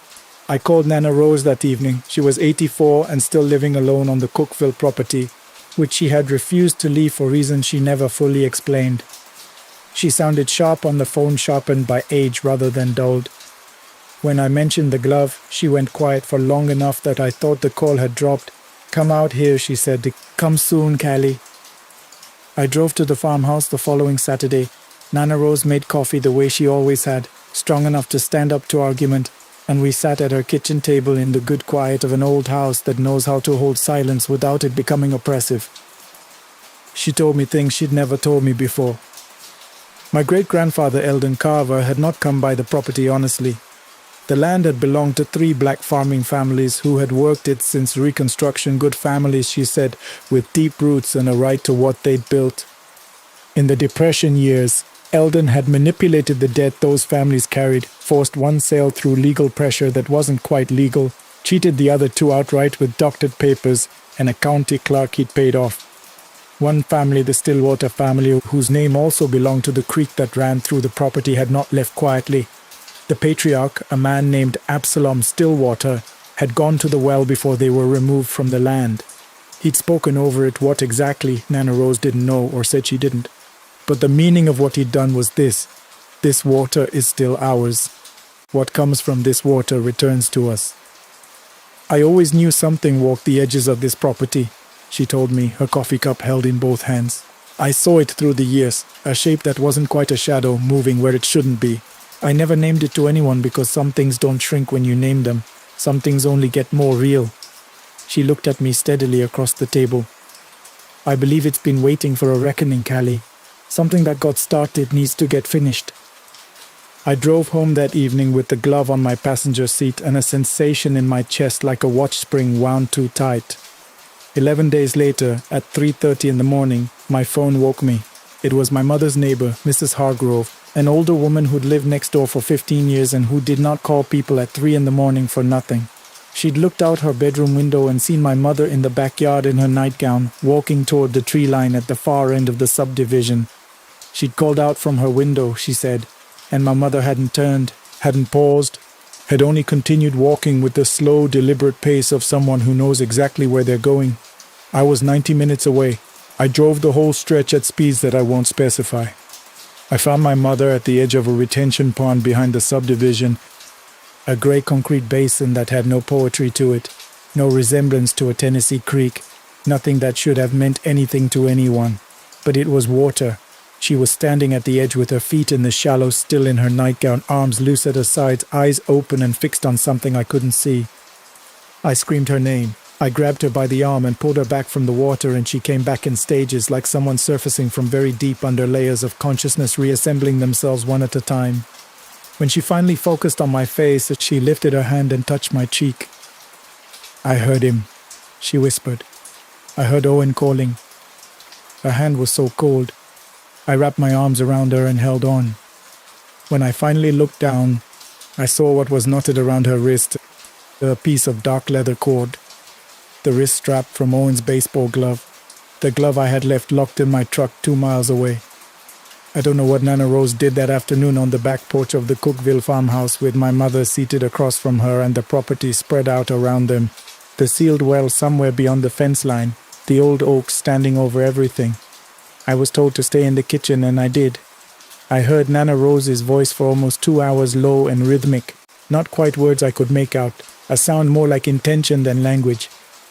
I called Nana Rose that evening. She was 84 and still living alone on the Cookville property, which she had refused to leave for reasons she never fully explained. She sounded sharp on the phone, sharpened by age rather than dulled. When I mentioned the glove, she went quiet for long enough that I thought the call had dropped. "Come out here," she said. "Come soon, Callie." I drove to the farmhouse the following Saturday. Nana Rose made coffee the way she always had, strong enough to stand up to argument, and we sat at her kitchen table in the good quiet of an old house that knows how to hold silence without it becoming oppressive. She told me things she'd never told me before. My great-grandfather Eldon Carver had not come by the property honestly. The land had belonged to 3 black farming families who had worked it since Reconstruction, good families, she said, with deep roots and a right to what they'd built. In the Depression years, Eldon had manipulated the debt those families carried, forced one sale through legal pressure that wasn't quite legal, cheated the other 2 outright with doctored papers, and a county clerk he'd paid off. One family, the Stillwater family, whose name also belonged to the creek that ran through the property, had not left quietly. The patriarch, a man named Absalom Stillwater, had gone to the well before they were removed from the land. He'd spoken over it. What exactly, Nana Rose didn't know, or said she didn't. But the meaning of what he'd done was this: this water is still ours. What comes from this water returns to us. I always knew something walked the edges of this property, she told me, her coffee cup held in both hands. I saw it through the years, a shape that wasn't quite a shadow, moving where it shouldn't be. I never named it to anyone because some things don't shrink when you name them. Some things only get more real. She looked at me steadily across the table. I believe it's been waiting for a reckoning, Callie. Something that got started needs to get finished. I drove home that evening with the glove on my passenger seat and a sensation in my chest like a watch spring wound too tight. 11 days later, at 3:30 in the morning, my phone woke me. It was my mother's neighbor, Mrs. Hargrove, an older woman who'd lived next door for 15 years and who did not call people at 3 in the morning for nothing. She'd looked out her bedroom window and seen my mother in the backyard in her nightgown, walking toward the tree line at the far end of the subdivision. She'd called out from her window, she said, and my mother hadn't turned, hadn't paused, had only continued walking with the slow, deliberate pace of someone who knows exactly where they're going. I was 90 minutes away. I drove the whole stretch at speeds that I won't specify. I found my mother at the edge of a retention pond behind the subdivision, a grey concrete basin that had no poetry to it, no resemblance to a Tennessee creek, nothing that should have meant anything to anyone. But it was water. She was standing at the edge with her feet in the shallow, still in her nightgown, arms loose at her sides, eyes open and fixed on something I couldn't see. I screamed her name. I grabbed her by the arm and pulled her back from the water, and she came back in stages, like someone surfacing from very deep under layers of consciousness, reassembling themselves one at a time. When she finally focused on my face, she lifted her hand and touched my cheek. "I heard him," she whispered. "I heard Owen calling." Her hand was so cold. I wrapped my arms around her and held on. When I finally looked down, I saw what was knotted around her wrist, a piece of dark leather cord. The wrist strap from Owen's baseball glove, the glove I had left locked in my truck 2 miles away. I don't know what Nana Rose did that afternoon on the back porch of the Cookville farmhouse with my mother seated across from her and the property spread out around them, the sealed well somewhere beyond the fence line, the old oak standing over everything. I was told to stay in the kitchen and I did. I heard Nana Rose's voice for almost 2 hours, low and rhythmic, not quite words I could make out, a sound more like intention than language.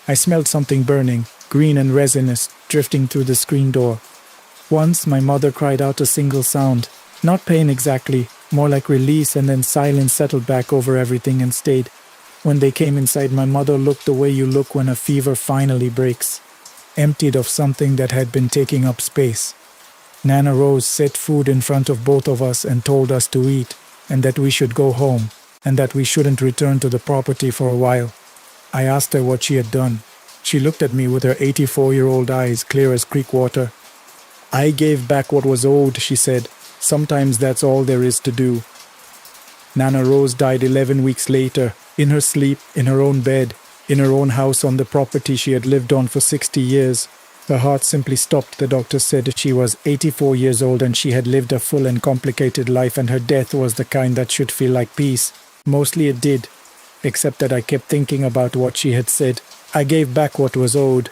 I smelled something burning, green and resinous, drifting through the screen door. Once my mother cried out a single sound, not pain exactly, more like release, and then silence settled back over everything and stayed. When they came inside, my mother looked the way you look when a fever finally breaks, emptied of something that had been taking up space. Nana Rose set food in front of both of us and told us to eat, and that we should go home, and that we shouldn't return to the property for a while. I asked her what she had done. She looked at me with her 84-year-old eyes clear as creek water. "I gave back what was owed," she said. "Sometimes that's all there is to do." Nana Rose died 11 weeks later, in her sleep, in her own bed, in her own house on the property she had lived on for 60 years. Her heart simply stopped, the doctor said. She was 84 years old and she had lived a full and complicated life, and her death was the kind that should feel like peace. Mostly it did, except that I kept thinking about what she had said. I gave back what was owed,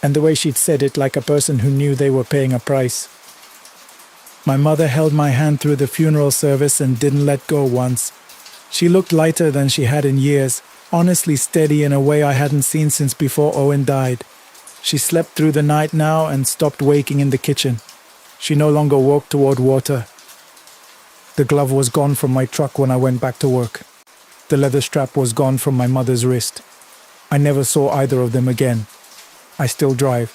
and the way she'd said it, like a person who knew they were paying a price. My mother held my hand through the funeral service and didn't let go once. She looked lighter than she had in years, honestly steady in a way I hadn't seen since before Owen died. She slept through the night now and stopped waking in the kitchen. She no longer walked toward water. The glove was gone from my truck when I went back to work. The leather strap was gone from my mother's wrist. I never saw either of them again. I still drive.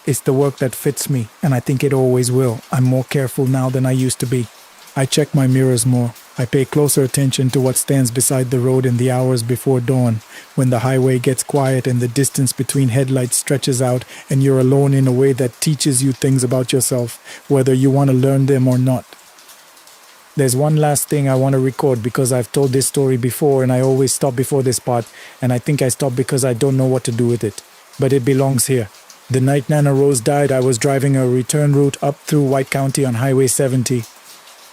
It's the work that fits me, and I think it always will. I'm more careful now than I used to be. I check my mirrors more. I pay closer attention to what stands beside the road in the hours before dawn, when the highway gets quiet and the distance between headlights stretches out and you're alone in a way that teaches you things about yourself, whether you want to learn them or not. There's one last thing I want to record because I've told this story before and I always stop before this part, and I think I stop because I don't know what to do with it. But it belongs here. The night Nana Rose died, I was driving a return route up through White County on Highway 70.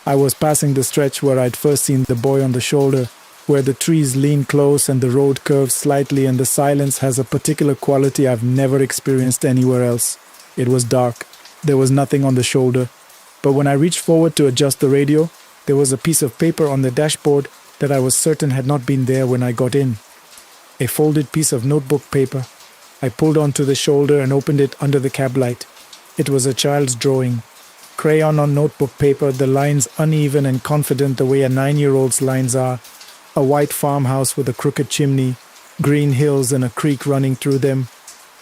I was passing the stretch where I'd first seen the boy on the shoulder, where the trees lean close and the road curves slightly and the silence has a particular quality I've never experienced anywhere else. It was dark. There was nothing on the shoulder. But when I reached forward to adjust the radio, there was a piece of paper on the dashboard that I was certain had not been there when I got in. A folded piece of notebook paper. I pulled onto the shoulder and opened it under the cab light. It was a child's drawing. Crayon on notebook paper, the lines uneven and confident the way a 9-year-old's lines are. A white farmhouse with a crooked chimney, green hills and a creek running through them.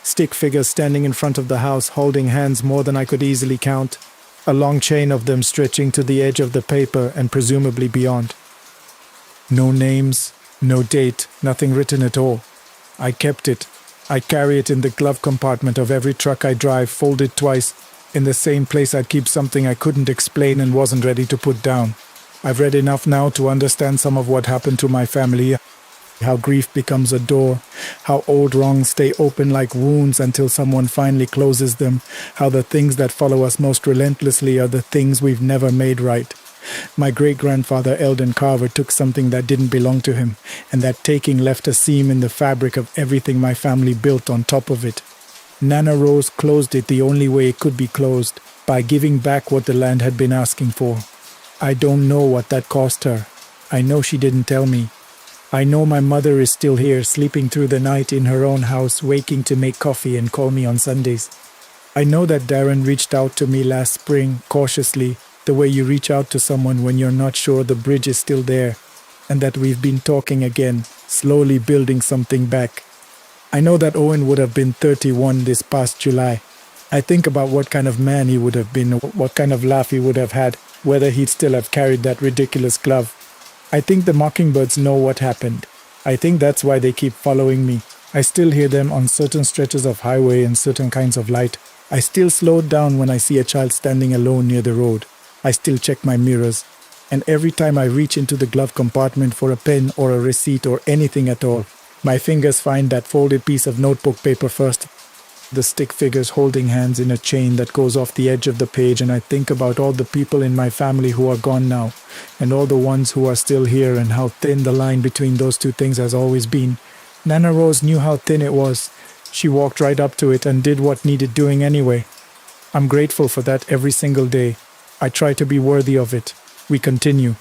Stick figures standing in front of the house holding hands more than I could easily count. A long chain of them stretching to the edge of the paper and presumably beyond. No names, no date, nothing written at all. I kept it. I carry it in the glove compartment of every truck I drive, folded twice, in the same place I'd keep something I couldn't explain and wasn't ready to put down. I've read enough now to understand some of what happened to my family, how grief becomes a door, how old wrongs stay open like wounds until someone finally closes them, how the things that follow us most relentlessly are the things we've never made right. My great-grandfather Eldon Carver took something that didn't belong to him, and that taking left a seam in the fabric of everything my family built on top of it. Nana Rose closed it the only way it could be closed, by giving back what the land had been asking for. I don't know what that cost her. I know she didn't tell me. I know my mother is still here, sleeping through the night in her own house, waking to make coffee and call me on Sundays. I know that Darren reached out to me last spring, cautiously, the way you reach out to someone when you're not sure the bridge is still there, and that we've been talking again, slowly building something back. I know that Owen would have been 31 this past July. I think about what kind of man he would have been, what kind of laugh he would have had, whether he'd still have carried that ridiculous glove. I think the mockingbirds know what happened. I think that's why they keep following me. I still hear them on certain stretches of highway and certain kinds of light. I still slow down when I see a child standing alone near the road. I still check my mirrors. And every time I reach into the glove compartment for a pen or a receipt or anything at all, my fingers find that folded piece of notebook paper first. The stick figures holding hands in a chain that goes off the edge of the page, and I think about all the people in my family who are gone now, and all the ones who are still here, and how thin the line between those two things has always been. Nana Rose knew how thin it was. She walked right up to it and did what needed doing anyway. I'm grateful for that every single day. I try to be worthy of it. We continue.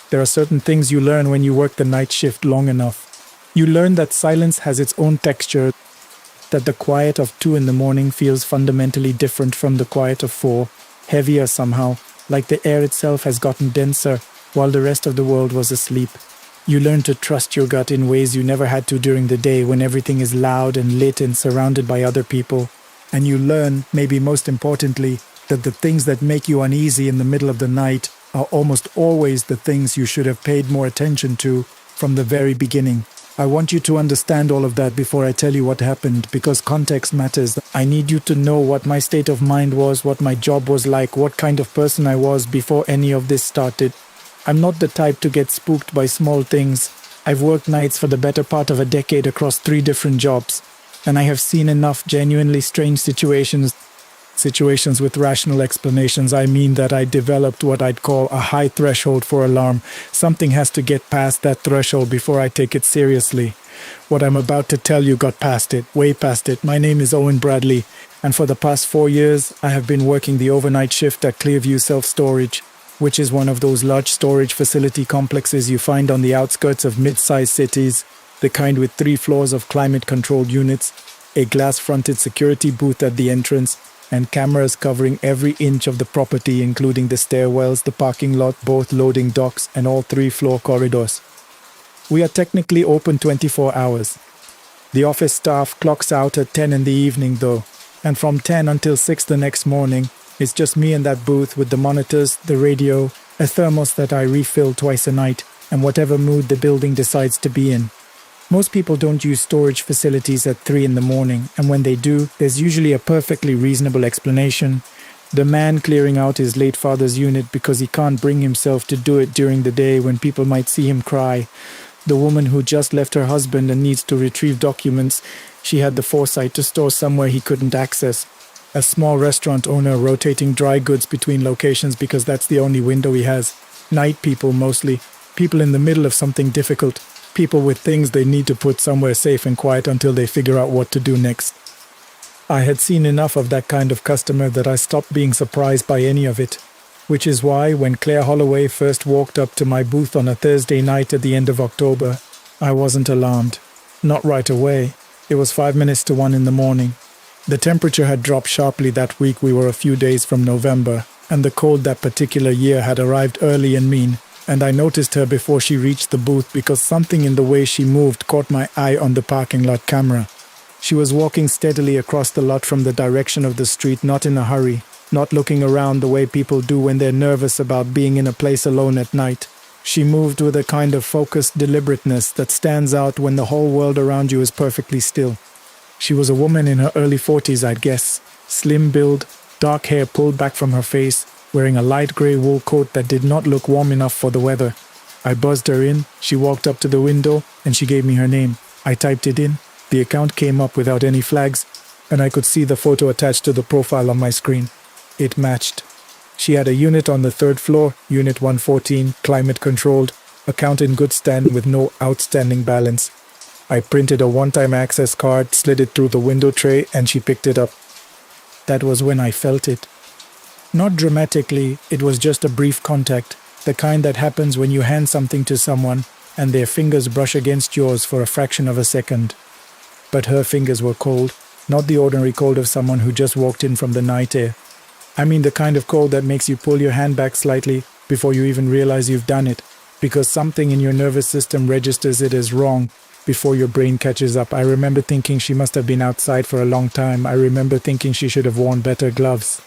There are certain things you learn when you work the night shift long enough. You learn that silence has its own texture, that the quiet of 2 in the morning feels fundamentally different from the quiet of 4, heavier somehow, like the air itself has gotten denser while the rest of the world was asleep. You learn to trust your gut in ways you never had to during the day when everything is loud and lit and surrounded by other people. And you learn, maybe most importantly, that the things that make you uneasy in the middle of the night are almost always the things you should have paid more attention to from the very beginning. I want you to understand all of that before I tell you what happened, because context matters. I need you to know what my state of mind was, what my job was like, what kind of person I was before any of this started. I'm not the type to get spooked by small things. I've worked nights for the better part of a decade across 3 different jobs, and I have seen enough genuinely strange situations with rational explanations. I mean that I developed what I'd call a high threshold for alarm. Something has to get past that threshold before I take it seriously. What I'm about to tell you got past it, way past it. My name is Owen Bradley, and for the past 4 years, I have been working the overnight shift at Clearview Self-Storage, which is one of those large storage facility complexes you find on the outskirts of mid-sized cities, the kind with 3 floors of climate-controlled units, a glass-fronted security booth at the entrance, and cameras covering every inch of the property, including the stairwells, the parking lot, both loading docks, and all 3-floor corridors. We are technically open 24 hours. The office staff clocks out at 10 in the evening though, and from 10 until 6 the next morning, it's just me in that booth with the monitors, the radio, a thermos that I refill twice a night, and whatever mood the building decides to be in. Most people don't use storage facilities at 3 in the morning, and when they do, there's usually a perfectly reasonable explanation. The man clearing out his late father's unit because he can't bring himself to do it during the day when people might see him cry. The woman who just left her husband and needs to retrieve documents she had the foresight to store somewhere he couldn't access. A small restaurant owner rotating dry goods between locations because that's the only window he has. Night people mostly. People in the middle of something difficult. People with things they need to put somewhere safe and quiet until they figure out what to do next. I had seen enough of that kind of customer that I stopped being surprised by any of it, which is why when Claire Holloway first walked up to my booth on a Thursday night at the end of October, I wasn't alarmed. Not right away. It was 5 minutes to 1 in the morning. The temperature had dropped sharply that week. We were a few days from November, and the cold that particular year had arrived early and mean. And I noticed her before she reached the booth because something in the way she moved caught my eye on the parking lot camera. She was walking steadily across the lot from the direction of the street, not in a hurry, not looking around the way people do when they're nervous about being in a place alone at night. She moved with a kind of focused deliberateness that stands out when the whole world around you is perfectly still. She was a woman in her early 40s, I'd guess. Slim build, dark hair pulled back from her face, wearing a light grey wool coat that did not look warm enough for the weather. I buzzed her in, she walked up to the window, and she gave me her name. I typed it in, the account came up without any flags, and I could see the photo attached to the profile on my screen. It matched. She had a unit on the 3rd floor, Unit 114, climate-controlled, account in good standing with no outstanding balance. I printed a one-time access card, slid it through the window tray, and she picked it up. That was when I felt it. Not dramatically, it was just a brief contact, the kind that happens when you hand something to someone and their fingers brush against yours for a fraction of a second. But her fingers were cold, not the ordinary cold of someone who just walked in from the night air. I mean the kind of cold that makes you pull your hand back slightly before you even realize you've done it, because something in your nervous system registers it as wrong before your brain catches up. I remember thinking she must have been outside for a long time. I remember thinking she should have worn better gloves.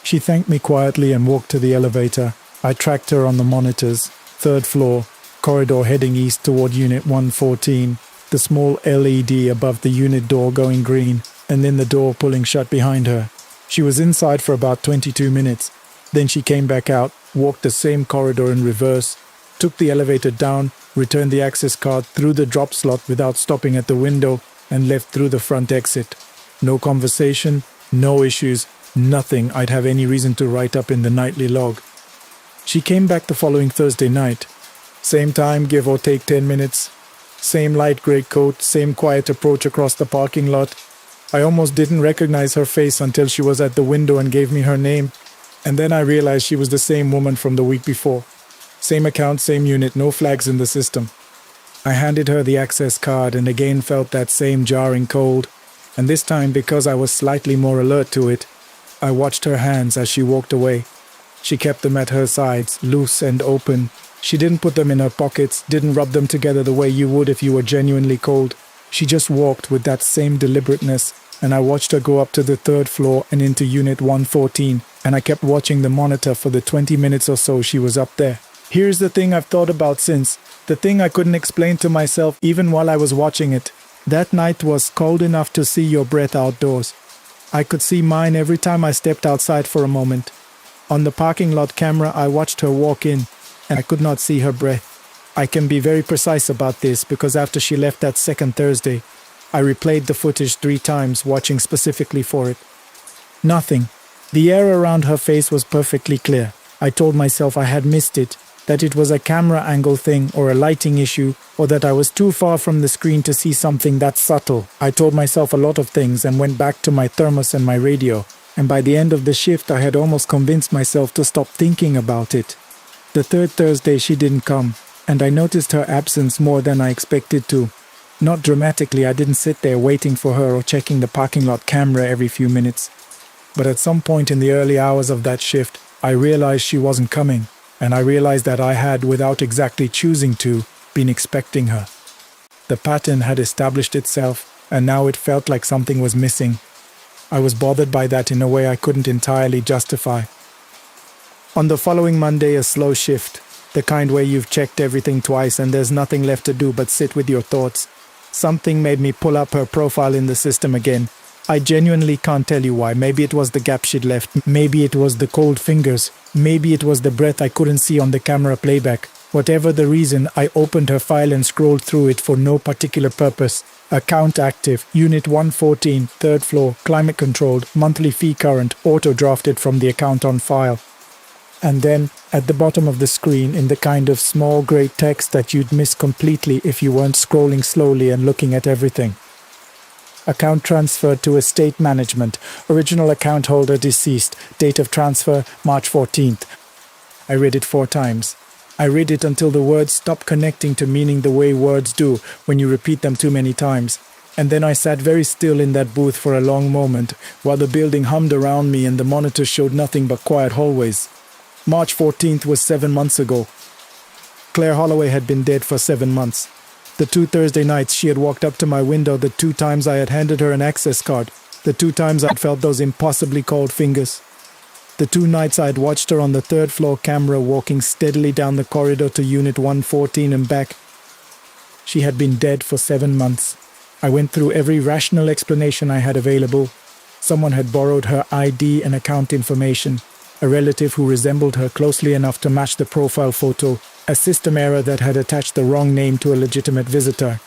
She thanked me quietly and walked to the elevator. I tracked her on the monitors. 3rd floor, corridor heading east toward Unit 114, the small LED above the unit door going green, and then the door pulling shut behind her. She was inside for about 22 minutes. Then she came back out, walked the same corridor in reverse, took the elevator down, returned the access card through the drop slot without stopping at the window, and left through the front exit. No conversation, no issues, nothing I'd have any reason to write up in the nightly log. She came back the following Thursday night. Same time, give or take 10 minutes. Same light grey coat, same quiet approach across the parking lot. I almost didn't recognize her face until she was at the window and gave me her name. And then I realized she was the same woman from the week before. Same account, same unit, no flags in the system. I handed her the access card and again felt that same jarring cold. And this time, because I was slightly more alert to it, I watched her hands as she walked away. She kept them at her sides, loose and open. She didn't put them in her pockets, didn't rub them together the way you would if you were genuinely cold. She just walked with that same deliberateness, and I watched her go up to the 3rd floor and into Unit 114, and I kept watching the monitor for the 20 minutes or so she was up there. Here's the thing I've thought about since, the thing I couldn't explain to myself even while I was watching it. That night was cold enough to see your breath outdoors. I could see mine every time I stepped outside for a moment. On the parking lot camera, I watched her walk in, and I could not see her breath. I can be very precise about this because after she left that second Thursday, I replayed the footage 3 times, watching specifically for it. Nothing. The air around her face was perfectly clear. I told myself I had missed it, that it was a camera angle thing or a lighting issue, or that I was too far from the screen to see something that subtle. I told myself a lot of things and went back to my thermos and my radio, and by the end of the shift I had almost convinced myself to stop thinking about it. The 3rd Thursday she didn't come, and I noticed her absence more than I expected to. Not dramatically, I didn't sit there waiting for her or checking the parking lot camera every few minutes. But at some point in the early hours of that shift, I realized she wasn't coming, and I realized that I had, without exactly choosing to, been expecting her. The pattern had established itself, and now it felt like something was missing. I was bothered by that in a way I couldn't entirely justify. On the following Monday, a slow shift, the kind where you've checked everything twice and there's nothing left to do but sit with your thoughts. Something made me pull up her profile in the system again. I genuinely can't tell you why. Maybe it was the gap she'd left. Maybe it was the cold fingers. Maybe it was the breath I couldn't see on the camera playback. Whatever the reason, I opened her file and scrolled through it for no particular purpose. Account active, Unit 114, 3rd floor, climate controlled, monthly fee current, auto-drafted from the account on file. And then, at the bottom of the screen, in the kind of small grey text that you'd miss completely if you weren't scrolling slowly and looking at everything. Account transferred to estate management. Original account holder deceased. Date of transfer, March 14th. I read it 4 times. I read it until the words stopped connecting to meaning the way words do when you repeat them too many times. And then I sat very still in that booth for a long moment, while the building hummed around me and the monitor showed nothing but quiet hallways. March 14th was 7 months ago. Claire Holloway had been dead for 7 months. The 2 Thursday nights she had walked up to my window, the 2 times I had handed her an access card, the 2 times I'd felt those impossibly cold fingers. The 2 nights I had watched her on the 3rd floor camera walking steadily down the corridor to Unit 114 and back. She had been dead for 7 months. I went through every rational explanation I had available. Someone had borrowed her ID and account information. A relative who resembled her closely enough to match the profile photo, a system error that had attached the wrong name to a legitimate visitor.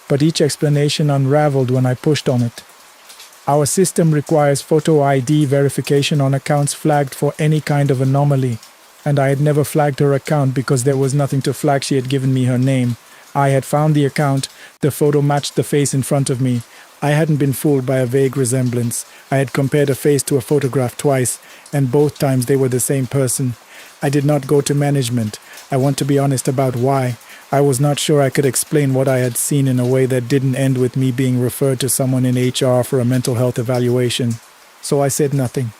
But each explanation unraveled when I pushed on it. Our system requires photo ID verification on accounts flagged for any kind of anomaly, and I had never flagged her account because there was nothing to flag. She had given me her name. I had found the account, the photo matched the face in front of me. I hadn't been fooled by a vague resemblance. I had compared a face to a photograph twice, and both times they were the same person. I did not go to management. I want to be honest about why. I was not sure I could explain what I had seen in a way that didn't end with me being referred to someone in HR for a mental health evaluation. So I said nothing.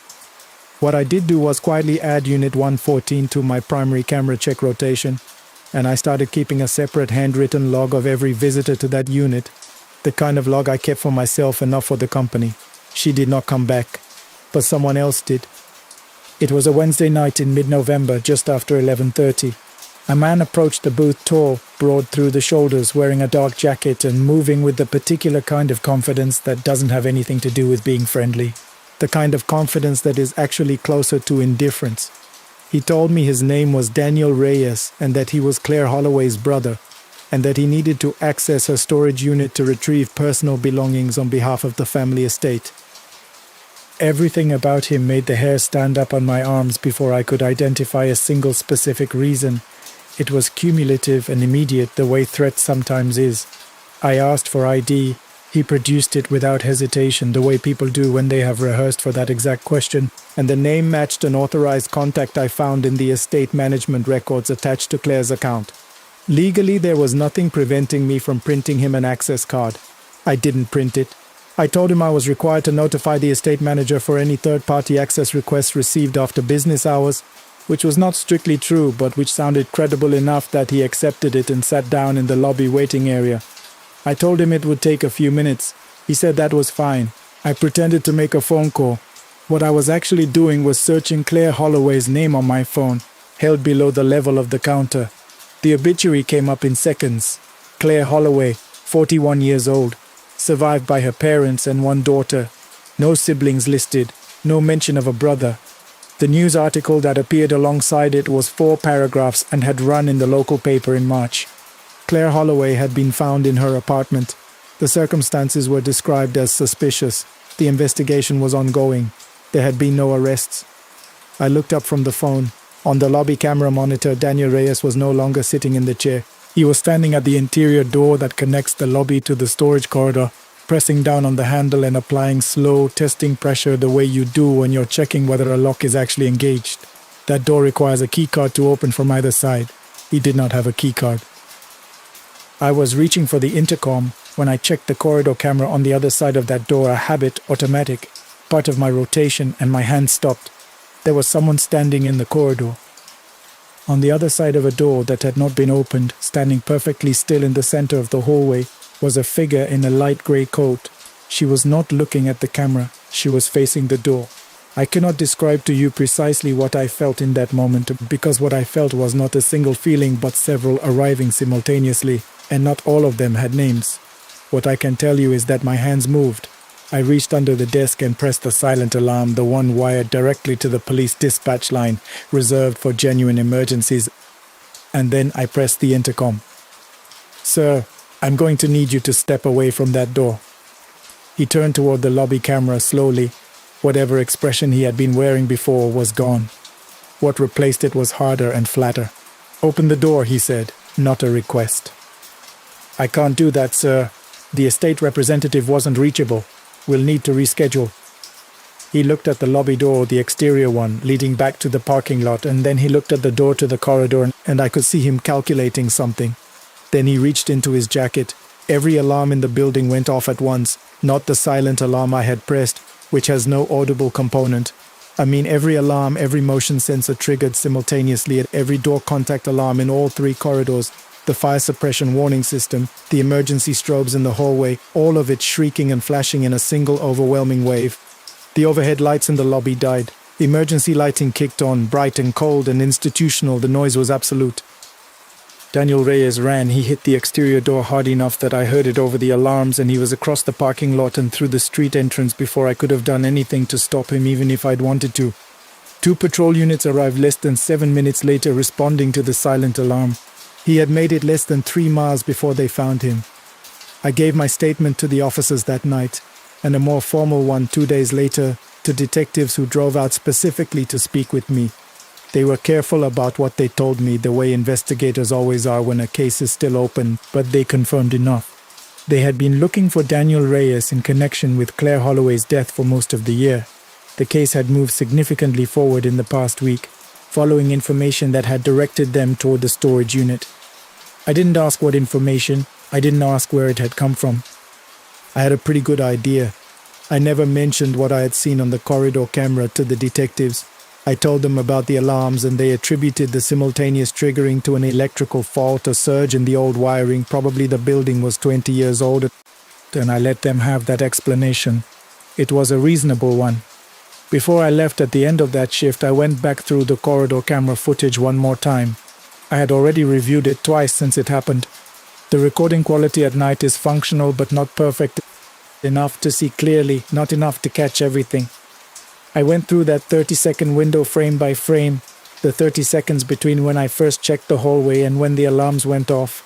What I did do was quietly add Unit 114 to my primary camera check rotation, and I started keeping a separate handwritten log of every visitor to that unit. The kind of log I kept for myself and not for the company. She did not come back, but someone else did. It was a Wednesday night in mid-November, just after 11:30. A man approached the booth, tall, broad through the shoulders, wearing a dark jacket and moving with the particular kind of confidence that doesn't have anything to do with being friendly. the kind of confidence that is actually closer to indifference. He told me his name was Daniel Reyes and that he was Claire Holloway's brother, and that he needed to access her storage unit to retrieve personal belongings on behalf of the family estate. Everything about him made the hair stand up on my arms before I could identify a single specific reason. It was cumulative and immediate, the way threat sometimes is. I asked for ID. He produced it without hesitation, the way people do when they have rehearsed for that exact question, and the name matched an authorized contact I found in the estate management records attached to Claire's account. Legally, there was nothing preventing me from printing him an access card. I didn't print it. I told him I was required to notify the estate manager for any third-party access requests received after business hours, which was not strictly true, but which sounded credible enough that he accepted it and sat down in the lobby waiting area. I told him it would take a few minutes. He said that was fine. I pretended to make a phone call. What I was actually doing was searching Claire Holloway's name on my phone, held below the level of the counter. The obituary came up in seconds. Claire Holloway, 41 years old, survived by her parents and one daughter. No siblings listed, no mention of a brother. The news article that appeared alongside it was 4 paragraphs and had run in the local paper in March. Claire Holloway had been found in her apartment. The circumstances were described as suspicious. The investigation was ongoing. There had been no arrests. I looked up from the phone. On the lobby camera monitor, Daniel Reyes was no longer sitting in the chair. He was standing at the interior door that connects the lobby to the storage corridor, pressing down on the handle and applying slow, testing pressure the way you do when you're checking whether a lock is actually engaged. That door requires a keycard to open from either side. He did not have a keycard. I was reaching for the intercom when I checked the corridor camera on the other side of that door, a habit, automatic, part of my rotation, and my hand stopped. There was someone standing in the corridor. On the other side of a door that had not been opened, standing perfectly still in the center of the hallway, was a figure in a light grey coat. She was not looking at the camera. She was facing the door. I cannot describe to you precisely what I felt in that moment, because what I felt was not a single feeling but several arriving simultaneously, and not all of them had names. What I can tell you is that my hands moved. I reached under the desk and pressed the silent alarm, the one wired directly to the police dispatch line, reserved for genuine emergencies. And then I pressed the intercom. "Sir, I'm going to need you to step away from that door." He turned toward the lobby camera slowly. Whatever expression he had been wearing before was gone. What replaced it was harder and flatter. "Open the door," he said, not a request. "I can't do that, sir. The estate representative wasn't reachable. We'll need to reschedule." He looked at the lobby door, the exterior one, leading back to the parking lot, and then he looked at the door to the corridor, and I could see him calculating something. Then he reached into his jacket. Every alarm in the building went off at once, not the silent alarm I had pressed, which has no audible component. I mean every alarm, every motion sensor triggered simultaneously at every door contact alarm in all 3 corridors, the fire suppression warning system, the emergency strobes in the hallway, all of it shrieking and flashing in a single overwhelming wave. The overhead lights in the lobby died. Emergency lighting kicked on, bright and cold and institutional. The noise was absolute. Daniel Reyes ran. He hit the exterior door hard enough that I heard it over the alarms, and he was across the parking lot and through the street entrance before I could have done anything to stop him, even if I'd wanted to. 2 patrol units arrived less than 7 minutes later, responding to the silent alarm. He had made it less than 3 miles before they found him. I gave my statement to the officers that night, and a more formal one 2 days later to detectives who drove out specifically to speak with me. They were careful about what they told me, the way investigators always are when a case is still open, but they confirmed enough. They had been looking for Daniel Reyes in connection with Claire Holloway's death for most of the year. The case had moved significantly forward in the past week, following information that had directed them toward the storage unit. I didn't ask what information. I didn't ask where it had come from. I had a pretty good idea. I never mentioned what I had seen on the corridor camera to the detectives. I told them about the alarms, and they attributed the simultaneous triggering to an electrical fault, a surge in the old wiring. Probably the building was 20 years old, and I let them have that explanation. It was a reasonable one. Before I left at the end of that shift, I went back through the corridor camera footage one more time. I had already reviewed it twice since it happened. The recording quality at night is functional but not perfect enough to see clearly, not enough to catch everything. I went through that 30-second window frame by frame, the 30 seconds between when I first checked the hallway and when the alarms went off.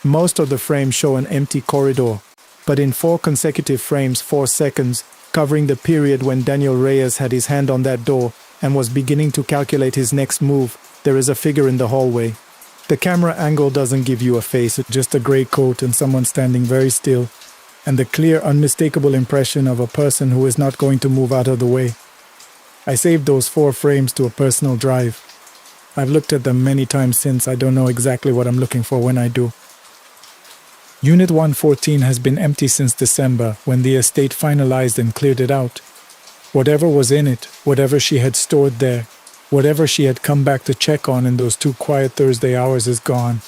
Most of the frames show an empty corridor, but in 4 consecutive frames, 4 seconds, covering the period when Daniel Reyes had his hand on that door and was beginning to calculate his next move, there is a figure in the hallway. The camera angle doesn't give you a face, it's just a grey coat and someone standing very still, and the clear, unmistakable impression of a person who is not going to move out of the way. I saved those 4 frames to a personal drive. I've looked at them many times since. I don't know exactly what I'm looking for when I do. Unit 114 has been empty since December, when the estate finalized and cleared it out. Whatever was in it, whatever she had stored there, whatever she had come back to check on in those 2 quiet Thursday hours is gone.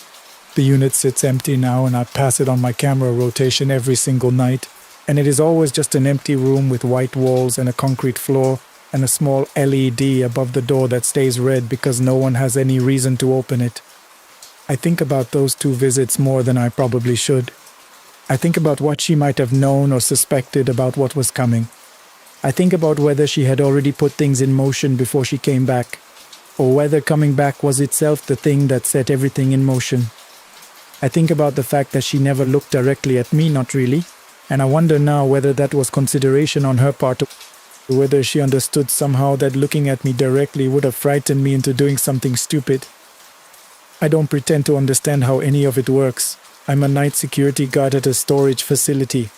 The unit sits empty now, and I pass it on my camera rotation every single night, and it is always just an empty room with white walls and a concrete floor and a small LED above the door that stays red because no one has any reason to open it. I think about those 2 visits more than I probably should. I think about what she might have known or suspected about what was coming. I think about whether she had already put things in motion before she came back, or whether coming back was itself the thing that set everything in motion. I think about the fact that she never looked directly at me, not really, and I wonder now whether that was consideration on her part, or whether she understood somehow that looking at me directly would have frightened me into doing something stupid. I don't pretend to understand how any of it works. I'm a night security guard at a storage facility.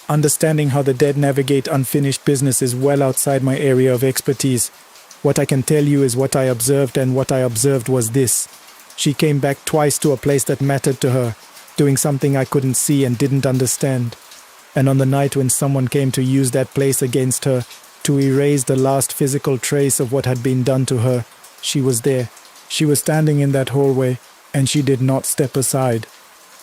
Understanding how the dead navigate unfinished business is well outside my area of expertise. What I can tell you is what I observed, and what I observed was this. She came back twice to a place that mattered to her, doing something I couldn't see and didn't understand. And on the night when someone came to use that place against her, to erase the last physical trace of what had been done to her, she was there. She was standing in that hallway, and she did not step aside.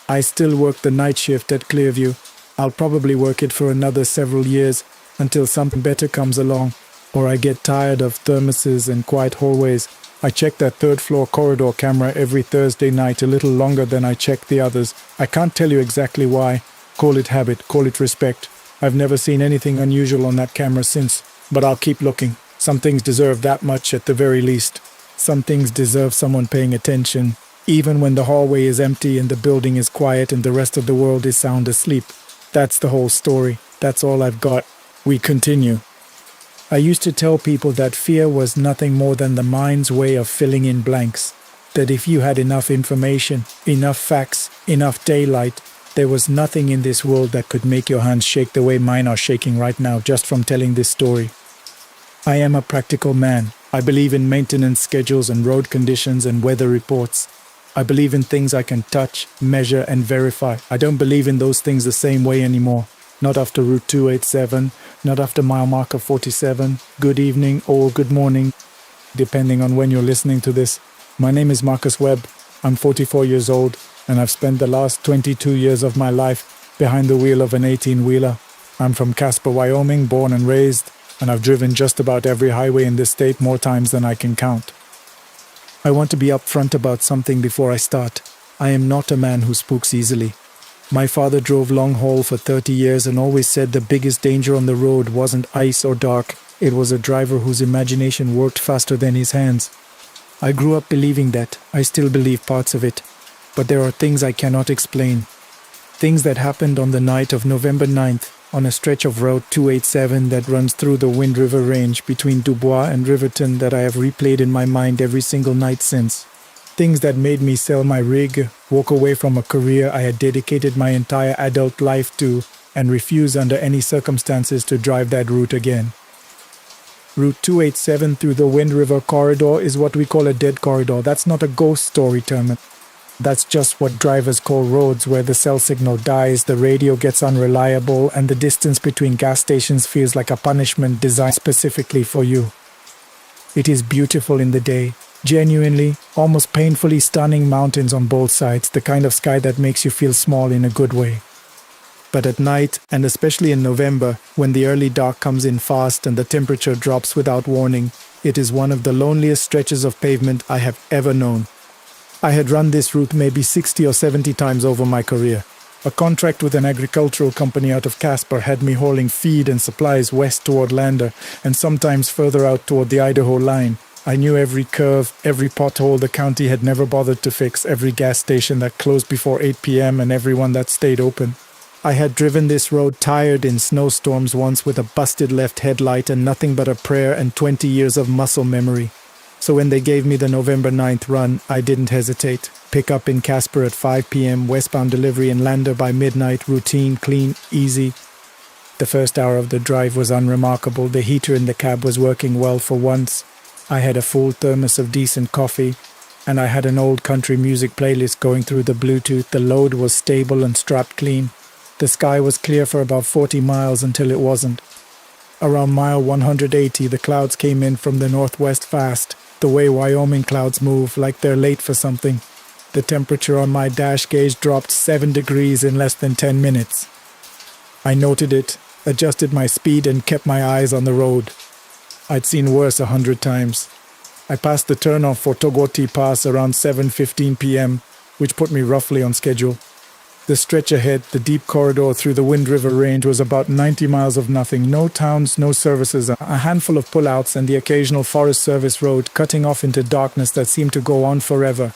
I still work the night shift at Clearview. I'll probably work it for another several years, until something better comes along, or I get tired of thermoses and quiet hallways. I check that 3rd floor corridor camera every Thursday night, a little longer than I check the others. I can't tell you exactly why. Call it habit, call it respect. I've never seen anything unusual on that camera since, but I'll keep looking. Some things deserve that much at the very least. Some things deserve someone paying attention, even when the hallway is empty and the building is quiet and the rest of the world is sound asleep. That's the whole story. That's all I've got. We continue. I used to tell people that fear was nothing more than the mind's way of filling in blanks. That if you had enough information, enough facts, enough daylight, there was nothing in this world that could make your hands shake the way mine are shaking right now just from telling this story. I am a practical man. I believe in maintenance schedules and road conditions and weather reports. I believe in things I can touch, measure, and verify. I don't believe in those things the same way anymore. Not after Route 287, not after mile marker 47. Good evening or good morning, depending on when you're listening to this. My name is Marcus Webb. I'm 44 years old, and I've spent the last 22 years of my life behind the wheel of an 18-wheeler. I'm from Casper, Wyoming, born and raised, and I've driven just about every highway in this state more times than I can count. I want to be upfront about something before I start. I am not a man who spooks easily. My father drove long haul for 30 years and always said the biggest danger on the road wasn't ice or dark. It was a driver whose imagination worked faster than his hands. I grew up believing that. I still believe parts of it. But there are things I cannot explain. Things that happened on the night of November 9th on a stretch of Route 287 that runs through the Wind River Range between Dubois and Riverton that I have replayed in my mind every single night since. Things that made me sell my rig, walk away from a career I had dedicated my entire adult life to, and refuse under any circumstances to drive that route again. Route 287 through the Wind River corridor is what we call a dead corridor. That's not a ghost story term. That's just what drivers call roads, where the cell signal dies, the radio gets unreliable, and the distance between gas stations feels like a punishment designed specifically for you. It is beautiful in the day. Genuinely, almost painfully stunning mountains on both sides, the kind of sky that makes you feel small in a good way. But at night, and especially in November, when the early dark comes in fast and the temperature drops without warning, it is one of the loneliest stretches of pavement I have ever known. I had run this route maybe 60 or 70 times over my career. A contract with an agricultural company out of Casper had me hauling feed and supplies west toward Lander, and sometimes further out toward the Idaho line. I knew every curve, every pothole the county had never bothered to fix, every gas station that closed before 8 p.m. and every one that stayed open. I had driven this road tired in snowstorms once with a busted left headlight and nothing but a prayer and 20 years of muscle memory. So when they gave me the November 9th run, I didn't hesitate. Pick up in Casper at 5 p.m., westbound delivery in Lander by midnight, routine, clean, easy. The first hour of the drive was unremarkable. The heater in the cab was working well for once. I had a full thermos of decent coffee, and I had an old country music playlist going through the Bluetooth. The load was stable and strapped clean. The sky was clear for about 40 miles until it wasn't. Around mile 180, the clouds came in from the northwest fast, the way Wyoming clouds move, like they're late for something. The temperature on my dash gauge dropped 7 degrees in less than 10 minutes. I noted it, adjusted my speed, and kept my eyes on the road. I'd seen worse 100 times. I passed the turnoff for Togoti Pass around 7:15 p.m., which put me roughly on schedule. The stretch ahead, the deep corridor through the Wind River Range, was about 90 miles of nothing. No towns, no services, a handful of pullouts, and the occasional Forest Service road cutting off into darkness that seemed to go on forever.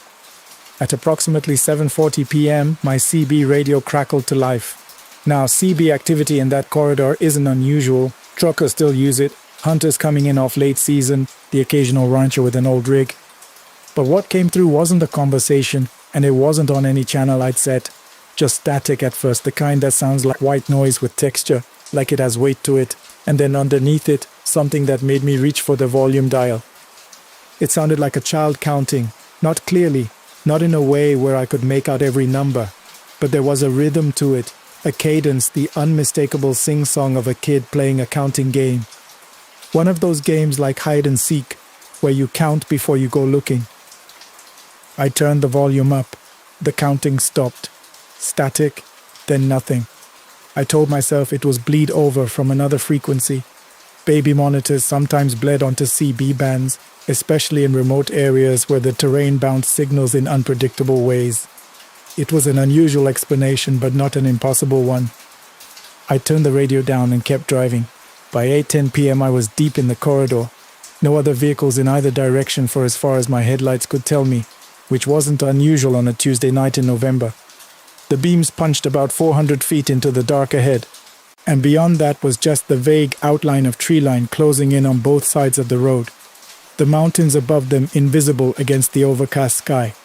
At approximately 7:40 p.m., my CB radio crackled to life. Now, CB activity in that corridor isn't unusual. Truckers still use it, hunters coming in off late season, the occasional rancher with an old rig. But what came through wasn't a conversation, and it wasn't on any channel I'd set. Just static at first, the kind that sounds like white noise with texture, like it has weight to it, and then underneath it, something that made me reach for the volume dial. It sounded like a child counting, not clearly, not in a way where I could make out every number, but there was a rhythm to it, a cadence, the unmistakable sing-song of a kid playing a counting game. One of those games like hide and seek, where you count before you go looking. I turned the volume up. The counting stopped. Static, then nothing. I told myself it was bleed over from another frequency. Baby monitors sometimes bled onto CB bands, especially in remote areas where the terrain bounced signals in unpredictable ways. It was an unusual explanation, but not an impossible one. I turned the radio down and kept driving. By 8:10 p.m. I was deep in the corridor. No other vehicles in either direction for as far as my headlights could tell me, which wasn't unusual on a Tuesday night in November. The beams punched about 400 feet into the dark ahead, and beyond that was just the vague outline of tree line closing in on both sides of the road, the mountains above them invisible against the overcast sky.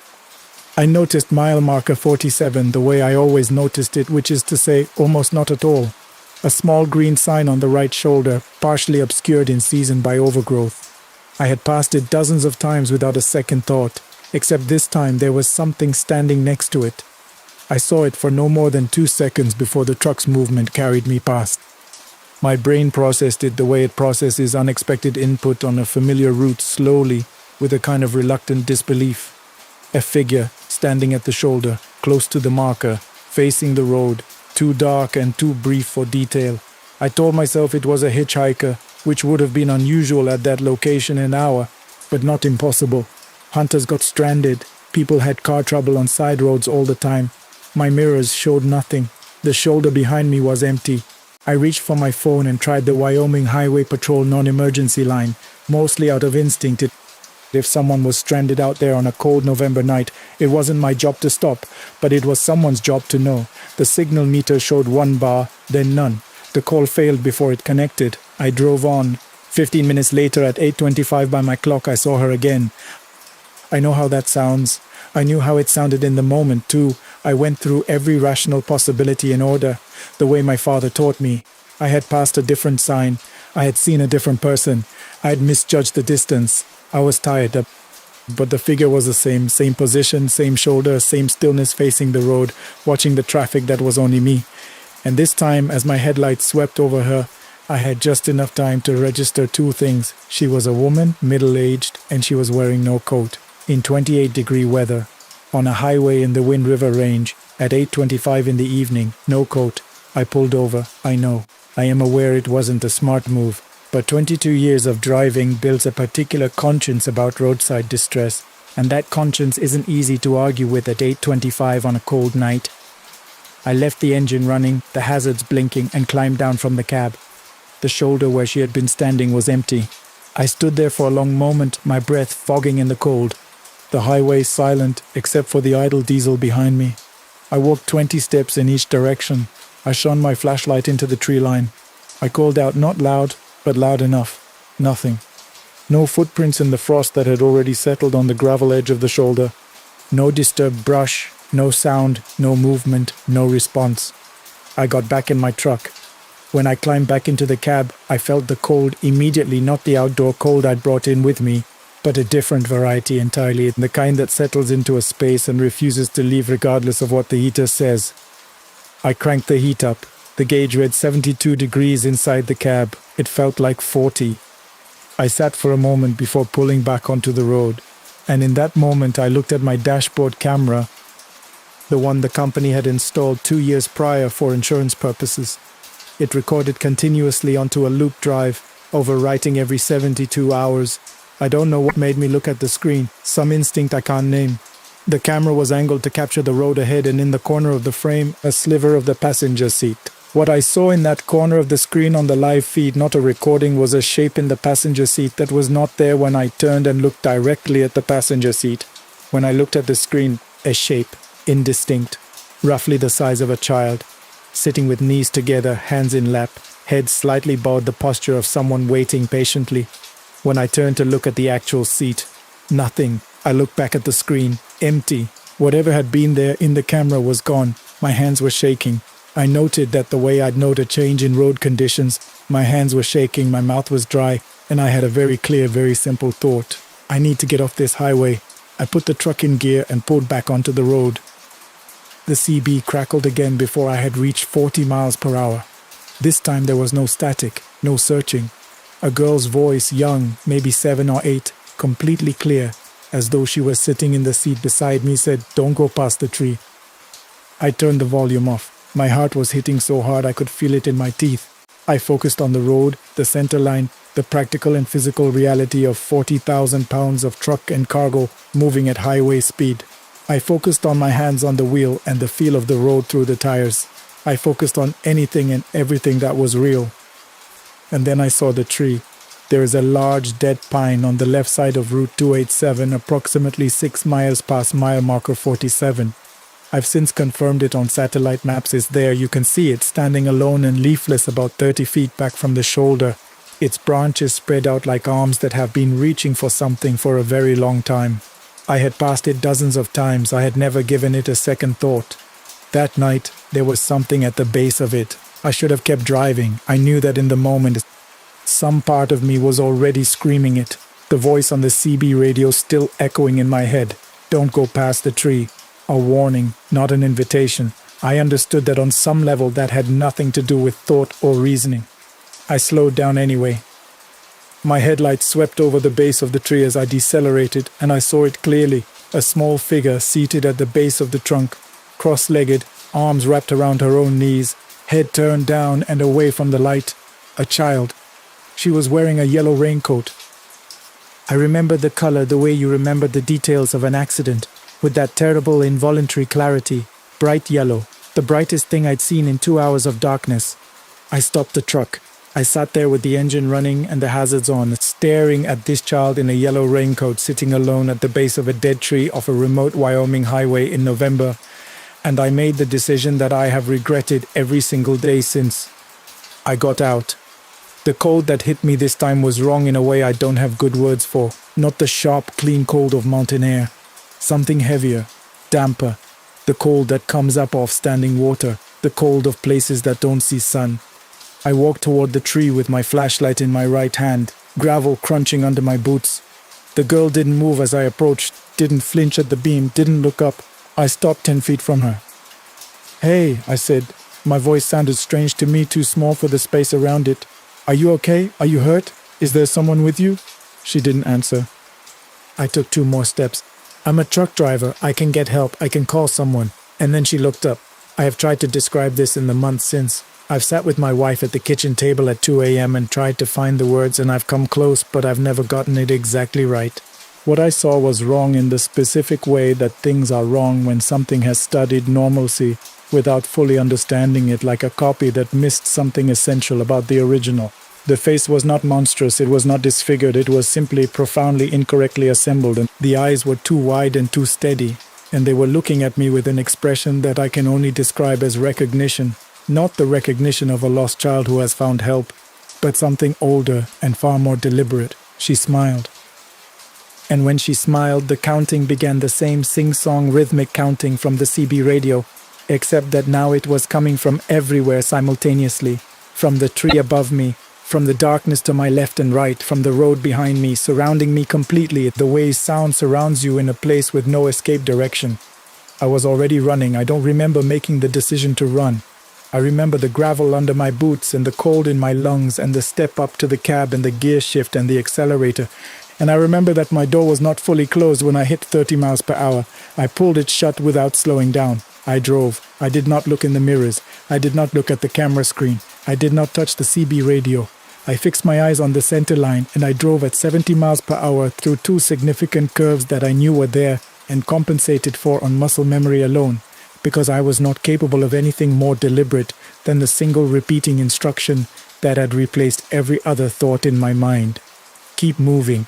I noticed mile marker 47 the way I always noticed it, which is to say, almost not at all. A small green sign on the right shoulder, partially obscured in season by overgrowth. I had passed it dozens of times without a second thought, except this time there was something standing next to it. I saw it for no more than 2 seconds before the truck's movement carried me past. My brain processed it the way it processes unexpected input on a familiar route slowly, with a kind of reluctant disbelief. A figure standing at the shoulder, close to the marker, facing the road, too dark and too brief for detail. I told myself it was a hitchhiker, which would have been unusual at that location and hour, but not impossible. Hunters got stranded. People had car trouble on side roads all the time. My mirrors showed nothing. The shoulder behind me was empty. I reached for my phone and tried the Wyoming Highway Patrol non-emergency line, mostly out of instinct. If someone was stranded out there on a cold November night, it wasn't my job to stop, but it was someone's job to know. The signal meter showed 1 bar, then none. The call failed before it connected. I drove on. 15 minutes later at 8:25 by my clock, I saw her again. I know how that sounds. I knew how it sounded in the moment, too. I went through every rational possibility in order, the way my father taught me. I had passed a different sign. I had seen a different person. I had misjudged the distance. I was tired, but the figure was the same position, same shoulder, same stillness facing the road, watching the traffic that was only me. And this time, as my headlights swept over her, I had just enough time to register 2 things. She was a woman, middle-aged, and she was wearing no coat, in 28-degree weather, on a highway in the Wind River Range, at 8:25 in the evening, no coat. I pulled over, I know. I am aware it wasn't a smart move, but 22 years of driving builds a particular conscience about roadside distress, and that conscience isn't easy to argue with at 8:25 on a cold night. I left the engine running, the hazards blinking, and climbed down from the cab. The shoulder where she had been standing was empty. I stood there for a long moment, my breath fogging in the cold. The highway silent, except for the idle diesel behind me. I walked 20 steps in each direction. I shone my flashlight into the tree line. I called out not loud, but loud enough. Nothing. No footprints in the frost that had already settled on the gravel edge of the shoulder. No disturbed brush, no sound, no movement, no response. I got back in my truck. When I climbed back into the cab, I felt the cold immediately, not the outdoor cold I'd brought in with me, but a different variety entirely, the kind that settles into a space and refuses to leave regardless of what the heater says. I cranked the heat up. The gauge read 72 degrees inside the cab. It felt like 40. I sat for a moment before pulling back onto the road, and in that moment I looked at my dashboard camera, the one the company had installed 2 years prior for insurance purposes. It recorded continuously onto a loop drive, overwriting every 72 hours. I don't know what made me look at the screen, some instinct I can't name. The camera was angled to capture the road ahead, and in the corner of the frame, a sliver of the passenger seat. What I saw in that corner of the screen on the live feed, not a recording, was a shape in the passenger seat that was not there when I turned and looked directly at the passenger seat. When I looked at the screen, a shape, indistinct, roughly the size of a child, sitting with knees together, hands in lap, head slightly bowed, the posture of someone waiting patiently. When I turned to look at the actual seat, nothing. I looked back at the screen, empty. Whatever had been there in the camera was gone. My hands were shaking. I noted that the way I'd note a change in road conditions, my hands were shaking, my mouth was dry, and I had a very clear, very simple thought. I need to get off this highway. I put the truck in gear and pulled back onto the road. The CB crackled again before I had reached 40 miles per hour. This time there was no static, no searching. A girl's voice, young, maybe 7 or 8, completely clear, as though she was sitting in the seat beside me, said, "Don't go past the tree." I turned the volume off. My heart was hitting so hard I could feel it in my teeth. I focused on the road, the center line, the practical and physical reality of 40,000 pounds of truck and cargo moving at highway speed. I focused on my hands on the wheel and the feel of the road through the tires. I focused on anything and everything that was real. And then I saw the tree. There is a large dead pine on the left side of Route 287, approximately 6 miles past mile marker 47. I've since confirmed it on satellite maps. It's there. You can see it standing alone and leafless about 30 feet back from the shoulder. Its branches spread out like arms that have been reaching for something for a very long time. I had passed it dozens of times. I had never given it a second thought. That night, there was something at the base of it. I should have kept driving. I knew that in the moment, some part of me was already screaming it. The voice on the CB radio still echoing in my head. Don't go past the tree. A warning, not an invitation. I understood that on some level that had nothing to do with thought or reasoning. I slowed down anyway. My headlights swept over the base of the tree as I decelerated, and I saw it clearly. A small figure seated at the base of the trunk, cross-legged, arms wrapped around her own knees, head turned down and away from the light. A child. She was wearing a yellow raincoat. I remembered the color the way you remembered the details of an accident, with that terrible involuntary clarity, bright yellow, the brightest thing I'd seen in 2 hours of darkness. I stopped the truck. I sat there with the engine running and the hazards on, staring at this child in a yellow raincoat sitting alone at the base of a dead tree off a remote Wyoming highway in November, and I made the decision that I have regretted every single day since. I got out. The cold that hit me this time was wrong in a way I don't have good words for, not the sharp, clean cold of mountain air. Something heavier, damper, the cold that comes up off standing water, the cold of places that don't see sun. I walked toward the tree with my flashlight in my right hand, gravel crunching under my boots. The girl didn't move as I approached, didn't flinch at the beam, didn't look up. I stopped 10 feet from her. "Hey," I said. My voice sounded strange to me, too small for the space around it. "Are you okay? Are you hurt? Is there someone with you?" She didn't answer. I took 2 more steps. "I'm a truck driver. I can get help. I can call someone." And then she looked up. I have tried to describe this in the months since. I've sat with my wife at the kitchen table at 2 a.m. and tried to find the words, and I've come close, but I've never gotten it exactly right. What I saw was wrong in the specific way that things are wrong when something has studied normalcy, without fully understanding it, like a copy that missed something essential about the original. The face was not monstrous, it was not disfigured, it was simply profoundly incorrectly assembled, and the eyes were too wide and too steady, and they were looking at me with an expression that I can only describe as recognition. Not the recognition of a lost child who has found help, but something older and far more deliberate. She smiled. And when she smiled, the counting began, the same sing-song rhythmic counting from the CB radio, except that now it was coming from everywhere simultaneously, from the tree above me, from the darkness to my left and right, from the road behind me, surrounding me completely, the way sound surrounds you in a place with no escape direction. I was already running. I don't remember making the decision to run. I remember the gravel under my boots and the cold in my lungs and the step up to the cab and the gear shift and the accelerator. And I remember that my door was not fully closed when I hit 30 miles per hour. I pulled it shut without slowing down. I drove. I did not look in the mirrors. I did not look at the camera screen. I did not touch the CB radio. I fixed my eyes on the center line and I drove at 70 miles per hour through two significant curves that I knew were there and compensated for on muscle memory alone, because I was not capable of anything more deliberate than the single repeating instruction that had replaced every other thought in my mind. Keep moving.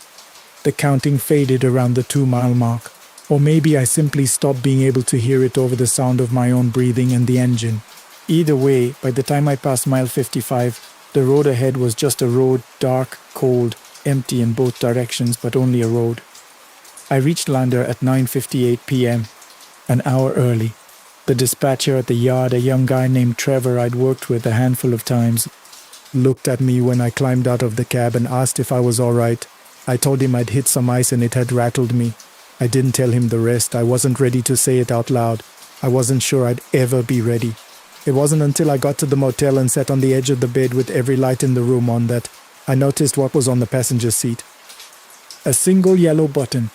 The counting faded around the 2-mile mark. Or maybe I simply stopped being able to hear it over the sound of my own breathing and the engine. Either way, by the time I passed mile 55, the road ahead was just a road, dark, cold, empty in both directions, but only a road. I reached Lander at 9:58 p.m., an hour early. The dispatcher at the yard, a young guy named Trevor I'd worked with a handful of times, looked at me when I climbed out of the cab and asked if I was all right. I told him I'd hit some ice and it had rattled me. I didn't tell him the rest. I wasn't ready to say it out loud. I wasn't sure I'd ever be ready. It wasn't until I got to the motel and sat on the edge of the bed with every light in the room on that I noticed what was on the passenger seat. A single yellow button,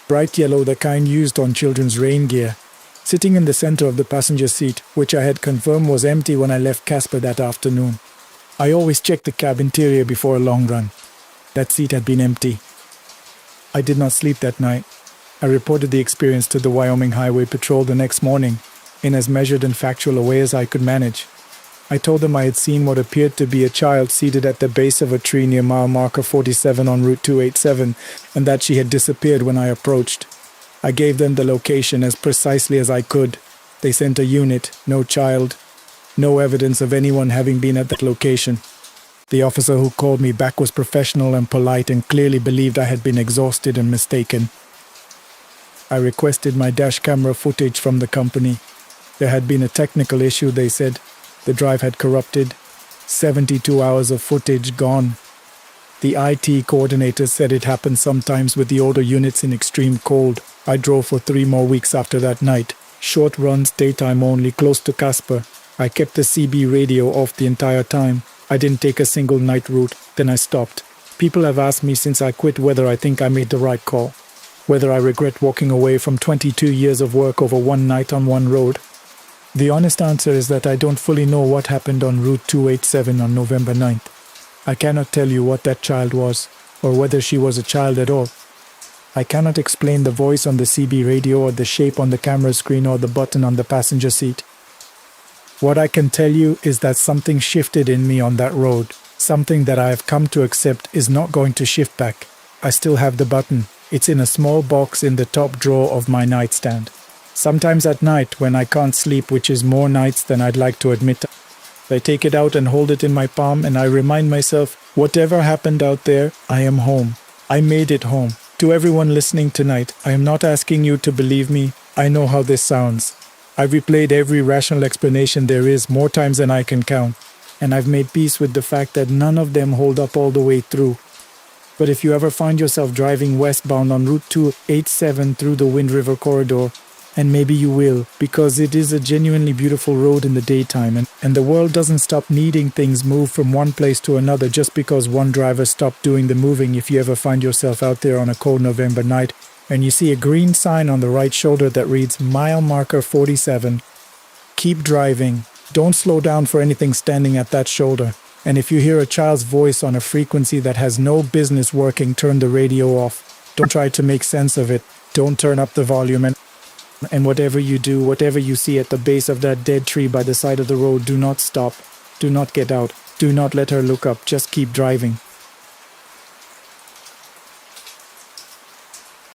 bright yellow, the kind used on children's rain gear, sitting in the center of the passenger seat, which I had confirmed was empty when I left Casper that afternoon. I always checked the cab interior before a long run. That seat had been empty. I did not sleep that night. I reported the experience to the Wyoming Highway Patrol the next morning, in as measured and factual a way as I could manage. I told them I had seen what appeared to be a child seated at the base of a tree near mile marker 47 on Route 287, and that she had disappeared when I approached. I gave them the location as precisely as I could. They sent a unit, no child, no evidence of anyone having been at that location. The officer who called me back was professional and polite and clearly believed I had been exhausted and mistaken. I requested my dash camera footage from the company. There had been a technical issue, they said. The drive had corrupted. 72 hours of footage gone. The IT coordinator said it happened sometimes with the older units in extreme cold. I drove for 3 more weeks after that night. Short runs, daytime only, close to Casper. I kept the CB radio off the entire time. I didn't take a single night route. Then I stopped. People have asked me since I quit whether I think I made the right call. Whether I regret walking away from 22 years of work over one night on one road. The honest answer is that I don't fully know what happened on Route 287 on November 9th. I cannot tell you what that child was, or whether she was a child at all. I cannot explain the voice on the CB radio or the shape on the camera screen or the button on the passenger seat. What I can tell you is that something shifted in me on that road. Something that I have come to accept is not going to shift back. I still have the button. It's in a small box in the top drawer of my nightstand. Sometimes at night, when I can't sleep, which is more nights than I'd like to admit, I take it out and hold it in my palm and I remind myself, whatever happened out there, I am home. I made it home. To everyone listening tonight, I am not asking you to believe me. I know how this sounds. I've replayed every rational explanation there is more times than I can count, and I've made peace with the fact that none of them hold up all the way through. But if you ever find yourself driving westbound on Route 287 through the Wind River Corridor, and maybe you will, because it is a genuinely beautiful road in the daytime, and the world doesn't stop needing things move from one place to another just because one driver stopped doing the moving. If you ever find yourself out there on a cold November night, and you see a green sign on the right shoulder that reads mile marker 47, keep driving. Don't slow down for anything standing at that shoulder. And if you hear a child's voice on a frequency that has no business working, turn the radio off. Don't try to make sense of it. Don't turn up the volume and And whatever you do, whatever you see at the base of that dead tree by the side of the road, do not stop. Do not get out. Do not let her look up. Just keep driving.